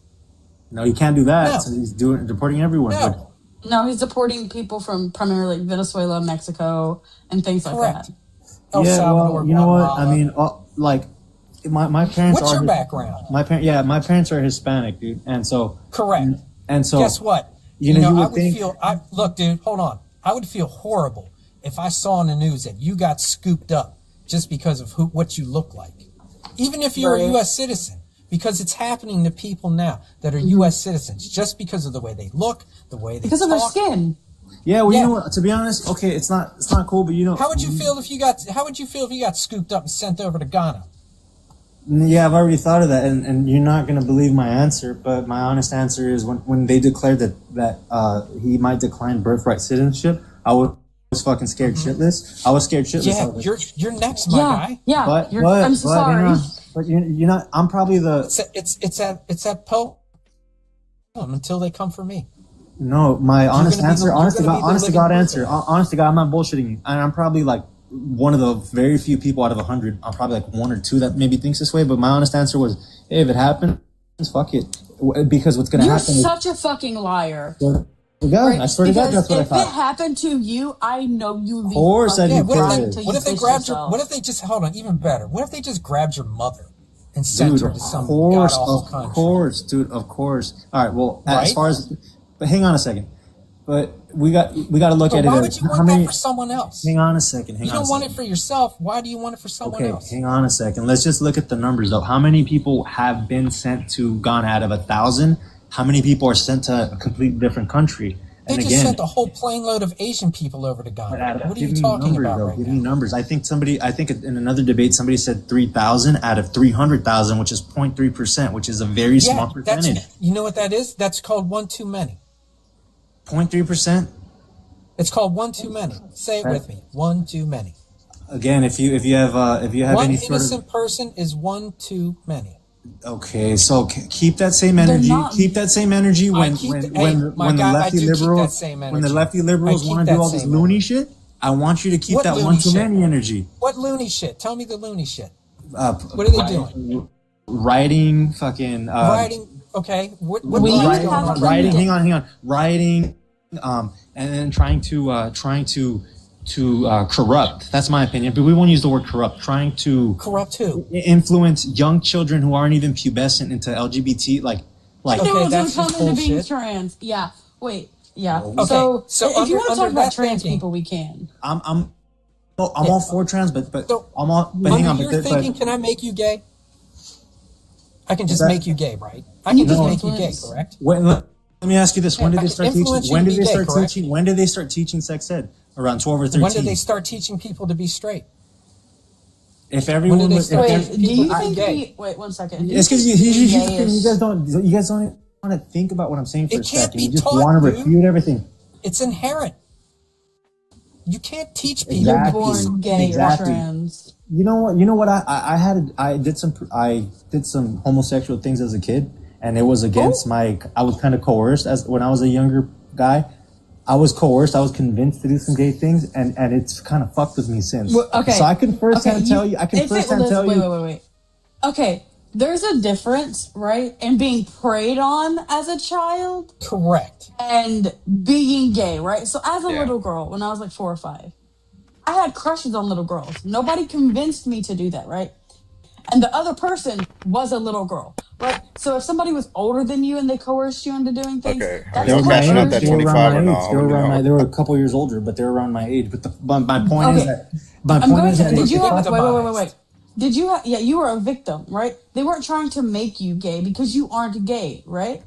No, you can't do that. No. So he's deporting everyone. No. No, he's deporting people from primarily Venezuela, Mexico, and things like Correct. that. El Yeah, Salvador, well, you know what? Guatemala. I mean, like my parents What's are your background? my parents are Hispanic, dude, and so Correct. and so Guess what? You know, you I would would think. feel. Look, dude, hold on. I would feel horrible if I saw in the news that you got scooped up just because of what you look like, even if you're a Right. U.S. citizen, because it's happening to people now that are U.S. citizens just because of the way they look, the way they Because of their talk. skin. Yeah, well, Yeah. you know what? To be honest, okay, it's not cool, but you know, How would you feel if you got? How would you feel if you got scooped up and sent over to Ghana? Yeah, I've already thought of that, and you're not gonna believe my answer, but my honest answer is when they declared that he might decline birthright citizenship, I was fucking scared shitless. I was scared shitless. I Yeah, was like, you're next, my guy. Yeah, but I'm so hang sorry. on. But you're not. I'm probably the It's at Poe until they come for me. no. My honest gonna be answer, the- honest to you're gonna God, be the honest to living God proof answer, of that. honest to God, I'm not bullshitting you, and I'm probably like one of the very few people out of 100. I'm probably like one or two that maybe thinks this way. But my honest answer was, hey, if it happens, fuck it, because what's gonna You're happen is. such a fucking liar. God, I swear to God, Because that's what I if it thought. happened to you, I know you'd be course I'd fucking be crying pissed. till What you if they piss grabbed your? yourself. What if they just hold on? Even better. What if they just grabbed your mother and sent Dude, her of to some course, god-awful of country? course, dude, of course. All right, well, as Right? far as, but hang on a second. But we got to look But at it. why as would you how want many? that for someone else? Hang on a second. Hang You on a don't want second. it for yourself. Why do you want it for someone Okay, else? hang on a second. Let's just look at the numbers, though. How many people have been sent to Ghana out of 1,000? How many people are sent to a completely different country? They And just again, sent a whole plane load of Asian people over to Ghana. but Adam, What are give you me talking numbers, about though. right Give now? me numbers. I think in another debate, somebody said 3,000 out of 300,000, which is 0.3%, which is a very small percentage. You know what that is? That's called one too many. 0.3%. It's called one too many. Say it Right. with me. One too many. Again, if you have One any sort innocent of person is one too many. okay, so keep that same They're energy. not- Keep that same energy when keep when the- when, hey, my when the guy, I lefty do keep that liberals same when the energy. lefty I liberals keep want to that do all this same loony shit. I want you to keep What that loony one too shit? many energy. What loony shit? Tell me the loony shit. What are they doing? Writing fucking Writing. Okay. What writing. Hang on. Writing, and then trying to corrupt. That's my opinion, but we won't use the word corrupt. Trying to corrupt who? Influence young children who aren't even pubescent into LGBT. Like. I knew it was going to come into being trans. Yeah. Wait. Yeah. Okay, So, so if you under- want to talk under about that trans thinking- people, we can. I'm all for trans, but I'm all. But hang Under on, your but, thinking, can I make you gay? I can just that- make you gay, right? I can just No. make you gay, correct? let me ask you this: When did I they can start teaching? influence you When to did be they gay, start correct? teaching? When did they start teaching sex ed? Around 12 or 13. When did they start teaching people to be straight? If everyone When did they was, start if teaching Do people you to be think gay? wait 1 second. it's because you guys don't want to think about what I'm saying for It a can't second. be You just taught, want to dude. refute everything. It's inherent. You can't teach people Exactly. to be born gay Exactly. or trans. You know what? I did some homosexual things as a kid, and it was against I was kind of coerced when I was a younger guy. I was coerced. I was convinced to do some gay things, and it's kind of fucked with me since. Well, okay. So I can firsthand tell you. Wait. Okay, there's a difference, right, in being preyed on as a child, correct, and being gay, right? So as a Yeah. little girl, when I was like 4 or 5, I had crushes on little girls. Nobody convinced me to do that, right? And the other person was a little girl, right? So if somebody was older than you and they coerced you into doing things, Okay. that's They were my Crashing out age. that They were 25 or around my no? age. They were around my. They were a couple years older, but they were around my age. But my point is Okay. that my I'm point going is to. that Did you have? victimized. Wait. Did you have? Yeah, you were a victim, right? They weren't trying to make you gay because you aren't gay, right?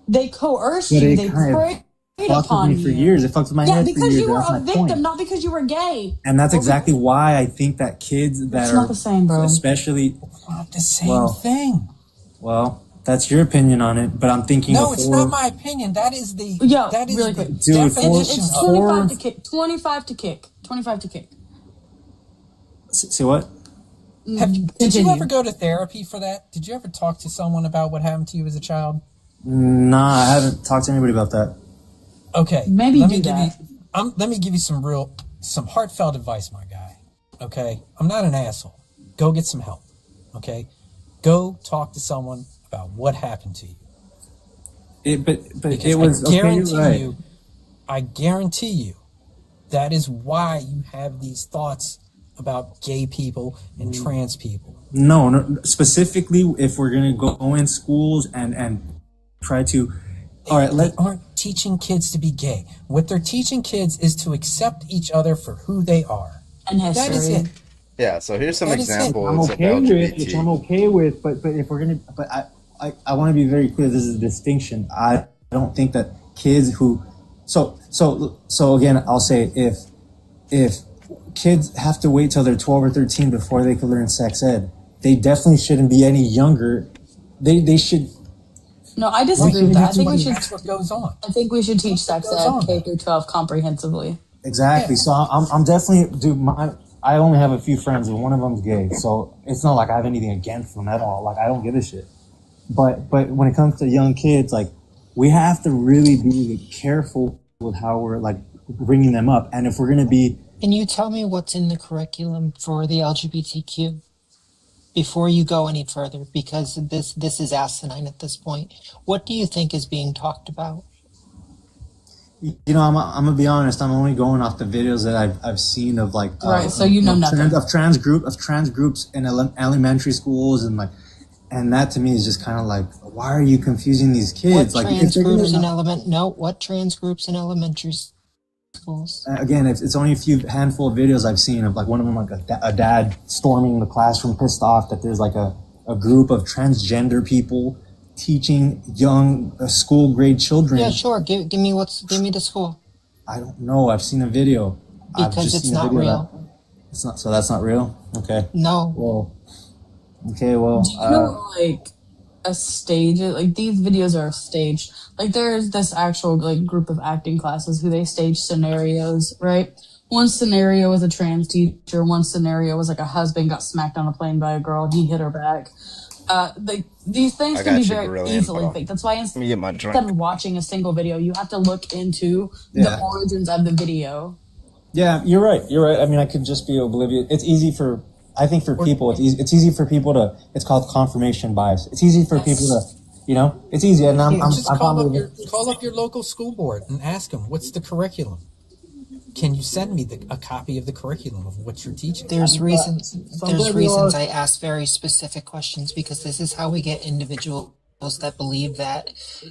They coerced But you. it They kind of preyed fucked with upon me for you. years. It fucked with my Yeah, head for because years. you were That's a my victim, point. not because you were gay. And that's exactly why I think that kids that It's are not the same, bro. especially Not the same thing. Well, that's your opinion on it, but I'm thinking. No, of it's four- not my opinion. That is the Yo, that is really the quick. Dude, definition It's of 25 to kick. 25 to kick. 25 to kick. Say what? Did you Continue. ever go to therapy for that? Did you ever talk to someone about what happened to you as a child? Nah, I haven't talked to anybody about that. Okay, Maybe let do me give that. you. Let me give you some heartfelt advice, my guy. Okay, I'm not an asshole. Go get some help. Okay, go talk to someone about what happened to you. But Because it was. I Okay, you're guarantee right. you, I guarantee you, that is why you have these thoughts about gay people and trans people. No, specifically if we're gonna go in schools and try to. All right, They aren't teaching kids to be gay. What they're teaching kids is to accept each other for who they are. And That is it. Yeah, so here's some That is it. examples I'm of okay with LGBT. which I'm okay with, but if we're gonna, but I want to be very clear. This is a distinction. I don't think that kids who, so again, I'll say if kids have to wait till they're 12 or 13 before they can learn sex ed, they definitely shouldn't be any younger. They should. No, I disagree with that. I think we should. That's what goes on. I think we should teach sex goes ed on. K through 12 comprehensively. Exactly. So I'm definitely, dude. I only have a few friends, and one of them's gay. So it's not like I have anything against them at all. Like I don't give a shit. But when it comes to young kids, like we have to really be careful with how we're like bringing them up. And if we're gonna be, Can you tell me what's in the curriculum for the LGBTQ before you go any further? Because this is asinine at this point. What do you think is being talked about? you know, I'm gonna be honest. I'm only going off the videos that I've seen of like Right, so you know of nothing. trans groups in elementary schools and like, and that to me is just kind of like, why are you confusing these kids? What Like, trans if they're groups gonna- what trans groups in elementary schools? again, it's only a few handful of videos I've seen of like one of them like a dad storming the classroom pissed off that there's like a group of transgender people teaching young school grade children. Yeah, sure. Give me the school. I don't know. I've seen a video. I've Because just it's seen a not video real. that- It's not. So that's not real. Okay. No. Well. Okay. Well. Do you know like a stage? Like these videos are staged. Like there's this actual like group of acting classes who they stage scenarios, right? One scenario was a trans teacher. One scenario was like a husband got smacked on a plane by a girl and he hit her back. These things I can got be you, very Brilliant. easily Hold on. faked. That's why Let me get my drink. instead of watching a single video, you have to look into Yeah. the origins of the video. Yeah, you're right. You're right. I mean, I could just be oblivious. It's easy for. I think for people, it's easy for people to. It's called confirmation bias. It's easy for people to. You know, it's easy, and I'm Just call probably. up your local school board and ask them what's the curriculum. Can you send me a copy of the curriculum of what you're teaching? There's reasons. Some There's people reasons are- I ask very specific questions because this is how we get individualized that believe that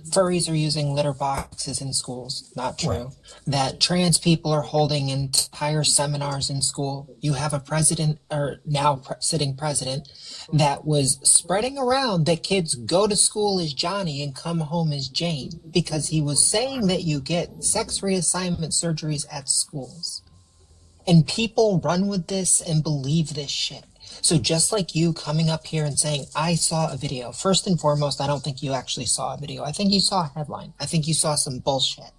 furries are using litter boxes in schools. Not true. Right. That trans people are holding entire seminars in school. You have a president, or now sitting president, that was spreading around that kids go to school as Johnny and come home as Jane, because he was saying that you get sex reassignment surgeries at schools. And people run with this and believe this shit. So just like you coming up here and saying, I saw a video, first and foremost, I don't think you actually saw a video. I think you saw a headline. I think you saw some bullshit.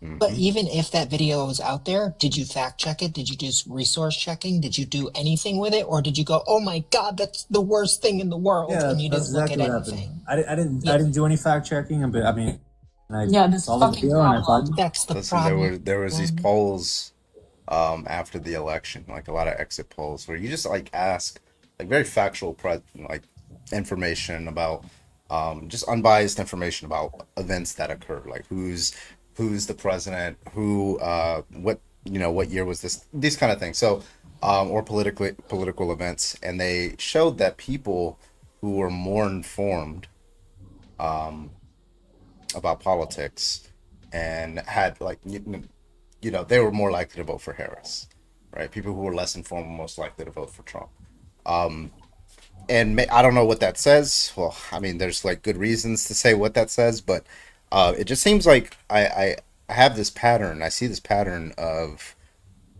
But even if that video was out there, did you fact check it? Did you do resource checking? Did you do anything with it? Or did you go, oh my God, that's the worst thing in the world, Yeah, and you that's didn't look exactly at what anything? happened. I didn't do any fact checking, but I mean, I Yeah, this saw the fucking video and I problem. thought, That's the Listen, problem. there was these polls after the election, like a lot of exit polls, where you just like ask like very factual like information about just unbiased information about events that occurred, like who's the president, who what what year was this, these kind of things. So or political events, and they showed that people who were more informed about politics and had like they were more likely to vote for Harris, right? People who were less informed were most likely to vote for Trump. And I don't know what that says. Well, I mean, there's like good reasons to say what that says, but it just seems like I have this pattern. I see this pattern of,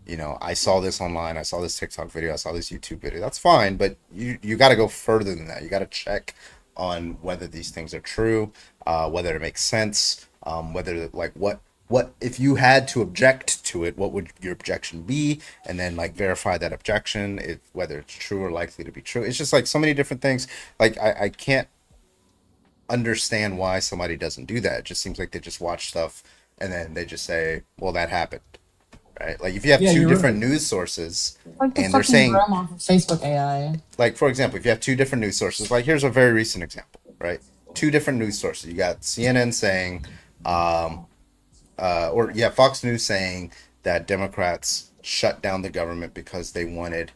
I saw this online, I saw this TikTok video, I saw this YouTube video. That's fine, but you got to go further than that. You got to check on whether these things are true, whether it makes sense, whether like what if you had to object to it, what would your objection be, and then like verify that objection, whether it's true or likely to be true. It's just like so many different things. Like I can't understand why somebody doesn't do that. It just seems like they just watch stuff and then they just say, well, that happened, right? Like if you have two different news sources Like the and they're fucking saying, grandma from Facebook AI. like for example, if you have two different news sources, like here's a very recent example, right? Two different news sources. You got CNN saying or you have Fox News saying that Democrats shut down the government because they wanted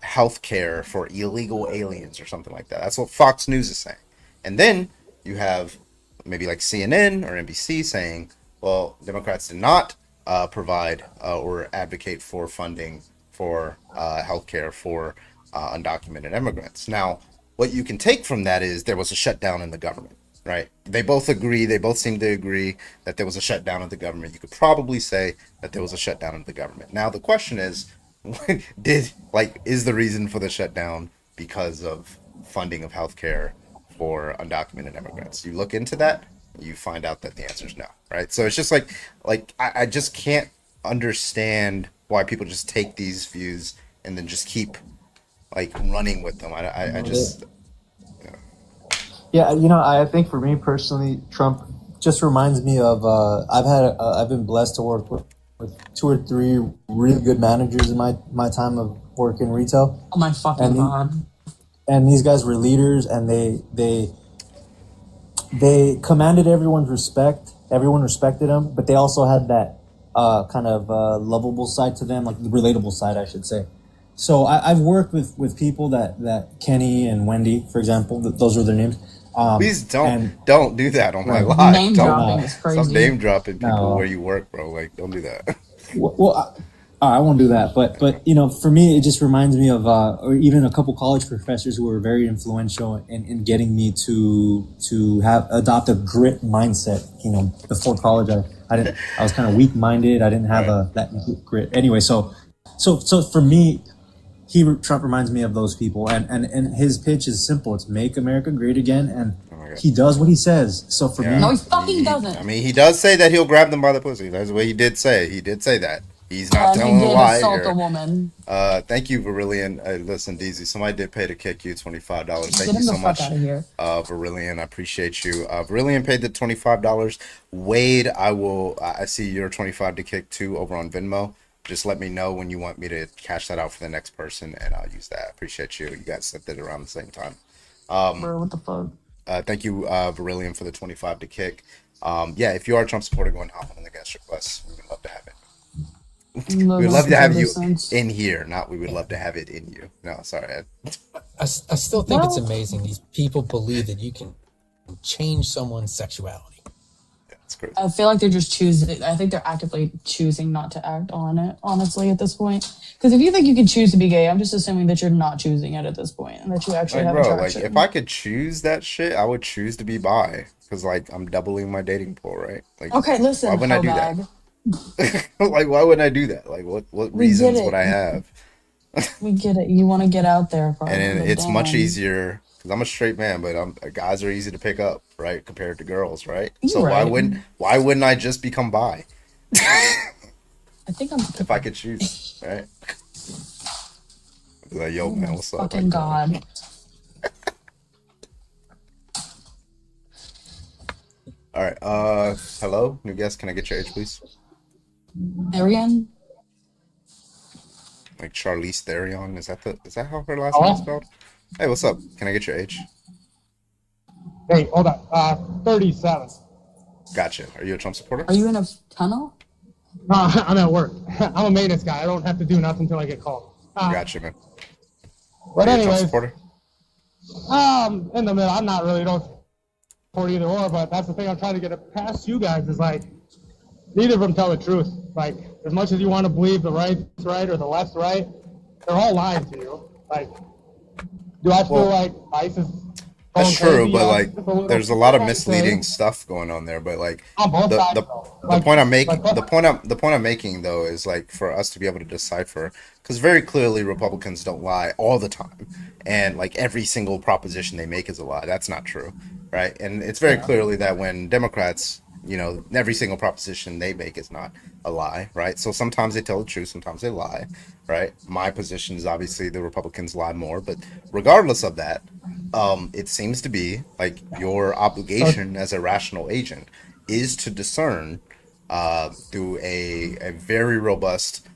health care for illegal aliens or something like that. That's what Fox News is saying. And then you have maybe like CNN or NBC saying, well, Democrats did not provide or advocate for funding for health care for undocumented immigrants. Now, what you can take from that is there was a shutdown in the government. Right. They both agree. They both seem to agree that there was a shutdown of the government. You could probably say that there was a shutdown of the government. Now, the question is, is the reason for the shutdown because of funding of healthcare for undocumented immigrants? You look into that, you find out that the answer is no. Right. So it's just like I just can't understand why people just take these views and then just keep like running with them. I just. yeah, I think for me personally, Trump just reminds me of I've been blessed to work with 2 or 3 really good managers in my time of work in retail. Oh my fucking God. And these guys were leaders, and they commanded everyone's respect. Everyone respected them, but they also had that kind of lovable side to them, like the relatable side, I should say. So I've worked with people that Kenny and Wendy, for example, those were their names. Please don't do that on my live. Name dropping is crazy. Stop name dropping people where you work, bro. Like, don't do that. Well, I won't do that. But for me, it just reminds me of or even a couple college professors who were very influential in getting me to adopt a grit mindset. Before college, I was kind of weak minded. I didn't have that grit. Anyway, so for me, Trump reminds me of those people, and his pitch is simple. It's make America great again, and he does what he says. So for me, No, he fucking doesn't. I mean, he does say that he'll grab them by the pussy. That's what he did say. He did say that. He's not telling he a did lie assault here. a woman. Thank you, Verillion. Listen, DZ, somebody did pay to kick you $25. Get Thank him you so the much, fuck out of here. Verillion. I appreciate you. Verillion paid the $25. Wade, I see your 25 to kick too over on Venmo. Just let me know when you want me to cash that out for the next person, and I'll use that. I appreciate you. You guys sent it around the same time. Bro, what the fuck? Thank you, Verillion, for the 25 to kick. Yeah, if you are a Trump supporter, go and hop on the guest request. We would love to have it. We would love to have you in here, not we would love to have it in you. No, sorry. I still think it's amazing. These people believe that you can change someone's sexuality. That's crazy. I feel like they're just choosing. I think they're actively choosing not to act on it, honestly, at this point. Because if you think you can choose to be gay, I'm just assuming that you're not choosing it at this point and that you actually Like, have bro, like attraction. if I could choose that shit, I would choose to be bi because like I'm doubling my dating pool, right? Like, Okay, listen, why wouldn't I do Hobag. that? Like, why wouldn't I do that? Like, what We get reasons would I it. have? We get it. You want to get out there, And probably. then But it's much damn. easier because I'm a straight man, but guys are easy to pick up, right? Compared to girls, right? You're So right. why wouldn't I just become bi I think I'm if I could choose, right? Be like, yo, oh man, my what's up? fucking Like, god. all right. Hello, new guest. Can I get your age, please? Arian? Like Charlize Theron. Is that how her last name is spelled? Hey, what's up? Can I get your age? Hey, hold on. 37. Gotcha. Are you a Trump supporter? Are you in a tunnel? I'm at work. I'm a maintenance guy. I don't have to do nothing until I get called. Gotcha, man. But Are you a Trump anyways, supporter? in the middle, I'm not really don't support either or, but that's the thing I'm trying to get past you guys is like, neither of them tell the truth. Like, as much as you want to believe the right's right or the left's right, they're all lying to you. Like, do I feel like ICE is That's going true, crazy? but Yeah, like, just a little there's a lot of bit, misleading say. stuff going on there. But like, On both the sides, the though. the Like, point I'm making, like, the point I'm making though is like for us to be able to decipher, because very clearly Republicans don't lie all the time, and like every single proposition they make is a lie. That's not true, right? And it's very clearly that when Democrats, every single proposition they make is not a lie, right? So sometimes they tell the truth, sometimes they lie, right? My position is obviously the Republicans lie more, but regardless of that, it seems to be like your obligation as a rational agent is to discern through a very robust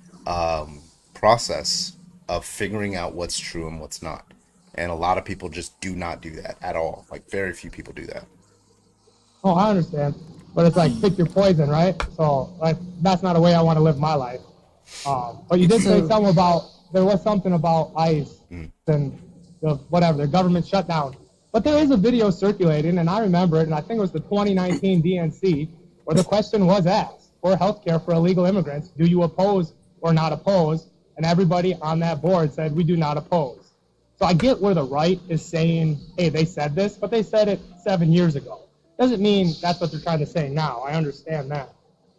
process of figuring out what's true and what's not. And a lot of people just do not do that at all. Like very few people do that. Oh, I understand. But it's like pick your poison, right? So like that's not a way I want to live my life. But you did say something about there was something about ICE and the government shutdown. But there is a video circulating, and I remember it, and I think it was the 2019 DNC, where the question was asked for healthcare for illegal immigrants. Do you oppose or not oppose? And everybody on that board said we do not oppose. So I get where the right is saying, hey, they said this, but they said it 7 years ago. Doesn't mean that's what they're trying to say now. I understand that.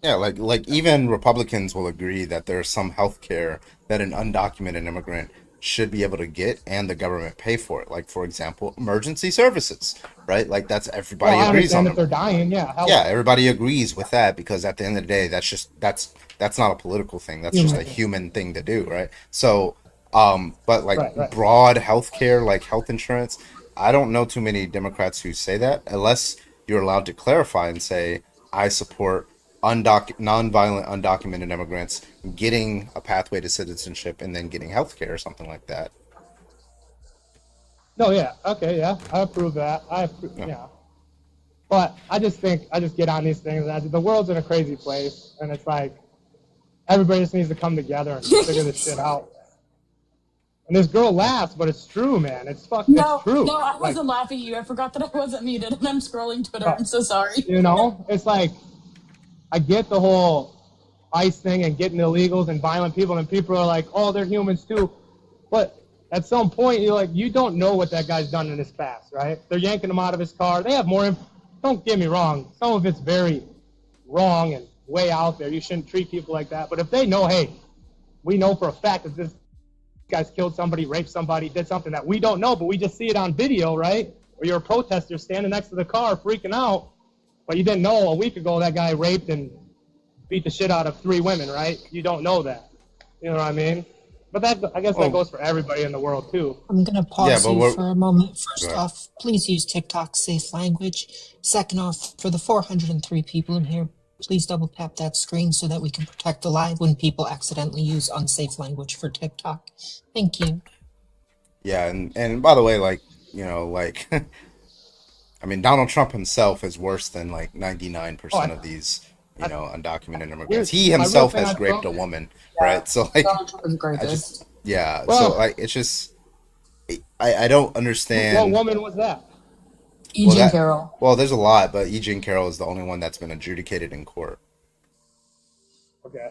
Yeah, like even Republicans will agree that there's some health care that an undocumented immigrant should be able to get and the government pay for it. Like, for example, emergency services, right? Like that's everybody Well, I agrees on understand if them. they're dying, yeah. Hell, Yeah, everybody agrees with that because at the end of the day, that's not a political thing. That's just a human thing to do, right? So, but like Right. broad health care, like health insurance, I don't know too many Democrats who say that unless you're allowed to clarify and say, I support nonviolent undocumented immigrants getting a pathway to citizenship and then getting health care or something like that. No, yeah. Okay, yeah. I approve that. Yeah. But I just get on these things. And the world's in a crazy place, and it's like everybody just needs to come together and figure this shit out. And this girl laughs, but it's true, man. It's it's true. No, I Like, wasn't laughing at you. I forgot that I wasn't muted, and I'm scrolling Twitter. I'm so sorry. it's like I get the whole ICE thing and getting illegals and violent people, and people are like, oh, they're humans too. But at some point, you don't know what that guy's done in his past, right? They're yanking him out of his car. They have more. Don't get me wrong. Some of it's very wrong and way out there. You shouldn't treat people like that. But if they know, hey, we know for a fact that this guy's killed somebody, raped somebody, did something that we don't know, but we just see it on video, right? Or you're a protester standing next to the car freaking out, but you didn't know a week ago that guy raped and beat the shit out of 3 women, right? You don't know that. You know what I mean? But I guess that goes for everybody in the world too. I'm going to pause you for a moment. First off, please use TikTok safe language. Second off, for the 403 people in here, please double tap that screen so that we can protect the live when people accidentally use unsafe language for TikTok. Thank you. Yeah, and by the way, like, I mean, Donald Trump himself is worse than like 99% of these, undocumented immigrants. He himself has raped a woman, right? So like, Donald Trump is greatest. so like, it's just, I don't understand. What woman was that? E. Well, Jean that, Carroll. well, there's a lot, but E. Jean Carroll is the only one that's been adjudicated in court. Okay.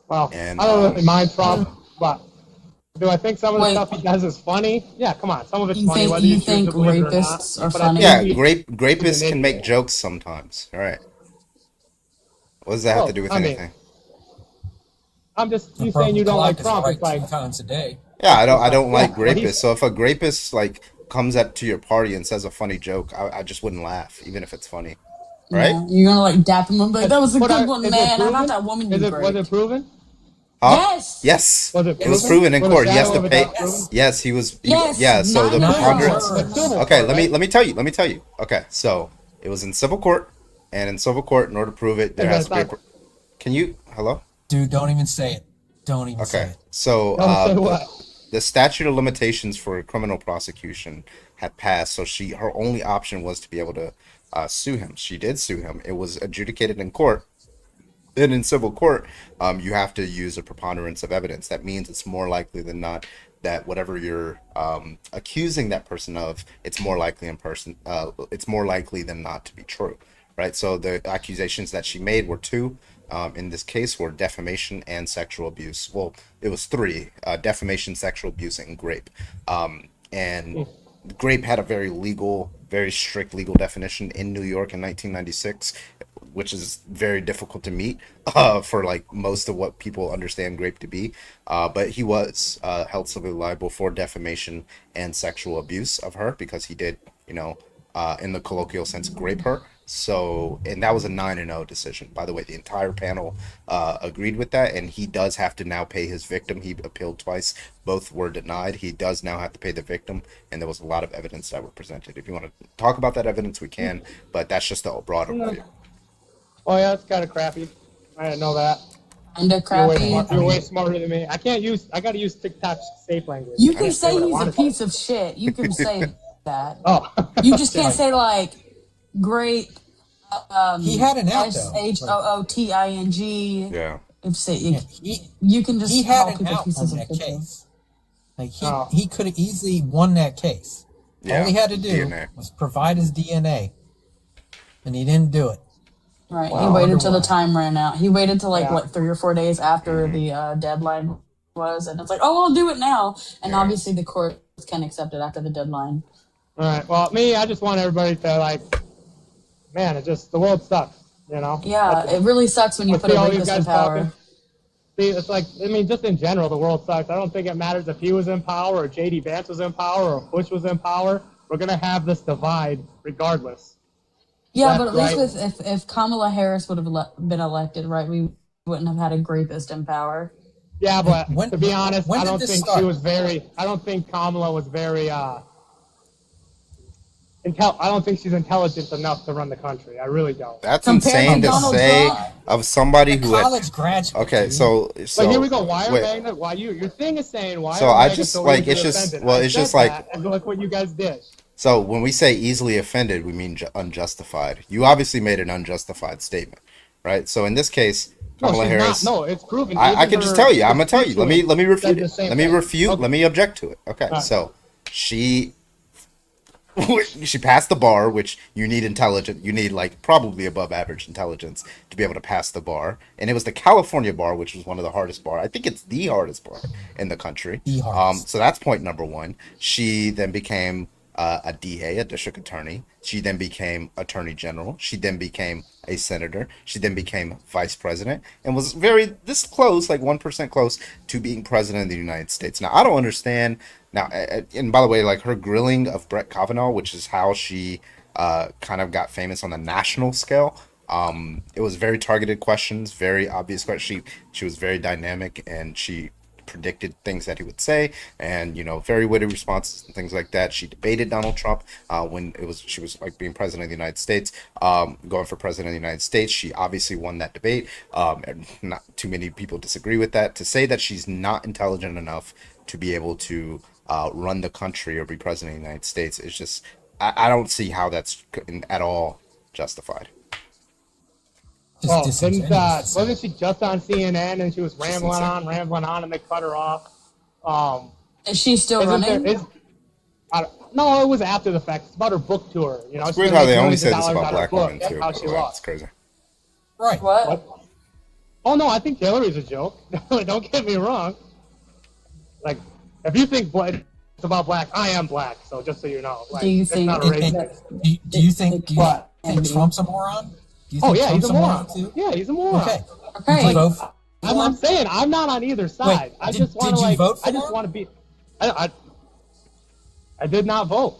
Well, And I don't really mind Trump, but do I think some of the stuff he does is funny? Yeah, come on. Some of it's You funny, think whether you choose think to believe it or not. rapists are But I funny? think yeah, he- rapists can make jokes sometimes. All right. What does that have to do with I mean, anything? I'm just you saying you don't like Trump. Right It's like 2 times a day. Yeah, I don't like but he's- rapists. So if a rapist like comes up to your party and says a funny joke, I just wouldn't laugh, even if it's funny, right? Yeah, you're gonna like dap him and be like, "That was a But good one, is it man. I proven? thought that woman Is you it was great." it proven? Huh? Yes. Yes. Was it It was proven? proven in Was court. it He has shadow to of a pay. doubt proven? Yes, he was. Yes, Yeah. So the 9 preponderance. hours. Okay, let me tell you. Okay, so it was in civil court, and in civil court, in order to prove it, there Okay, has to be. stop. Can you? Hello. Dude, don't even say it. Don't even say Okay, it. so Don't say what? the statute of limitations for criminal prosecution had passed, so her only option was to be able to sue him. She did sue him. It was adjudicated in court. And in civil court, you have to use a preponderance of evidence. That means it's more likely than not that whatever you're accusing that person of, it's more likely it's more likely than not to be true, right? So the accusations that she made were two. In this case, were defamation and sexual abuse. Well, it was three: defamation, sexual abuse, and grape. And grape had a very strict legal definition in New York in 1996, which is very difficult to meet for like most of what people understand grape to be. But he was held civilly liable for defamation and sexual abuse of her because he did, in the colloquial sense, grape her. So, and that was a 9-0 decision. By the way, the entire panel agreed with that, and he does have to now pay his victim. He appealed twice. Both were denied. He does now have to pay the victim, and there was a lot of evidence that were presented. If you want to talk about that evidence, we can, but that's just a broad overview. Oh yeah, it's kind of crappy. I didn't know that. Kinda crappy. You're way smarter than me. I got to use TikTok's safe language. You I can can't say what I he's a wanted. piece of shit. You can say that. Oh. You just can't say like great. He had an out, though. SHOOTING. Yeah. If say you can just He had call an people out pieces on of that shit. case. Like he could have easily won that case. Yeah, All he had to do DNA. was provide his DNA, and he didn't do it. Right. Wow. He waited till the time ran out. He waited till like Yeah. what 3 or 4 days after the deadline was, and it's like, oh, I'll do it now. And obviously the court can accept it after the deadline. All right. Well, I just want everybody to like, man, the world sucks. Yeah, it really sucks when you put a all these rapist in guys power. talking. See, it's like, just in general, the world sucks. I don't think it matters if he was in power or J.D. Vance was in power or Bush was in power. We're going to have this divide regardless. Yeah, Left, but at least right. if Kamala Harris would have been elected, right, we wouldn't have had a rapist in power. Yeah, but When- to be honest, when I did don't this think start? I don't think Kamala was very, I don't think she's intelligent enough to run the country. I really don't. That's Compared insane to to Donald say Trump. of somebody who had, College graduate. okay, dude. so But here we go. Why are wait. Magna? Why your thing is saying why? So are I Magna just, so like, easily it's just- offended? well, I it's said just like- that, and look what you guys did. So when we say easily offended, we mean unjustified. You obviously made an unjustified statement, right? So in this case, No, Kamala she's Harris. not. No, it's proven. I Even can just her tell you. I'm gonna tell you. Let me constituents refute said the it. same Let me thing. refute. Okay. Let me object to it. Okay. Alright. So she passed the bar, which you need like probably above average intelligence to be able to pass the bar. And it was the California bar, which was one of the hardest bar. I think it's the hardest bar in the country. The hardest. So that's point number one. She then became a DA, a district attorney. She then became attorney general. She then became a senator. She then became vice president and was this close, like 1% close to being president of the United States. Now, I don't understand. Now, and by the way, like her grilling of Brett Kavanaugh, which is how she kind of got famous on the national scale. It was very targeted questions, very obvious questions. She was very dynamic, and she predicted things that he would say, and very witty responses and things like that. She debated Donald Trump when she was like being president of the United States, going for president of the United States. She obviously won that debate. And not too many people disagree with that. To say that she's not intelligent enough to be able to run the country or be president of the United States is just, I don't see how that's at all justified. Well, wasn't she just on CNN and she was rambling on, and they cut her off? Is she still running? No, it was after the fact. It's about her book tour. You know, It's she weird how they made only millions say of this dollars about on her black book. women That's too. how by she the way. lost. It's crazy. Right. What? Oh no, I think Hillary's a joke. Don't get me wrong. Like, if you think it's about black, I am black. So just so you know, like, Do you it's think- not a racist. Do you think Trump's a moron? Do you Oh think yeah, he's Trump's a moron too? Yeah, he's a moron. Okay. Okay. Did you vote for I'm saying I'm not on either side. I did- just want did to you vote for I just want to be. I did not vote.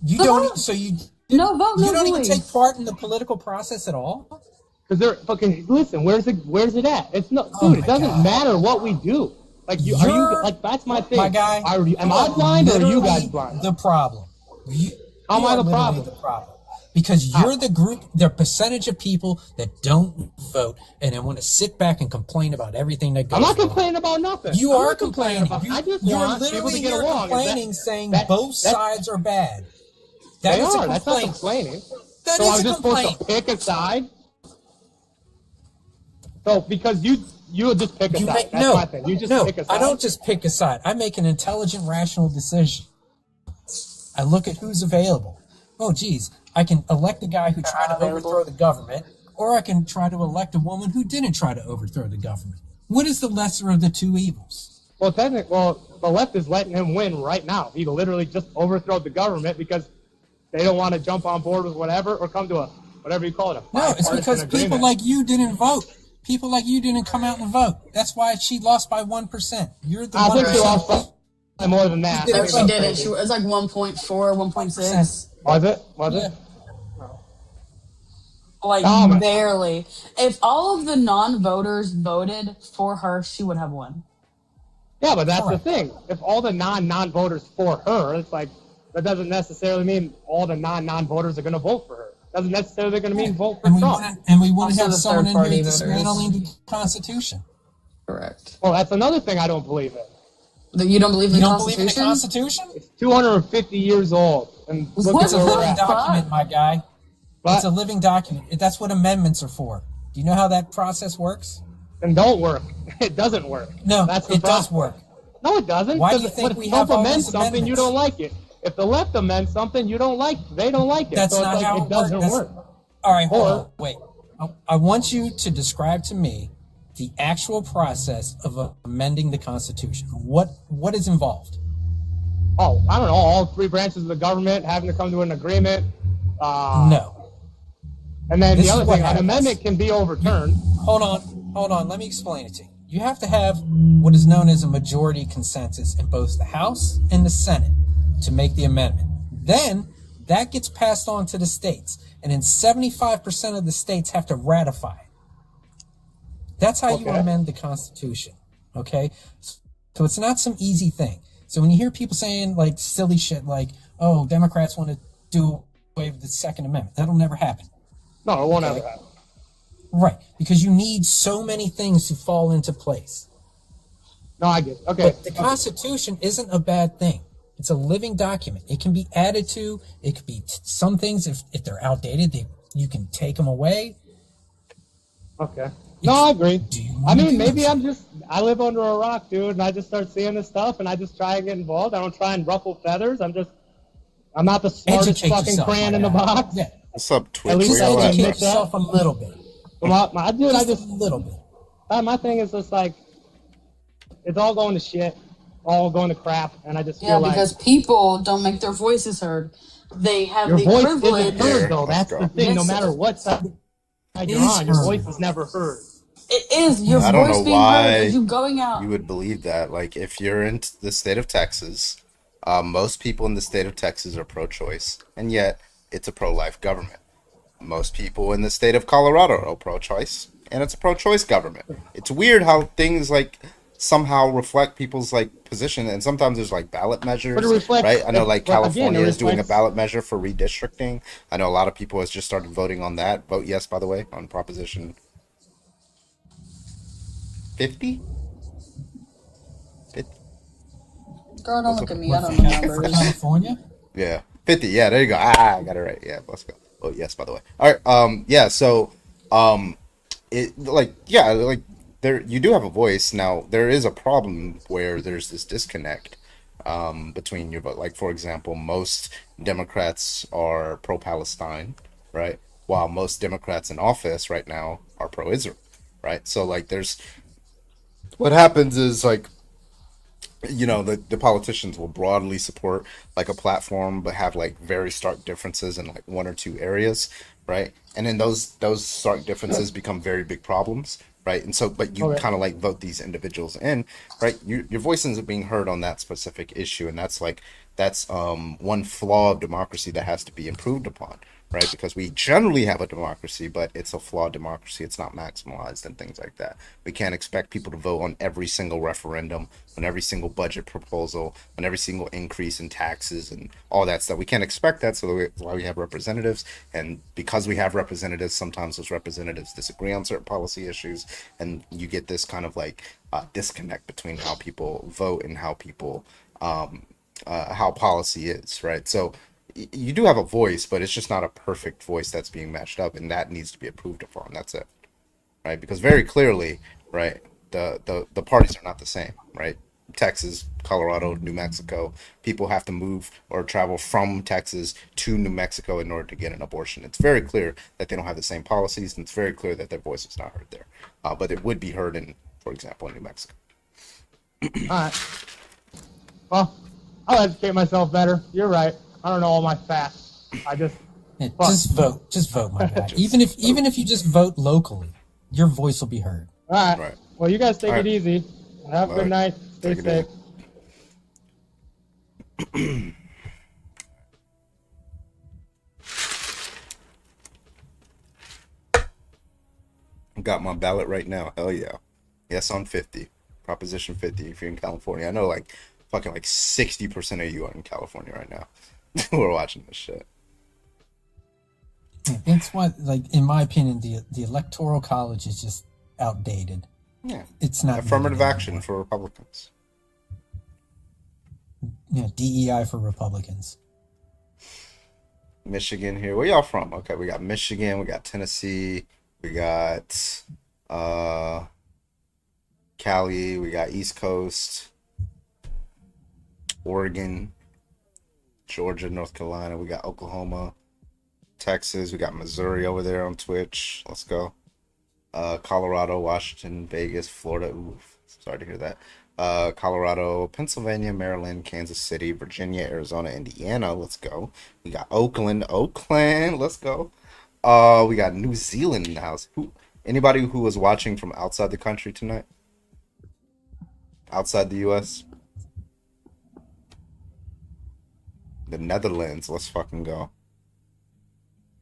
You don't. So you no vote. You no don't even voice. take part in the political process at all. Because they're fucking. Listen, where's it at? It's no, Oh dude. It doesn't matter what we do. Like you, are you You're- like that's my thing. My guy, am I blind or are you guys literally blind? The problem. How am I are the literally problem? The problem. Because you're the group, the percentage of people that don't vote and then want to sit back and complain about everything that goes I'm not wrong. complaining about nothing. You I'm are not complaining complaining. about. I just You're want people literally to get here along. complaining, saying that- both that- sides are bad. They That is a are. That's not complaint. complaining. That so is I'm a just complaint. supposed to pick a side. So because you just pick a side. make- That's no, my thing. You just no, pick a side. I don't just pick a side. I make an intelligent, rational decision. I look at who's available. Oh, geez, I can elect a guy who tried to overthrow the government, or I can try to elect a woman who didn't try to overthrow the government. What is the lesser of the two evils? Well, the left is letting him win right now. He literally just overthrew the government because they don't want to jump on board with whatever or come to a whatever you call it. No, it's because people like you didn't vote. People like you didn't come out and vote. That's why she lost by 1%. You're the I think she 1%. lost by more than that. No, she didn't. She was like 1.4, 1.6. Was it? Was it? Like Oh, my- barely. If all of the non-voters voted for her, she would have won. Yeah, but that's the thing. If all the non-voters for her, it's like that doesn't necessarily mean all the non-voters are going to vote for her. Doesn't necessarily going to mean vote for Trump. And we wouldn't Also have the someone in third-party here voters. dismantling the Constitution. Correct. Well, that's another thing I don't believe in. That you don't believe in You the don't believe in the Constitution? Constitution? It's 250 years old, and look It's at a where we're living at. document, my guy. What? It's a living document. That's what amendments are for. Do you know how that process works? And don't work. It doesn't work. No, that's the it does problem. work. No, it doesn't. Why do 'cause you think if we Trump have all amends these something, you amendments? don't like it. If the left amends something, you don't like. They don't like it. That's so not it's like how it doesn't works. work. All right, hold Or- on. Wait. I want you to describe to me the actual process of amending the Constitution. What is involved? Oh, I don't know. All three branches of the government having to come to an agreement. No. And then This the is other what thing, an happens. amendment can be overturned. Hold on. Let me explain it to you. You have to have what is known as a majority consensus in both the House and the Senate to make the amendment. Then that gets passed on to the states, and then 75% of the states have to ratify it. That's how you Okay. amend the Constitution. Okay? So it's not some easy thing. So when you hear people saying like silly shit like, oh, Democrats want to do away with the Second Amendment, that'll never happen. No, it won't Okay. ever happen. Right, because you need so many things to fall into place. No, I get it. Okay. But the Constitution isn't a bad thing. It's a living document. It can be added to. It could be some things, if they're outdated, you can take them away. Okay. No, I agree. I wanna mean, do maybe that? I live under a rock, dude, and I just start seeing this stuff, and I just try and get involved. I don't try and ruffle feathers. I'm not the smartest Educate fucking yourself, crayon my in the guy. box. Yeah. What's up, Twitch? At least Where I y'all at? educate Educate yourself a little bit. Dude, I just a little bit. my thing is just like it's all going to shit, all going to crap, and I just Yeah, feel like because people don't make their voices heard. They have your the voice privilege. isn't heard though. That's the thing. No Yes, matter what side you're is on, your heard. voice is never heard. It is your I don't voice know being heard why is you going out. you would believe that. Like, if you're in the state of Texas, most people in the state of Texas are pro-choice, and yet it's a pro-life government. Most people in the state of Colorado are pro-choice, and it's a pro-choice government. It's weird how things like somehow reflect people's like position, and sometimes there's like ballot measures, But it reflects- right? I know like again, it California is doing a reflects- ballot measure for redistricting. I know a lot of people has just started voting on that. Vote yes, by the way, on Proposition 50. Girl, don't look at me. I don't For know numbers. California? Yeah, 50. Yeah, there you go. I got it right. Yeah, let's go. Oh, yes, by the way. All right. Yeah. So, it like there you do have a voice now. There is a problem where there's this disconnect between your vote. Like, for example, most Democrats are pro-Palestine, right? While most Democrats in office right now are pro-Israel, right? So like, there's what happens is like, the politicians will broadly support like a platform but have like very stark differences in like one or two areas, right? And then those stark differences become very big problems, right? And so but you Okay. kind of like vote these individuals in, right? Your voice isn't being heard on that specific issue, and that's one flaw of democracy that has to be improved upon, right? Because we generally have a democracy, but it's a flawed democracy. It's not maximalized and things like that. We can't expect people to vote on every single referendum, on every single budget proposal, on every single increase in taxes and all that stuff. We can't expect that, so that's why we have representatives. And because we have representatives, sometimes those representatives disagree on certain policy issues, and you get this kind of like disconnect between how people vote and how people how policy is, right? So you do have a voice, but it's just not a perfect voice that's being matched up, and that needs to be approved upon. That's it, right? Because very clearly, right, the parties are not the same, right? Texas, Colorado, New Mexico, people have to move or travel from Texas to New Mexico in order to get an abortion. It's very clear that they don't have the same policies, and it's very clear that their voice is not heard there. But it would be heard in, for example, in New Mexico. All right. Well, I'll educate myself better. You're right. I don't know all my facts. I just Yeah, just vote, my guy. Even if you just vote locally, your voice will be heard. all right. Well, you guys take All it right. easy. Have a All good right. night. Stay Take it safe. Got my ballot right now. Hell yeah. Yes, on 50. Proposition 50 if you're in California. I know like fucking like 60% of you are in California right now. We're watching this shit. That's why, like, in my opinion, the electoral college is just outdated. Yeah. It's not Affirmative needed action for Republicans. anymore. DEI for Republicans. Michigan here. Where y'all from? Okay, we got Michigan, we got Tennessee, we got Cali, we got East Coast, Oregon, Georgia, North Carolina, we got Oklahoma, Texas, we got Missouri over there on Twitch. Let's go. Colorado, Washington, Vegas, Florida. Oof, sorry to hear that. Colorado, Pennsylvania, Maryland, Kansas City, Virginia, Arizona, Indiana. Let's go. We got Oakland. Let's go. We got New Zealand in the house. Anybody who was watching from outside the country tonight? Outside the US? The Netherlands. Let's fucking go.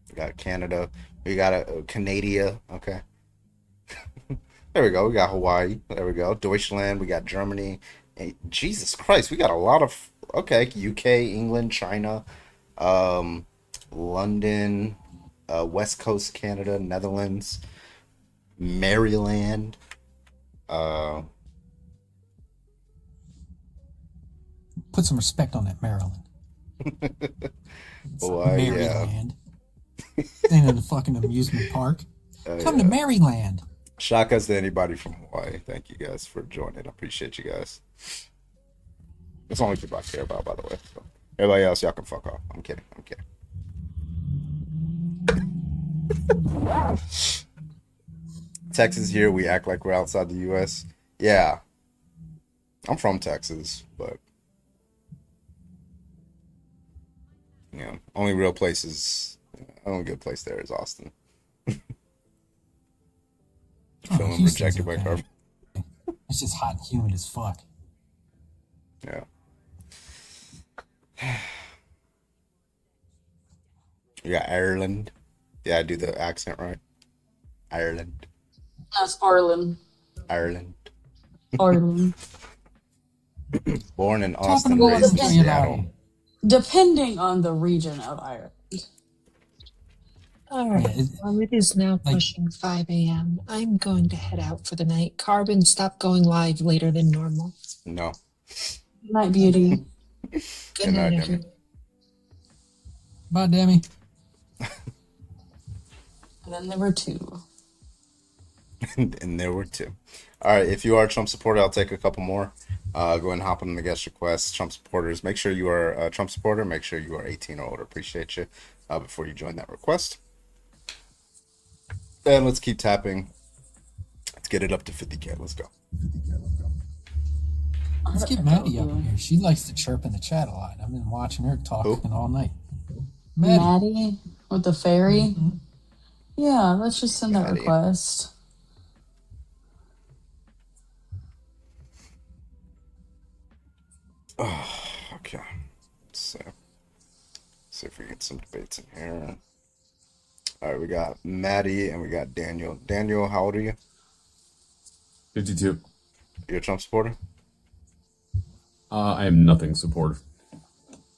We got Canada. We got a Canada. Okay. There we go. We got Hawaii. There we go. Deutschland. We got Germany. Hey, Jesus Christ. We got a lot of. Okay. UK, England, China, London, West Coast Canada, Netherlands, Maryland. Put some respect on that Maryland. Hawaii, yeah. Maryland. Ain't in the fucking amusement park. Come to Yeah. Maryland. Shout outs to anybody from Hawaii. Thank you guys for joining. I appreciate you guys. It's the only people I care about, by the way. So everybody else, y'all can fuck off. I'm kidding. Texas here, we act like we're outside the US. Yeah. I'm from Texas, but only real places, only good place there is Austin. Feeling Houston's rejected by okay. carbon. It's just hot and humid as fuck. Yeah. You got Ireland. Yeah, I do the accent right. Ireland. That's Arlen. Ireland. Arlen. Born in Talking Austin, about raised in the- Seattle. Depending on the region of Ireland. All right. It is now pushing 5 a.m. I'm going to head out for the night. Carbon, stop going live later than normal. No. Good night, beauty. Good night, everyone. Bye, Demi. And then there were two. And there were two. All right, if you are a Trump supporter, I'll take a couple more. Go ahead and hop on the guest request. Trump supporters, make sure you are a Trump supporter. Make sure you are 18 or older. Appreciate you before you join that request. And let's keep tapping. Let's get it up to 50K. Let's go. Let's get Maddie up here. She likes to chirp in the chat a lot. I've been watching her talking all night. Maddie with the fairy. Yeah, let's just send that Maddie. request. Oh, okay. So, see if we get some debates in here. All right, we got Maddie and we got Daniel. Daniel, how old are you? 52. You're a Trump supporter? I am nothing supporter.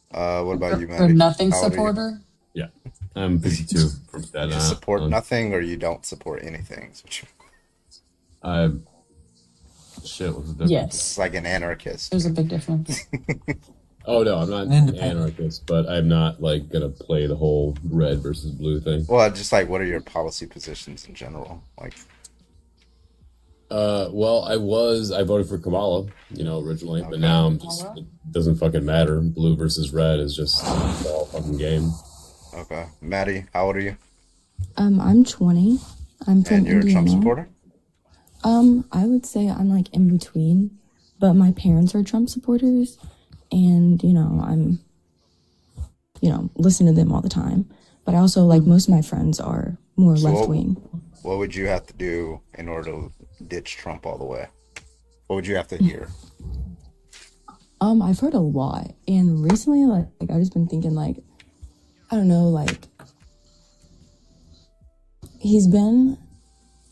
What about you, Or Maddie? nothing How old are you? supporter. Yeah, I'm 52 from Staten You Island. support nothing or you don't support anything? Is what you- Shit, what's the difference? Yes. It's like an anarchist. There's a big difference. Oh no, I'm not an anarchist, but I'm not like gonna play the whole red versus blue thing. Well, just like, what are your policy positions in general? Like, Well, I voted for Kamala, originally, but now I'm just, it doesn't fucking matter. Blue versus red is just it's all fucking game. okay. Maddie, how old are you? I'm 20. I'm from And you're a Indiana. Trump supporter? I would say I'm like in between, but my parents are Trump supporters, and I'm, listen to them all the time. But I also like most of my friends are more So left wing. What would you have to do in order to ditch Trump all the way? What would you have to hear? I've heard a lot, and recently, like I've just been thinking, like, I don't know, like he's been,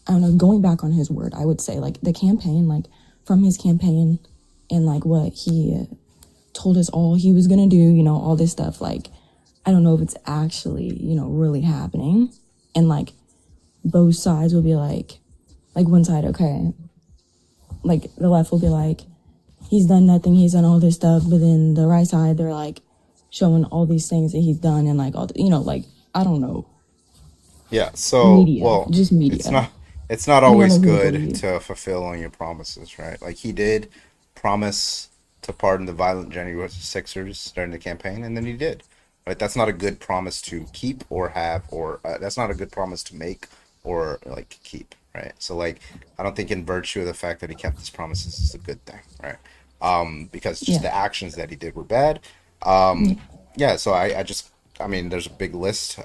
I don't know, going back on his word. I would say, like, the campaign, like from his campaign, and like what he told us all he was gonna do, all this stuff. Like, I don't know if it's actually, really happening, and like both sides will be like one side, okay, like the left will be like, he's done nothing, he's done all this stuff, but then the right side, they're like showing all these things that he's done, and like all the, like, I don't know. Yeah, so Media, well, just media. It's not I don't always know who to good believe. to fulfill on your promises, right? Like, he did promise to pardon the violent January 6ers during the campaign, and then he did. Right? That's not a good promise to keep or have, or that's not a good promise to make or like keep, right? So like, I don't think in virtue of the fact that he kept his promises is a good thing, right? Because just the actions that he did were bad. Yeah, so I mean, there's a big list.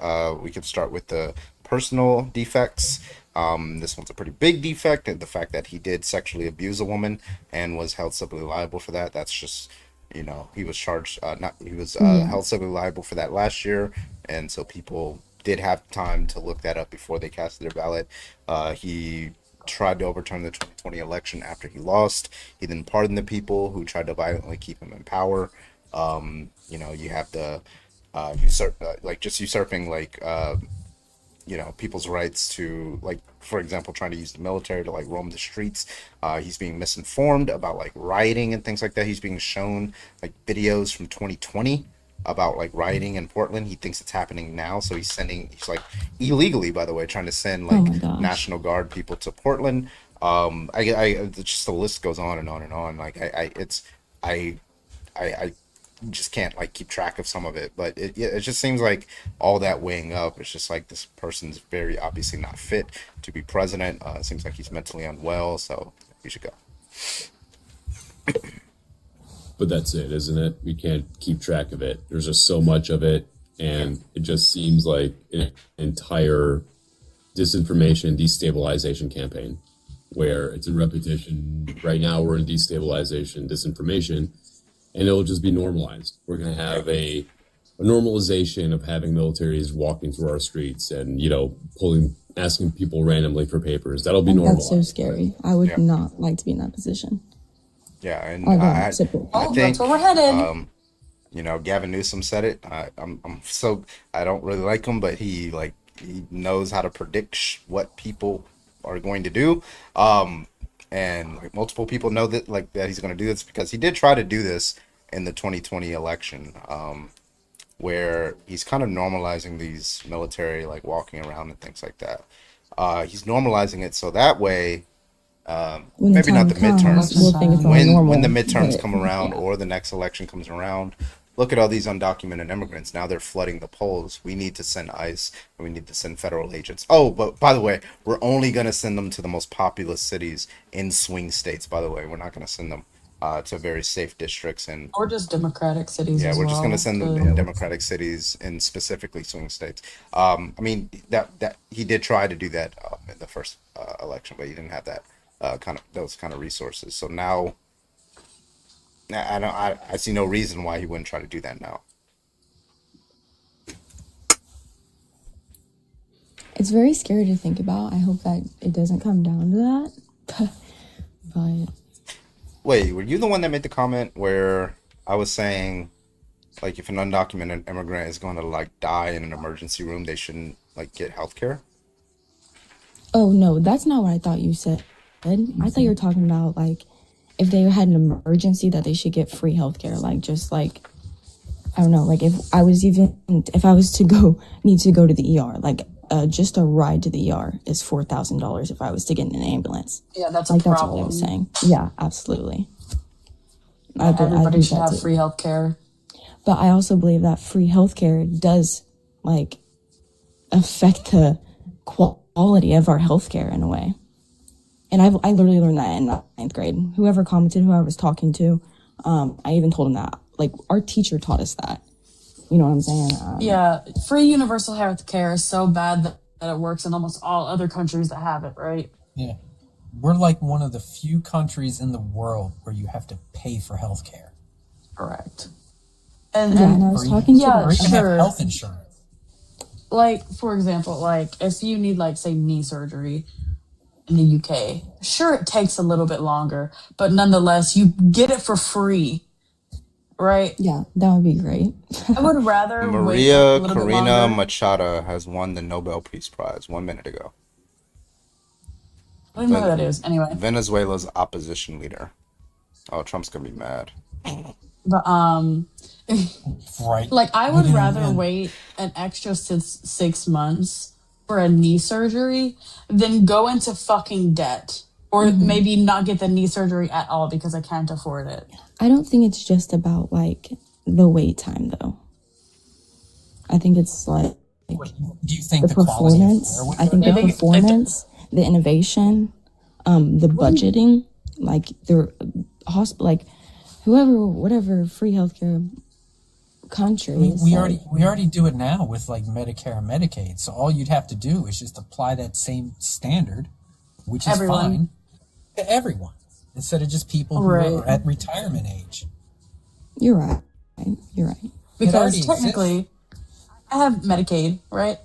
We could start with the personal defects. This one's a pretty big defect, and the fact that he did sexually abuse a woman and was held civilly liable for that. That's just, he was charged, held civilly liable for that last year, and so people did have time to look that up before they cast their ballot. He tried to overturn the 2020 election after he lost. He then pardoned the people who tried to violently keep him in power. You have the usurping people's rights to, like, for example, trying to use the military to like roam the streets. He's being misinformed about like rioting and things like that. He's being shown like videos from 2020 about like rioting in Portland. He thinks it's happening now, so he's like illegally, by the way, trying to send like National Guard people to Portland. Just the list goes on and on and on. Like I just can't like keep track of some of it, but it just seems like all that weighing up, it's just like this person's very obviously not fit to be president. It seems like he's mentally unwell, so he should go. But that's it, isn't it? We can't keep track of it. There's just so much of it, and it just seems like an entire disinformation, destabilization campaign, where it's a repetition. Right now, we're in destabilization, disinformation, and it'll just be normalized. We're going to have a normalization of having militaries walking through our streets and, asking people randomly for papers. That'll be That's so normalized. scary. I would not like to be in that position. Yeah, and I don't I support think that's where we're headed. Gavin Newsom said it. I don't really like him, but he knows how to predict what people are going to do. And like multiple people know that he's going to do this, because he did try to do this in the 2020 election, where he's kind of normalizing these military like walking around and things like that. He's normalizing it so that way When the maybe not the time comes, midterms. we'll think it's all When normal, the midterms but come around yeah. or the next election comes around, look at all these undocumented immigrants. Now they're flooding the polls. We need to send ICE and we need to send federal agents. Oh, but by the way, we're only going to send them to the most populous cities in swing states. By the way, we're not going to send them to very safe districts and Or just Democratic cities yeah, as we're just going to well. send them To, in democratic cities in specifically swing states. I mean that he did try to do that in the first election, but he didn't have that those kind of resources. So now, I see no reason why he wouldn't try to do that now. It's very scary to think about. I hope that it doesn't come down to that. But Wait, were you the one that made the comment where I was saying, like, if an undocumented immigrant is going to like die in an emergency room, they shouldn't like get health care? oh no, that's not what I thought you said. I thought you were talking about like if they had an emergency that they should get free healthcare. Like just like I don't know, like if I was to need to go to the ER, like just a ride to the ER is $4,000 if I was to get in an ambulance. yeah, that's a Like that's all I problem. was saying. Yeah, absolutely. I Everybody believe should that have too. free health care. But I also believe that free healthcare does like affect the quality of our healthcare in a way. And I literally learned that in ninth grade. Whoever commented, who I was talking to, I even told him that. Like our teacher taught us that. You know what I'm saying? Yeah, free universal health care is so bad that it works in almost all other countries that have it, right? Yeah. We're like one of the few countries in the world where you have to pay for health care. Correct. And, Yeah, and I was talking to yeah, Or even have sure. health insurance. Like, for example, like if you need like say knee surgery in the UK, sure it takes a little bit longer, but nonetheless you get it for free, right? Yeah, that would be great. I would rather wait a Maria little bit Corina longer. Machado has won the Nobel Peace Prize 1 minute ago. I don't know who that is. Anyway, Venezuela's opposition leader. Oh, Trump's gonna be mad. but Right. like I would Wouldn't rather even- wait an extra 6 months for a knee surgery than go into fucking debt or maybe not get the knee surgery at all because I can't afford it. I don't think it's just about like the wait time though. I think it's like Do you think the the quality of performance. care would I think go the down? performance, the innovation, the budgeting, like the hospital, like whatever free healthcare country. I mean, is we like, already do it now with like Medicare and Medicaid. So all you'd have to do is just apply that same standard, which is Everyone. fine, to everyone instead of just people who Right. are at retirement age. You're right. You're right. Because already technically, I have Medicaid, right?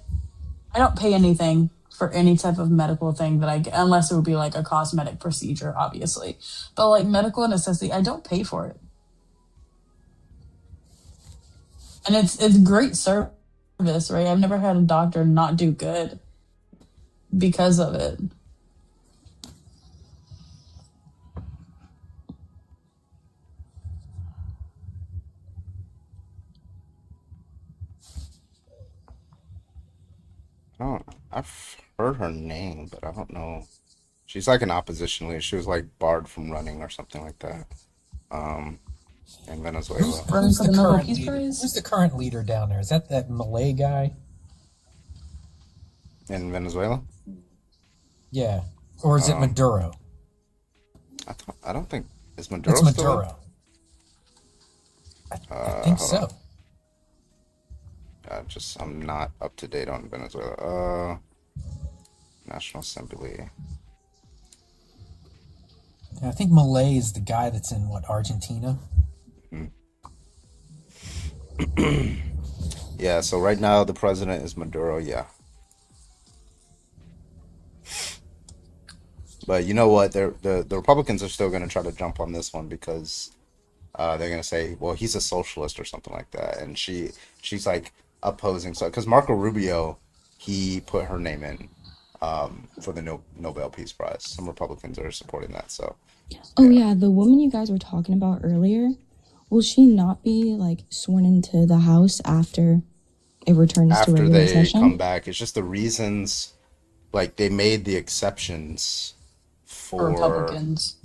I don't pay anything for any type of medical thing that I get, unless it would be like a cosmetic procedure, obviously. But like medical necessity, I don't pay for it. And it's great service, right? I've never had a doctor not do good because of it. I've heard her name, but I don't know. She's like an opposition leader. She was like barred from running or something like that. In Venezuela. Who's for the the Nobel current Peace leader? Prize? Who's the current leader down there? Is that Malay guy? In Venezuela? Yeah. Or is it Maduro? I don't think is Maduro. It's still Maduro. up? I think Hold so. on. I'm not up to date on Venezuela. National Assembly. I think Malay is the guy that's in Argentina? Yeah, so right now the president is Maduro, yeah. But you know what? The Republicans are still going to try to jump on this one because they're going to say, well, he's a socialist or something like that. And she's like opposing. So, because Marco Rubio, he put her name in for the Nobel Peace Prize. Some Republicans are supporting that. So, oh yeah, the woman you guys were talking about earlier, will she not be like sworn into the House after it returns to after regular they session? come back, it's just the reasons, like they made the exceptions For Republicans.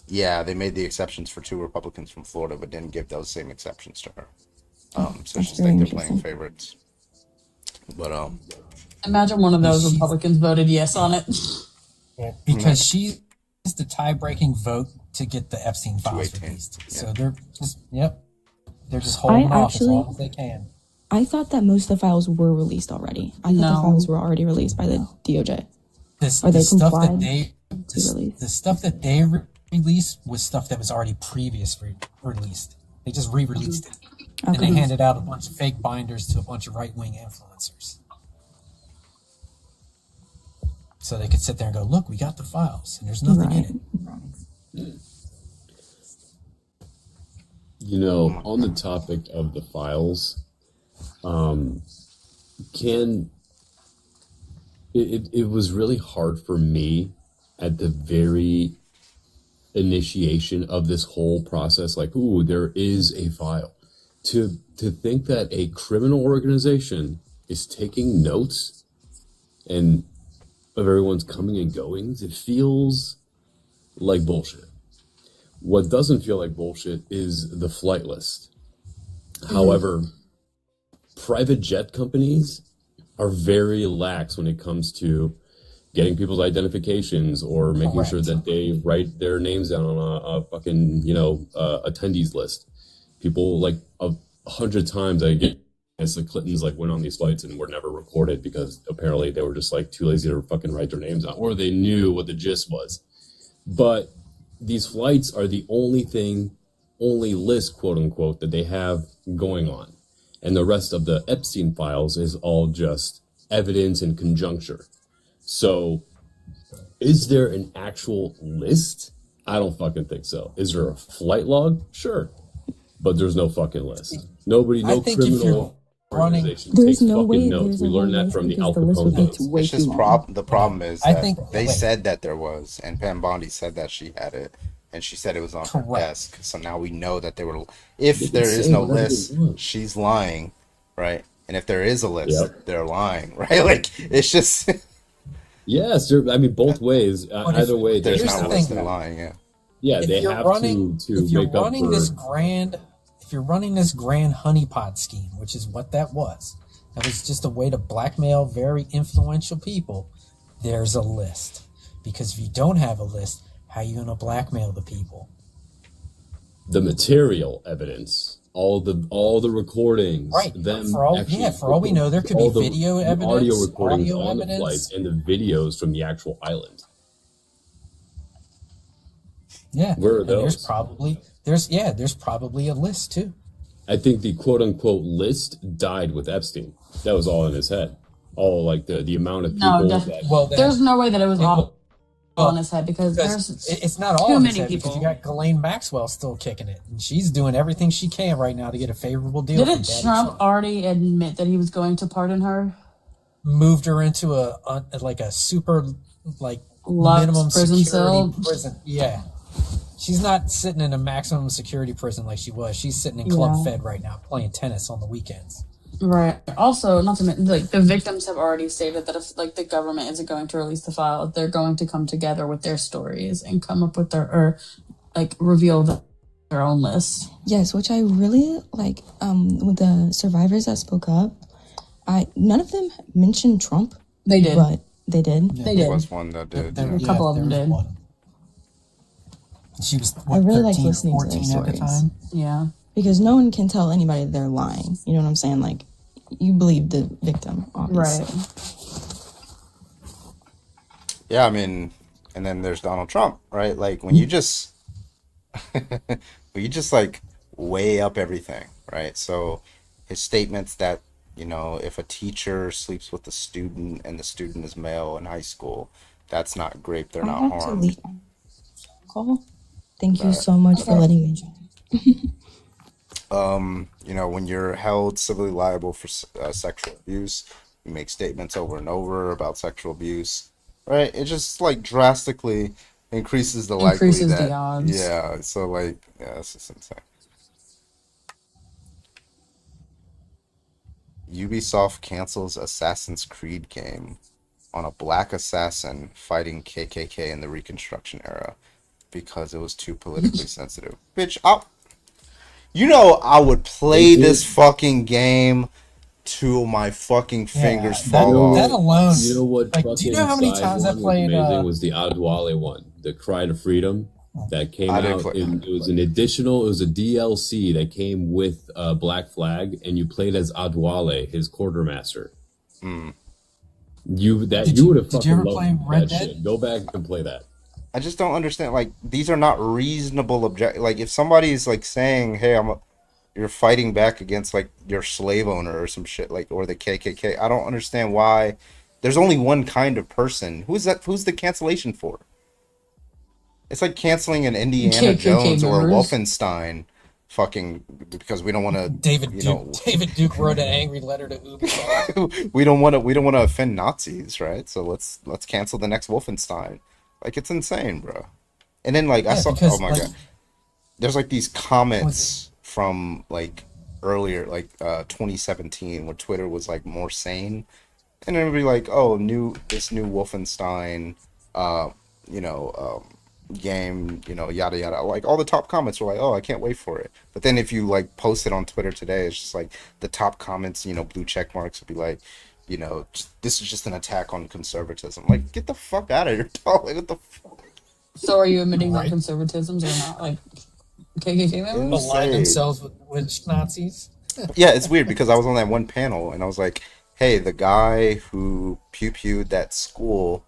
Yeah, they made the exceptions for 2 Republicans from Florida, but didn't give those same exceptions to her. So That's she's very think they're playing interesting. favorites. But Imagine one of those Republicans voted yes on it. Because she's the tie-breaking vote to get the Epstein files released. So they're just they're just holding off as long as they can. I thought that most of the files were released already. I thought the files were already released by the DOJ. Are they complied to release? The stuff that they released was stuff that was already previously released. They just re-released it. And they handed out a bunch of fake binders to a bunch of right-wing influencers. So they could sit there and go, look, we got the files, and there's nothing in it. You know, on the topic of the files, it was really hard for me at the very initiation of this whole process, like, ooh, there is a file, to think that a criminal organization is taking notes and of everyone's coming and goings. It feels like bullshit. What doesn't feel like bullshit is the flight list. However, private jet companies are very lax when it comes to getting people's identifications or making sure that they write their names down on a fucking, attendees list. People, like, 100 times I get as the Clintons went on these flights and were never recorded because apparently they were just too lazy to fucking write their names down, or they knew what the gist was. But these flights are the only list, quote unquote, that they have going on. And the rest of the Epstein files is all just evidence and conjuncture. So is there an actual list? I don't fucking think so. Is there a flight log? Sure. But there's no fucking list. Nobody, no criminal organization takes fucking notes. We learned that from the Al Capone notes. It's just the problem is that they said that there was, and Pam Bondi said that she had it, and she said it was on her desk. So now we know that they were. If there is no list, she's lying, right? And if there is a list, they're lying, right? Like, it's just. Yes, I mean, both ways. Either way, there's not a list, they're lying. Yeah. Yeah, they have to if you're make up running for. If you're running this grand honeypot scheme, which is what that was just a way to blackmail very influential people. There's a list, because if you don't have a list, how are you going to blackmail the people? The material evidence, all the recordings, right? Them for all we know, there could be video evidence, audio recordings on the flights, and the videos from the actual island. Yeah, where are those? There's probably a list too. I think the quote unquote list died with Epstein. That was all in his head. All the amount of people. There's no way that it was all on his head because it's not all too in many his head, people. because you got Ghislaine Maxwell still kicking it, and she's doing everything she can right now to get a favorable deal. Didn't Trump already admit that he was going to pardon her? Moved her into a super Lux minimum prison security cell. prison. Yeah. She's not sitting in a maximum security prison like she was. She's sitting in Club Fed right now, playing tennis on the weekends. Right. Also, not to mention, the victims have already stated that if the government isn't going to release the file, they're going to come together with their stories and come up with reveal their own list. Yes, which I really like. With the survivors that spoke up, none of them mentioned Trump. They did, but they did. They did. There was one that did. A couple of them did. She was, I really like listening to their 14 at the stories. time. Yeah. Because no one can tell anybody they're lying. You know what I'm saying? Like, you believe the victim, obviously. Right. Yeah, I mean, and then there's Donald Trump, right? Like, when you just, weigh up everything, right? So his statements that, if a teacher sleeps with a student and the student is male in high school, that's not grape, they're not harmed. Call. Thank you so much for letting me join. When you're held civilly liable for sexual abuse, you make statements over and over about sexual abuse, right? It just drastically increases the likelihood that the odds. Yeah, so it's just insane. Ubisoft cancels Assassin's Creed game on a black assassin fighting KKK in the Reconstruction era because it was too politically sensitive. Bitch, I would play this fucking game till my fucking fingers fall off. That alone. You know what? Like, do you know how many times I played? Amazing was the Adwale one, the Cry to Freedom, that came I didn't out. play- It was an additional. It was a DLC that came with Black Flag, and you played as Adwale, his quartermaster. You would have Did you fucking ever loved play Red that Dead? shit. Go back and play that. I just don't understand. Like, these are not reasonable object. Like, if somebody's like saying, "Hey, you're fighting back against like your slave owner or some shit," like, or the KKK. I don't understand why. There's only one kind of person. Who's that? Who's the cancellation for? It's like canceling an Indiana KKK Jones or a members. Wolfenstein, fucking because we don't want to. David Duke wrote an angry letter to Ubisoft. we don't want to offend Nazis, right? So let's cancel the next Wolfenstein. Like, it's insane, bro. And then like I Yeah, saw, because, oh my like- god, there's like these comments from like earlier, like 2017, where Twitter was like more sane, and everybody like, oh, this new Wolfenstein, game, yada yada. Like, all the top comments were like, oh, I can't wait for it. But then if you like post it on Twitter today, it's just like the top comments, blue check marks would be like, this is just an attack on conservatism. Like, get the fuck out of here, dog. Like, what the fuck? So are you admitting that conservatisms are not like KKK members? Align themselves with Nazis. Yeah, it's weird because I was on that one panel and I was like, hey, the guy who pew-pewed that school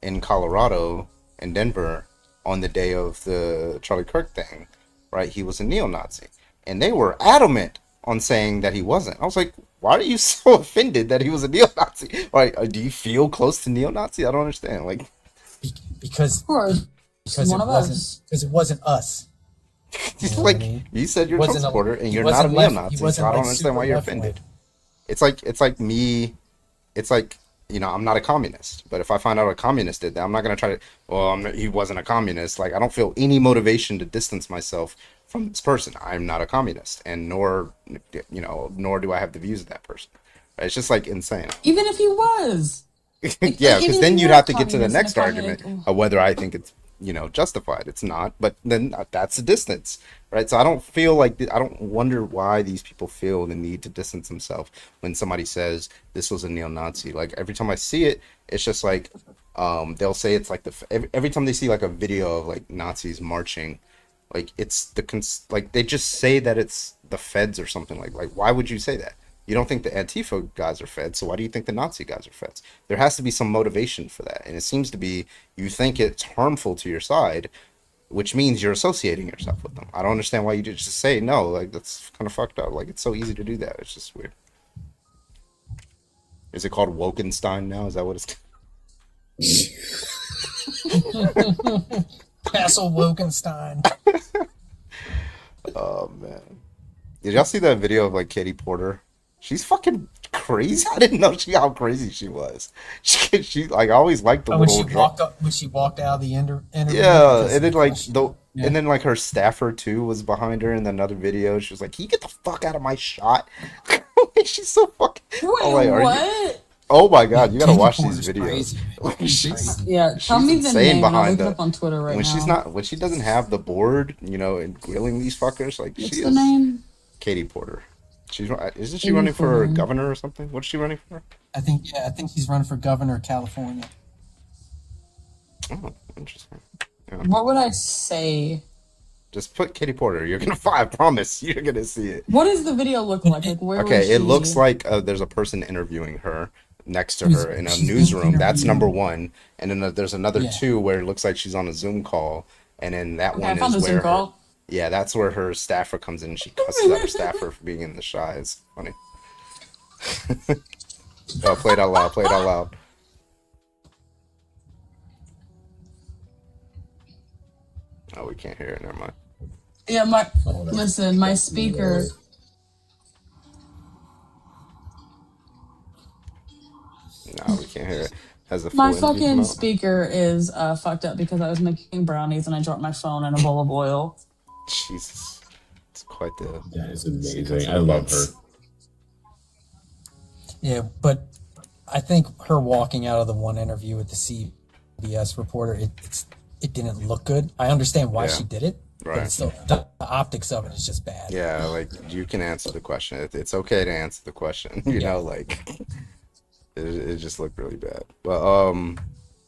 in Colorado, in Denver, on the day of the Charlie Kirk thing, right? He was a neo-Nazi. And they were adamant on saying that he wasn't. I was like, why are you so offended that he was a neo-Nazi? Like, do you feel close to neo-Nazi? I don't understand. Like, because Of course. because One it of wasn't us. because it wasn't us. it's know like what I mean? you said you're a Wasn't Trump a- supporter and he you're not a wasn't left- he neo-Nazi, so wasn't, I don't like, understand why super you're left-wing. offended. It's like me. It's like, I'm not a communist, but if I find out a communist did that, I'm not gonna try to. Well, he wasn't a communist. Like, I don't feel any motivation to distance myself from this person. I'm not a communist, and nor do I have the views of that person. Right? It's just like insane. Even if he was. Yeah, even because if then you you'd were have a to get to the communist and next a argument communist- of whether I think it's justified. It's not, but then that's a distance, right? So I don't feel like I don't wonder why these people feel the need to distance themselves when somebody says this was a neo-Nazi. Like, every time I see it, it's just like they'll say it's like every time they see like a video of like Nazis marching, like it's like they just say that it's the feds or something. Like why would you say that? You don't think the Antifa guys are feds, so why do you think the Nazi guys are feds? There has to be some motivation for that, and it seems to be you think it's harmful to your side, which means you're associating yourself with them. I don't understand why you just say no. Like, that's kind of fucked up. Like, it's so easy to do that. It's just weird. Is it called Wokenstein now? Is that what it's? Castle Wokenstein. Oh man, did y'all see that video of like Katie Porter? She's fucking crazy. I didn't know how crazy she was. She like, I always liked the Oh, when little she walked out of the interview. Yeah, because and then of the like question. Yeah. and then like her staffer too was behind her in another video. She was like, "Can you get the fuck out of my shot?" She's so fucking. I'm like, are you- what? Oh my god, you gotta Katie watch Porter's these videos. crazy. Like, she's Yeah, tell she's me the insane name and I'll behind look it up on Twitter right when now. when she doesn't have the board, and grilling these fuckers, like, What's she the is name? Katie Porter. Isn't she Katie running for Porter. governor or something? What's she running for? I think he's running for governor of California. Oh, interesting. Yeah. What would I say? Just put Katie Porter. You're gonna find. I promise you're gonna see it. What does the video look like? Like where Okay, was it she? looks like there's a person interviewing her next to She's- her in a she's being newsroom. That's interviewed. number one, and then there's another Yeah. two where it looks like she's on a Zoom call, and then that Okay, I one found is the Zoom where call. yeah, that's where her staffer comes in and she cusses out her staffer for being in the shot. It's funny. Oh, play it out loud. Play it out loud. Oh, we can't hear it. Never mind. Yeah, listen, my speaker. No, we can't hear it. Has the full My interview come fucking out? speaker is fucked up because I was making brownies and I dropped my phone in a bowl of oil. Jesus, it's quite the. That is amazing. I love her. Yeah, but I think her walking out of the one interview with the CBS reporter, it didn't look good. I understand why she did it, but Right. it's still, the optics of it is just bad. Yeah, like you can answer the question. It's okay to answer the question. You know, like it just looked really bad. But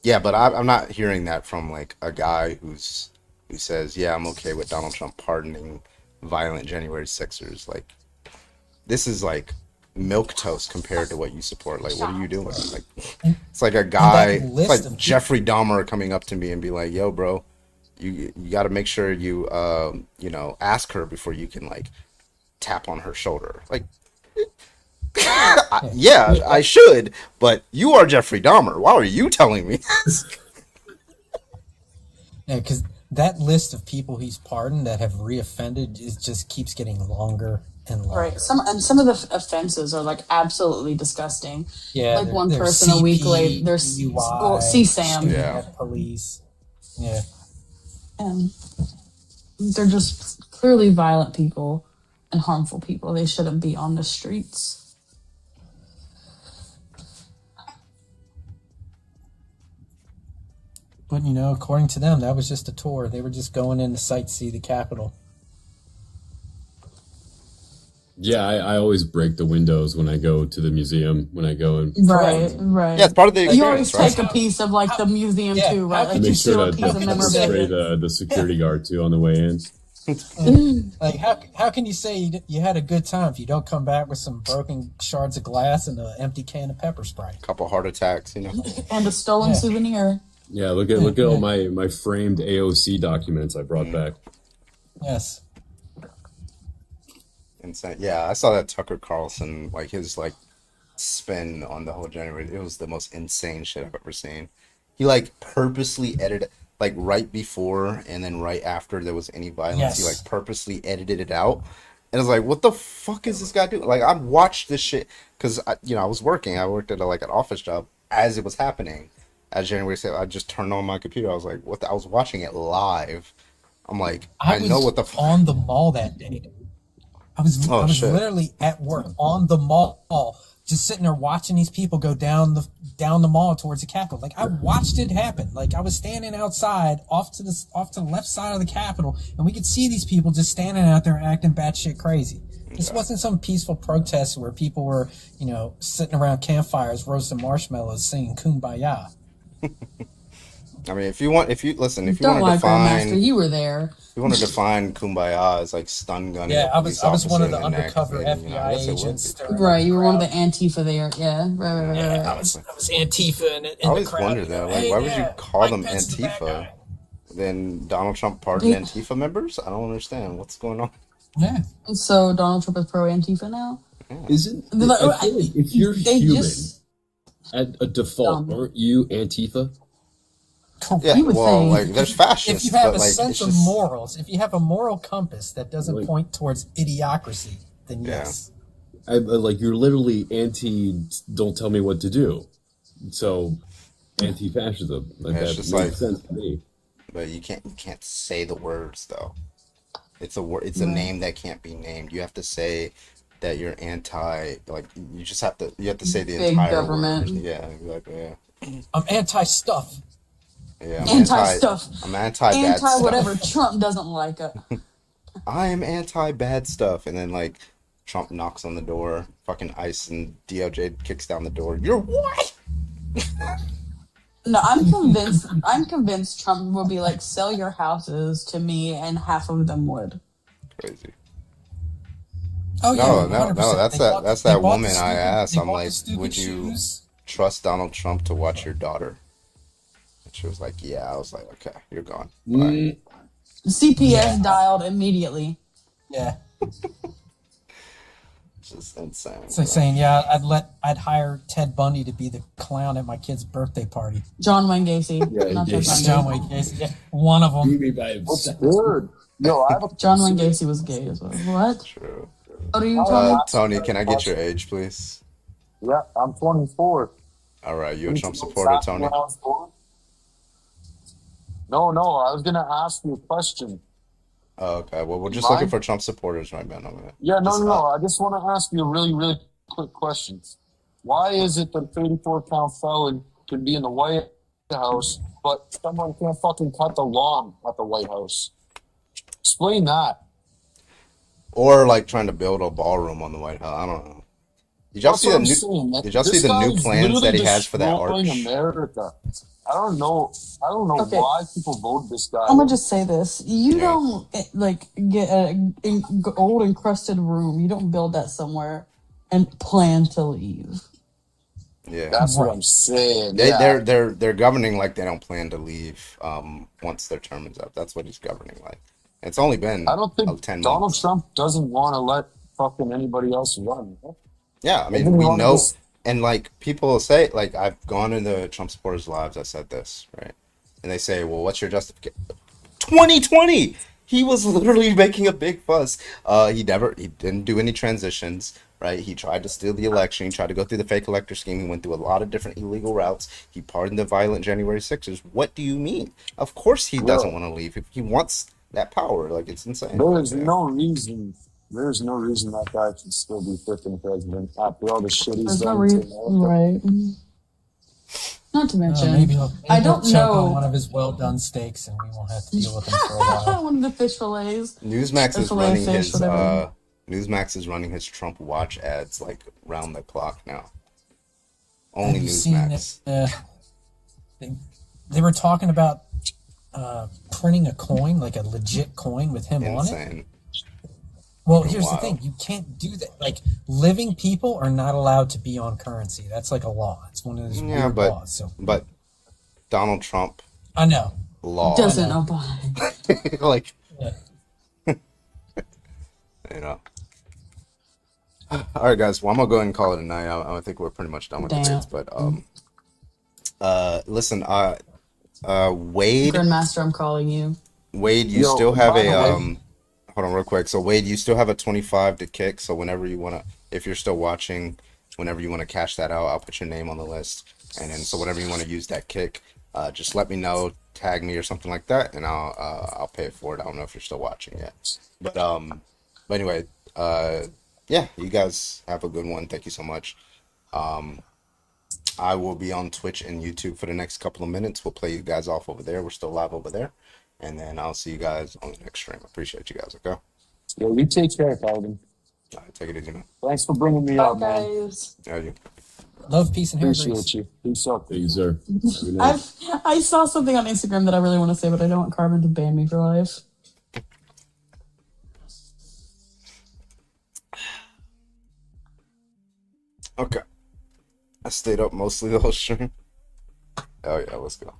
yeah, but I'm not hearing that from like a guy who says, yeah, I'm okay with Donald Trump pardoning violent January 6ers. Like this is like milk toast compared to what you support. Like, what are you doing? Like, it's like a guy, it's like Jeffrey Dahmer coming up to me and be like, "Yo, bro, you got to make sure you you know, ask her before you can like tap on her shoulder." Like, yeah, I should, but you are Jeffrey Dahmer. Why are you telling me this? Yeah, because that list of people he's pardoned that have reoffended just keeps getting longer and longer. Right. Some of the offenses are like absolutely disgusting. Yeah, like one they're person a week CP, later, there's CSAM. student police. Yeah. And they're just clearly violent people and harmful people. They shouldn't be on the streets. But, you know, according to them, that was just a tour. They were just going in to sightsee the Capitol. Yeah, I always break the windows when I go to the museum, when I go and Right. Yeah, it's part of the You experience, always right? take a piece of like the museum too, right? I Like you make steal sure a to piece of spray memorabilia. the security guard too on the way in. Like, how can you say you had a good time if you don't come back with some broken shards of glass and an empty can of pepper spray? Couple heart attacks, you know. And a stolen souvenir. Yeah, look at all my framed AOC documents I brought back. Yes. Insane. Yeah, I saw that Tucker Carlson, like his like spin on the whole January. It was the most insane shit I've ever seen. He like purposely edited, like right before and then right after there was any violence. He Yes. like purposely edited it out, and I was like, "What the fuck is this guy doing?" Like I watched this shit because I was working. I worked at like an office job as it was happening. As January said, I just turned on my computer. I was like, "What?" I was watching it live. I'm like, I know what the fuck. On the mall that day. I was shit. literally at work on the mall, just sitting there watching these people go down the mall towards the Capitol. Like I watched it happen. Like I was standing outside off to the left side of the Capitol, and we could see these people just standing out there acting batshit crazy. This wasn't some peaceful protest where people were, you know, sitting around campfires roasting marshmallows, singing "Kumbaya." I mean, if you want to Don't lie, define, Grandmaster. You were there. if you want to define Kumbaya as like stun gunning. Yeah, a I police was one of officer the in neck, undercover then, you know, I FBI guess it would agents. be. stirring up Right, the you were one of crowd. the Antifa there. Yeah, right. Yeah, I was Antifa in I the always crowd. wondered that. Like, Hey, why would yeah, you call Mike them Pence is the bad Antifa? guy. Then Donald Trump pardoned They- Antifa members? I don't understand what's going on. Yeah. So Donald Trump is pro Antifa now. Isn't They're like, I feel like if you're they human just- at a default, aren't you Antifa? Yeah, You would well, think. like there's fascists, If you have but a like sense it's of just morals, if you have a moral compass that doesn't Like- point towards idiocracy, then Yeah. yes. Like you're literally anti. Don't tell me what to do. So anti-fascism. Like Yeah, it's that just makes like- sense to me. but you can't say the words though. It's a word. It's a name that can't be named. You have to say that you're anti. Like you just have to. You have to say the Big entire government. word. Yeah, exactly. Yeah. I'm anti-stuff. Yeah, I'm Anti-stuff. I'm anti bad Anti stuff. whatever Trump doesn't like. I am anti bad stuff, and then like Trump knocks on the door. Fucking ICE and DOJ kicks down the door. You're what? No, I'm convinced Trump will be like, sell your houses to me, and half of them would. Crazy. Oh yeah, No, 100%. that's They that. bought- That's they that bought the woman I stupid- asked. they I'm bought the like, stupid would you shoes. trust Donald Trump to watch your daughter? And she was like, yeah. I was like, okay, you're gone. Mm, CPS dialed immediately. Yeah. It's just insane. It's like saying, yeah, I'd hire Ted Bundy to be the clown at my kid's birthday party. John Wayne Gacy. Yeah, not Ted Gacy. Bundy. John Wayne Gacy, yeah, one of them. Be by himself. Good. Yo, I have a John Wayne Gacy was gay as well. What? True. What are you talking Tony, can I get your age, please? Yeah, I'm 24. All right, you a Trump supporter, Tony? When I was born? No, I was gonna ask you a question. Oh, okay. Well, we're just Mine? looking for Trump supporters right now. Yeah, no. I just want to ask you a really, really quick question. Why is it that a 34-count felon can be in the White House, but someone can't fucking cut the lawn at the White House? Explain that. Or like trying to build a ballroom on the White House. I don't know. Did y'all That's see what the I'm new? saying, man. Did y'all see This the new guy's plans that he literally has for that destroying arch? America. I don't know. I don't know Okay. why people vote this guy. I'm gonna just say this: you Yeah. don't like get a gold encrusted room. You don't build that somewhere and plan to leave. Yeah. That's what I'm saying. They, Yeah. they're governing like they don't plan to leave once their term is up. That's what he's governing like. It's only been I don't think 10 Donald months. Trump doesn't want to let fucking anybody else run. Yeah, I mean, Doesn't he we wanna know, just- and like people say, like I've gone into Trump supporters' lives. I said this, right? And they say, "Well, what's your justification?" 2020, he was literally making a big fuss. He didn't do any transitions, right? He tried to steal the election. He tried to go through the fake elector scheme. He went through a lot of different illegal routes. He pardoned the violent January 6ers. What do you mean? Of course, he doesn't want to leave. He wants that power. Like it's insane. There is no reason. There's no reason that guy can still be freaking president after all the shit he's There's no done to reason, America. right? Not to mention, Maybe I he'll don't choke on know. one of his well done steaks, and we won't have to deal with him for a while. One of the fish fillets. Newsmax Or is fillet running fish, his whatever. Newsmax is running his Trump watch ads like round the clock now. Only Have you seen Newsmax. it? They were talking about printing a coin, like a legit coin with him on it. Insane. Well, here's the Wild. thing: you can't do that. Like living people are not allowed to be on currency. That's like a law. It's one of those Yeah, weird but laws. So but Donald Trump I know. law Doesn't apply. like Yeah. you know. All right, guys. Well, I'm gonna go ahead and call it a night. I think we're pretty much done with Damn. debates. But listen, Wade, Grandmaster, I'm calling you. Wade, you Yo, still have by a the way- hold on real quick. So Wade, you still have a 25 to kick. So whenever you wanna, if you're still watching, whenever you wanna cash that out, I'll put your name on the list. And then so whenever you wanna use that kick, just let me know, tag me or something like that, and I'll pay it forward. I don't know if you're still watching yet, but anyway, yeah, you guys have a good one. Thank you so much. I will be on Twitch and YouTube for the next couple of minutes. We'll play you guys off over there. We're still live over there. And then I'll see you guys on the next stream. Appreciate you guys. Okay. Yo, you take care, Calvin. All right, take it easy, man. Thanks for bringing me Bye, up, man. guys. Yeah, you. Love, peace, and hair grease. Appreciate you. Peace out. Thank you, sir. Good night. I saw something on Instagram that I really want to say, but I don't want Carbon to ban me for life. Okay. I stayed up mostly the whole stream. Oh yeah, let's go.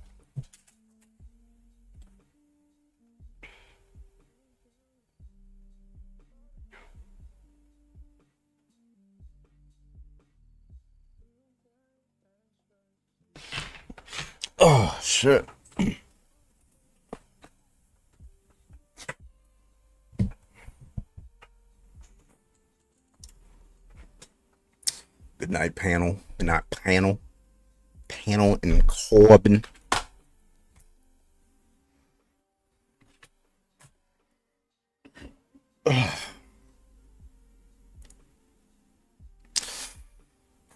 Oh shit. Good night, panel. Good night, panel. Panel and Corbin.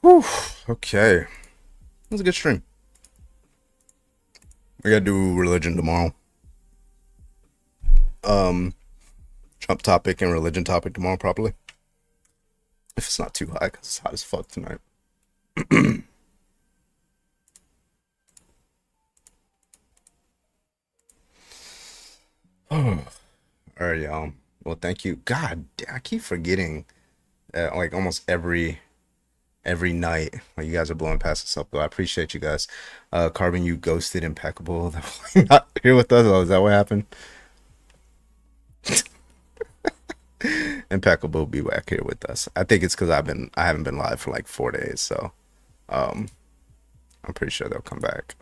Whew. Okay. That was a good stream. We gotta do religion tomorrow. Trump topic and religion topic tomorrow, probably. If it's not too high, because it's hot as fuck tonight. All right, y'all. Well, thank you. God, I keep forgetting. Like almost every night, like you guys are blowing past us up. But I appreciate you guys. Carbon, you ghosted Impeccable. Not here with us. Oh, is that what happened? Impeccable will be back here with us. I think it's because I haven't been live for like 4 days, so I'm pretty sure they'll come back.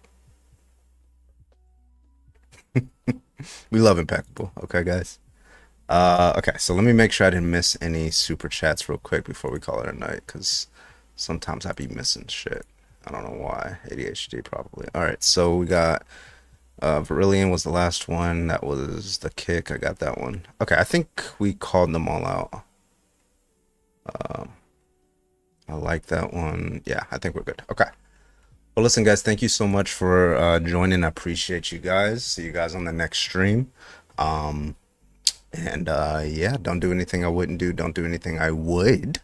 We love Impeccable. Okay, guys. Okay, so let me make sure I didn't miss any super chats real quick before we call it a night, because sometimes I be missing shit. I don't know why. ADHD probably. All right, so we got Virillion was the last one. That was the kick. I got that one. Okay, I think we called them all out. I like that one. Yeah, I think we're good. Okay. Well, listen, guys, thank you so much for joining. I appreciate you guys. See you guys on the next stream. Yeah, don't do anything I wouldn't do. Don't do anything I would.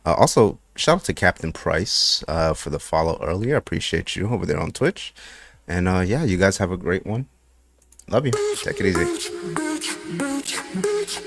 Also, shout out to Captain Price for the follow earlier. I appreciate you over there on Twitch. And yeah, you guys have a great one. Love you. Take it easy. Bitch, bitch.